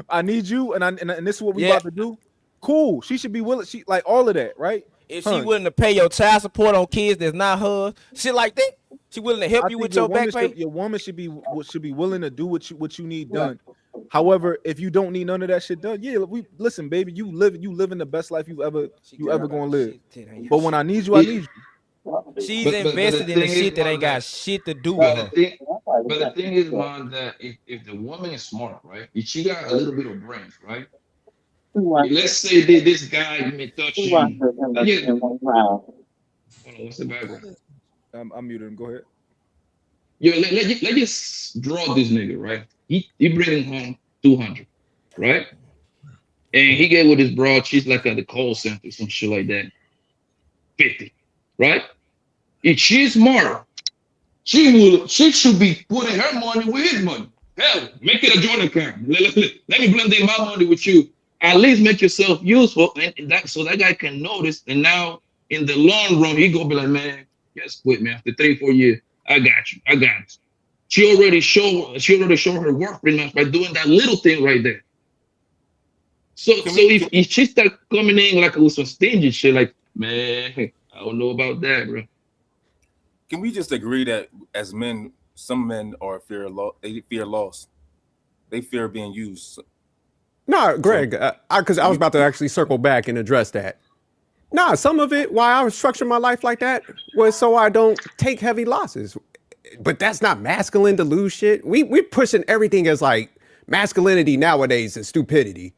I need you, and this is what we about to do. Cool. She should be willing. She like all of that, right? If she willing to pay your child support on kids that's not hers, shit like that. She willing to help you with your back pay. Your woman should be willing to do what you need done. However, if you don't need none of that shit done, listen, baby, you living the best life you ever gonna live. But when I need you, I need you. She's invested in the shit that ain't got shit to do with her. But the thing is, man, that if the woman is smart, right? If she got a little bit of brains, right? Let's say this guy may touch you. What's the background? I'm muted him. Go ahead. Let's just draw this nigga, right? He bringing home 200, right? And he get with his broad, she's like at the call center, some shit like that. 50, right? If she's smart, she should be putting her money with his money. Hell, make it a joint account. Let me blend in my money with you. At least make yourself useful, and so that guy can notice. And now, in the long run, he gonna be like, man, just quit, man. After 3-4 years, I got you. She already showed her worth pretty much by doing that little thing right there. So if she start coming in like with some stingy shit, like, man, I don't know about that, bro. Can we just agree that as men, some men they fear loss. They fear being used. No, Greg, because I was about to actually circle back and address that. Nah, some of it, why I was structuring my life like that, was so I don't take heavy losses. But that's not masculine to lose shit. We're pushing everything as like masculinity nowadays is stupidity.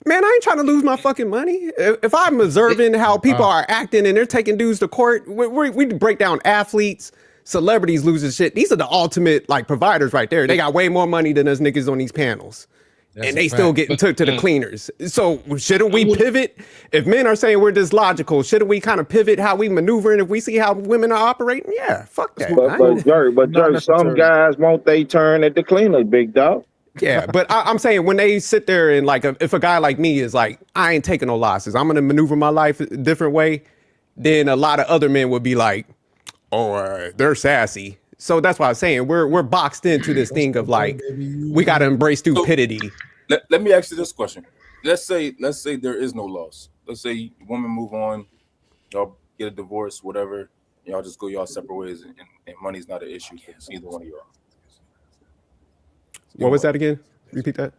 Man, I ain't trying to lose my fucking money. If I'm observing how people are acting and they're taking dudes to court, we break down athletes, celebrities losing shit. These are the ultimate like providers right there. They got way more money than us niggas on these panels. And they still getting took to the cleaners. So shouldn't we pivot? If men are saying we're dislogical, shouldn't we kind of pivot how we maneuver? And if we see how women are operating, yeah, fuck that. But Jerry, some guys won't they turn at the cleaners, big dog? Yeah, but I'm saying when they sit there and like, if a guy like me is like, I ain't taking no losses, I'm gonna maneuver my life a different way, then a lot of other men would be like, oh, they're sassy. So that's why I'm saying we're boxed into this thing of like, we gotta embrace stupidity. Let me ask you this question. Let's say there is no loss. Let's say women move on, y'all get a divorce, whatever, y'all just go y'all separate ways, and money's not an issue for either one of y'all. What was that again? Repeat that.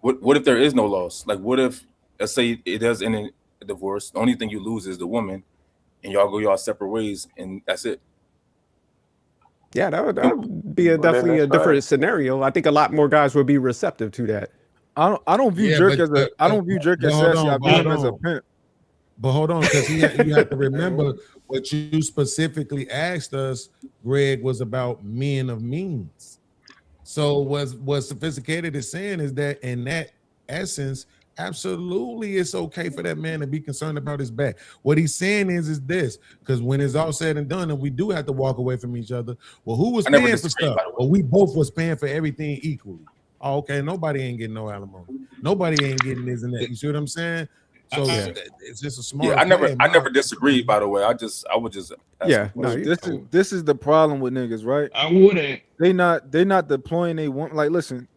What if there is no loss? Like, what if, let's say it does end in a divorce, the only thing you lose is the woman, and y'all go y'all separate ways, and that's it. Yeah, that would be definitely a different scenario. I think a lot more guys would be receptive to that. I don't view Jerk as a I don't view Jerk as sassy. I view him as a pimp. But hold on, because you have to remember what you specifically asked us, Greg, was about men of means. So what sophisticated is saying is that in that essence, absolutely it's okay for that man to be concerned about his back. What he's saying is this, because when it's all said and done and we do have to walk away from each other, well, who was paying for stuff? Well, we both was paying for everything equally. Oh, okay, nobody ain't getting no alimony. Nobody ain't getting this and that. You see what I'm saying? So it's just a smart. Yeah, I never disagreed. By the way, I would just this is the problem with niggas, right? I wouldn't. They not deploying they want. Like, listen,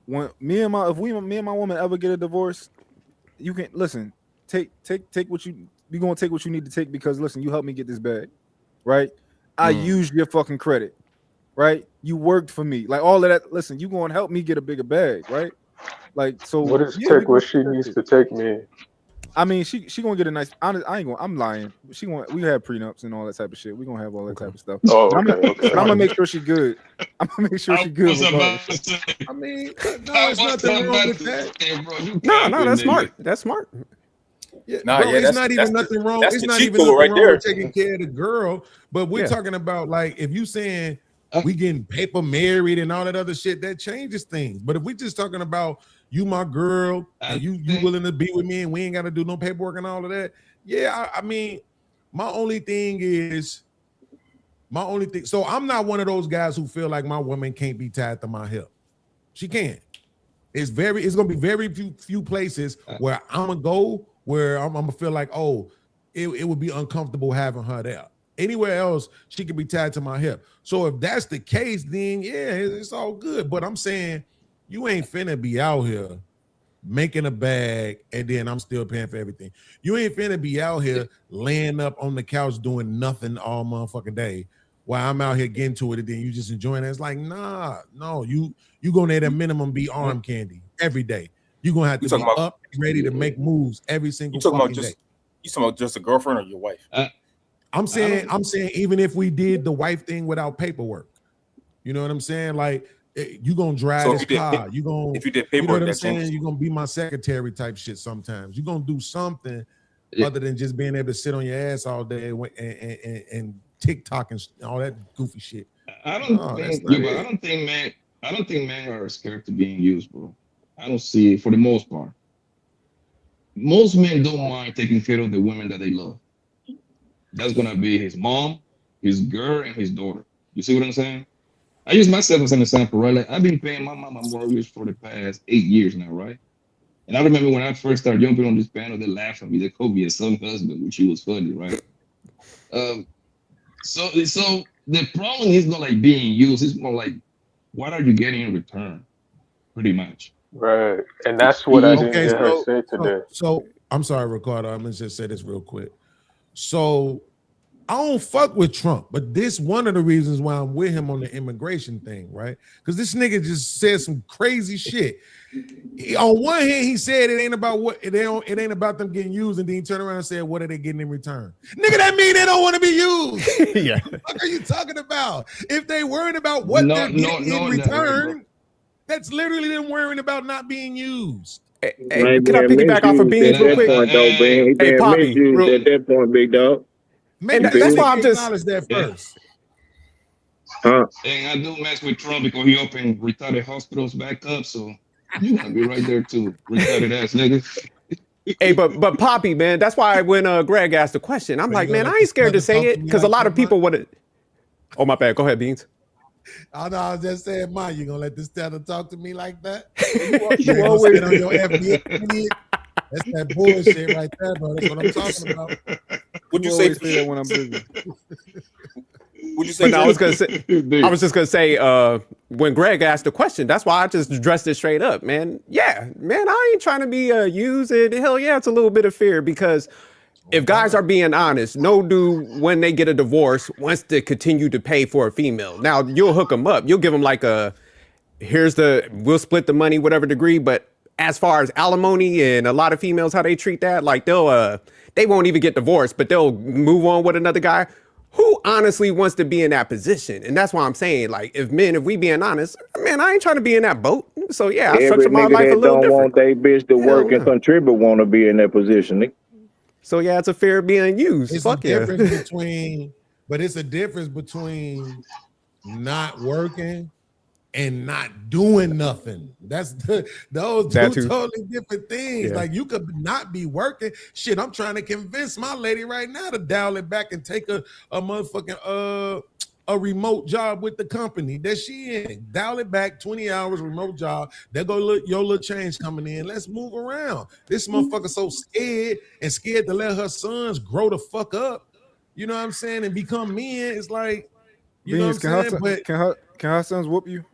when me and my woman ever get a divorce, you can listen. Take what you gonna take what you need to take, because listen, you helped me get this bag, right? I used your fucking credit, right? You worked for me, like all of that. Listen, you gonna help me get a bigger bag, right? Like, so what is take what she needs to take me? I mean, she gonna get a nice. I ain't gonna. I'm lying. We have prenups and all that type of shit. We gonna have all that type of stuff. Oh, but okay. I'm gonna make sure she good. I'm gonna make sure she good. I mean, no, there's nothing wrong with that. No, that's smart. That's smart. Yeah, it's not even nothing wrong. It's not even nothing wrong with taking care of the girl. But we're talking about, like, if you saying we getting paper married and all that other shit, that changes things. But if we just talking about you my girl and you willing to be with me and we ain't got to do no paperwork and all of that, I mean, my only thing. So I'm not one of those guys who feel like my woman can't be tied to my hip. She can. It's gonna be very few places where I'm gonna go where I'm gonna feel like, oh, it would be uncomfortable having her there. Anywhere else, she could be tied to my hip. So if that's the case, then it's all good. But I'm saying you ain't finna be out here making a bag and then I'm still paying for everything. You ain't finna be out here laying up on the couch doing nothing all motherfucking day while I'm out here getting to it and then you just enjoying it. It's like, no, you gonna at a minimum be arm candy every day. You're gonna have to be up ready to make moves every single fucking day. You talking about just a girlfriend or your wife? I'm saying even if we did the wife thing without paperwork, you know what I'm saying? Like, you gonna drive this car. If you did paperwork, you know what I'm saying? You're gonna be my secretary type shit sometimes. You're gonna do something other than just being able to sit on your ass all day and TikTok and all that goofy shit. I don't think men are scared to being used, bro. I don't see it for the most part. Most men don't mind taking care of the women that they love. That's gonna be his mom, his girl, and his daughter. You see what I'm saying? I use myself as an example, right? Like, I've been paying my mama mortgage for the past 8 years now, right? And I remember when I first started jumping on this panel, they laughed at me. They called me a son husband, which was funny, right? So the problem is not like being used. It's more like, what are you getting in return? Pretty much. Right. And that's what I didn't hear her say today. So I'm sorry, Ricardo. I'm gonna just say this real quick. So I don't fuck with Trump, but this one of the reasons why I'm with him on the immigration thing, right? Because this nigga just said some crazy shit. On one hand, he said it ain't about them getting used, and then he turned around and said, "What are they getting in return?" Nigga, that mean they don't want to be used. Yeah. What are you talking about? If they worried about what they're getting in return, that's literally them worrying about not being used. Hey, can I piggyback off of Beans real quick? Hey, Poppy, at that point, big dog. Maybe that's why I'm just acknowledge that first. And I do mess with Trump because he opened retarded hospitals back up, so you gotta be right there too, retarded ass nigga. Hey, but Poppy, man, that's why when Greg asked the question, I'm like, man, I ain't scared to say it because a lot of people would. Oh, my bad. Go ahead, Beans. I know. I was just saying, Ma, you gonna let this Tanner talk to me like that? You You always spit on your FBA kid? That's that bullshit right there, bro. That's what I'm talking about. Would you say? always say that when I'm busy. Would you say? But no, I was just gonna say, when Greg asked the question, that's why I just addressed it straight up, man. Yeah, man, I ain't trying to be used. And hell yeah, it's a little bit of fear because if guys are being honest, no dude when they get a divorce wants to continue to pay for a female. Now you'll hook them up, you'll give them like we'll split the money, whatever degree. But as far as alimony and a lot of females, how they treat that, like they won't even get divorced, but they'll move on with another guy. Who honestly wants to be in that position? And that's why I'm saying, like, if we being honest, man, I ain't trying to be in that boat. So yeah, I Every structure my nigga life a that little don't different. want they bitch to Hell work and no. contribute want to be in that position. Nigga. So yeah, it's a fear of being used. It's Fuck a yeah. difference between, but it's a difference between not working and not doing nothing. That's those That two too. totally different things. Yeah. Like you could not be working. Shit, I'm trying to convince my lady right now to dial it back and take a motherfucking a remote job with the company that she in. Dial it back, 20 hours remote job. There go your little change coming in. Let's move around. This motherfucker so scared to let her sons grow the fuck up. You know what I'm saying? And become men. It's like, you know Beans, what I'm saying? But can her sons whoop you?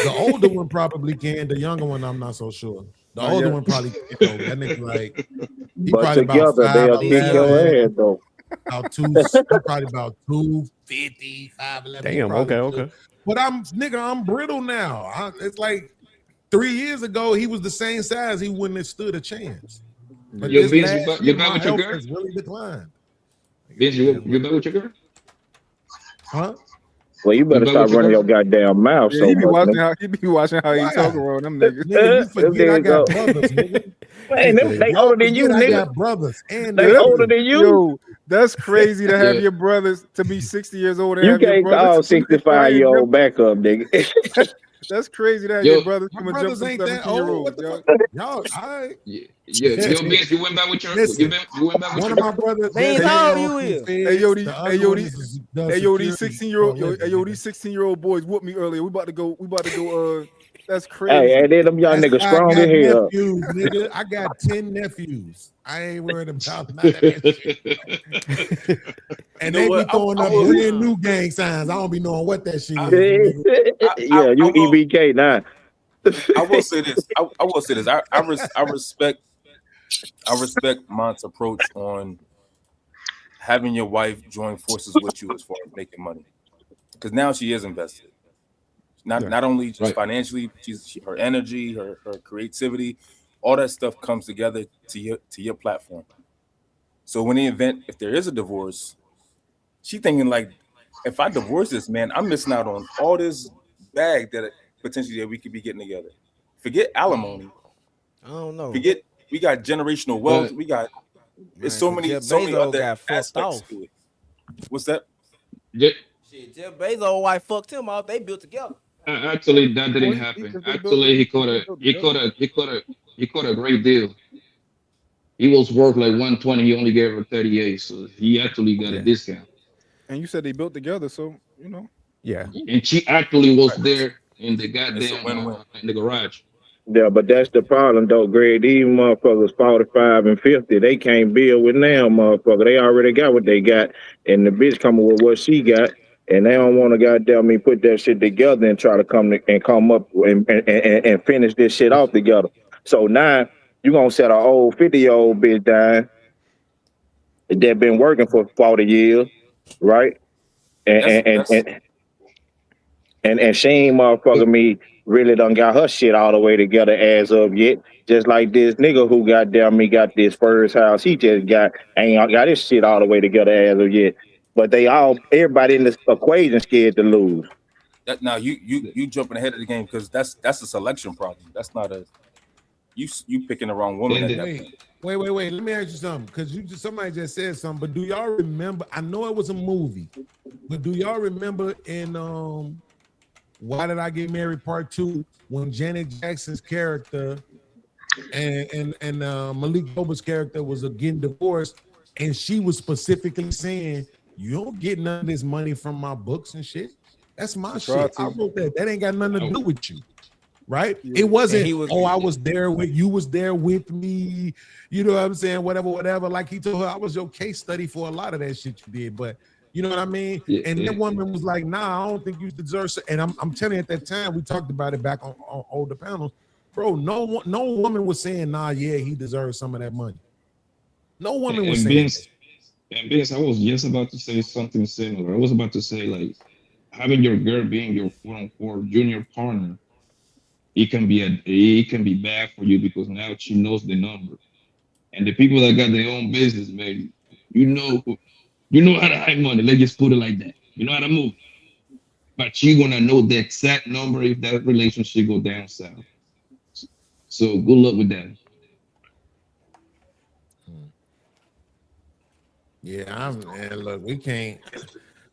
the older one probably can. The younger one, I'm not so sure. The Not older yet. one probably, that nigga like, he But probably about together they'll kick your 5'11", ass though. about he probably about 250, 5'11". He Damn. probably Okay. good. But I'm brittle now. It's like 3 years ago, he was the same size. He wouldn't have stood a chance. But Yo, this Vince, last you year, back my with your health girl? has really declined. Vince, you back with your girl? Huh? Well, you You better back stop with your running your girl? goddamn mouth Yeah, so much, nigga. he be watching how he Why? talk around them niggas. Nigga, you There forget I you go. got brothers, nigga. Man, they Y'all older than you, forget I nigga. got brothers and They Yeah, older nephews. than you. yo, that's crazy to have Yeah. your brothers to be 60 years old and You have your can't brothers call come and try and jump. 65-year-old back up, nigga. That's crazy to have your Yo, brothers My come and jump brothers some ain't that old. What 17-year-olds, the yo. fuck? Y'all, I yo, Vince, you went back with your listen. you went back with One your of my girl? brothers Beans, just Hey, how ran old on you through is? hey, yo, feds. these, The hey, other yo, one these, does hey, yo, these security for a 16-year-old, living, yo, nigga. these 16-year-old boys whooped me earlier. We about to go. That's Hey, crazy. and then them young That's niggas why I strong got as hell. nephews, nigga. I got 10 nephews. I ain't worried about none of that shit. And You know they be what? throwing I up will. brand new gang signs. I don't be knowing what that shit I, is, nigga. Yeah, I you will. EBK now. I will say this. I will say this. I respect Mont's approach on having your wife join forces with you as far as making money, because now she is invested. Yeah. Not only just Right. financially, her energy, her creativity, all that stuff comes together to your platform. So when the event, if there is a divorce, she thinking like, if I divorce this man, I'm missing out on all this bag that potentially that we could be getting together. Forget alimony. I don't know, Forget we got generational wealth. But We got it's man. Cause Jeff so many Bezos other got fucked aspects off. to it. What's that? yeah, Shit, Jeff Bezos' wife fucked him off. They built together. actually that didn't happen. If they built Actually, if they built together. he caught a great deal. He was worth like 120. He only gave her 38, so he actually got a Yeah. discount. And you said they built together, so you know. Yeah. And she actually was Right. there in the It's a goddamn win-win. in the garage. Yeah, but that's the problem, though, Greg. These motherfuckers 45 and 50, they can't build with now, motherfucker. They already got what they got, and the bitch coming with what she got, and they don't want to goddamn me put that shit together and try to come up and finish this shit off together. So now you gonna set an old 50-year-old bitch down that been working for 40 years, right? And That's and and, and and she ain't motherfucking me really done got her shit all the way together as of yet. Just like this nigga who goddamn me got this first house, he just ain't got his shit all the way together as of yet. But everybody in this equation scared to lose. that now you jumping ahead of the game because that's a selection problem. That's not a you picking the wrong woman And at the, that point. Wait. Let me ask you something, because somebody just said something. But do y'all remember? I know it was a movie, but do y'all remember in Why Did I Get Married Part 2 when Janet Jackson's character and Malik Boba's character was getting divorced, and she was specifically saying, You don't get none of this money from my books and shit. That's my Subscribe shit. I to. wrote that. That ain't got nothing to do with you. Right? Yeah. It wasn't, he was- oh, I was there with you, was there with me. You know what I'm saying? Whatever. Like he told her, I was your case study for a lot of that shit you did. But you know what I mean? Yeah, And yeah. that woman was like, nah, I don't think you deserve it. And I'm telling you, at that time, we talked about it back on older panels. Bro, no woman was saying, nah, yeah, he deserves some of that money. No woman was And saying Vince, and Vince, I was just about to say something similar. I was about to say like having your girl being your quote unquote junior partner, it can be bad for you because now she knows the number. And the people that got their own business, man, you know you know how to hide money. Let's just put it like that. You know how to move. But you're gonna know the exact number if that relationship go down south. So good luck with that. that. Yeah, and look, we can't.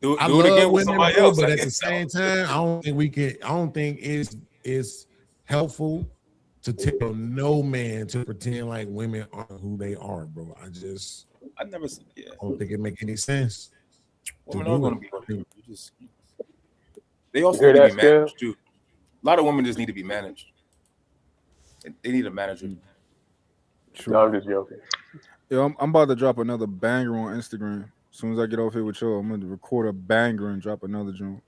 Do I it love again with women, somebody bro, else. but I at the guess. same time, I don't think we can. I don't think it's helpful to tell no man to pretend like women aren't who they are, bro. I never said, yeah. I don't think it make any sense to Women are do going it. to be women. They also You need hear to that, be Scale? managed too. A lot of women just need to be managed. They need a manager. True. No, I'm just joking. Yo, I'm about to drop another banger on Instagram. As soon as I get off here with y'all, I'm gonna record a banger and drop another joint.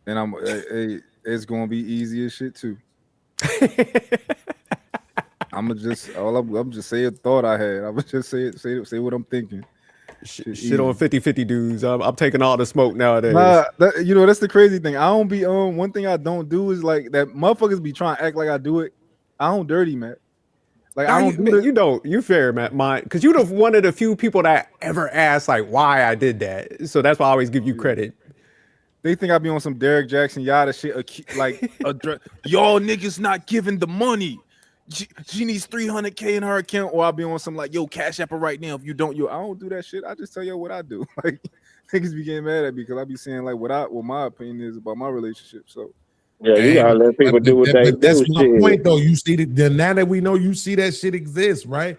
And it's gonna be easy as shit too. I'm just say a thought I had. I'm just say what I'm thinking. Shit on 50-50 dudes. I'm taking all the smoke nowadays. Nah, that's the crazy thing. I don't be one thing I don't do is like that motherfuckers be trying to act like I do it. I don't dirty, man. Like Nah, I don't do that. you don't. You fair, Matt. Mine, because you're one of the few people that ever asked like why I did that. So that's why I always give you credit. They think I be on some Derek Jackson yada shit. Y'all niggas not giving the money. She needs 300K in her account, or I'll be on some like, yo, cash app her right now. If you don't, I don't do that shit. I just tell you what I do. Like niggas be getting mad at me because I be saying like what my opinion is about my relationship. So Yeah, you gotta let people do what they but that's do. my Shit. point, though. You see that now that we know you see that shit exists, right?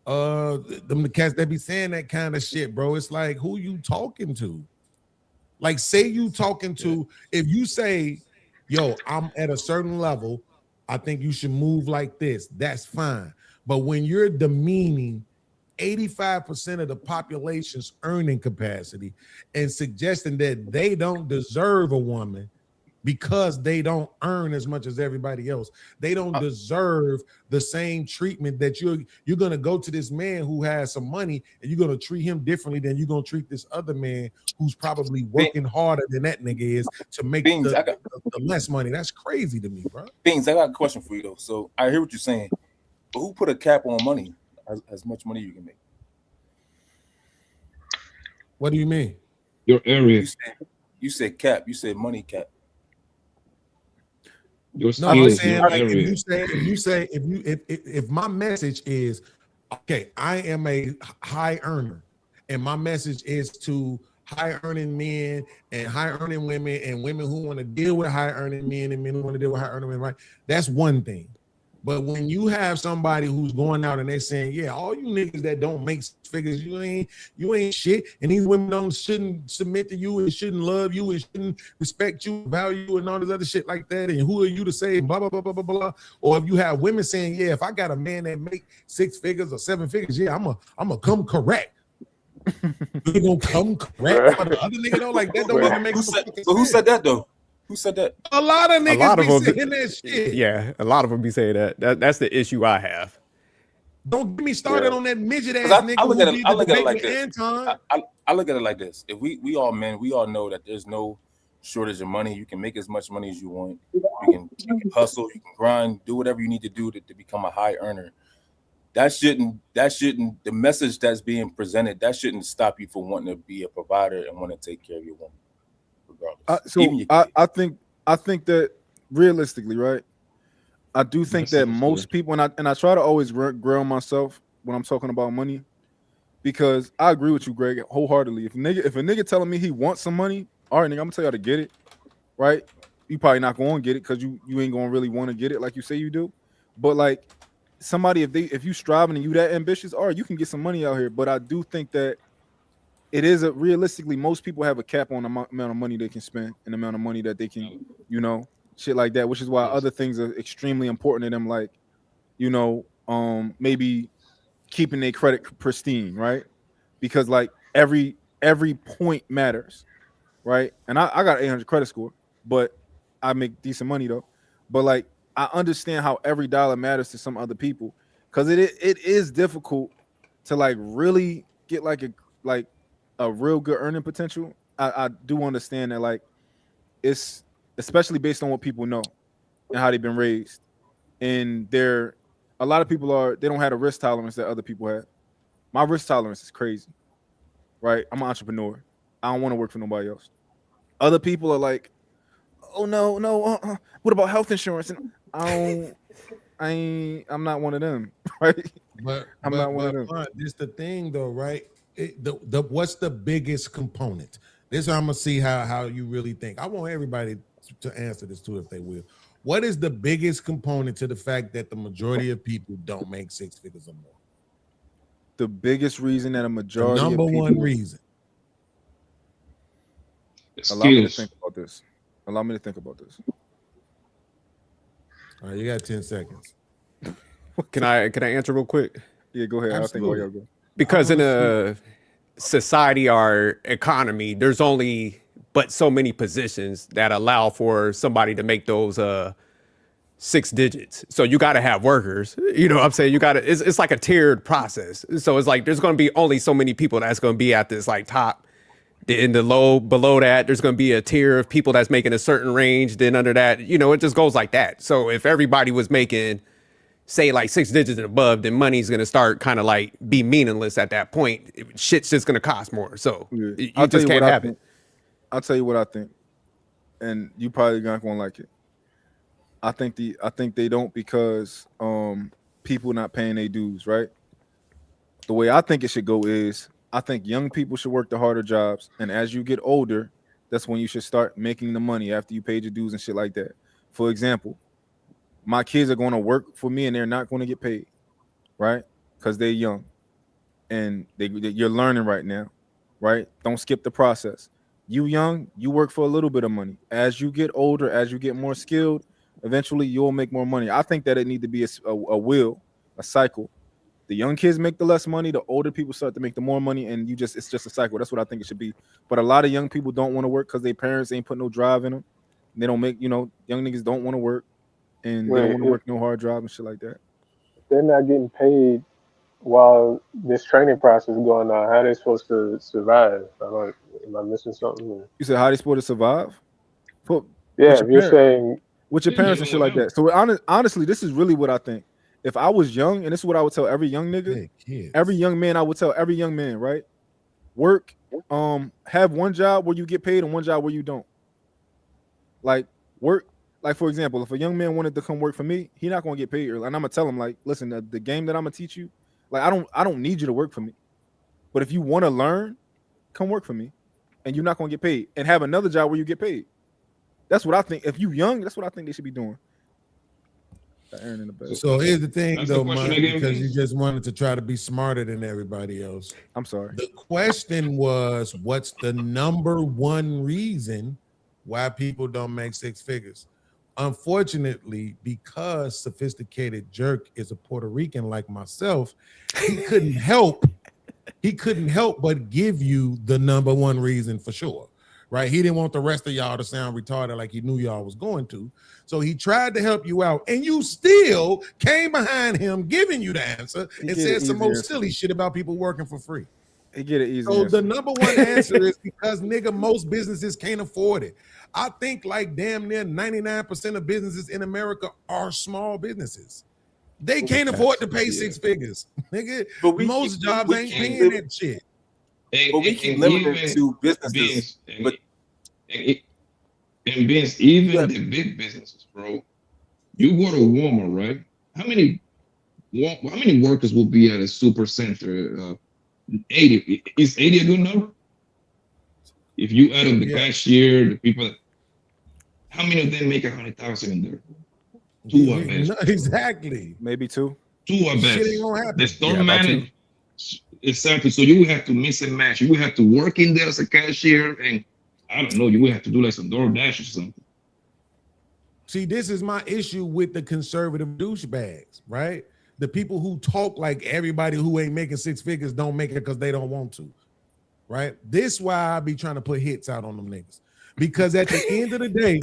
Them the cats that be saying that kind of shit, bro. It's like who you talking to? Like, say you talking to, if you say, yo, I'm at a certain level, I think you should move like this, that's fine. But when you're demeaning 85% of the population's earning capacity and suggesting that they don't deserve a woman because they don't earn as much as everybody else, they don't deserve the same treatment that you're going to go to this man who has some money and you're going to treat him differently than you're going to treat this other man who's probably working harder than that nigga is to make the less money. That's crazy to me, bro. Things I got a question for you though. So I hear what you're saying, but who put a cap on money? As much money you can make? What do you mean? Your area. You said cap. You said money cap. Your No, I'm skills, saying your like area. if my message is okay, I am a high earner, and my message is to high earning men and high earning women and women who want to deal with high earning men and men who want to deal with high earning women, right? That's one thing. But when you have somebody who's going out and they're saying, yeah, all you niggas that don't make figures, you ain't shit, and these women shouldn't submit to you and shouldn't love you and shouldn't respect you, value you, and all this other shit like that, and who are you to say blah blah blah blah blah blah. Or if you have women saying, yeah, if I got a man that make 6 figures or 7 figures, yeah, I'm a come correct. You gonna come correct for the other nigga though? Like that don't even make sense. Who said that though? Who said that? A lot of niggas be saying that shit. Yeah, a lot of them be saying that. That's the issue I have. Don't get me started on that midget ass I nigga look who at it. did I the look at it debate like with this. Anton. I look at it like this. If we all men, we all know that there's no shortage of money. You can make as much money as you want. You can hustle. You can grind. Do whatever you need to do to become a high earner. That shouldn't. The message that's being presented, that shouldn't stop you from wanting to be a provider and want to take care of your woman, regardless. I think that realistically, right? I do think that most people, and I try to always ground myself when I'm talking about money, because I agree with you, Greg, wholeheartedly. If a nigga telling me he wants some money, all right, nigga, I'm gonna tell you how to get it, right? You probably not gonna get it because you ain't gonna really want to get it like you say you do. But like somebody, if you striving and you that ambitious, all right, you can get some money out here. But I do think that it is a realistically most people have a cap on the amount of money they can spend and the amount of money that they can, shit like that, which is why other things are extremely important to them, like, maybe keeping their credit pristine, right? Because like every point matters, right? And I got 800 credit score, but I make decent money though. But like I understand how every dollar matters to some other people, because it is difficult to like really get like a real good earning potential. I do understand that, like, it's especially based on what people know and how they've been raised, and a lot of people they don't have a risk tolerance that other people have. My risk tolerance is crazy, right? I'm an entrepreneur. I don't want to work for nobody else. Other people are like, oh no, what about health insurance? And I'm not one of them, right? I'm not one of them. This the thing though, right? What's the biggest component? This I'm gonna see how you really think. I want everybody to answer this too, if they will. What is the biggest component to the fact that the majority of people don't make six figures or more? The biggest reason that a majority the number of people, one reason. Allow me to think about this. All right, you got 10 seconds. Can I answer real quick? Yeah, go ahead. I'll think while y'all go. Because in a society or economy, there's only but so many positions that allow for somebody to make those 6 digits. So you got to have workers. You know what I'm saying? It's like a tiered process. So it's like there's going to be only so many people that's going to be at this like top. In the low below that, there's going to be a tier of people that's making a certain range. Then under that, it just goes like that. So if everybody was making, say, like 6 digits and above, then money's going to start kind of like be meaningless at that point. Shit's just going to cost more. So you just can't have it. I'll tell you what I think, and you probably not going to like it. I think they don't because people not paying their dues, right? The way I think it should go is, I think young people should work the harder jobs, and as you get older, that's when you should start making the money after you paid your dues and shit like that. For example, my kids are going to work for me and they're not going to get paid, right? Because they're young and you're learning right now, right? Don't skip the process. You young, you work for a little bit of money. As you get older, as you get more skilled, eventually you'll make more money. I think that it need to be a cycle. The young kids make the less money, the older people start to make the more money, and it's just a cycle. That's what I think it should be. But a lot of young people don't want to work because their parents ain't put no drive in them. They don't make, young niggas don't want to work, and they don't want to work no hard job and shit like that. They're not getting paid while this training process is going on. How are they supposed to survive? Am I missing something? You said how they supposed to survive? You're saying with your parents and shit like that. So honestly, this is really what I think. If I was young, and this is what I would tell every young nigga, every young man, I would tell every young man, right? Work, have one job where you get paid and one job where you don't. Like work, like for example, if a young man wanted to come work for me, he not gonna get paid early. And I'm gonna tell him, like, listen, the game that I'm gonna teach you, like I don't need you to work for me. But if you want to learn, come work for me. And you're not gonna get paid. And have another job where you get paid. That's what I think. If you young, that's what I think they should be doing. So here's the thing, though, Mike, because you just wanted to try to be smarter than everybody else. I'm sorry. The question was, what's the number one reason why people don't make 6 figures? Unfortunately, because Sophisticated Jerk is a Puerto Rican like myself, he couldn't help but give you the number one reason for sure. Right? He didn't want the rest of y'all to sound retarded like he knew y'all was going to. So he tried to help you out, and you still came behind him giving you the answer and said some more silly shit about people working for free. He get it easy. So the number one answer is because, nigga, most businesses can't afford it. I think like damn near 99% of businesses in America are small businesses. They can't afford to pay 6 figures. Nigga, but most jobs ain't paying that shit. But we keep limited to businesses. And Vince, even the big businesses, bro. You go to Walmart, right? How many workers will be at a super center? 80. Is 80 a good number? If you add up the cashier, the people, how many of them make 100,000 in there? 2 I bet. Exactly. Maybe 2. 2 I bet. Shit ain't gonna happen. The store manager. Exactly. So you would have to mix and match. You would have to work in there as a cashier, and I don't know. You would have to do like some DoorDash or something. See, this is my issue with the conservative douchebags, right? The people who talk like everybody who ain't making six figures don't make it because they don't want to, right? This why I be trying to put hits out on them niggas. Because at the end of the day,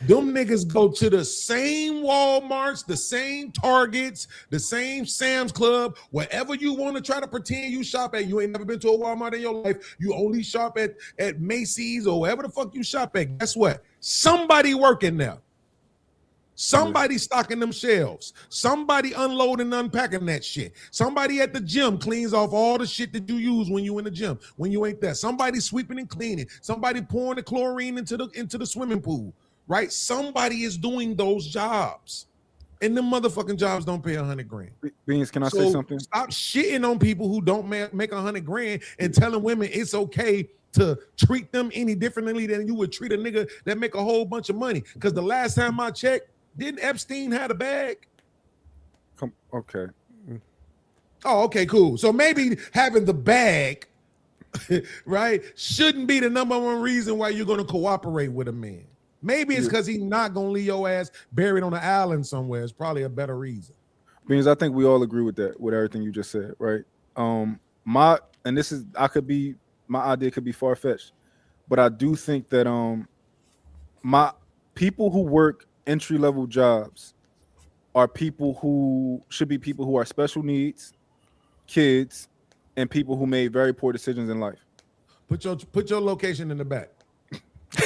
them niggas go to the same Walmarts, the same Targets, the same Sam's Club, wherever you want to try to pretend you shop at. You ain't never been to a Walmart in your life. You only shop at Macy's or wherever the fuck you shop at. Guess what? Somebody working there. Somebody stocking them shelves. Somebody unloading and unpacking that shit. Somebody at the gym cleans off all the shit that you use when you in the gym, when you ain't there. Somebody sweeping and cleaning. Somebody pouring the chlorine into the swimming pool, right? Somebody is doing those jobs. And them motherfucking jobs don't pay $100 grand. Beans, can I say something? Stop shitting on people who don't make $100 grand and telling women it's okay to treat them any differently than you would treat a nigga that make a whole bunch of money. Because the last time I checked, didn't Epstein have a bag? Okay. Oh, okay, cool. So maybe having the bag, right, shouldn't be the number one reason why you're going to cooperate with a man. Maybe it's because he's not going to leave your ass buried on an island somewhere. It's probably a better reason. Beans, I think we all agree with that, with everything you just said, right? My idea could be far-fetched, but I do think that my people who work entry-level jobs are people who should be people who are special needs, kids, and people who made very poor decisions in life. Put your location in the back.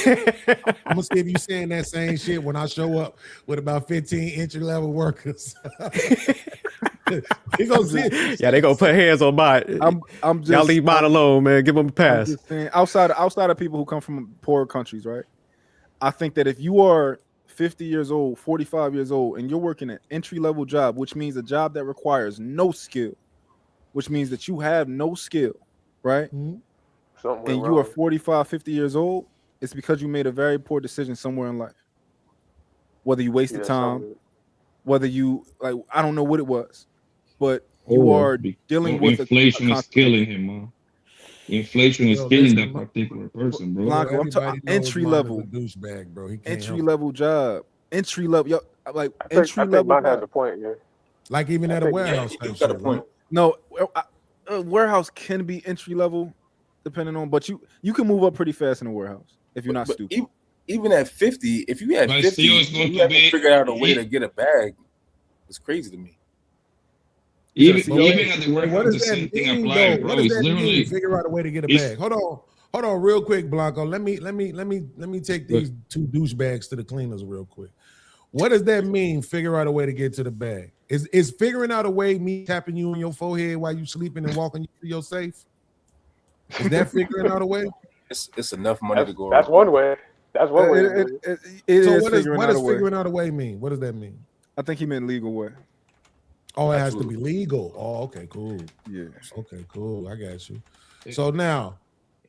I'm gonna see if you saying that same shit when I show up with about 15 entry-level workers. They gonna see it. Yeah, they gonna put hands on mine. I'm just, y'all leave mine alone, man. Give them a pass. Saying, outside of people who come from poorer countries, right? I think that if you are 50 years old, 45 years old, and you're working an entry-level job, which means a job that requires no skill, which means that you have no skill, right? Mm-hmm. And you are 45, 50 years old, it's because you made a very poor decision somewhere in life. Whether you wasted time, whether you, like, I don't know what it was, but you are dealing with inflation is killing him, man. Inflation is killing that particular person, bro. Blanco, I'm talking entry level, douchebag, bro. Entry level job, entry level, yo, like I think entry level. Mike has a point, yeah. Like even at a warehouse type shit, right? No, a warehouse can be entry level, depending on, but you can move up pretty fast in a warehouse if you're not stupid. Even at 50, if you had 50, you have to figure out a way to get a bag. It's crazy to me. Even at the warehouse, what does the that same thing mean, applies, though? bro. What does It's that literally mean? Figure out a way to get a bag. Hold on, real quick, Blanco. Let me take these two douchebags to the cleaners real quick. What does that mean? Figure out a way to get to the bag. Is figuring out a way me tapping you on your forehead while you sleeping and walking you to your safe? Is that figuring out a way? It's enough money to go. That's one way. That's one way. So what does figuring out a way mean? What does that mean? I think he meant legal way. Oh, it has to be legal. Oh, okay, cool. Yeah. Okay, cool. I got you. So now,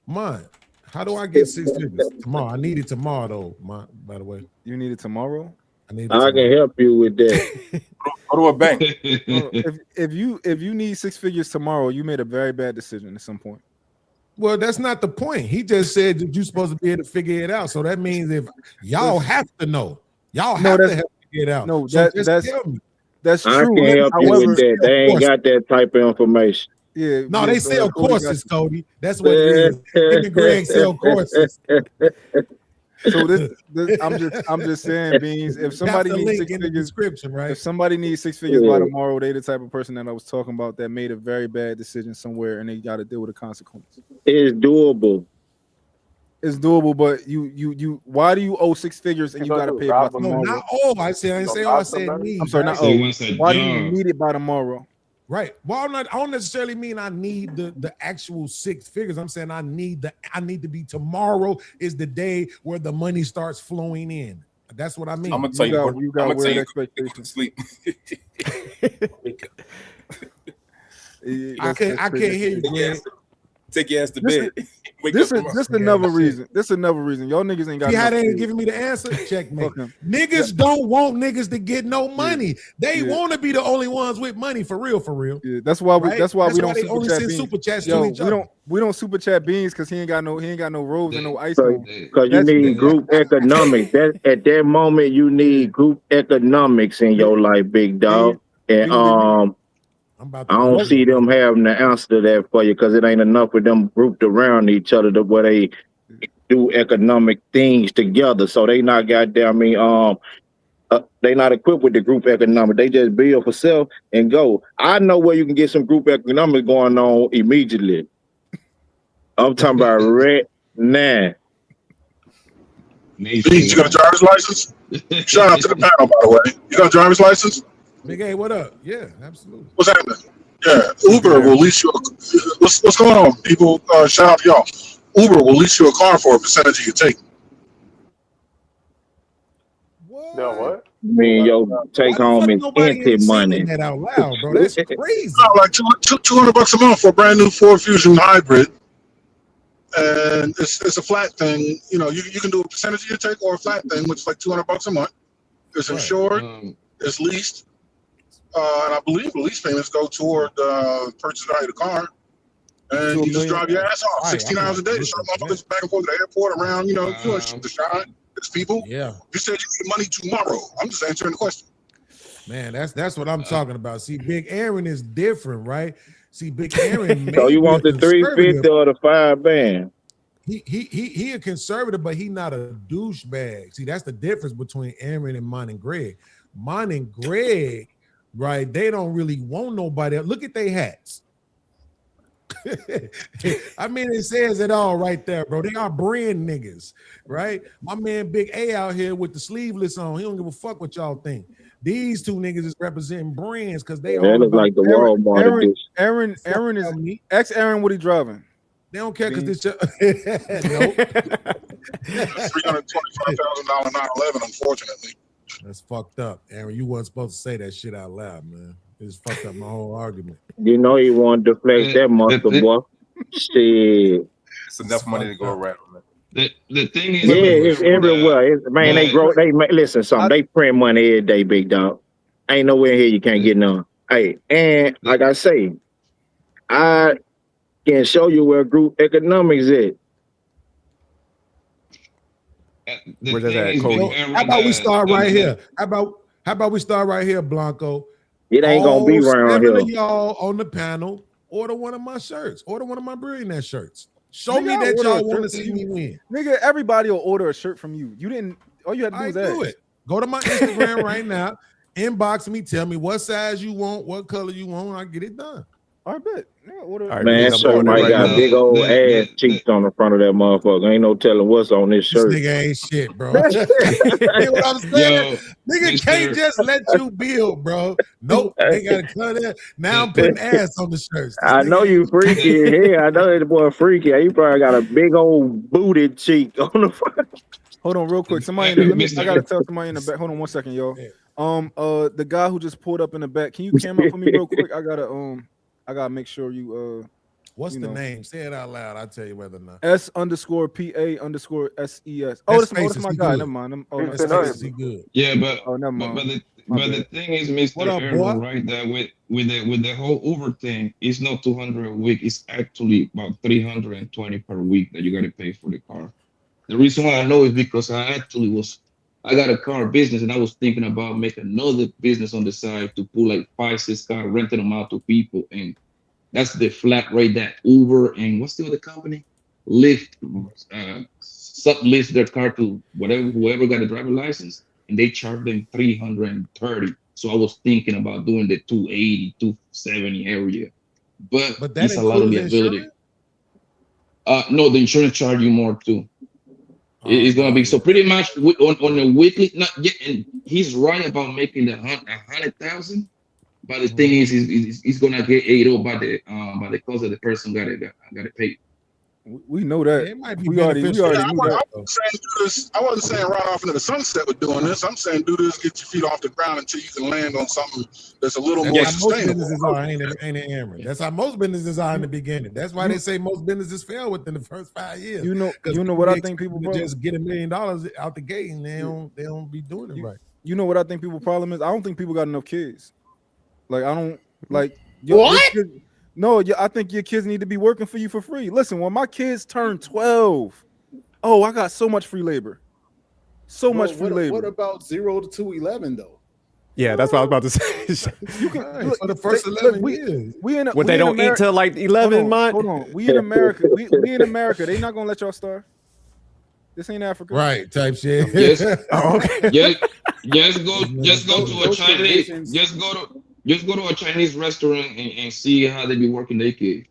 how do I get 6 figures tomorrow? I need it tomorrow, though. By the way, you need it tomorrow. I need it. I can help you with that. Go to a bank. If you need 6 figures tomorrow, you made a very bad decision at some point. Well, that's not the point. He just said that you're supposed to be able to figure it out. So that means if y'all have to know, y'all have to help figure it out. No, so that's tell me. That's true. I can help you with that. They ain't got that type of information. Yeah. No, they sell courses, Cody. That's what it is. Him and Greg sell courses. So this I'm just saying, Beans. If somebody needs 6 figures, description, right? If somebody needs 6 figures by tomorrow, they the type of person that I was talking about that made a very bad decision somewhere, and they got to deal with the consequences. It's doable. It's doable, but you why do you owe 6 figures and you got to pay it by tomorrow? No, not all. I didn't say all. I said need. I'm sorry, not owe. Why do you need it by tomorrow? Right. Well, I don't necessarily mean I need the actual 6 figures. I'm saying I need to be tomorrow is the day where the money starts flowing in. That's what I mean. I'm gonna tell you got weird expectations. Sleep. I can't hear you, Greg. Take your ass to This bed. Wake This up is tomorrow. this Yeah, another shit. reason. This another reason. Y'all niggas ain't got See how enough they ain't kids. giving me the answer? Checkmate. Fuck him. Niggas don't want niggas to get no money. They Yeah. want to be the only ones with money for real, for real. Yeah, that's why we. Right? That's why we don't they super only chat send beans. super chats Yo, to each we other. don't super chat beans because he ain't got no robes and no ice Because on. you need group economics. That at that moment you need group economics in your life, big dog. And I don't see them having the answer to that for you because it ain't enough of them grouped around each other to where they do economic things together. So they not goddamn they not equipped with the group economic. They just build for self and go. I know where you can get some group economics going on immediately. I'm talking about right now. Beans, you got a driver's license? Shout out to the panel, by the way. You got a driver's license? Big A, what up? Yeah, absolutely. What's happening? Yeah, Uber will lease you. What's going on, people? Shout out to y'all. Uber will lease you a car for a percentage of your take. No, what? I mean, your take home is empty money. That out loud, bro. That's crazy. No, like $200 a month for a brand new Ford Fusion hybrid, and it's a flat thing. You know, you can do a percentage of your take or a flat thing, which is like $200 a month. It's insured, it's leased, and I believe the lease payments go toward the purchase value of the car. And you just drive your ass off 16 hours a day. So motherfuckers back and forth to the airport around, you know, shoot the shot. It's people. Yeah. You said you need money tomorrow. I'm just answering the question. Man, that's what I'm talking about. See, Big Aaron is different, right? See, Big Aaron. So you want the 350 or the 5 band? He a conservative, but he not a douchebag. See, that's the difference between Aaron and mine and Greg. Mine and Greg, right? They don't really want nobody else. Look at their hats. I mean, it says it all right there, bro. They are brand niggas, right? My man Big A out here with the sleeveless on. He don't give a fuck what y'all think. These two niggas is representing brands because they all look about like the Walmart Aaron is ex Aaron. What he driving? They don't care because this. No. $325,000 911, unfortunately. That's fucked up, Aaron. You wasn't supposed to say that shit out loud, man. It just fucked up my whole argument. You know he wanted to flex that muscle, boy. Shit. It's enough money to go around, man. The thing is, Yeah, it's everywhere. Man, they grow. Listen, something. They print money every day, big dog. Ain't nowhere here you can't get none. Hey, and like I say, I can show you where group economics is. Where's that at, Cody? How about we start right here? How about we start right here, Blanco? It ain't gonna be around 7 here. of y'all on the panel, order one of my shirts. Order one of my billionaire shirts. Show me that y'all want to see me win. Nigga, everybody will order a shirt from you. You didn't. All you had to do was do ask. it. Go to my Instagram right now. Inbox me. Tell me what size you want, what color you want. I get it done. I bet. Yeah, order. All right, Man, I'm so on it might right got now. big old ass cheeks on the front of that motherfucker. Ain't no telling what's on this shirt. This nigga ain't shit, bro. You know what I'm saying? Nigga can't just let you build, bro. Nope, they gotta cut it. Now I'm putting ass on the shirts. This I know nigga you ain't- freaky in here. I know that boy freaky. You probably got a big old booted cheek on the front. Hold on, real quick. Somebody, in the, I gotta tell somebody in the back. Hold on 1 second, y'all. The guy who just pulled up in the back. Can you cam up for me real quick? I gotta make sure you What's you the know. name? Say it out loud. I'll tell you whether or not. S_PA_SES. Oh, that's my guy. Never mind. That's good. Yeah, but oh, never mind. But the thing is, Mr. What up, Errol, boy? right? That with the whole Uber thing, it's not 200 a week. It's actually about 320 per week that you got to pay for the car. The reason why I know is because I got a car business and I was thinking about making another business on the side to pull like 5-6 cars, renting them out to people, and that's the flat rate that Uber and what's the other company? Lyft sublist their car to whoever got a driver license, and they charge them 330. So I was thinking about doing the 280, 270 area, but that it's a lot of includes liability. No, the insurance charge you more too. It's gonna be so pretty much on a weekly. Not yet, and he's right about making the 100,000. But the thing is, he's gonna get ate up by the cost of the person got to pay. We know that. It might be We already beneficial. knew that. I wasn't saying run off into the sunset with doing this. I'm saying do this, get your feet off the ground until you can land on something that's a little That's more how most sustainable. businesses are, ain't it, Aaron? That's how most businesses are in the beginning. That's why they say most businesses fail within the first 5 years. You know Because what I think people just get $1 million out the gate and they don't be doing it right. You know what I think people's problem is? I don't think people got enough kids. Like I don't like what? No, I think your kids need to be working for you for free. Listen, when my kids turn 12, oh, I got so much free labor. So much free labor. What about 0 to 11 though? Yeah, that's what I was about to say. You can look, for the first 11 years. What they don't eat till like 11 months. Hold on. We in America. We in America. They not gonna let y'all starve. This ain't Africa. Right, type shit. Yes. Oh, okay. Just go to a Chinese. Just go to a Chinese restaurant and see how they be working their kids.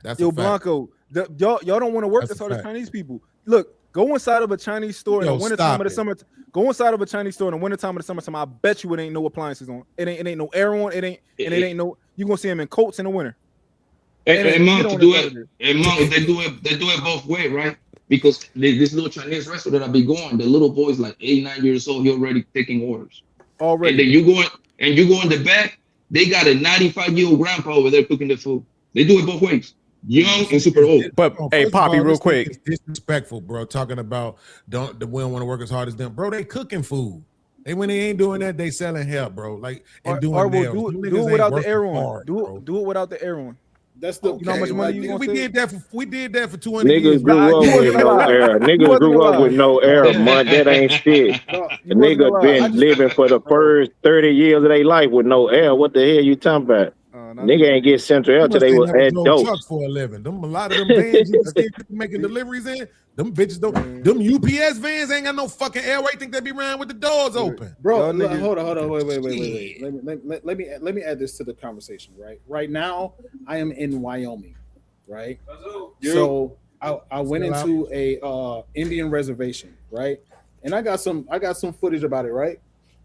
That's Yo, Blanco, y'all don't want to work as hard as Chinese people. Look, go inside of a Chinese store in the wintertime of the summer. Go inside of a Chinese store in the wintertime of the summertime. I bet you it ain't no appliances on. It ain't no air on. It ain't no. You gonna see them in coats in the winter. And Monk, they do it both ways, right? Because this little Chinese restaurant that I be going, the little boy's like 8, 9 years old. He already taking orders. Already. And then you go in the back. They got a 95-year-old grandpa over there cooking the food. They do it both ways. Young and super old. But hey, Poppy, real quick. It's disrespectful, bro. Talking about we don't want to work as hard as them, bro. They cooking food. When they ain't doing that, they selling hell, bro. Like and doing nails. Do it without the air on. Do it without the air on. That's the you know how much money you we did that for 200 Niggas years. grew up with no air. Niggas grew up with no air, man. That ain't shit. The niggas been living for the first 30 years of their life with no air. What the hell you talking about? Nigga ain't get central air till they was adults. Trucks for a living. A lot of them vans you see people making deliveries in. Them bitches don't. Them UPS vans ain't got no fucking airway. Think they be running with the doors open, bro. Hold on. Wait. Let me add this to the conversation. Right now, I am in Wyoming. Right. So I went into a Indian reservation. Right. And I got some footage about it. Right.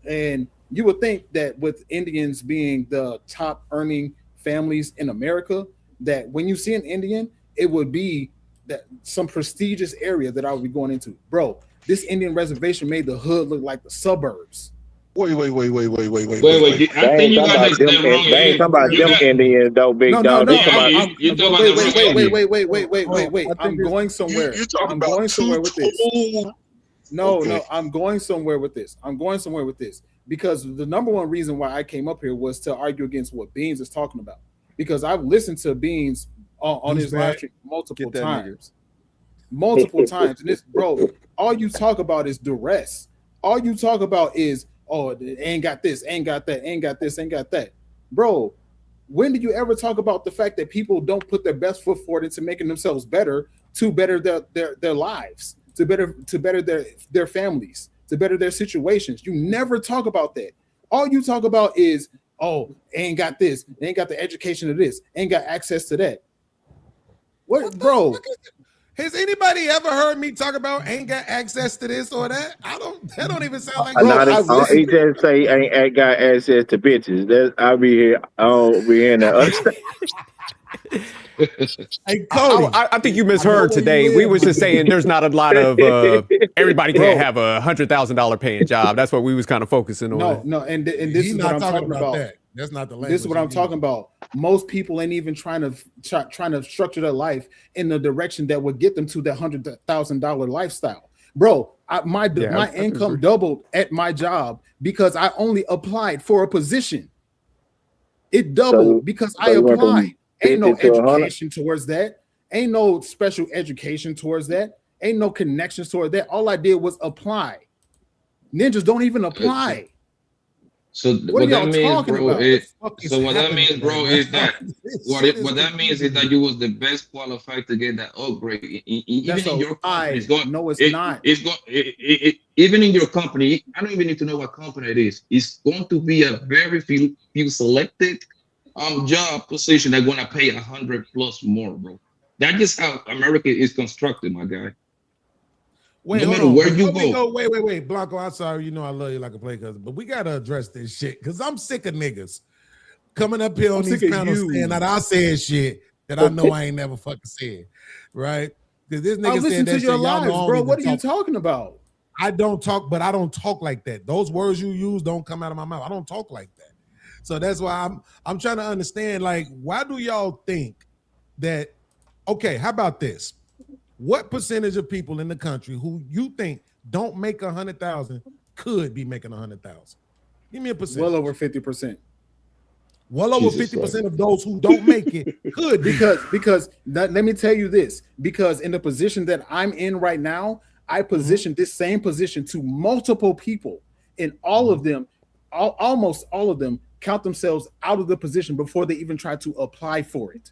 And you would think that with Indians being the top earning families in America, that when you see an Indian, it would be that some prestigious area that I would be going into. Bro, this Indian reservation made the hood look like the suburbs. Wait. I think you got this wrong. They ain't talking about them Indians though, big dog. Wait. I'm going somewhere. I'm going somewhere with this. No, I'm going somewhere with this. Because the number one reason why I came up here was to argue against what Beans is talking about. Because I've listened to Beans on his live stream multiple times. And this, bro, all you talk about is duress. All you talk about is, ain't got this, ain't got that, ain't got this, ain't got that. Bro, when do you ever talk about the fact that people don't put their best foot forward into making themselves better to better their lives, to better their families, to better their situations? You never talk about that. All you talk about is, ain't got this, ain't got the education of this, ain't got access to that. What bro? Has anybody ever heard me talk about ain't got access to this or that? That don't even sound like. He just say ain't got access to bitches. I'll be here. I'll be hearing that other stuff. Hey, Cody, I think you misheard today. We was just saying there's not a lot of everybody can't have a $100,000 paying job. That's what we was kind of focusing on. No, and this is what I'm talking about. That's not the language. This is what I'm talking about. Most people ain't even trying to structure their life in the direction that would get them to that $100,000 lifestyle. Bro, my income doubled at my job because I only applied for a position. It doubled because I applied. Ain't no education towards that. Ain't no special education towards that. Ain't no connections towards that. All I did was apply. Ninjas don't even apply. So what that means, bro, is that you was the best qualified to get that upgrade. Even in your company, even in your company, I don't even need to know what company it is. It's going to be a very few selected job position that's gonna pay 100+ more, bro. That's just how America is constructed, my guy. Wait, no matter where you go. Wait, Blanco. I'm sorry, you know I love you like a play cousin, but we gotta address this shit because I'm sick of niggas coming up here on these panels saying that I said shit that I know I ain't never fucking said, right? Because this I nigga listen said to that your shit. Y'all know lives, I bro. don't What are even you talk. talking about? I don't talk, but I don't talk like that. Those words you use don't come out of my mouth. I don't talk like that. So that's why I'm trying to understand, like, why do y'all think that, okay, how about this? What percentage of people in the country who you think don't make 100,000 could be making 100,000? Give me a percentage. Well over 50%. Well over 50% of those who don't make it could be. because let me tell you this, because in the position that I'm in right now, I position this same position to multiple people, and all of them, almost all of them, count themselves out of the position before they even try to apply for it.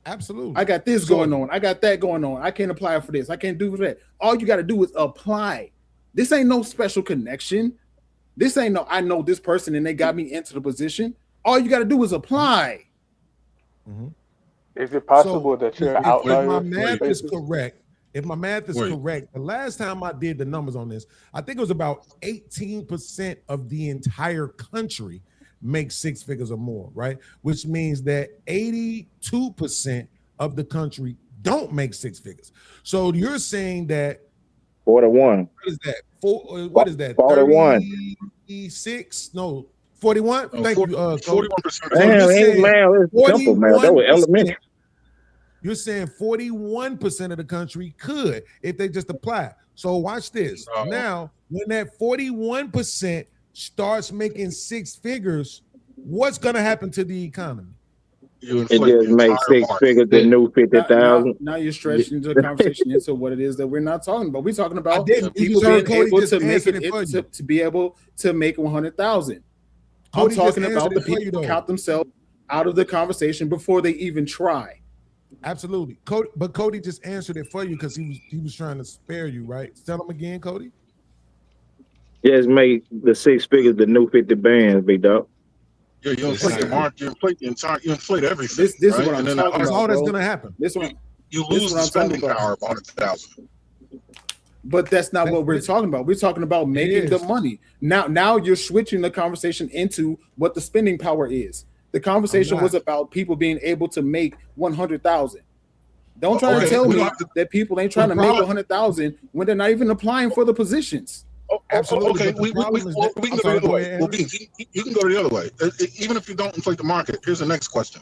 Absolutely. I got this going on. I got that going on. I can't apply for this. I can't do that. All you got to do is apply. This ain't no special connection. This ain't no, I know this person and they got me into the position. All you got to do is apply. Is it possible that you're an outlier? If my math is correct, the last time I did the numbers on this, I think it was about 18% of the entire country makes six figures or more, right? Which means that 82% of the country don't make six figures. So you're saying that 41. What is that? What is that? 41. 36? No, 41? Thank you. 41%. Man, it's simple, man. That was elementary. You're saying 41% of the country could if they just apply. So watch this. Now, when that 41% starts making six figures, what's going to happen to the economy? It just makes six figures the new 50,000. Now you're stretching the conversation into what it is that we're not talking about. We're talking about You people heard being Cody able just to make answered it it for you. to be able to make 100,000. I'm Cody just talking about answered the it for you, people who though. count themselves out of the conversation before they even try. Absolutely. But Cody just answered it for you because he was trying to spare you, right? Tell him again, Cody. Just make the six figures the new 50 bands, big dog. Yeah, you inflate the market, you inflate everything. This right? is what I'm talking about. That's all that's bro. going to happen. You lose the spending power of 100,000. But that's not what we're talking about. We're talking about making the money. Now you're switching the conversation into what the spending power is. The conversation was about people being able to make 100,000. Don't try to tell me that people ain't trying to make 100,000 when they're not even applying for the positions. Absolutely. Okay, we can go the other way. You can go the other way. Even if you don't inflate the market, here's the next question.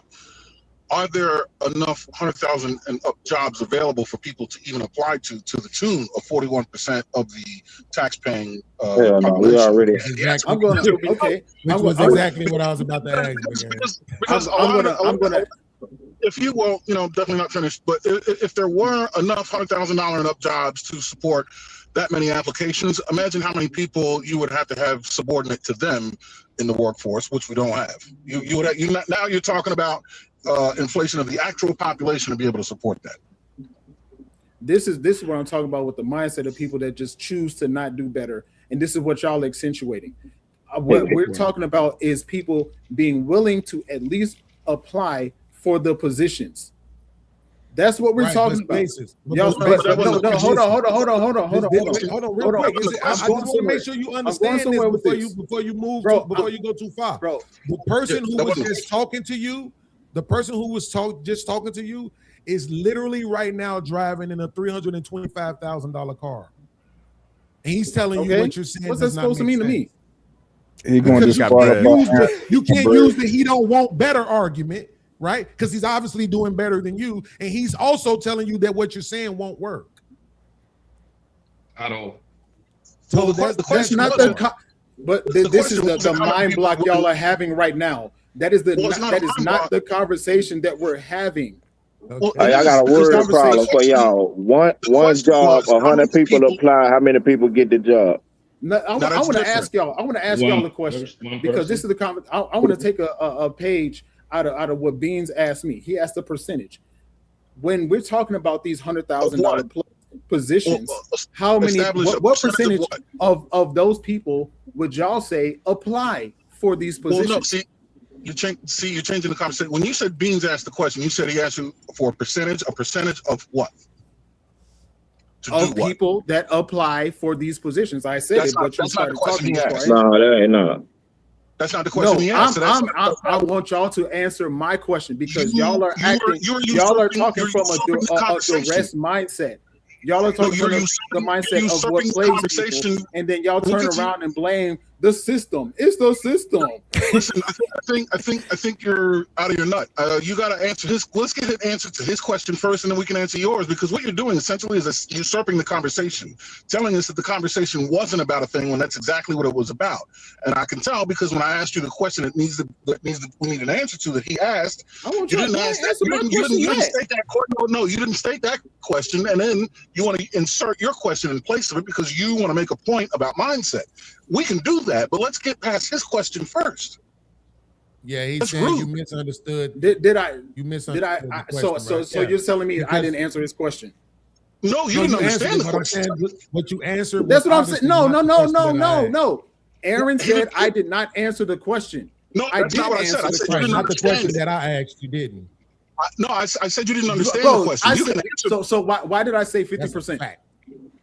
Are there enough 100,000 and up jobs available for people to even apply to the tune of 41% of the tax-paying population? We already. I'm going to Which was exactly what I was about to ask. Because I'm gonna. If you will, definitely not finished. But if there were enough $100,000 and up jobs to support that many applications, imagine how many people you would have to have subordinate to them in the workforce, which we don't have. Now you're talking about inflation of the actual population to be able to support that. This is what I'm talking about with the mindset of people that just choose to not do better, and this is what y'all are accentuating. What we're talking about is people being willing to at least apply for the positions. That's what we're talking about. Y'all, hold on. Real quick. I just want to make sure you understand this before you move, before you go too far. Bro, the person who was just talking to you, just talking to you, is literally right now driving in a $325,000 car, and he's telling you what you're saying. What's that supposed to mean to me? He going to you can't use the he don't want better argument, right? Because he's obviously doing better than you, and he's also telling you that what you're saying won't work at all. So that's not but this is the mind block y'all are having right now. That is not the conversation that we're having. Well, I got a word problem for y'all. One job, 100 people apply. How many people get the job? No, I want to ask y'all. I want to ask y'all a question because this is the comment. I want to take a page out of what Beans asked me. He asked the percentage. When we're talking about these $100,000 positions, how many? What percentage of those people would y'all say apply for these positions? Well, no, you're changing the conversation. When you said Beans asked the question, you said he asked you for a percentage of what? Of people that apply for these positions. I said it, but you started talking before. No, that ain't not. That's not the question he asked. I want y'all to answer my question because y'all are talking from a duress mindset. Y'all are talking from the mindset of what plays people, and then y'all turn around and blame the system. It's the system. Listen, I think you're out of your nut. You got to answer his. Let's get an answer to his question first, and then we can answer yours. Because what you're doing essentially is usurping the conversation, telling us that the conversation wasn't about a thing when that's exactly what it was about. And I can tell because when I asked you the question, we need an answer to that he asked. You didn't ask that. You didn't state that question. No, you didn't state that question, and then you want to insert your question in place of it because you want to make a point about mindset. We can do that, but let's get past his question first. Yeah, he's saying you misunderstood. Did I? You misunderstood. So you're telling me I didn't answer his question? No, you didn't understand the question. What you answered. That's what I'm saying. No. Aaron said I did not answer the question. No, that's not what I said. I said you didn't not the understand question that I asked. You didn't. I said you didn't understand the question. So why did I say 50%?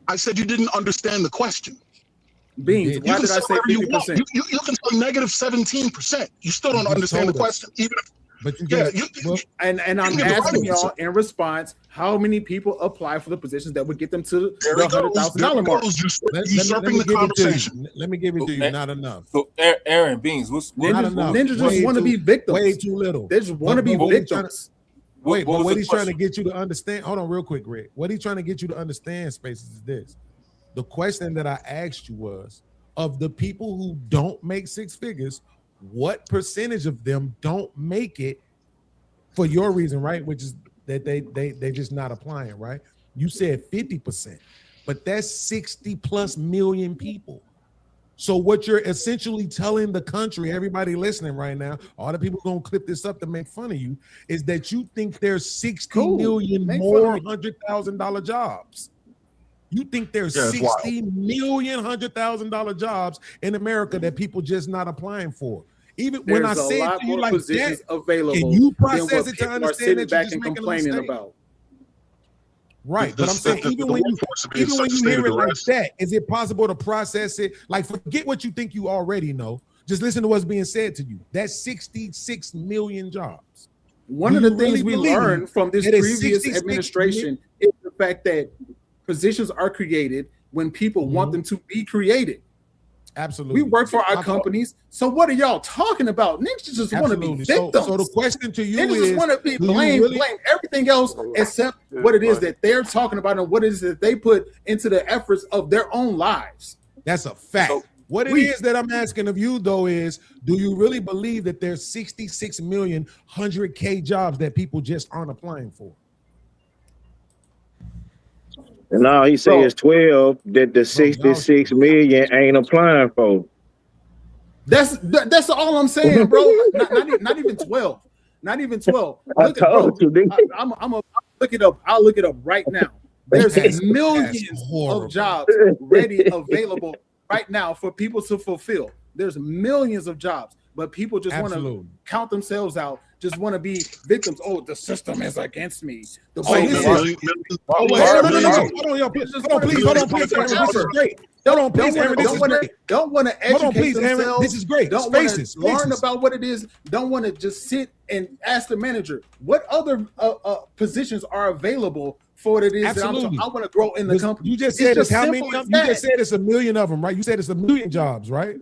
I said you didn't understand the question. Why did I say 50%? You can say negative 17%. You still don't understand the question, even if. But and I'm asking y'all in response, how many people apply for the positions that would get them to the $100,000 mark? Usurping the conversation. Let me give it to you. Not enough. So Aaron Beans, ninjas just want to be victims. Way too little. They just want to be victims. But what he's trying to get you to understand. Hold on, real quick, Greg. What he's trying to get you to understand, Spaces, is this. The question that I asked you was, of the people who don't make six figures, what percentage of them don't make it for your reason, right? Which is that they just not applying, right? You said 50%, but that's 60 plus million people. So what you're essentially telling the country, everybody listening right now, all the people gonna clip this up to make fun of you, is that you think there's 60 million more $100,000 jobs. You think there's 60 million $100,000 jobs in America that people just not applying for. Even when I say it to you like that, available, can you process it to understand that you're just making complaining about? Right, but I'm saying even when you hear it like that, is it possible to process it? Like, forget what you think you already know. Just listen to what's being said to you. That's 66 million jobs. One of the things we learned from this previous administration is the fact that positions are created when people want them to be created. Absolutely. We work for our companies. So what are y'all talking about? Niggas just want to be victims. So the question to you is, just want to be blame everything else except what it is that they're talking about and what it is that they put into the efforts of their own lives. That's a fact. What it is that I'm asking of you, though, is do you really believe that there's 66 million 100K jobs that people just aren't applying for? And now he says 12 that the 66 million ain't applying for. That's all I'm saying, bro. not even 12. Not even 12. I'm gonna look it up. I'll look it up right now. There's millions of jobs ready, available right now for people to fulfill. There's millions of jobs, but people just want to count themselves out. Just want to be victims. Oh, the system is against me. The way don't want to educate themselves. This is great. Don't want to learn about what it is. Don't want to just sit and ask the manager what other positions are available for what it is. Absolutely. I want to grow in the company. You just said it's how many? You just said it's a million of them, right? You said it's a million jobs, right?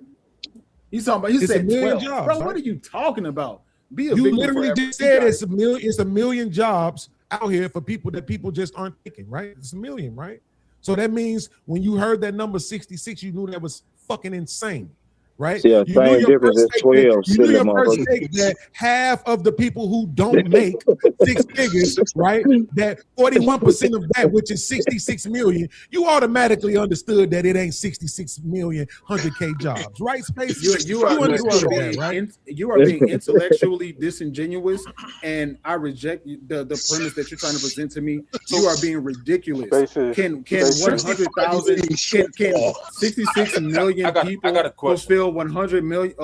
He's talking about. He said 12. Jobs, bro. Right? What are you talking about? You literally just said it's a million jobs out here for people that people just aren't thinking, right? It's a million, right? So that means when you heard that number 66, you knew that was fucking insane, right? Yeah, same difference is 12. You knew your first take that half of the people who don't make six figures, right? That 41% of that, which is 66 million, you automatically understood that it ain't 66 million 100K jobs, right? Space. You are being intellectually disingenuous, and I reject the premise that you're trying to present to me. You are being ridiculous. Can 100,000 can 66 million people fulfill 100 million?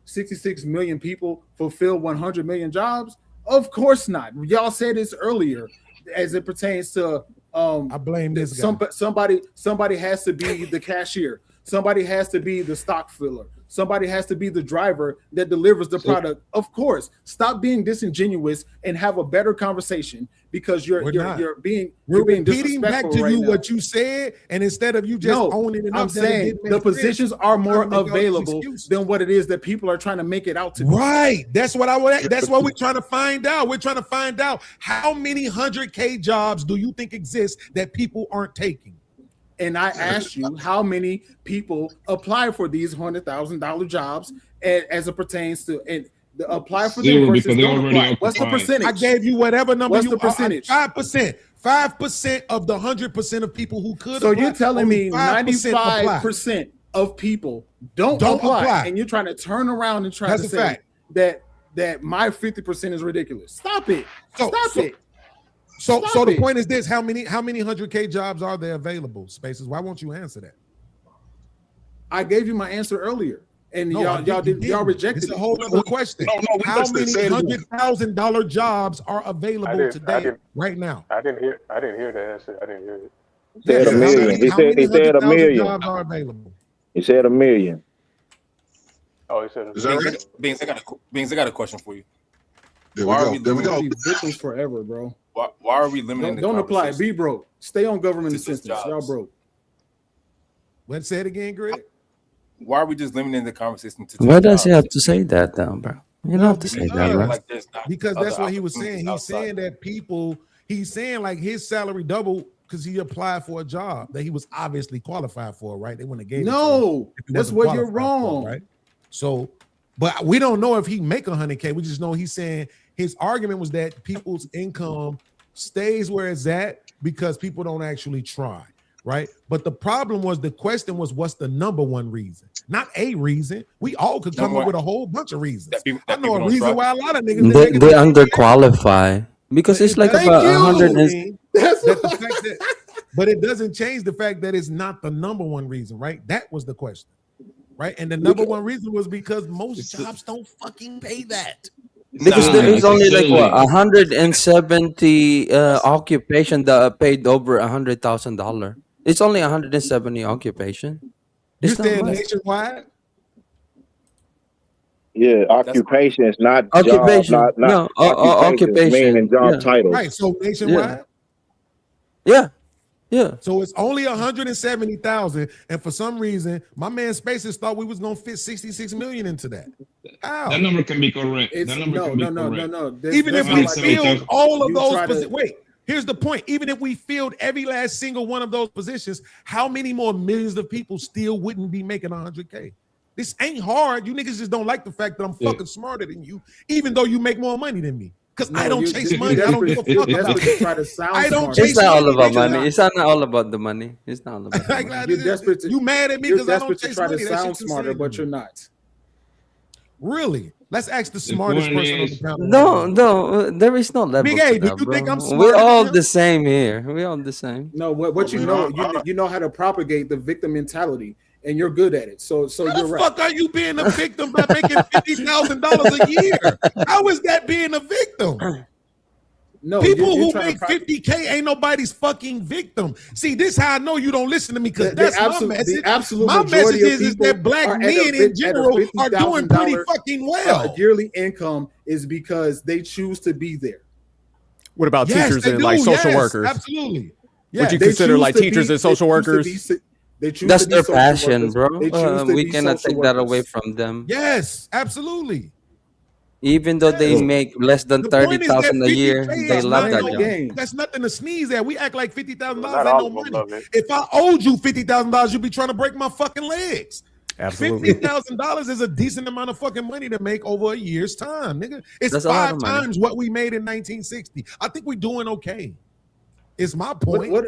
66 million people fulfill 100 million jobs? Of course not. Y'all said this earlier, as it pertains to. I blame this guy. Somebody has to be the cashier. Somebody has to be the stock filler. Somebody has to be the driver that delivers the product. Of course, stop being disingenuous and have a better conversation because you're being repeating back disrespectful to right you now. what you said, and instead of you just owning it, I'm saying the positions are more available than what it is that people are trying to make it out to be. Right. That's what that's what we're trying to find out. We're trying to find out how many 100K jobs do you think exist that people aren't taking? And I asked you how many people apply for these $100,000 jobs as it pertains to and apply for them versus don't apply. What's the percentage? I gave you whatever number. What's the percentage? 5%. 5% of the 100% of people who could. So apply, you're telling me 95% 95% of people don't apply, and you're trying to turn around and try to say that my 50% is ridiculous. Stop it. Stop it. So the point is this: how many 100K jobs are there available? Spaces. Why won't you answer that? I gave you my answer earlier, and y'all rejected it. It's a whole other question. How many $100,000 jobs are available today, right now? I didn't hear the answer. I didn't hear it. He said a million. He said a million. Jobs are available. He said a million. Oh, he said. Beans, I got a question for you. There we go. Victims forever, bro. Why are we limiting? Don't apply. Be broke. Stay on government assistance. Y'all broke. Let's say it again, Greg. Why are we just limiting the conversation to? Why does he have to say that, though, bro? You don't have to say that, bro. Because that's what he was saying. He's saying that people. He's saying like his salary doubled because he applied for a job that he was obviously qualified for, right? They wouldn't have gave. No, that's where you're wrong, for, right? So, but we don't know if he make 100K. We just know he's saying his argument was that people's income stays where it's at because people don't actually try, right? But the problem was the question was, what's the number one reason? Not a reason. We all could come up with a whole bunch of reasons. I know a reason why a lot of niggas they underqualify because it's like about 100. But it doesn't change the fact that it's not the number one reason, right? That was the question, right? And the number one reason was because most jobs don't fucking pay that. Because there is only like what 170 occupation that paid over $100,000. It's only 170 occupation. You saying nationwide? Yeah, occupation is not occupation. Job, not occupation. Meaning job title. Right. So nationwide. Yeah. So it's only 170,000, and for some reason, my man Spaces thought we was gonna fit 66 million into that. How? That number can be correct. That number can be correct. No. Even if we filled all of those positions, wait. Here's the point. Even if we filled every last single one of those positions, how many more millions of people still wouldn't be making 100K? This ain't hard. You niggas just don't like the fact that I'm fucking smarter than you, even though you make more money than me. Because I don't chase money. I don't give a fuck about it. I don't chase It's not all about money. money. It's not all about the money. It's not all about the money. You're desperate to, you mad at me because I don't to chase try money. to sound smarter, but you're not. Really? Let's ask the smartest person on the panel. No, there is no level. Big A, do that, you think bro. I'm smarter We're all than the same here. We're all the same. No, what you know, you know how to propagate the victim mentality, and you're good at it. So how you're the right. fuck are you being a victim by making $50,000 a year? How is that being a victim? No, people who make 50K ain't nobody's fucking victim. See, this how I know you don't listen to me, because that's my message. My message is that black men in general are doing pretty fucking well. Yearly income is because they choose to be there. What about teachers and like social workers? Absolutely. Would you consider like teachers and social workers? That's their passion, bro. We cannot take that away from them. Yes, absolutely. Even though they make less than 30,000 a year, they love that job. That's nothing to sneeze at. We act like $50,000 ain't no money. If I owed you $50,000, you'd be trying to break my fucking legs. Absolutely. $50,000 is a decent amount of fucking money to make over a year's time, nigga. It's That's a lot 5 of money. times what we made in 1960. I think we're doing okay. It's my point. What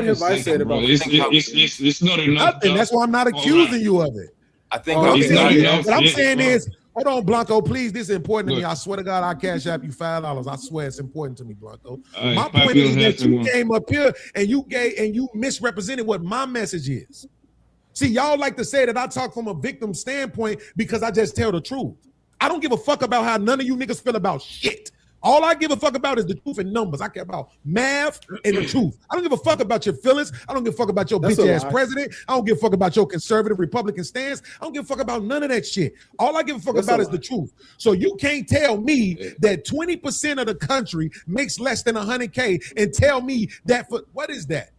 have I said about it's not enough? Nothing. That's why I'm not accusing you of it. I think what it's not enough. I'm saying is, hold on, Blanco, please. This is important to me. I swear to God, I cash out you $5. I swear it's important to me, Blanco. My point is that you came up here and you misrepresented what my message is. See, y'all like to say that I talk from a victim standpoint because I just tell the truth. I don't give a fuck about how none of you niggas feel about shit. All I give a fuck about is the truth and numbers. I care about math and the truth. I don't give a fuck about your feelings. I don't give a fuck about your bitch ass president. I don't give a fuck about your conservative Republican stance. I don't give a fuck about none of that shit. All I give a fuck about is the truth. So you can't tell me that 20% of the country makes less than 100K and tell me that for what is that?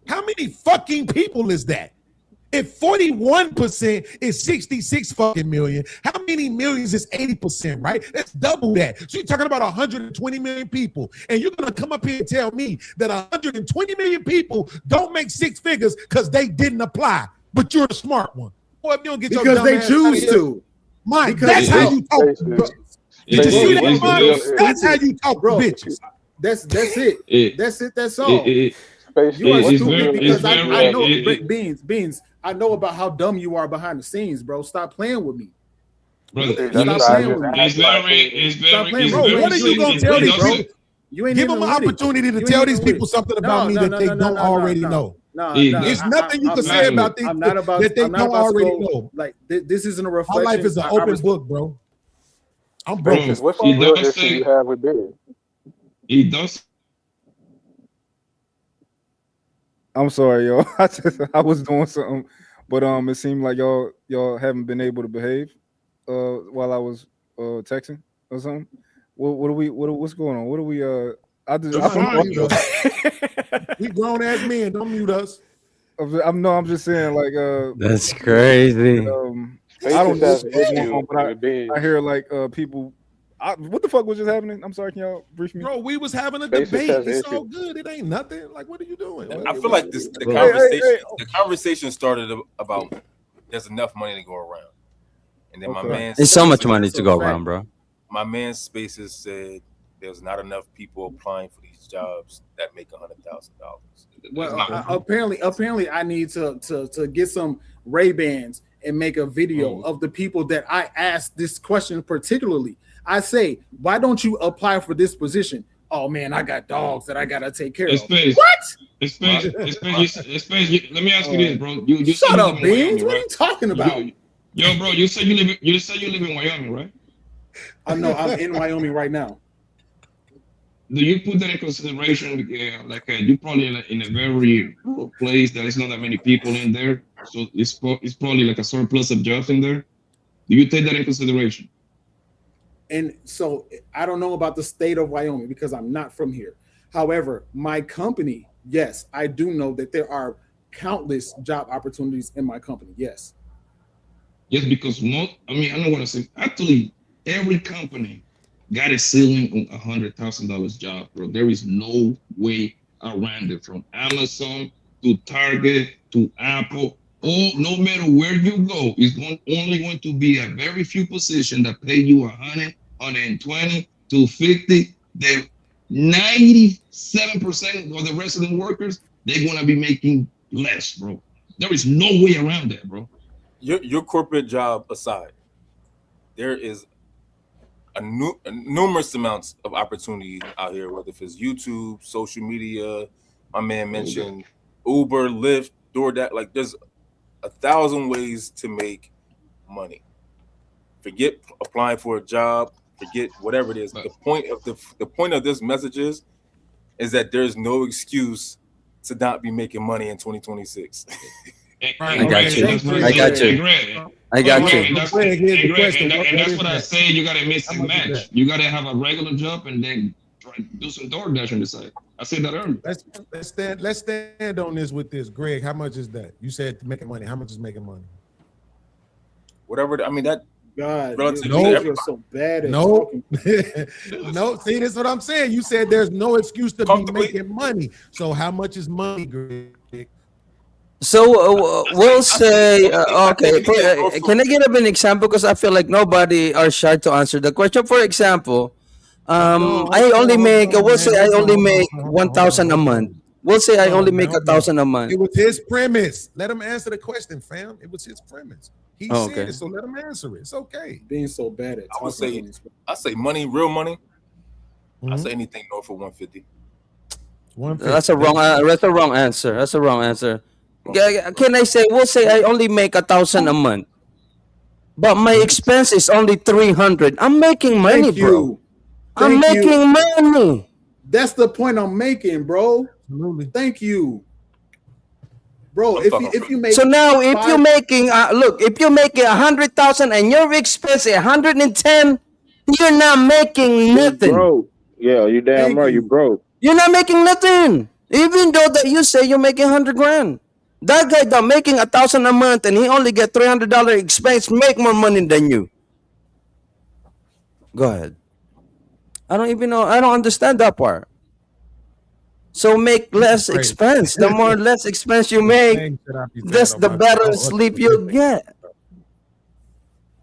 How many fucking people is that? If 41% is 66 fucking million, how many millions is 80%, right? That's double that. So you're talking about 120 million people, and you're gonna come up here and tell me that 120 million people don't make six figures because they didn't apply, but you're a smart one. Boy, if you don't get your dumb they ass choose out of here, to. Mike, Because that's how you talk. Did you see that, Mike? That's how you talk, bro. Bitches. That's it. That's all. You are stupid because I know Beans. I know about how dumb you are behind the scenes, bro. Stop playing with me. Brother, Stop playing with me. Bro, what are you gonna tell these people? You ain't Give them an opportunity to tell these people something about me that they don't already know. There's nothing you can say about these that they don't already know. Like this isn't a reflection. My life is an open book, bro. I'm broke. What's the real issue you have with Big? He does. I'm sorry, y'all. I was doing something, but it seemed like y'all haven't been able to behave while I was texting or something. What's going on? What are we We grown ass men. Don't mute us. I'm just saying, like that's crazy. I don't know what's going on, but I hear like people. What the fuck was just happening? I'm sorry, can y'all brief me? Bro, we was having a debate. It's all good. It ain't nothing. Like, what are you doing? I feel like the conversation started about there's enough money to go around, and then my man. There's so much money to go around, bro. My man Spaces said there's not enough people applying for these jobs that make $100,000. Well, apparently, I need to get some Ray-Bans and make a video of the people that I asked this question particularly. I say, why don't you apply for this position? Oh man, I got dogs that I gotta take care of. What? Let me ask you this, bro. You shut up, Beans. What are you talking about? Yo, bro, you say you live in Wyoming, right? I know. I'm in Wyoming right now. Do you put that in consideration? You probably in a very rural place that is not that many people in there, so it's probably like a surplus of jobs in there. Do you take that in consideration? And so I don't know about the state of Wyoming because I'm not from here. However, my company, yes, I do know that there are countless job opportunities in my company. Yes. Yes, because I don't want to say, actually, every company got a ceiling on $100,000 job, bro. There is no way around it, from Amazon to Target to Apple. No matter where you go, it's only going to be a very few positions that pay you 100, 120 to 50. The 97% of the resident workers, they're going to be making less, bro. There is no way around that, bro. Your corporate job aside, there is numerous amounts of opportunity out here, whether if it's YouTube, social media. My man mentioned Uber, Lyft, DoorDash. Like, there's 1,000 ways to make money. Forget applying for a job. Forget whatever it is. The point of this message is that there's no excuse to not be making money in 2026. I got you. And that's what I say. You gotta mix and match. You gotta have a regular job and then try to do some DoorDash on the side. I said that earlier. Let's stand on this with this. Greg, how much is that? You said making money. How much is making money? Whatever. That. God, you're so bad at no. No, see, this is what I'm saying. You said there's no excuse to be making money. So how much is money, Greg? So we'll say, okay, can I give an example? Because I feel like nobody are shy to answer the question. For example, I only make 1,000 a month. We'll say I only make 1,000 a month. It was his premise. Let him answer the question, fam. It was his premise. He said it, so let him answer it. It's okay. Being so bad at I say money, real money. I say anything north of 150. That's a wrong answer. That's a wrong answer. Can I say, we'll say I only make 1,000 a month, but my expense is only 300. I'm making money, bro. I'm making money. That's the point I'm making, bro. Absolutely. Thank you, bro. If you make so now if you're making look, if you're making 100,000 and your expense is 110, you're not making nothing. Broke. Yeah, you damn right. You broke. You're not making nothing, even though that you say you're making 100 grand. That guy that making 1,000 a month and he only get $300 expense make more money than you. Go ahead. I don't even know. I don't understand that part. So make less expense. The more less expense you make, that's the better sleep you'll get.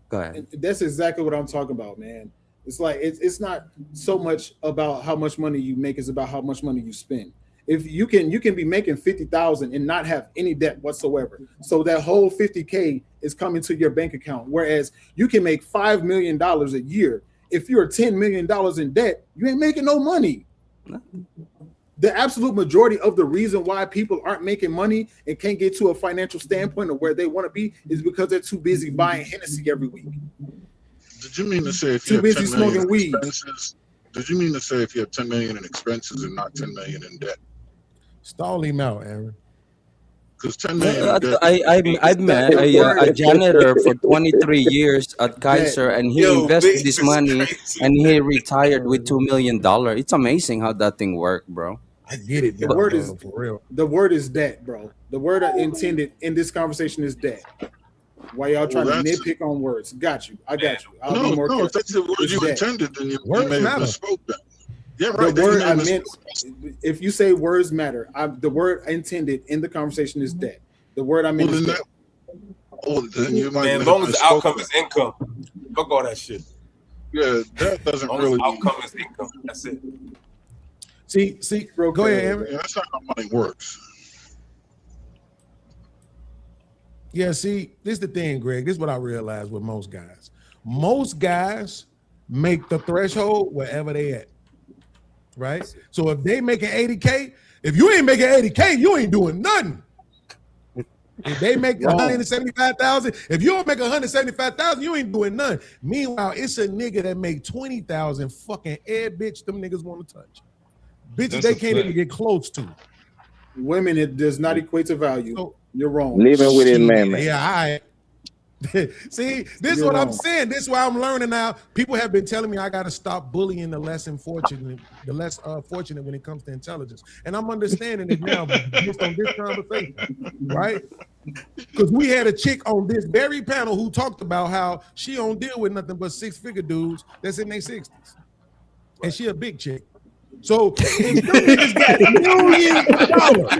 Go ahead. That's exactly what I'm talking about, man. It's like it's not so much about how much money you make; it's about how much money you spend. If you can be making 50,000 and not have any debt whatsoever, so that whole 50K is coming to your bank account. Whereas you can make $5 million a year. If you're $10 million in debt, you ain't making no money. The absolute majority of the reason why people aren't making money and can't get to a financial standpoint of where they want to be is because they're too busy buying Hennessy every week. Did you mean to say if Too you have busy 10 million smoking in weed? expenses? Did you mean to say if you have 10 million in expenses and not 10 million in debt? Stall him out, Aaron. Because 10 million in debt. I've met a janitor for 23 years at Kaiser, and he invested this money, and he retired with $2 million. It's amazing how that thing worked, bro. I get it. The word is for real. The word is debt, bro. The word I intended in this conversation is debt. Why y'all trying to nitpick on words? Got you. I got you. I'll be more No, if careful. that's the word It's you debt. intended, then you Words may have matter. misspoke that. Yeah, right. The then you word may I have meant, if you say words matter, the word intended in the conversation is debt. The word I meant is debt. Then you might Man, have as long as the misspoke outcome that. is income, fuck all that shit. Yeah, that doesn't As long really. as the outcome is income, that's it. See, bro, go ahead, Aaron. Yeah, that's not how money works. Yeah, see, this is the thing, Greg. This is what I realized with most guys. Most guys make the threshold wherever they at, right? So if they making 80K, if you ain't making 80K, you ain't doing nothing. If they make 175,000, if you don't make 175,000, you ain't doing nothing. Meanwhile, it's a nigga that make 20,000 fucking every bitch them niggas want to touch. Bitches That's they a can't fact. even get close to. Women, it does not equate to value. You're wrong. Living with his man. Yeah, all right. See, this is You're what I'm wrong. saying. This is why I'm learning now. People have been telling me I got to stop bullying the less fortunate when it comes to intelligence, and I'm understanding it now based on this conversation, right? Because we had a chick on this very panel who talked about how she don't deal with nothing but six-figure dudes that's in their 60s, and she a big chick. So if them niggas got millions of dollars,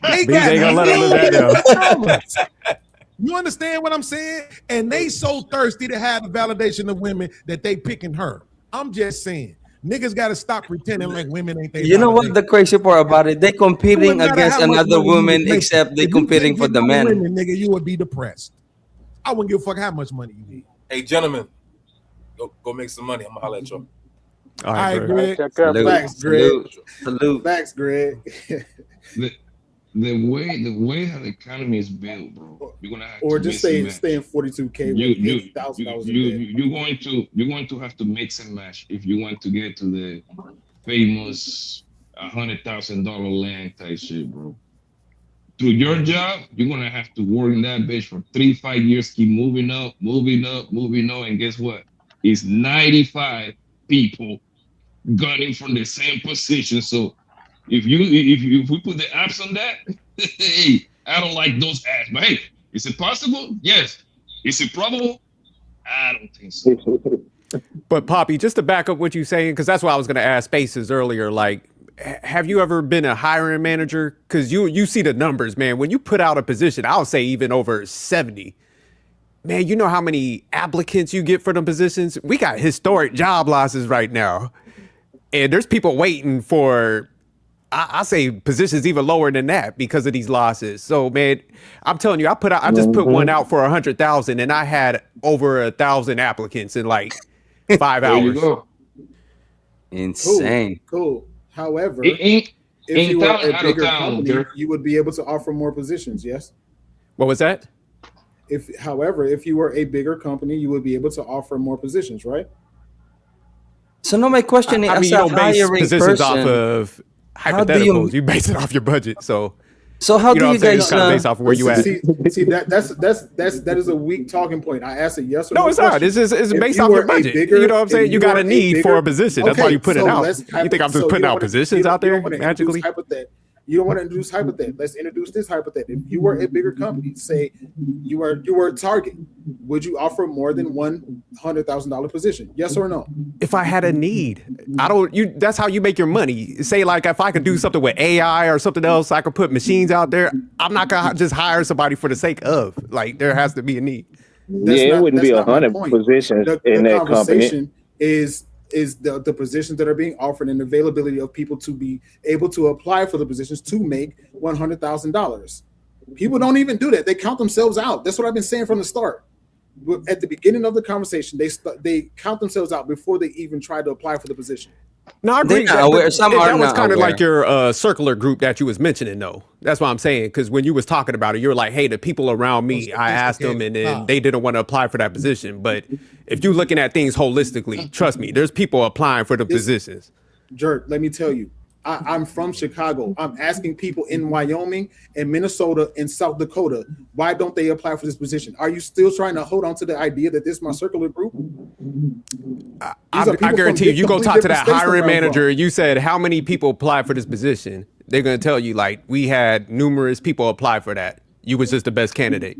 they Beans got ain't gonna let him live that millions down. of dollars. You understand what I'm saying? And they so thirsty to have the validation of women that they picking her. I'm just saying, niggas got to stop pretending like women ain't they. You know what the crazy part about it? They It competing wouldn't matter against how much another money you woman, was making. except they If you competing can't for get the no men. women, nigga, you would be depressed. I wouldn't give a fuck how much money you need. Hey, gentlemen, go make some money. I'm gonna holler at y'all. All right, Greg. Salute, Facts, Greg. salute. Facts, Greg. The way how the economy is built, bro, you're gonna have Or to just mix and stay match. in 42K with You $80,000 in debt. you're going to have to mix and match if you want to get to the famous $100,000 land type shit, bro. Through your job, you're gonna have to work in that bitch for 3-5 years, keep moving up, and guess what? It's 95 people gunning from the same position. So if we put the apps on that, hey, I don't like those apps. But hey, is it possible? Yes. Is it probable? I don't think so. But Poppy, just to back up what you're saying, because that's what I was going to ask Spaces earlier. Like, have you ever been a hiring manager? Because you see the numbers, man. When you put out a position, I'll say even over 70. Man, you know how many applicants you get for the positions? We got historic job losses right now. And there's people waiting for, I say positions even lower than that because of these losses. So, man, I'm telling you, I just put one out for 100,000 and I had over 1,000 applicants in like 5 There you hours. go. Insane. Cool. However, Ain't if you were town a out of bigger town, company, Dirk. you would be able to offer more positions. Yes. What was that? However, if you were a bigger company, you would be able to offer more positions, right? So now my question is, I mean, as you a don't base hiring positions off person, of how do you? hypotheticals. You base it off your budget. So So how you know do what I'm you saying? It's guys? kind of based off of where you at. See that is a weak talking point. I asked a yes or No, no it's not. question. It's If based you off your were a budget. bigger, You know what I'm saying? if You got were a need for a position. That's why you put it out. You think I'm just putting out positions out there magically? You don't want to introduce hypothetical. Let's introduce this hypothetical. If you were a bigger company, say you were a Target, would you offer more than $100,000 position? Yes or no? If I had a need, I don't. You. That's how you make your money. Say like if I could do something with AI or something else, I could put machines out there. I'm not gonna just hire somebody for the sake of. Like there has to be a need. It wouldn't be That's not my 100 point. positions The in that company. conversation is the positions that are being offered and availability of people to be able to apply for the positions to make $100,000. People don't even do that. They count themselves out. That's what I've been saying from the start. At the beginning of the conversation, they count themselves out before they even try to apply for the position. No, I agree. That was kind of like your circular group that you was mentioning, though. That's what I'm saying. Because when you was talking about it, you were like, "Hey, the people around me, I asked them, and then they didn't want to apply for that position." But if you're looking at things holistically, trust me, there's people applying for the positions. Jerk, let me tell you, I'm from Chicago. I'm asking people in Wyoming and Minnesota and South Dakota, why don't they apply for this position? Are you still trying to hold on to the idea that this is my circular group? I guarantee you go talk to that hiring manager. You said, how many people applied for this position? They're going to tell you, like, we had numerous people apply for that. You was just the best candidate.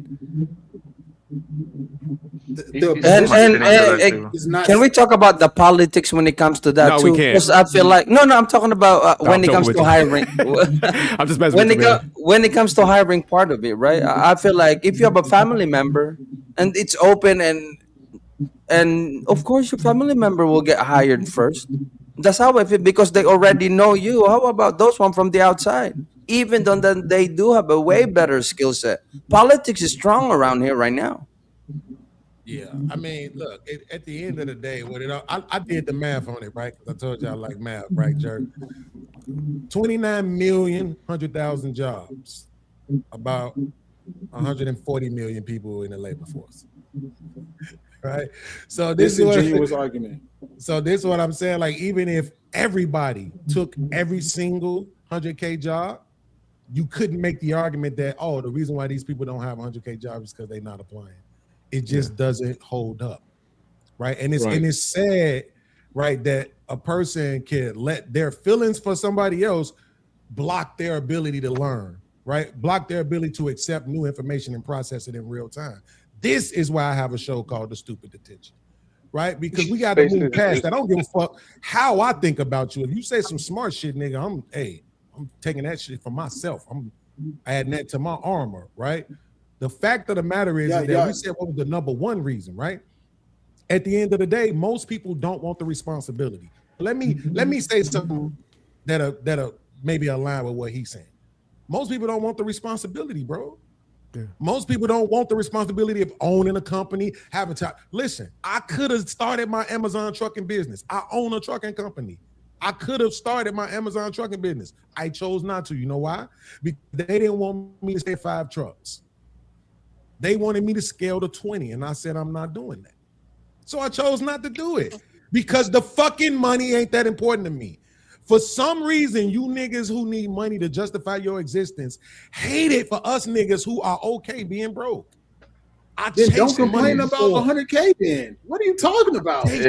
Can we talk about the politics when it comes to that too? We can't. Because I feel like I'm talking about when it comes to hiring. I'm just messing with you. When it comes to hiring part of it, right? I feel like if you have a family member and it's open and of course your family member will get hired first. That's how I feel because they already know you. How about those one from the outside? Even though they do have a way better skill set. Politics is strong around here right now. Yeah, I mean, look. At the end of the day, I did the math on it, right? Because I told you I like math, right, Jerk? 29,100,000 jobs, about 140 million people in the labor force, right? So this is Disingenuous argument. So this is what I'm saying. Like, even if everybody took every single 100K job, you couldn't make the argument that the reason why these people don't have 100K jobs is because they're not applying. It just doesn't hold up, right? And it's sad, right, that a person can let their feelings for somebody else block their ability to learn, right? Block their ability to accept new information and process it in real time. This is why I have a show called The Stupid Detention, right? Because we got to move past that. I don't give a fuck how I think about you. If you say some smart shit, nigga, I'm taking that shit for myself. I'm adding that to my armor, right? The fact of the matter is that we said what was the number one reason, right? At the end of the day, most people don't want the responsibility. Let me say something that'll maybe align with what he's saying. Most people don't want the responsibility, bro. Yeah. Most people don't want the responsibility of owning a company, having to listen. I could have started my Amazon trucking business. I own a trucking company. I could have started my Amazon trucking business. I chose not to. You know why? Because they didn't want me to say 5 trucks. They wanted me to scale to 20, and I said I'm not doing that. So I chose not to do it because the fucking money ain't that important to me. For some reason, you niggas who need money to justify your existence hate it for us niggas who are okay being broke. Then don't complain about 100K then. What are you talking about? It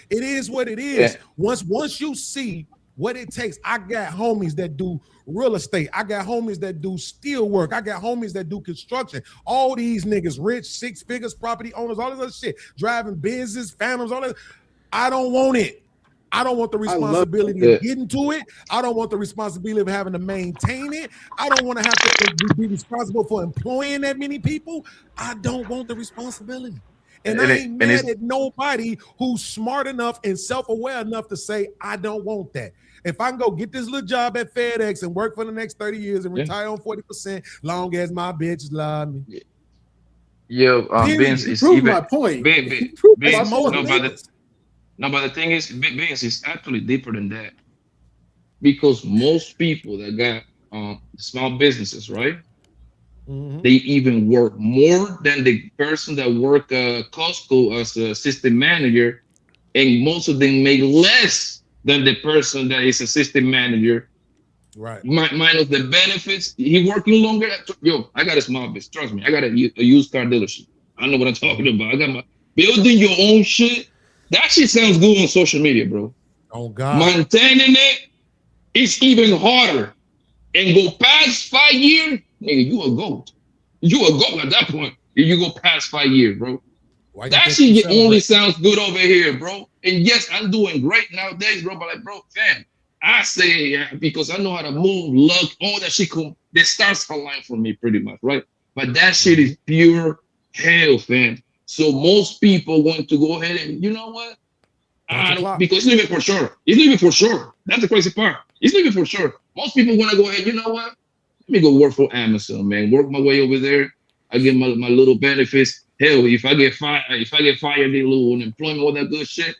is what it is. Yeah. Once you see what it takes, I got homies that do real estate. I got homies that do steel work. I got homies that do construction. All these niggas, rich, 6 figures, property owners, all this other shit, driving Benzes, Phantoms, all that. I don't want it. I don't want the responsibility of getting to it. I don't want the responsibility of having to maintain it. I don't want to have to be responsible for employing that many people. I don't want the responsibility. And I ain't mad at nobody who's smart enough and self-aware enough to say, I don't want that. If I can go get this little job at FedEx and work for the next 30 years and retire on 40%, long as my bitch love me. Yeah, Vince is even my point. No, but the thing is, Vince is actually deeper than that. Because most people that got small businesses, right? Mm-hmm. They even work more than the person that work Costco as a system manager and most of them make less than the person that is assistant manager. Right. Minus the benefits. He working longer. Yo, I got a small business. Trust me, I got a used car dealership. I know what I'm talking about. I got my building your own shit. That shit sounds good on social media, bro. Oh God. Maintaining it, it's even harder. And go past 5 years, nigga, you a goat. You a goat at that point. If you go past 5 years, bro. Why That shit only sounds good over here, bro. And yes, I'm doing great nowadays, bro. But like, bro, fam, I say because I know how to move, luck, all that shit. The stars align for me pretty much, right? But that shit is pure hell, fam. So most people want to go ahead and, you know what? I don't, because it's living for sure. It's living for sure. That's the crazy part. It's living for sure. Most people want to go ahead, you know what? Let me go work for Amazon, man. Work my way over there. I get my little benefits. Hell, if I get fired, get a little unemployment, all that good shit.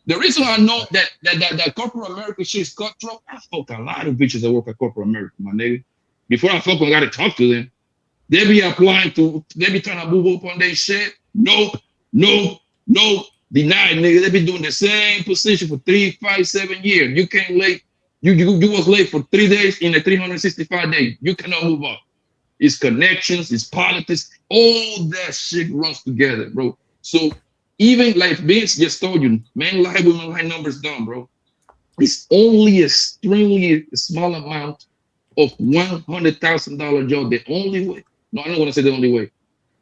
The reason I know that corporate America shit is cutthroat, I fuck a lot of bitches that work at corporate America, my nigga. Before I fuck, I gotta talk to them. They be applying they be trying to move up on their shit. Nope. Denied, nigga. They been doing the same position for 3, 5, 7 years. You can't late. You was late for 3 days in the 365 days. You cannot move up. It's connections, it's politics, all that shit runs together, bro. So even like Vince just told you, man lie, women lie numbers down, bro. It's only extremely small amount of $100,000 job. The only way, no, I don't want to say the only way.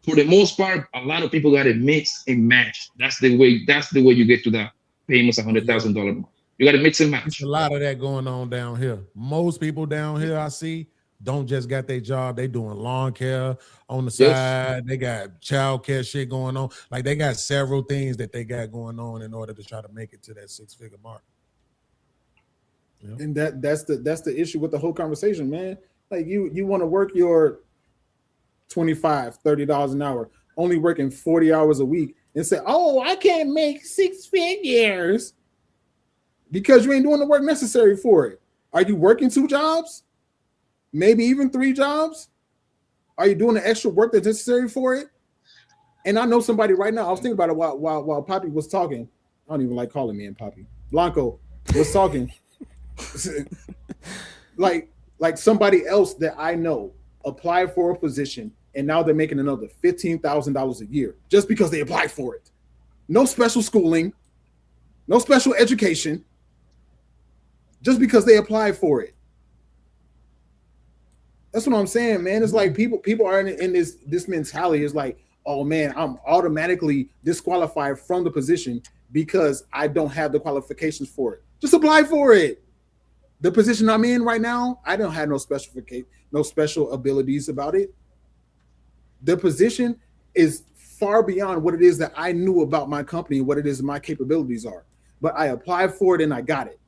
For the most part, a lot of people got to mix and match. That's the way you get to that famous $100,000 mark. You got to mix and match. There's a lot of that going on down here. Most people down here I see don't just got their job. They doing lawn care on the side. They got child care shit going on. Like they got several things that they got going on in order to try to make it to that 6-figure mark. Yeah. And that's the issue with the whole conversation, man. Like you want to work your $25, $30 an hour, only working 40 hours a week, and say, "Oh, I can't make 6 figures," because you ain't doing the work necessary for it. Are you working 2 jobs? Maybe even 3 jobs? Are you doing the extra work that's necessary for it? And I know somebody right now. I was thinking about it while Poppy was talking. I don't even like calling me and Poppy. Blanco was talking. like somebody else that I know applied for a position and now they're making another $15,000 a year just because they applied for it. No special schooling, no special education, just because they applied for it. That's what I'm saying, man. It's like people are in this mentality. It's like, oh man, I'm automatically disqualified from the position because I don't have the qualifications for it. Just apply for it. The position I'm in right now, I don't have no special abilities about it. The position is far beyond what it is that I knew about my company and what it is my capabilities are. But I applied for it and I got it.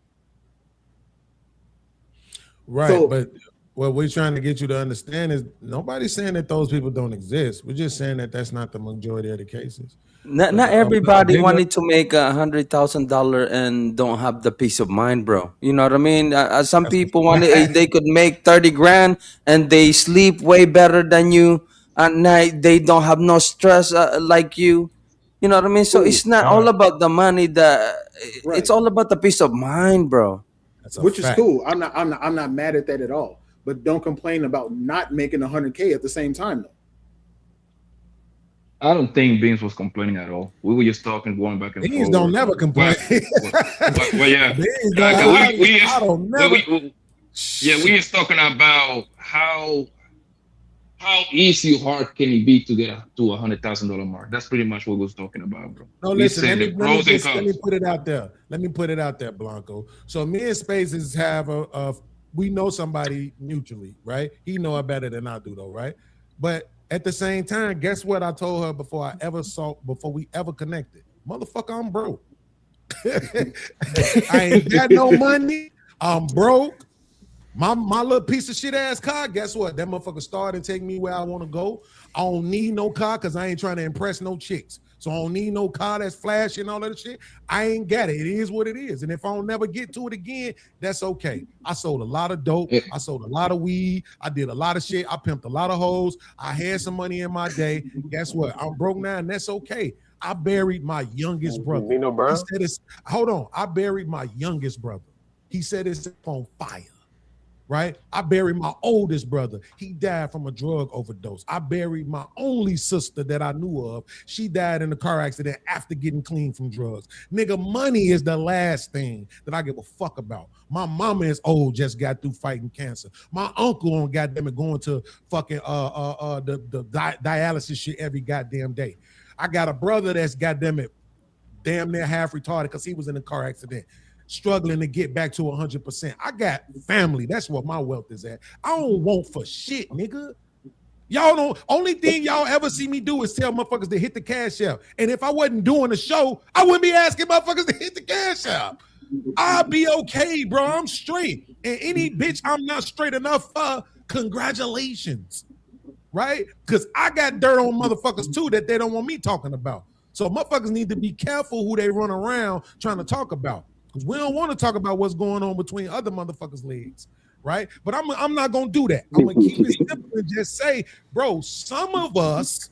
Right, so, but what we're trying to get you to understand is nobody's saying that those people don't exist. We're just saying that that's not the majority of the cases. Not everybody wanted to make $100,000 and don't have the peace of mind, bro. You know what I mean? Some people wanted they could make 30 grand and they sleep way better than you at night. They don't have no stress like you. You know what I mean? So it's not all about the money. It's all about the peace of mind, bro. Which is cool. I'm not mad at that at all. But don't complain about not making 100K at the same time, though. I don't think Beans was complaining at all. We were just talking, going back and forth. Beans don't never complain. Well, yeah. I don't never. We just talking about how easy or hard can it be to get to $100,000 mark. That's pretty much what we was talking about, bro. No, listen, let me put it out there. Let me put it out there, Blanco. So me and Spaces have we know somebody mutually, right? He know it better than I do, though, right? But at the same time, guess what I told her before we ever connected? Motherfucker, I'm broke. I ain't got no money. I'm broke. My little piece of shit ass car, guess what? That motherfucker started and take me where I want to go. I don't need no car because I ain't trying to impress no chicks. So I don't need no car that's flashy and all that shit. I ain't got it. It is what it is. And if I don't never get to it again, that's okay. I sold a lot of dope. I sold a lot of weed. I did a lot of shit. I pimped a lot of hoes. I had some money in my day. Guess what? I'm broke now and that's okay. I buried my youngest brother. Nino He Brown? said it's, hold on, I buried my youngest brother. He said it's on fire. Right? I buried my oldest brother. He died from a drug overdose. I buried my only sister that I knew of. She died in a car accident after getting clean from drugs. Nigga, money is the last thing that I give a fuck about. My mama is old, just got through fighting cancer. My uncle on goddamn it going to fucking the dialysis shit every goddamn day. I got a brother that's goddamn it damn near half retarded because he was in a car accident, struggling to get back to 100%. I got family. That's what my wealth is at. I don't want for shit, nigga. Y'all don't, only thing y'all ever see me do is tell motherfuckers to hit the cash app. And if I wasn't doing the show, I wouldn't be asking motherfuckers to hit the cash app. I'll be okay, bro. I'm straight. And any bitch I'm not straight enough for, congratulations. Right? Because I got dirt on motherfuckers too that they don't want me talking about. So motherfuckers need to be careful who they run around trying to talk about. Because we don't want to talk about what's going on between other motherfuckers' legs, right? But I'm not gonna do that. I'm gonna keep it simple and just say, bro, some of us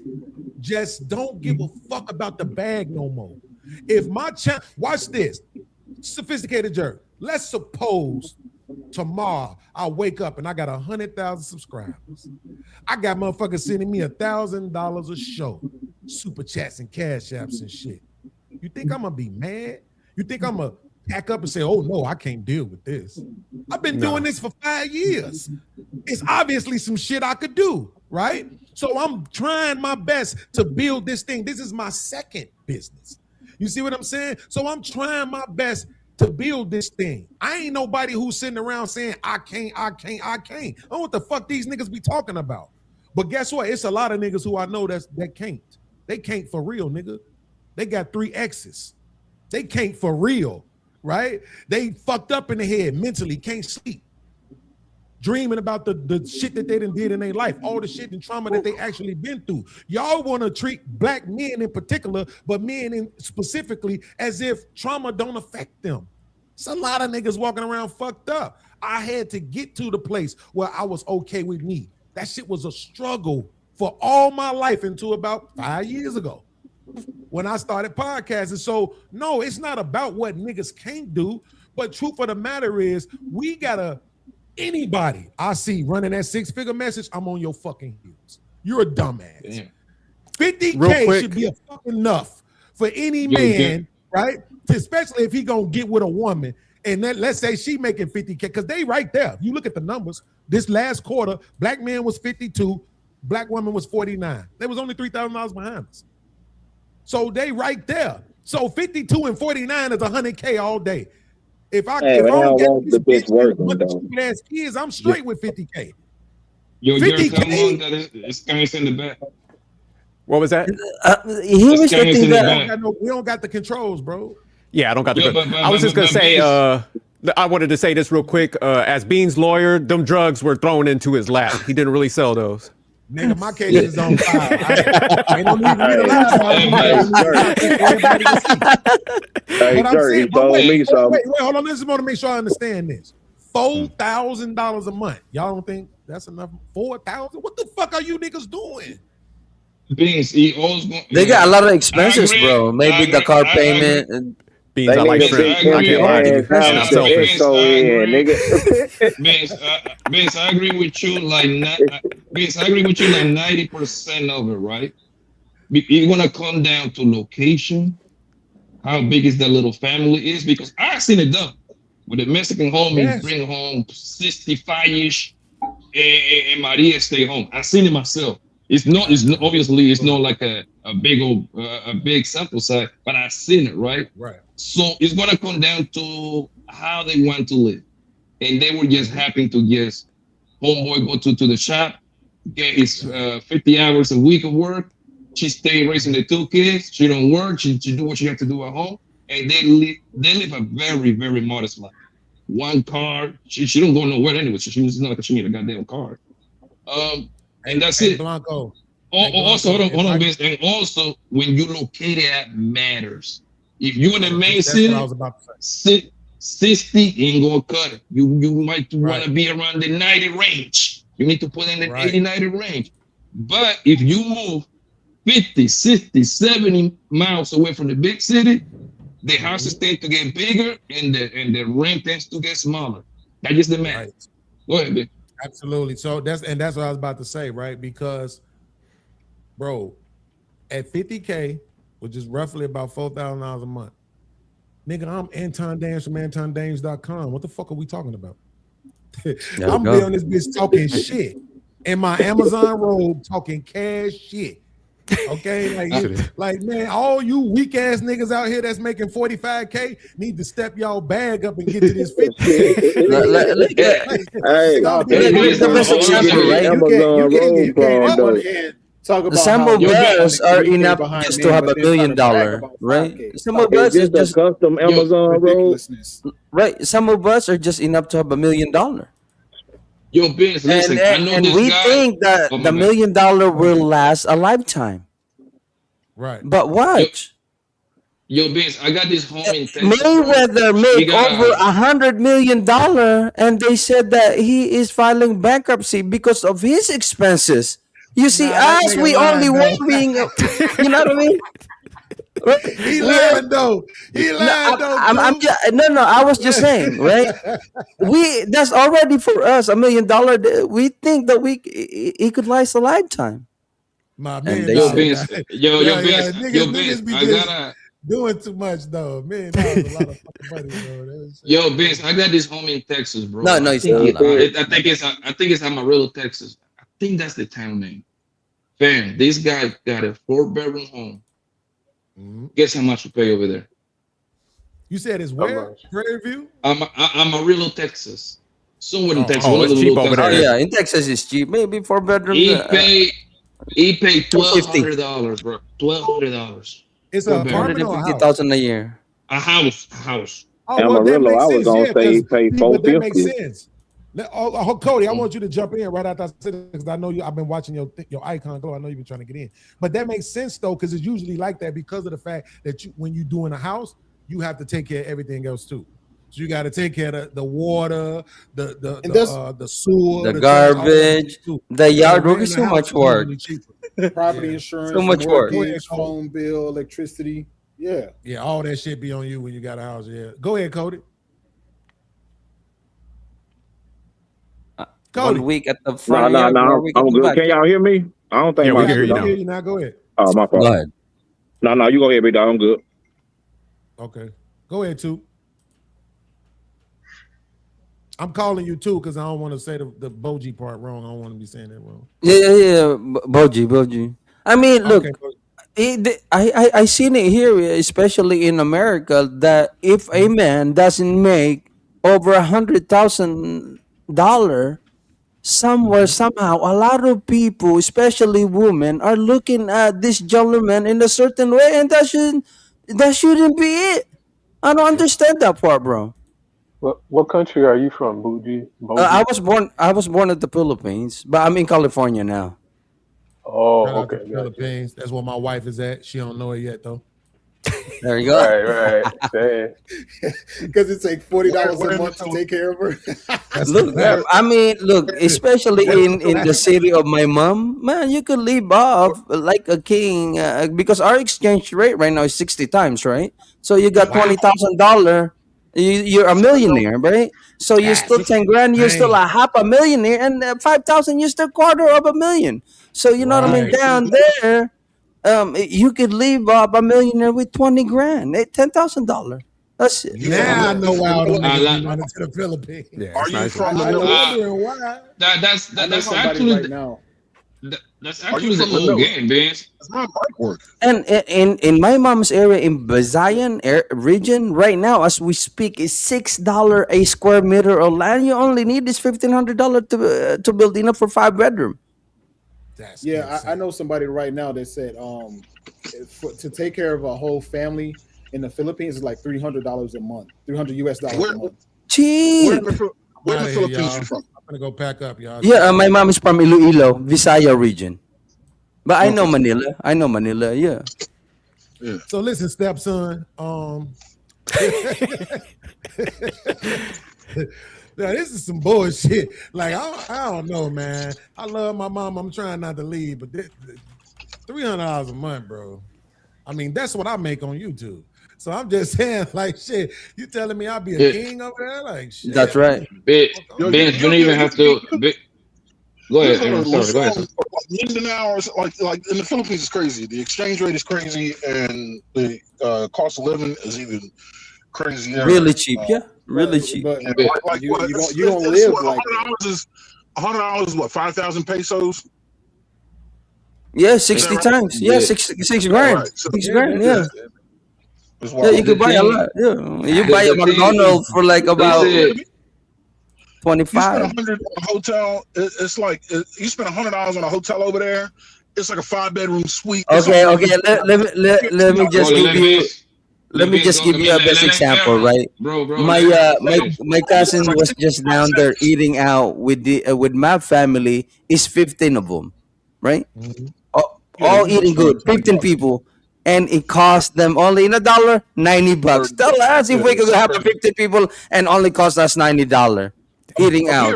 just don't give a fuck about the bag no more. If my watch this, sophisticated jerk. Let's suppose tomorrow I wake up and I got 100,000 subscribers. I got motherfuckers sending me $1,000 a show, super chats and cash apps and shit. You think I'm gonna be mad? You think I'm gonna pack up and say, oh no, I can't deal with this? I've been doing this for 5 years. It's obviously some shit I could do, right? So I'm trying my best to build this thing. This is my second business. You see what I'm saying? So I'm trying my best to build this thing. I ain't nobody who's sitting around saying, I can't. I don't know what the fuck these niggas be talking about. But guess what? It's a lot of niggas who I know that can't. They can't for real, nigga. They got 3 exes. They can't for real, right? They fucked up in the head mentally, can't sleep. Dreaming about the shit that they done did in their life, all the shit and trauma that they actually been through. Y'all want to treat black men in particular, but men in specifically, as if trauma don't affect them. It's a lot of niggas walking around fucked up. I had to get to the place where I was okay with me. That shit was a struggle for all my life until about 5 years ago when I started podcasting. So no, it's not about what niggas can't do, but truth of the matter is we gotta, anybody I see running that 6-figure message, I'm on your fucking heels. You're a dumbass. Damn. 50K should be enough for any man, right? Especially if he gonna get with a woman. And then let's say she making 50K, because they right there. You look at the numbers. This last quarter, black man was 52, black woman was 49. There was only $3,000 behind us. So they right there. So 52 and 49 is 100K all day. If I don't get the bitch working, ass kids, I'm straight with 50K. Yo, 50K. It's Sky's in the back. What was that? He was thinking that we don't got the controls, bro. Yeah, I don't got the controls. I was just gonna say, I wanted to say this real quick. As Bean's lawyer, them drugs were thrown into his lap. He didn't really sell those. Nigga, my case is on fire. I don't need to read a wait, hold on. This is more to make sure I understand this. $4,000 a month. Y'all don't think that's enough? 4,000? What the fuck are you niggas doing? Beans, they got a lot of expenses, bro. Maybe the car payment and Beans, I like shrimp. I can't lie to you. And I'm selfish. Beans, I agree with you. Beans, I agree with you like 90% of it, right? You're gonna come down to location, how big is that little family is, because I've seen it done. With the Mexican homies bring home 65-ish, and Maria stay home. I've seen it myself. It's not like a big sample size, but I've seen it, right? Right. So it's gonna come down to how they want to live. And they were just happy to just homeboy go to the shop, get his 50 hours a week of work. She stay raising the 2 kids. She don't work. She do what she have to do at home. And they live a very, very modest life. 1 car. She don't go nowhere anyway. She was not like she need a goddamn car. And that's it. Blanco. Also, hold on, Vince. And also, when you locate it at matters. If you're in the main city, 60 ain't gonna cut it. You might want to be around the 90 range. You need to put in the 80, 90 range. But if you move 50, 60, 70 miles away from the big city, the houses tend to get bigger and the rent tends to get smaller. That's just the math. Right. Go ahead, man. Absolutely. So that's what I was about to say, right? Because, bro, at 50K, which is roughly about $4,000 a month, nigga, I'm Anton Dames from AntonDames.com. What the fuck are we talking about? I'm be on this bitch talking shit in my Amazon robe, talking cash shit. Okay, like man, all you weak ass niggas out here that's making 45K need to step y'all bag up and get to this 50K. Talk about some how of us are 3K enough behind just men, to have but $1 they're trying million, to brag about right? 5K. Some of us are just custom Amazon robe. Ridiculousness. Right. Some of us are just enough to have $1 million. Yo, Vince, listen, I know And this we guy. think that Oh, my the $1 bad. million will last a lifetime. Right. But watch. Yo, Vince, I got this home in Texas. Mayweather We make got over $100 million, and they said that he is filing bankruptcy because of his expenses. You see, that us, nigga we lying, only though. want being, you know what I mean? He lying though. He lying though. I'm just, no. I was just saying, right? That's already for us $1 million. We think that he could last a lifetime. My And man, they Yo, said Vince, that. Vince, niggas be I just gotta. doing too much though. Man, that was a lot of fucking money, bro. Yo, Vince, I got this home in Texas, bro. No, I it's think not. I think it's Amarillo, Texas. I think that's the town name. Fam, this guy got a 4-bedroom home. Guess how much you pay over there? You said it's where? Prairie View? Amarillo, Texas. Somewhere in Texas. Oh, One of it's the cheap little over towns. there. Oh, yeah, in Texas it's cheap. Maybe 4 bedrooms. He paid $1,250. $1,200, bro. $1,200. It's an apartment or a house? $150,000 a year. A house. Oh, well, that makes sense. Yeah, pay but that makes $450. sense. Cody, I want you to jump in right after I said it because I know I've been watching your icon glow. I know you've been trying to get in, but that makes sense though because it's usually like that because of the fact that when you doing a house, you have to take care of everything else too. So you got to take care of the water, the sewer, the garbage, the yard work is so much work. Property insurance, So much work. mortgage, phone bill, electricity. Yeah, all that shit be on you when you got a house. Yeah, go ahead, Cody. 1 week at the front. No, yard, 1 week at I'm the good. back. Can y'all hear me? I don't think we my hear you now. Go ahead. Oh, my fault. Go ahead. No, you go ahead, big dog. I'm good. Okay, go ahead, too. I'm calling you too because I don't want to say the Boji part wrong. I don't want to be saying that wrong. Yeah. Boji. I mean, look, I seen it here, especially in America, that if a man doesn't make over $100,000 somewhere, somehow, a lot of people, especially women, are looking at this gentleman in a certain way, and that shouldn't be it. I don't understand that part, bro. What country are you from, Bougie? I was born at the Philippines, but I'm in California now. Oh, Shout out to okay. the Philippines. That's where my wife is at. She don't know it yet though. There you go. Right. because it takes $40 a month to take care of her. Look, especially in the city of my mom, man, you could live off like a king because our exchange rate right now is 60 times, right? So you got $20,000. You're a millionaire, right? So you're still 10 grand, you're still a half a millionaire, and 5,000, you're still $250,000. So you know what I mean? Down there, you could live up a millionaire with 20 grand, $10,000. That's it. Now I know why all them niggas be running to the Philippines. Yeah, Are you from the wondering why? That's actually right now. That's actually the old game, Vince. It's not mic work. And in my mom's area in Visayan region right now, as we speak, is $6 a square meter of land. You only need is $1,500 to build enough for 5 bedroom. I know somebody right now that said to take care of a whole family in the Philippines is like $300 a month, $300 US a month. Cheap. Where in the Philippines you from? I'm gonna go pack up, y'all. Yeah, my mom is from Iloilo, Visaya region. But I know Manila. Yeah. So listen, stepson. Now, this is some bullshit. Like I don't know, man. I love my mom. I'm trying not to leave, but $300 a month, bro. I mean, that's what I make on YouTube. So I'm just saying, like, shit. You telling me I'll be a king over there? Like, shit. That's right. Yo, Vince, you don't even have to. Go You ahead, go to Aaron. Sorry, go ahead. Luzon, London hours, like in the Philippines is crazy. The exchange rate is crazy, and the cost of living is even crazier. Really cheap, yeah. Really cheap. Like you what? you don't live like $100 is what, 5,000 pesos. Yeah, 60 times. Yeah, 6 grand. Right. So, 6 grand, yeah. It's Yeah, wild. you could buy a lot. Yeah. You buy a McDonald's for like about You spend 25. $100 on a hotel. It's like you spend $100 on a hotel over there. It's like a 5-bedroom suite. Okay, okay. Let me just give you. Let me just give you a best example, right? My cousin was just down there eating out with my family. It's 15 of them, right? All eating good, 15 people, and it cost them only in $1, $90. Tell us if we could have 50 people and only cost us $90 eating out.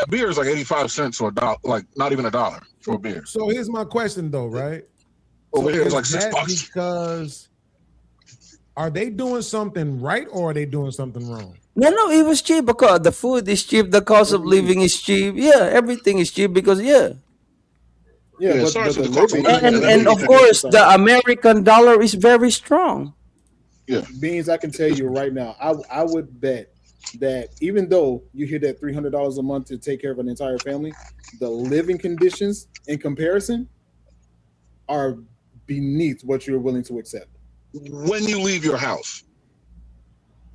A beer is like 85 cents or $1, like not even $1 for a beer. So here's my question, though, right? Over here, it's like is that $6. Because are they doing something right or are they doing something wrong? No, it was cheap because the food is cheap, the cost of living is cheap. Yeah, everything is cheap because but the living, and of course the American dollar is very strong. Yeah, Beans, I can tell you right now, I would bet that even though you hear that $300 a month to take care of an entire family, the living conditions in comparison are beneath what you're willing to accept. When you leave your house,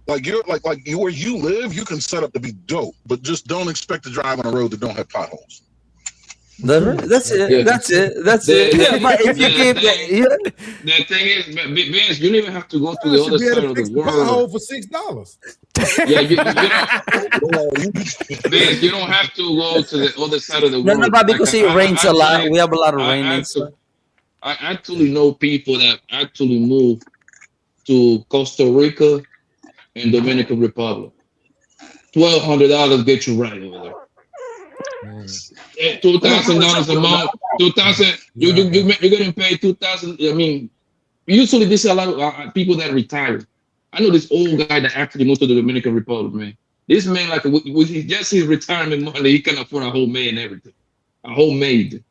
like where you live, you can set up to be dope, but just don't expect to drive on a road that don't have potholes. That's it. Yeah. That's it. Yeah, but if you keep that, The thing is, Vince, you don't even have to go to I the should other be able side to of fix the the pothole world. for $6. Yeah, you don't. Vince, you don't have to go to the other side of the no, world. but because it rains a lot, we have a lot of I rain. actually know people that actually moved to Costa Rica and Dominican Republic. $1,200 get you right over there. $2,000 a month. 2,000. You're getting paid 2,000. I mean, usually this is a lot of people that retire. I know this old guy that actually moved to the Dominican Republic, man. This man, like, with just his retirement money, he can afford a whole maid and everything. A homemade,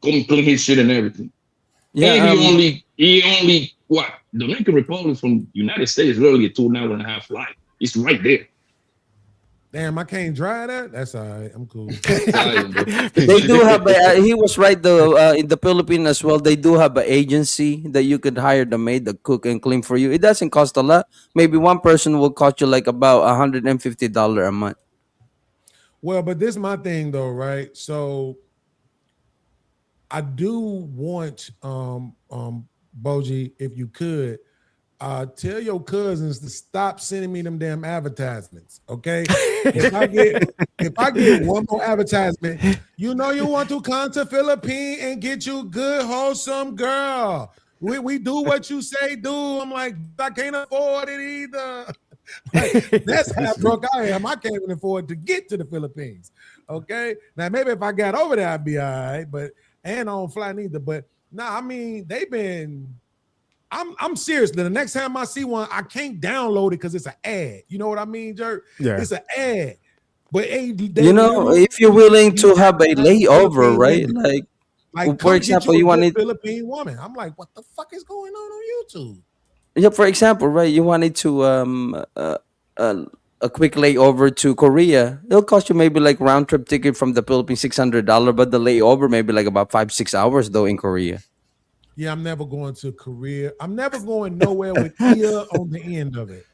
complete his shit and everything. Yeah, and he only what? Dominican Republic from United States literally a 2.5 flight. It's right there. Damn, I can't drive that. That's all right. I'm cool. They do have he was right though, in the Philippines as well. They do have an agency that you could hire the maid to cook and clean for you. It doesn't cost a lot. Maybe one person will cost you like about $150 a month. Well, but this is my thing though, right? So I do want Boji, if you could, tell your cousins to stop sending me them damn advertisements. Okay. if I get one more advertisement, you know you want to come to Philippines and get you good, wholesome girl. We do what you say do. I'm like, I can't afford it either. Like, that's how broke I am. I can't even afford to get to the Philippines. Okay. Now maybe if I got over there, I'd be all right, but and I don't fly neither. But nah, I mean, they've been. I'm serious. The next time I see one, I can't download it because it's an ad. You know what I mean, Jerk? Yeah. It's an ad. But if you're willing to have a layover, right? Like for example, you wanted Philippine woman. I'm like, what the fuck is going on YouTube? Yeah, for example, right? You wanted to a quick layover to Korea. It'll cost you maybe like round trip ticket from the Philippines $600, but the layover maybe like about 5-6 hours though in Korea. Yeah, I'm never going to Korea. I'm never going nowhere with ear on the end of it.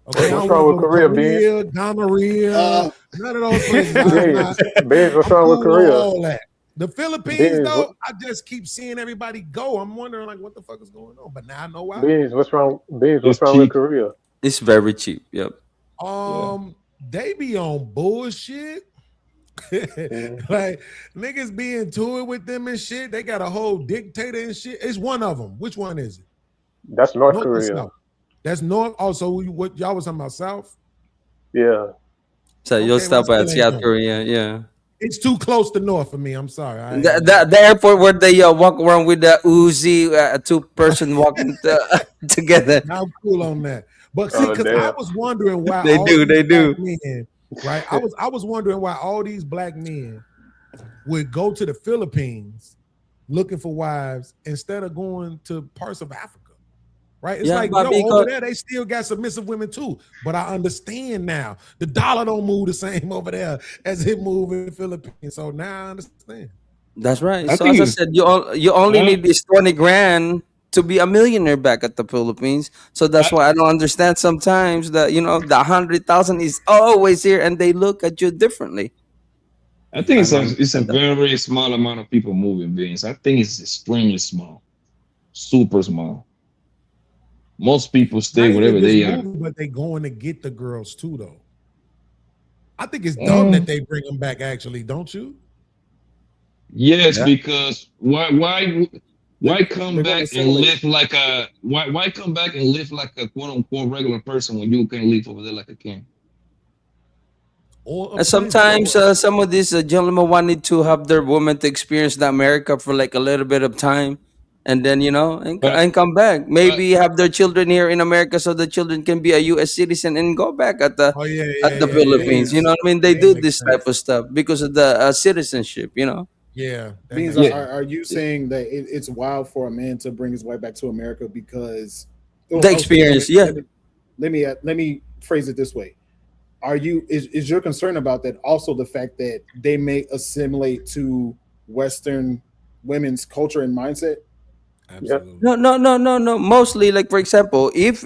Okay, what's wrong with Korea, Korea, gonorrhea, none of those places. What's wrong with Korea? All that. The Philippines, though, I just keep seeing everybody go. I'm wondering, like, what the fuck is going on? But now I know why. What's wrong? What's wrong with Korea? It's very cheap. Yep. They be on bullshit. Like niggas be into it with them and shit. They got a whole dictator and shit. It's one of them. Which one is it? That's North Korea. That's North. Also, what y'all was talking about? South. Yeah. So you'll stop at South Korea. Yeah. It's too close to north for me. I'm sorry. The airport where they walk around with the Uzi, two-person walking together. I'm cool on that. But see, because I was wondering why They all do, these they black do. men, right? I was wondering why all these black men would go to the Philippines looking for wives instead of going to parts of Africa. Right? It's Yeah, like, but yo, over because there, they still got submissive women too. But I understand now. The dollar don't move the same over there as it move in the Philippines. So now I understand. that's right. I So as think I it's said, you only uh, need this 20 grand to be a millionaire back at the Philippines. So that's I, why I don't understand sometimes that the 100,000 is always here and they look at you differently. I think I don't it's a understand that. very small amount of people moving beings. I think it's extremely small, super small. Most people stay Not even wherever just they are. moving, but they going to get the girls too, though. I think it's dumb that Mm, they bring them back, actually, don't you? yes, Yeah. because why come They're going to back and assimilate. live like a why come back and live like a quote unquote regular person when you can live over there like a king? Or a And prince. sometimes some of these gentlemen wanted to have their woman to experience the America for like a little bit of time, and then But and come back. but Maybe have their children here in America so the children can be a U.S. citizen and go back Oh, yeah, at yeah, the yeah, yeah, Philippines. yeah. You know what I mean? They That do makes this type sense. of stuff because of the citizenship. Yeah, that Beans, makes yeah, sense. are you saying that it's wild for a man to bring his wife back to America because? The Oh, excuse me. experience, yeah. Let me phrase it this way. Is your concern about that also the fact that they may assimilate to Western women's culture and mindset? Yeah. Absolutely. No, no, no, no, no. Mostly, like for example, if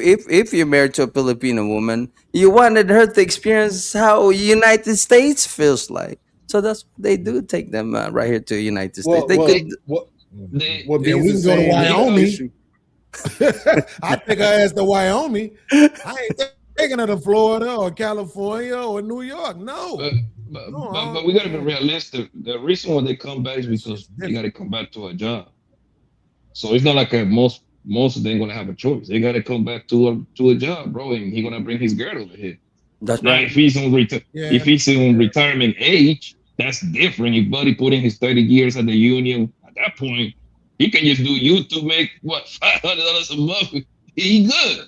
you're married to a Filipino woman, you wanted her to experience how United States feels like. So that's what they do. Take them right here to United States. They they could. they What Yeah, Beans we is can go to saying is they the come Wyoming. issue. I take her ass to Wyoming. I ain't taking her to Florida or California or New York. No. but but, No. but we gotta be realistic. The reason why they come back is That because shit's they gotta different. come back to a job. So it's not like most of them gonna have a choice. They gotta come back to a job, bro, and he gonna bring his girl over here. That's Now, right. if Yeah. he's in retirement age, that's different. If Buddy put in his 30 years at the union, at that point, he can just do YouTube, make what $500 a month. He good.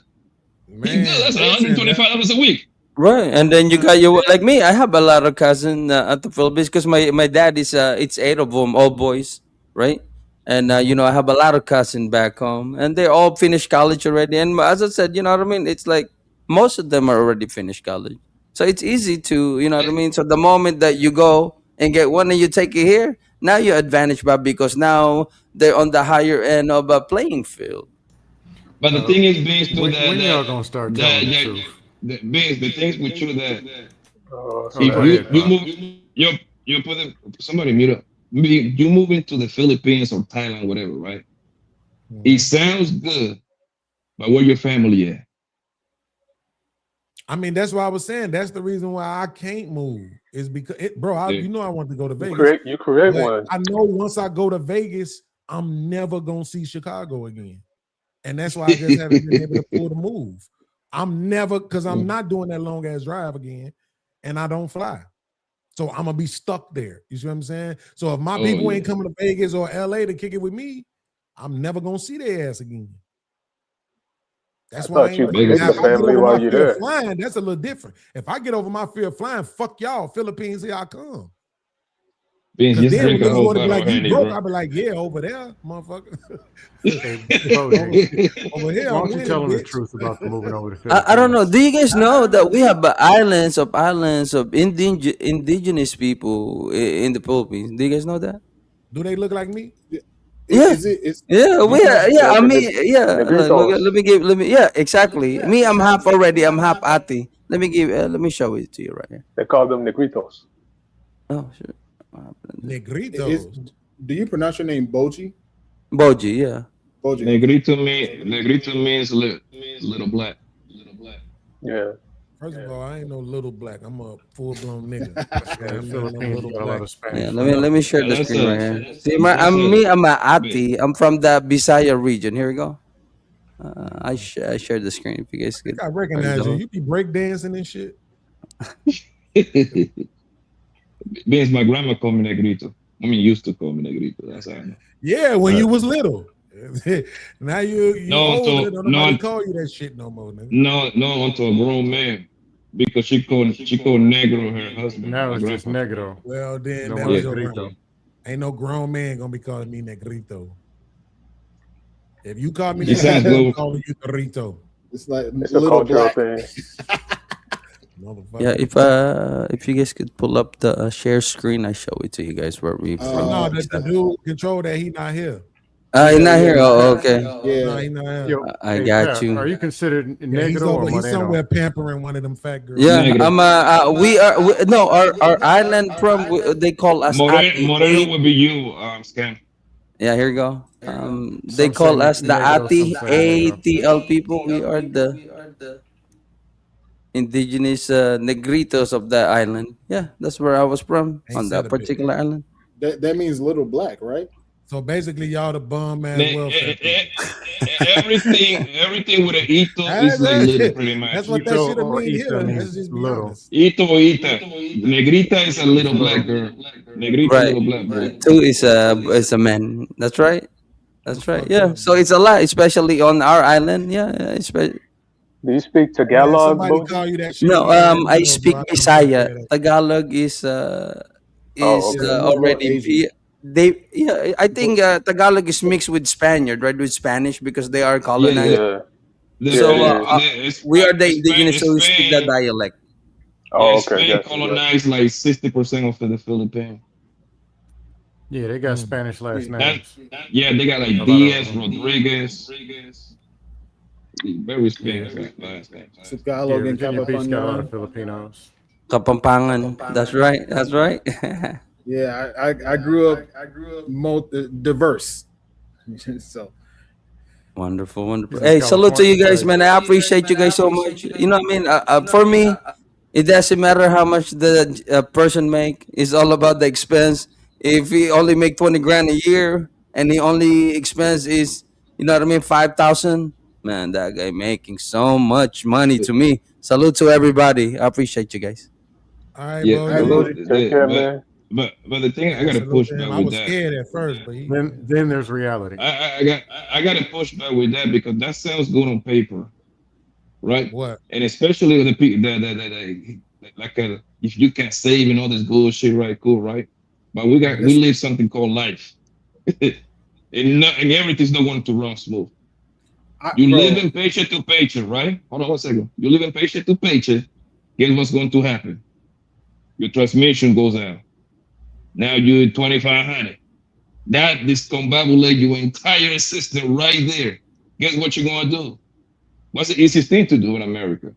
He good. Man, That's listen, $125 a week. Right, and then you got your like me. I have a lot of cousins at the Philippines because my dad is it's 8 of them, all boys, right? And I have a lot of cousins back home, and they all finished college already. And as I said, you know what I mean. It's like most of them are already finished college, so it's easy to what I Eh, mean. So the moment that you go and get one and you take it here, now you're advantaged, but because now they're on the higher end of a playing field. But the thing is, being too When y'all gonna start that telling the yeah, truth? the things with you that Oh, Oh, if go snap. you ahead, you Pop. move you put somebody mute up. You move into the Philippines or Thailand, whatever, right? It Mhm. sounds good, but where your family at? I mean, that's why I was saying that's the reason why I can't move. Is because Yeah. you know I want to go to You Vegas, correct. You correct but one. I know once I go to Vegas, I'm never gonna see Chicago again. And that's why I just haven't been able to pull the move. I'm never because I'm not doing that long ass drive again, and I don't fly. So I'm gonna be stuck there. You see what I'm saying? So if my Oh people yeah. ain't coming to Vegas or LA to kick it with me, I'm never gonna see their ass again. I That's why I thought ain't you flying. Vegas Now, protect if the is I get family over while my you're fear of there. flying, that's a little different. If I get over my fear of flying, fuck y'all, Philippines, here I come. Vince, Because just then when drink a niggas whole want to be bottle like, of you Henny, broke, bro. I'll be like, yeah, over there, motherfucker. Hey, over, Boji, over here, why I'm don't you winning, tell them the bitch. truth about the moving over the I don't know. Philippines? Do you guys know that we have islands of indigenous people in the Philippines? Do you guys know that? Do they look like me? Yeah, Is it? Is yeah, do we you are. have? Yeah, Yeah, I the mean, yeah. Negritos. Let me. Yeah, exactly. Me, I'm half already. I'm half Ati. Let me show it to you right here. They call them Negritos. Oh, sure. What happened? Is Negritos. do you pronounce your name Boji? Boji, yeah. Boji. Okay. Negrito means little black. Yeah. First of all, I ain't no little black. I'm a full blown nigga. Okay, Yeah, the I'm not no Philippines little got a lot black. of Yeah, Spanish let me people. share the That's screen right a here. See, that's a I'm a bit. Ati. I'm from the Bisaya region. Here we go. I shared the screen. If you I guys think could. I There you recognize you. go. You be breakdancing and shit. Beans, my grandma called me negrito. I mean, used to call me negrito. That's how I know. Yeah, when you was little. Now you No, older. until Don't no, nobody call you that shit no more, nigga. no, until a grown man, because she called negro her husband, Now my it's just grandpa. negro. Well, then No that more was Yeah, your negrito. grandma. Ain't no grown man gonna be calling me negrito. If you call me it sounds negrito, I'm good. calling you Dorito. It's like It's a little cultural black. thing. Yeah, Motherfucker. if you guys could pull up the share screen, I show it to you guys where we But from. no, One the sec. dude control that he not here. You're Yeah, not yeah, here. Oh, okay. No, yeah. he not here. Yo, I hey got Pat, are you. you considered Yeah, negro or he's moreno? somewhere pampering one of them fat girls. Yeah, Negro. no, our island from they call us Ati Moreno A. will be you, scam. Yeah, here you go. They Some say call us the negro, some Ati say negro. ATL people. We are the indigenous negritos of the island. Yeah, that's where I was from Ain't on said that a bit. particular island. That means little black, right? So basically, y'all the bum ass Ne- welfare e- e- people. everything with an ito is like little, pretty That's much. what that Ito should have or mean Ita here. Let's means just be little. honest. Ito or ita. Negrita is a It's little black little. girl. Negrito, Right. little black boy. Two is a man. That's right. That's That's right. fucked Yeah. up, So man. it's a lot, especially on our island. Yeah. Do you speak Man, Tagalog, somebody Moses? call you that shit, No. you let me I know, bro. speak I can't take Bisaya. care of that. Tagalog Oh, is okay. More already Asian. they. Yeah. I think Tagalog is mixed with Spaniard, right? With Spanish because they are Yeah, yeah. colonized. Yeah, yeah, So it is. we are the indigenous, so we speak the Spain, dialect. Oh, okay, Spain gotcha, gotcha. colonized like 60% of the Philippines. Yeah, they got Spanish last And names. yeah, they got A like lot of Diaz, them. Rodriguez, very Yeah. Spanish last name. Yeah, Tagalog and Virginia Beach got a lot of Kapampangan. Filipinos. Kapampangan. That's right. That's right. Yeah, I grew up diverse. So Wonderful, wonderful. He's in Hey, salute to you California. guys, man. I appreciate you guys so much. You know what I mean? For me, it doesn't matter how much the person make. It's all about the expense. If he only make 20 grand a year and the only expense is, you know what I mean, 5,000, man, that guy making so much money to me. Salute to everybody. I appreciate you guys. All right, Yeah, bro. I You, voted. Take care, but man. but the thing I yeah, gotta salute push to him. back I with was that. scared at first, but he, Then there's reality. I gotta push back with that because that sounds good on paper, right? what? And especially with the people that like if you can save and all this bullshit, right? Cool, right? But we This live something called life, and everything's not going to run smooth. You live Bro, in paycheck to paycheck, right? Hold on one second. You live in paycheck to paycheck. Guess what's going to happen? Your transmission goes out. Now you're 2,500. That discombobulate your entire system right there. Guess what you're gonna do? What's the easiest thing to do in America?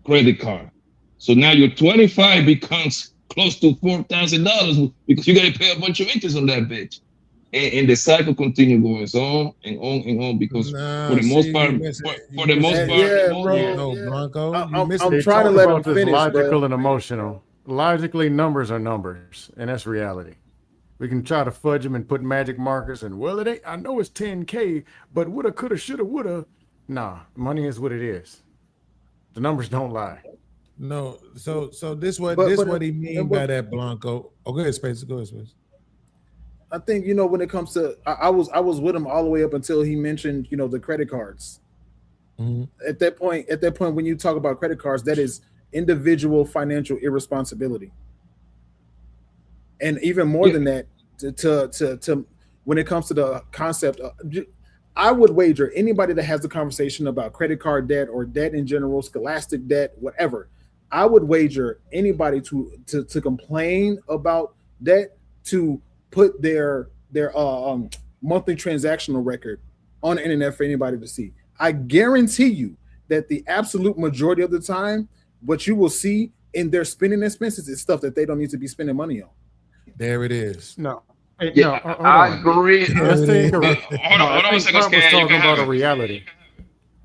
Credit card. So now your 25 becomes close to $4,000 because you gotta pay a bunch of interest on that bitch. And the cycle continue going on and on and on because for nah. the most See, part, you for the most missing part, the yeah, point, bro. though, Blanco. You I'm missing I'm the They trying to talk let point. him about this finish, logical bro. and emotional. Logically, numbers are numbers, and that's reality. We can try to fudge them and put magic markers and, well, it ain't, I know it's 10K, but woulda, coulda, shoulda, woulda. Nah, money is what it is. The numbers don't lie. No, so this But what he mean and by what that, Blanco. Oh, go ahead, Space. Go ahead, Space. I think when it comes to I was with him all the way up until he mentioned the credit cards. Mhm. At that point when you talk about credit cards, that is individual financial irresponsibility. And even more yeah, than that, to when it comes to the concept of, I would wager anybody that has a conversation about credit card debt or debt in general, scholastic debt, whatever, I would wager anybody to complain about debt, to put their monthly transactional record on the internet for anybody to see. I guarantee you that the absolute majority of the time, what you will see in their spending expenses is stuff that they don't need to be spending money on. There it is. No. Hey, yeah, no, hold I on. agree. Let's There it take is. a. No, I Hold on one think second, Pop was Scan. You talking can have about a it. reality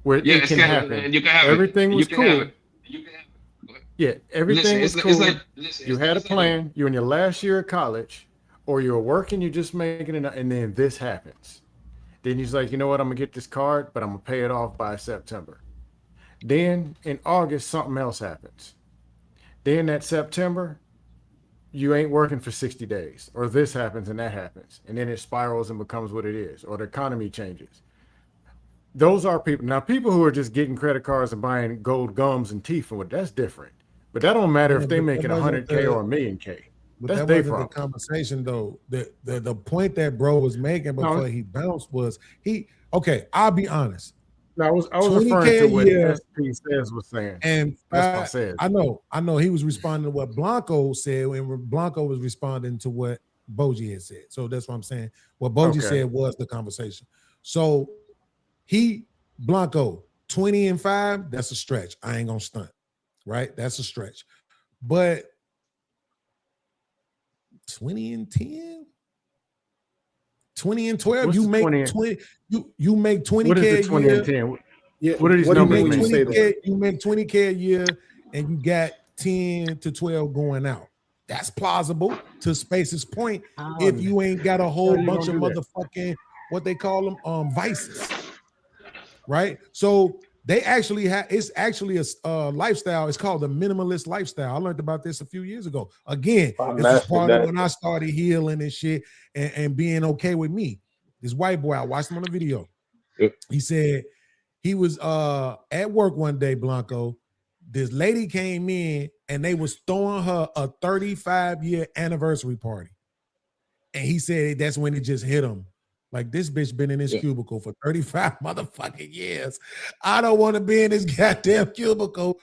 where Yeah, it can happen. you can have it. Everything You was can have cool. it. You can have it. Go ahead. Yeah, Listen, everything was it's like cool. You had a plan. You're in your last year of college, or you're working. You're just making it, and then this happens. Then he's like, you know what? I'm gonna get this card, but I'm gonna pay it off by September. Then in August, something else happens. Then that September, you ain't working for 60 days, or this happens and that happens, and then it spirals and becomes what it is, or the economy changes. Those are people. Now, people who are just getting credit cards and buying gold gums and teeth and what, that's different. But that don't matter Yeah, if they but that making wasn't 100K the or a million K. but That's that their wasn't the problem. conversation though. The point that bro was making No, before he bounced was okay, I'll be honest. no, I was referring 20K to a what year SP says was saying. and That's what I said. I know he was responding to what Blanco said, and Blanco was responding to what Boji had said. So that's what I'm saying. What Boji Okay. said was the conversation. So Blanco, 20-5, that's a stretch. I ain't gonna stunt, right? That's a stretch. But 20-10, 20-12, What's you the make 20? 20, you make What is 20K the a 20 and year. 10? Yeah, What do these what do you numbers mean when you mean? say that? You make 20K a year and you got 10 to 12 going out. That's plausible to Space's point if you ain't got a How whole you bunch gonna of do that? motherfucking what they call them vices, right? So they actually have it's actually a lifestyle. It's called the minimalist lifestyle. I learned about this a few years ago. Again, I this was mastered part of that. when I started healing and shit and being okay with me. This white boy, I watched him on a video. He said he was at work one day, Blanco. This lady came in and they was throwing her a 35-year anniversary party. And he said that's when it just hit him. Like, this bitch been in this cubicle for 35 motherfucking years. I don't want to be in this goddamn cubicle.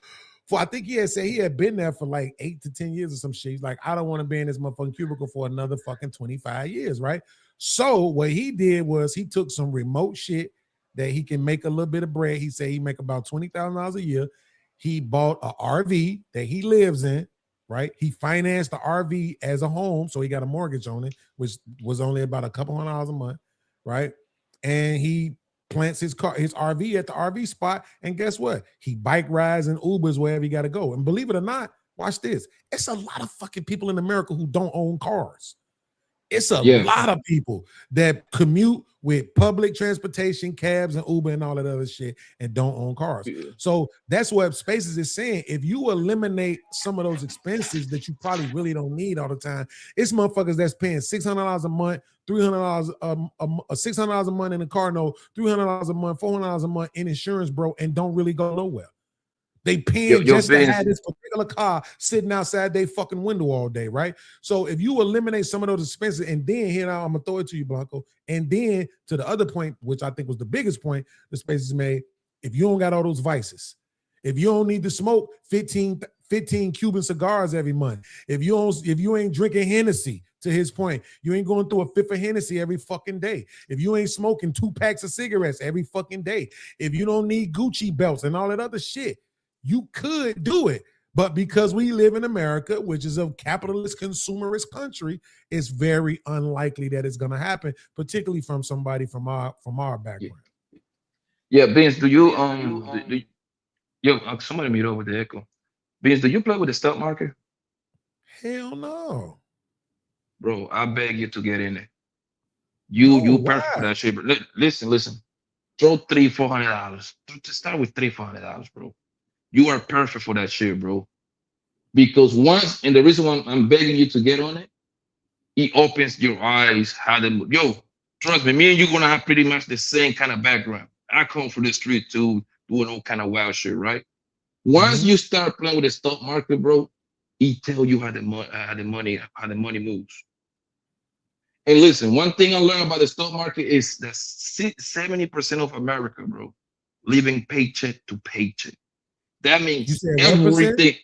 For I think he had said he had been there for like 8 to 10 years or some shit. He's like, I don't want to be in this motherfucking cubicle for another fucking 25 years, right? So what he did was he took some remote shit that he can make a little bit of bread. He said he make about $20,000 a year. He bought a RV that he lives in, right? He financed the RV as a home, so he got a mortgage on it, which was only about a couple $100 a month, right? And he plants his RV at the RV spot, and guess what? He bike rides and Ubers wherever he got to go. And believe it or not, watch this. It's a lot of fucking people in America who don't own cars. It's a lot of people that commute with public transportation, cabs and Uber and all that other shit and don't own cars. So that's what Spaces is saying. If you eliminate some of those expenses that you probably really don't need all the time, it's motherfuckers that's paying $600 a month, $300 $600 a month in a car note, $300 a month, $400 a month in insurance, bro, and don't really go nowhere. They paying just to have this particular car sitting outside their fucking window all day, right? So if you eliminate some of those expenses, and then here now I'm gonna throw it to you, Blanco, and then to the other point, which I think was the biggest point the Spaces made, if you don't got all those vices, if you don't need to smoke 15 Cuban cigars every month, if you ain't drinking Hennessy, to his point, you ain't going through a fifth of Hennessy every fucking day, if you ain't smoking 2 packs of cigarettes every fucking day, if you don't need Gucci belts and all that other shit, you could do it. But because we live in America, which is a capitalist consumerist country, it's very unlikely that it's going to happen, particularly from somebody from our background. Yeah, Vince, do you somebody mute over the echo. Vince, do you play with the stock market? Hell no. Bro, I beg you to get in it. You perfect for that shit, bro. Listen. Throw $300-$400. To start with $300-$400, bro. You are perfect for that shit, bro. Because once, and the reason why I'm begging you to get on it, it opens your eyes. Trust me, me and you gonna have pretty much the same kind of background. I come from the street too, doing all kind of wild shit, right? Once you start playing with the stock market, bro, it tell you how the money moves. And listen, one thing I learned about the stock market is that 70% of America, bro, living paycheck to paycheck. That means everything.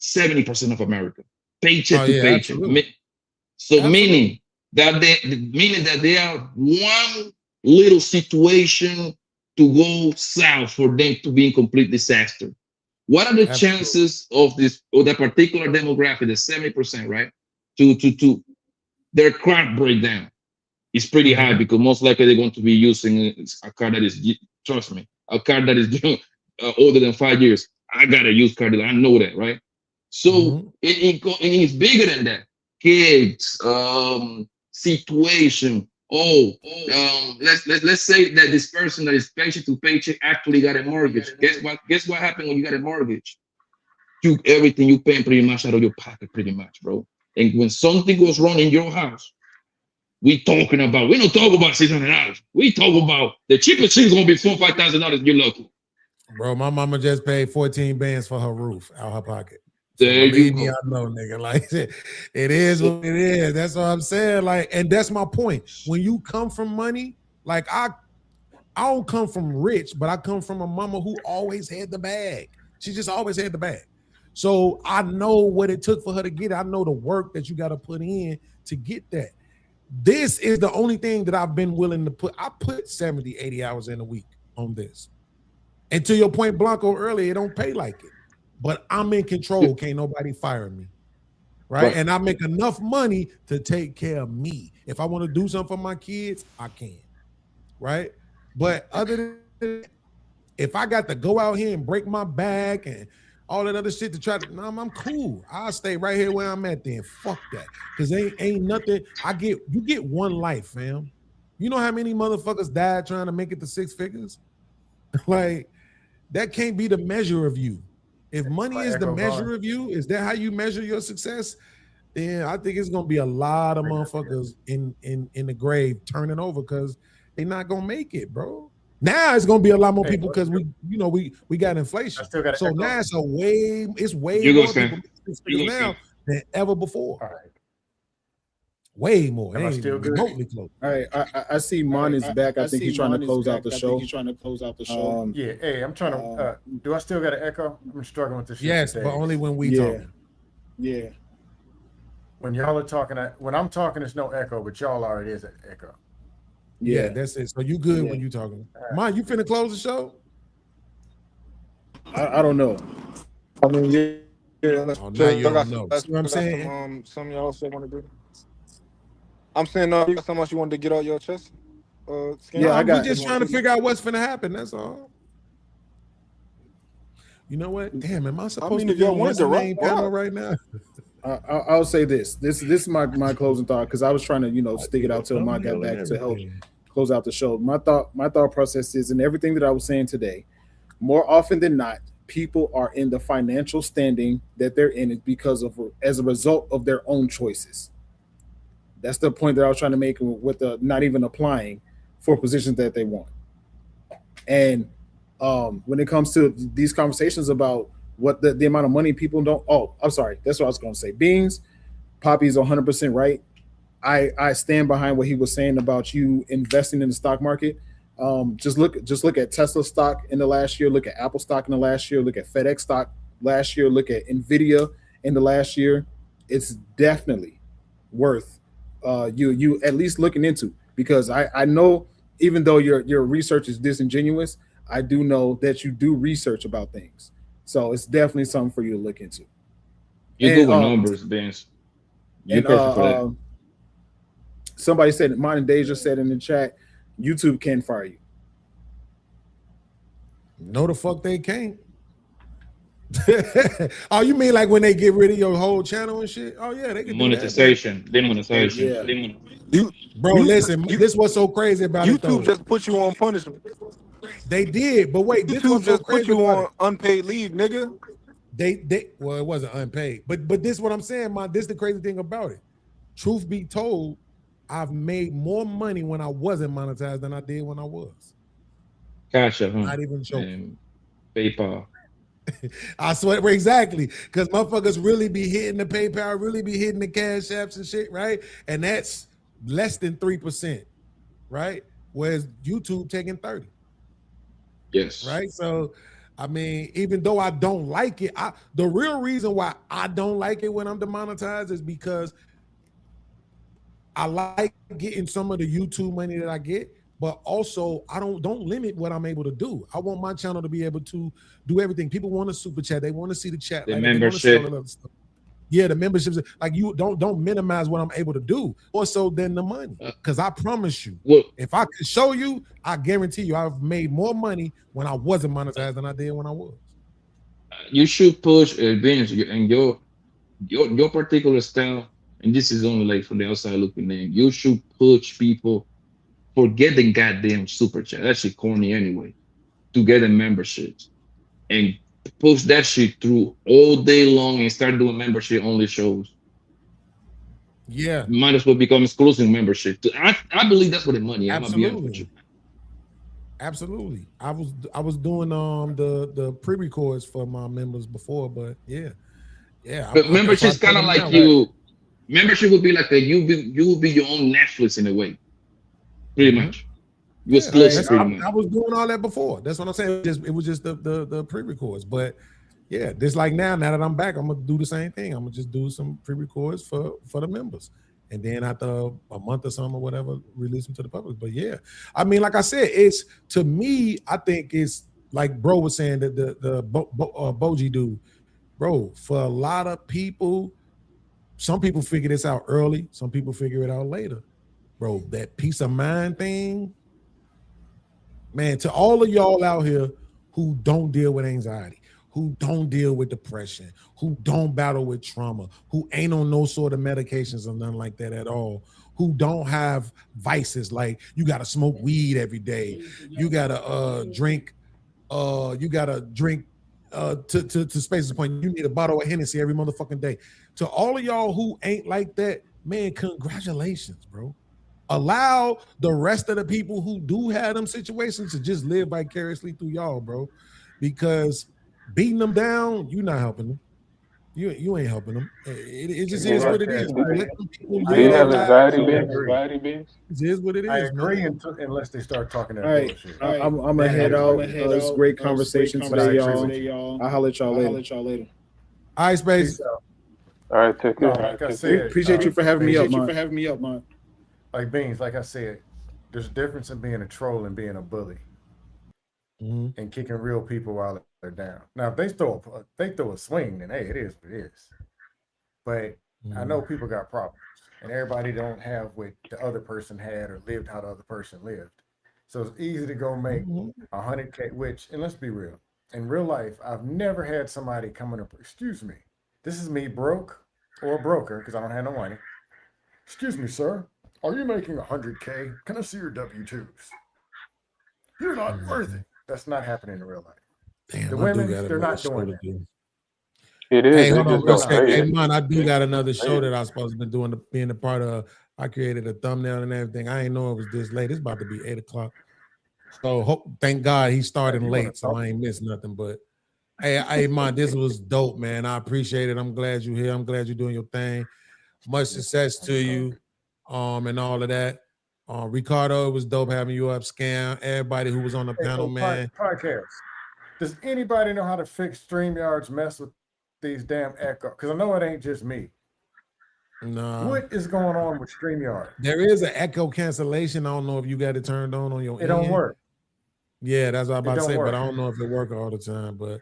70% of America, paycheck to paycheck. So meaning that they are one little situation to go south for them to be in complete disaster. What are the chances of that particular demographic, the 70%, right? To their crop breakdown is pretty high, because most likely they're going to be using a car that is, trust me, a car that is older than 5 years. I got a used car dealer. I know that, right? So it's bigger than that. Kids, situation. Let's say that this person that is paycheck to paycheck actually got a mortgage. Guess what happened when you got a mortgage? Everything you paying pretty much out of your pocket, pretty much, bro. And when something goes wrong in your house, we don't talk about $600. We talk about the cheapest thing is gonna be $4,000-$5,000. You're lucky. Bro, my mama just paid 14 bands for her roof out her pocket. So There you believe me, go. I know, nigga. Like it is what it is. That's what I'm saying. Like, and that's my point. When you come from money, like I don't come from rich, but I come from a mama who always had the bag. She just always had the bag. So I know what it took for her to get it. I know the work that you got to put in to get that. This is the only thing that I've been willing to put. I put 70, 80 hours in a week on this. And to your point, Blanco, earlier, it don't pay like it. But I'm in control. Can't nobody fire me. Right? And I make enough money to take care of me. If I want to do something for my kids, I can. Right? But other than that, if I got to go out here and break my back and all that other shit to try to, I'm cool. I'll stay right here where I'm at then. Fuck that. Because ain't nothing. You get one life, fam. You know how many motherfuckers died trying to make it to 6 figures? Like, that can't be the measure of you. If money is the measure of you, is that how you measure your success? Then I think it's gonna be a lot of motherfuckers in the grave turning over because they're not gonna make it, bro. Now it's gonna be a lot more people because we got inflation. So now it's way more people now than ever before. All right. Way more. Am I still good? Remotely close. All right. I see Mon is back. I think he's trying to close out the show. Yeah. Hey, I'm trying to. Do I still got an echo? I'm struggling with this shit. Yes, today. but only when we talk. Yeah. When y'all are talking, when I'm talking, there's no echo, but y'all already is an echo. Yeah, that's it. So you good when you talking. Mon, you finna close the show? I don't know. I mean, yeah. Oh, now you don't know. See what I'm saying? Some of y'all still want to do. I'm saying, you got so much you wanted to get out your chest. Yeah, we're just trying to figure out what's finna happen. That's all. You know what? Damn, am I supposed to be on what's the name panel right now? I'll say this. This is my closing thought because I was trying to stick it out till I got back to help close out the show. My thought process is, and everything that I was saying today, more often than not, people are in the financial standing that they're in because of as a result of their own choices. That's the point that I was trying to make with the not even applying for positions that they want. And when it comes to these conversations about what the amount of money people don't, I'm sorry, that's what I was going to say. Beans, Poppy's 100% right. I stand behind what he was saying about you investing in the stock market. Just look at Tesla stock in the last year, look at Apple stock in the last year, look at FedEx stock last year, look at Nvidia in the last year. It's definitely worth you at least looking into, because I know even though your research is disingenuous, I do know that you do research about things. So it's definitely something for you to look into. You Google numbers, Vince. You're perfect for that. Somebody said, mine and Deja said in the chat, YouTube can fire you. No, the fuck they can't. Oh, you mean like when they get rid of your whole channel and shit? Oh yeah, they can monetization. Do that, Demonetization. Yeah. Bro, listen, this was so crazy about YouTube it. just put you on punishment. They did, but wait, this was so just crazy put you on it. unpaid leave, nigga. Well, it wasn't unpaid, but this is what I'm saying, man. This is the crazy thing about it. Truth be told, I've made more money when I wasn't monetized than I did when I was. Cash App, Not even joking. PayPal. I swear, exactly, because motherfuckers really be hitting the PayPal, really be hitting the Cash Apps and shit, right? And that's less than 3%, right? Whereas YouTube taking 30. Yes. Right. So, I mean, even though I don't like it, the real reason why I don't like it when I'm demonetized is because I like getting some of the YouTube money that I get, but also I don't limit what I'm able to do. I want my channel to be able to do everything. People want to super chat. They want to see the chat. The like, membership. Yeah, the memberships. Like, you don't minimize what I'm able to do more so than the money. Because I promise you, if I could show you, I guarantee you I've made more money when I wasn't monetized than I did when I was. You should push Vince and your particular style, and this is only like from the outside looking in. You should push people for getting goddamn super chat. That shit corny anyway. To get a memberships and push that shit through all day long and start doing membership only shows. Yeah. might as well become exclusive membership. I believe that's where the money is. I'm gonna be honest with you. Absolutely. I was doing the pre-records for my members before, but yeah. But If membership I is tell kind of them like now, you. Membership would be like you will be your own Netflix in a way, pretty much. You exclusive, pretty much. I was doing all that before. That's what I'm saying. It was just the pre-records. But yeah, just like now that I'm back, I'm gonna do the same thing. I'm gonna just do some pre-records for the members. And then after a month or something or whatever, release them to the public. But yeah, I mean, like I said, it's to me, I think it's like bro was saying that the Boji dude, bro, for a lot of people, some people figure this out early, some people figure it out later. Bro, that peace of mind thing, man, to all of y'all out here who don't deal with anxiety, who don't deal with depression, who don't battle with trauma, who ain't on no sort of medications or nothing like that at all, who don't have vices like you gotta smoke weed every day, you gotta drink to Space's point, you need a bottle of Hennessy every motherfucking day. To all of y'all who ain't like that, man, congratulations, bro. Allow the rest of the people who do have them situations to just live vicariously through y'all, bro. Because beating them down, you're not helping them. You ain't helping them. It just is what it is. Let them people Do you live their have lives. anxiety, Beans? It is what it I is, agree man. unless they start talking that All right, bullshit. I'm gonna head out. It's great conversation today, y'all. I'll holler at y'all later. All right, Space. All right, take care. Like I said, Appreciate you for having me up, man. Like Beans, like I said, there's a difference in being a troll and being a bully, and kicking real people while they're down. Now, if they throw a swing, then hey, it is what it is. But I know people got problems, and everybody don't have what the other person had or lived how the other person lived. So it's easy to go make 100K. Which, and let's be real, in real life, I've never had somebody come in and excuse me, this is me broke or a broker because I don't have no money. Excuse me, sir. Are you making 100K? Can I see your W-2s? You're not worth it. That's not happening in real life. Damn, The I do women, got they're another not show doing to that. do. It is. Hey, They hold on just real don't quick. say Hey, it. man, I do got another show that I was supposed to be doing, being a part of. I created a thumbnail and everything. I ain't know it was this late. It's about to be 8 o'clock. So thank God he's starting late, so I ain't missed nothing. But hey, man, this was dope, man. I appreciate it. I'm glad you're here. I'm glad you're doing your thing. Much success to you, and all of that. Ricardo, it was dope having you up. Scam, everybody who was on the panel, man. Podcast. Does anybody know how to fix StreamYard's mess with these damn echo? Because I know it ain't just me. No. What is going on with StreamYard? There is an echo cancellation. I don't know if you got it turned on your end. It don't work. Yeah, that's what I'm about to say, but I don't know if it work all the time. But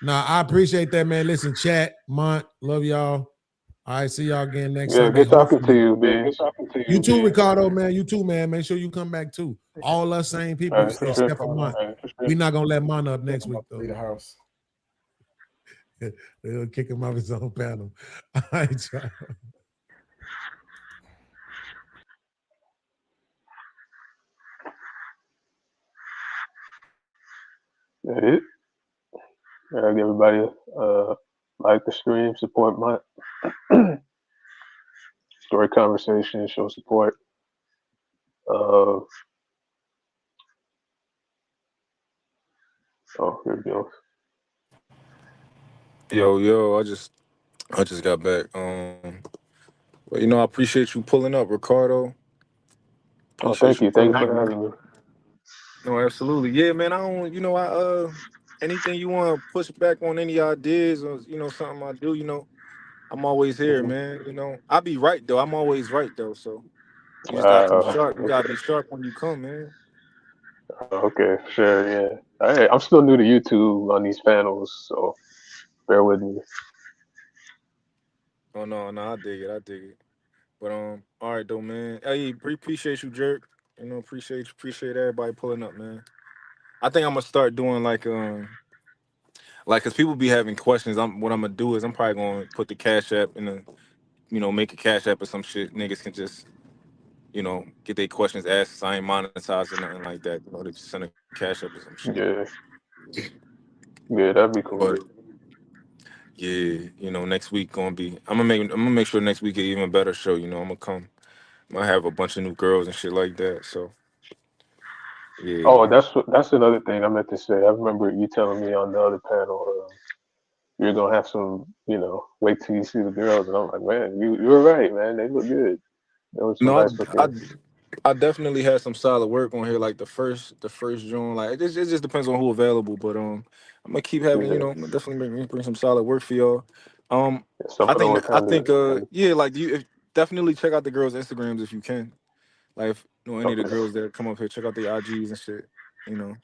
nah, I appreciate that, man. Listen, chat, Mont, love y'all. All right, see y'all again next Sunday. Good talking to you, Beans. You too, Ricardo, man. You too, man. Make sure you come back too. All us same people, except for Mont. We're not gonna let Mont up next week though. Leave the house. They'll kick him off his own panel. All right, y'all. That it. Everybody like the stream, support my story conversation, show support. Oh, here it goes. Yo, I just got back. But I appreciate you pulling up, Ricardo. Thank you for having me. No, absolutely. Yeah, man. I don't, anything you want to push back on any ideas or something I do, I'm always here, man. I be right though. I'm always right though. So you just gotta be sharp. You gotta be sharp when you come, man. Okay, sure, yeah. Hey, I'm still new to YouTube on these panels, so bear with me. Oh no, I dig it. But all right though, man. Hey, appreciate you, Jerk. Appreciate everybody pulling up, man. I think I'm gonna start doing like cause people be having questions. What I'm gonna do is I'm probably gonna put the Cash App in the, make a Cash App or some shit. Niggas can just, get their questions asked. So I ain't monetizing nothing like that. They just send a Cash App or some shit. Yeah, that'd be cool. But Yeah, next week gonna be. I'm gonna make sure next week get even better show. I'm gonna come. I have a bunch of new girls and shit like that. So Oh, yeah, that's another thing I meant to say. I remember you telling me on the other panel, you're gonna have some, wait till you see the girls, and I'm like, man, you were right, man. They look good. There was some no, nice I looking. I definitely had some solid work on here. Like the first joint. Like it just depends on who available. But I'm gonna keep having. Yeah, I'm gonna definitely bring some solid work for y'all. Um, some I of them think were I kind of think yeah, like definitely check out the girls' Instagrams if you can. Like if any of the okay. girls that come up here, check out their IGs and shit. You know,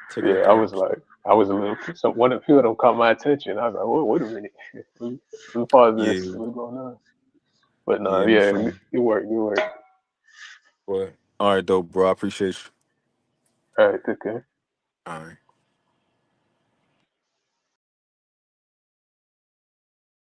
take a Yeah, look I at was like, I was a little. So a few of them caught my attention. I was like, wait a minute, let me pause it. this. Yeah, What's going on? But no, yeah, no yeah, front. you work, you work. But all right, though, bro. I appreciate you. All right, take care. All right.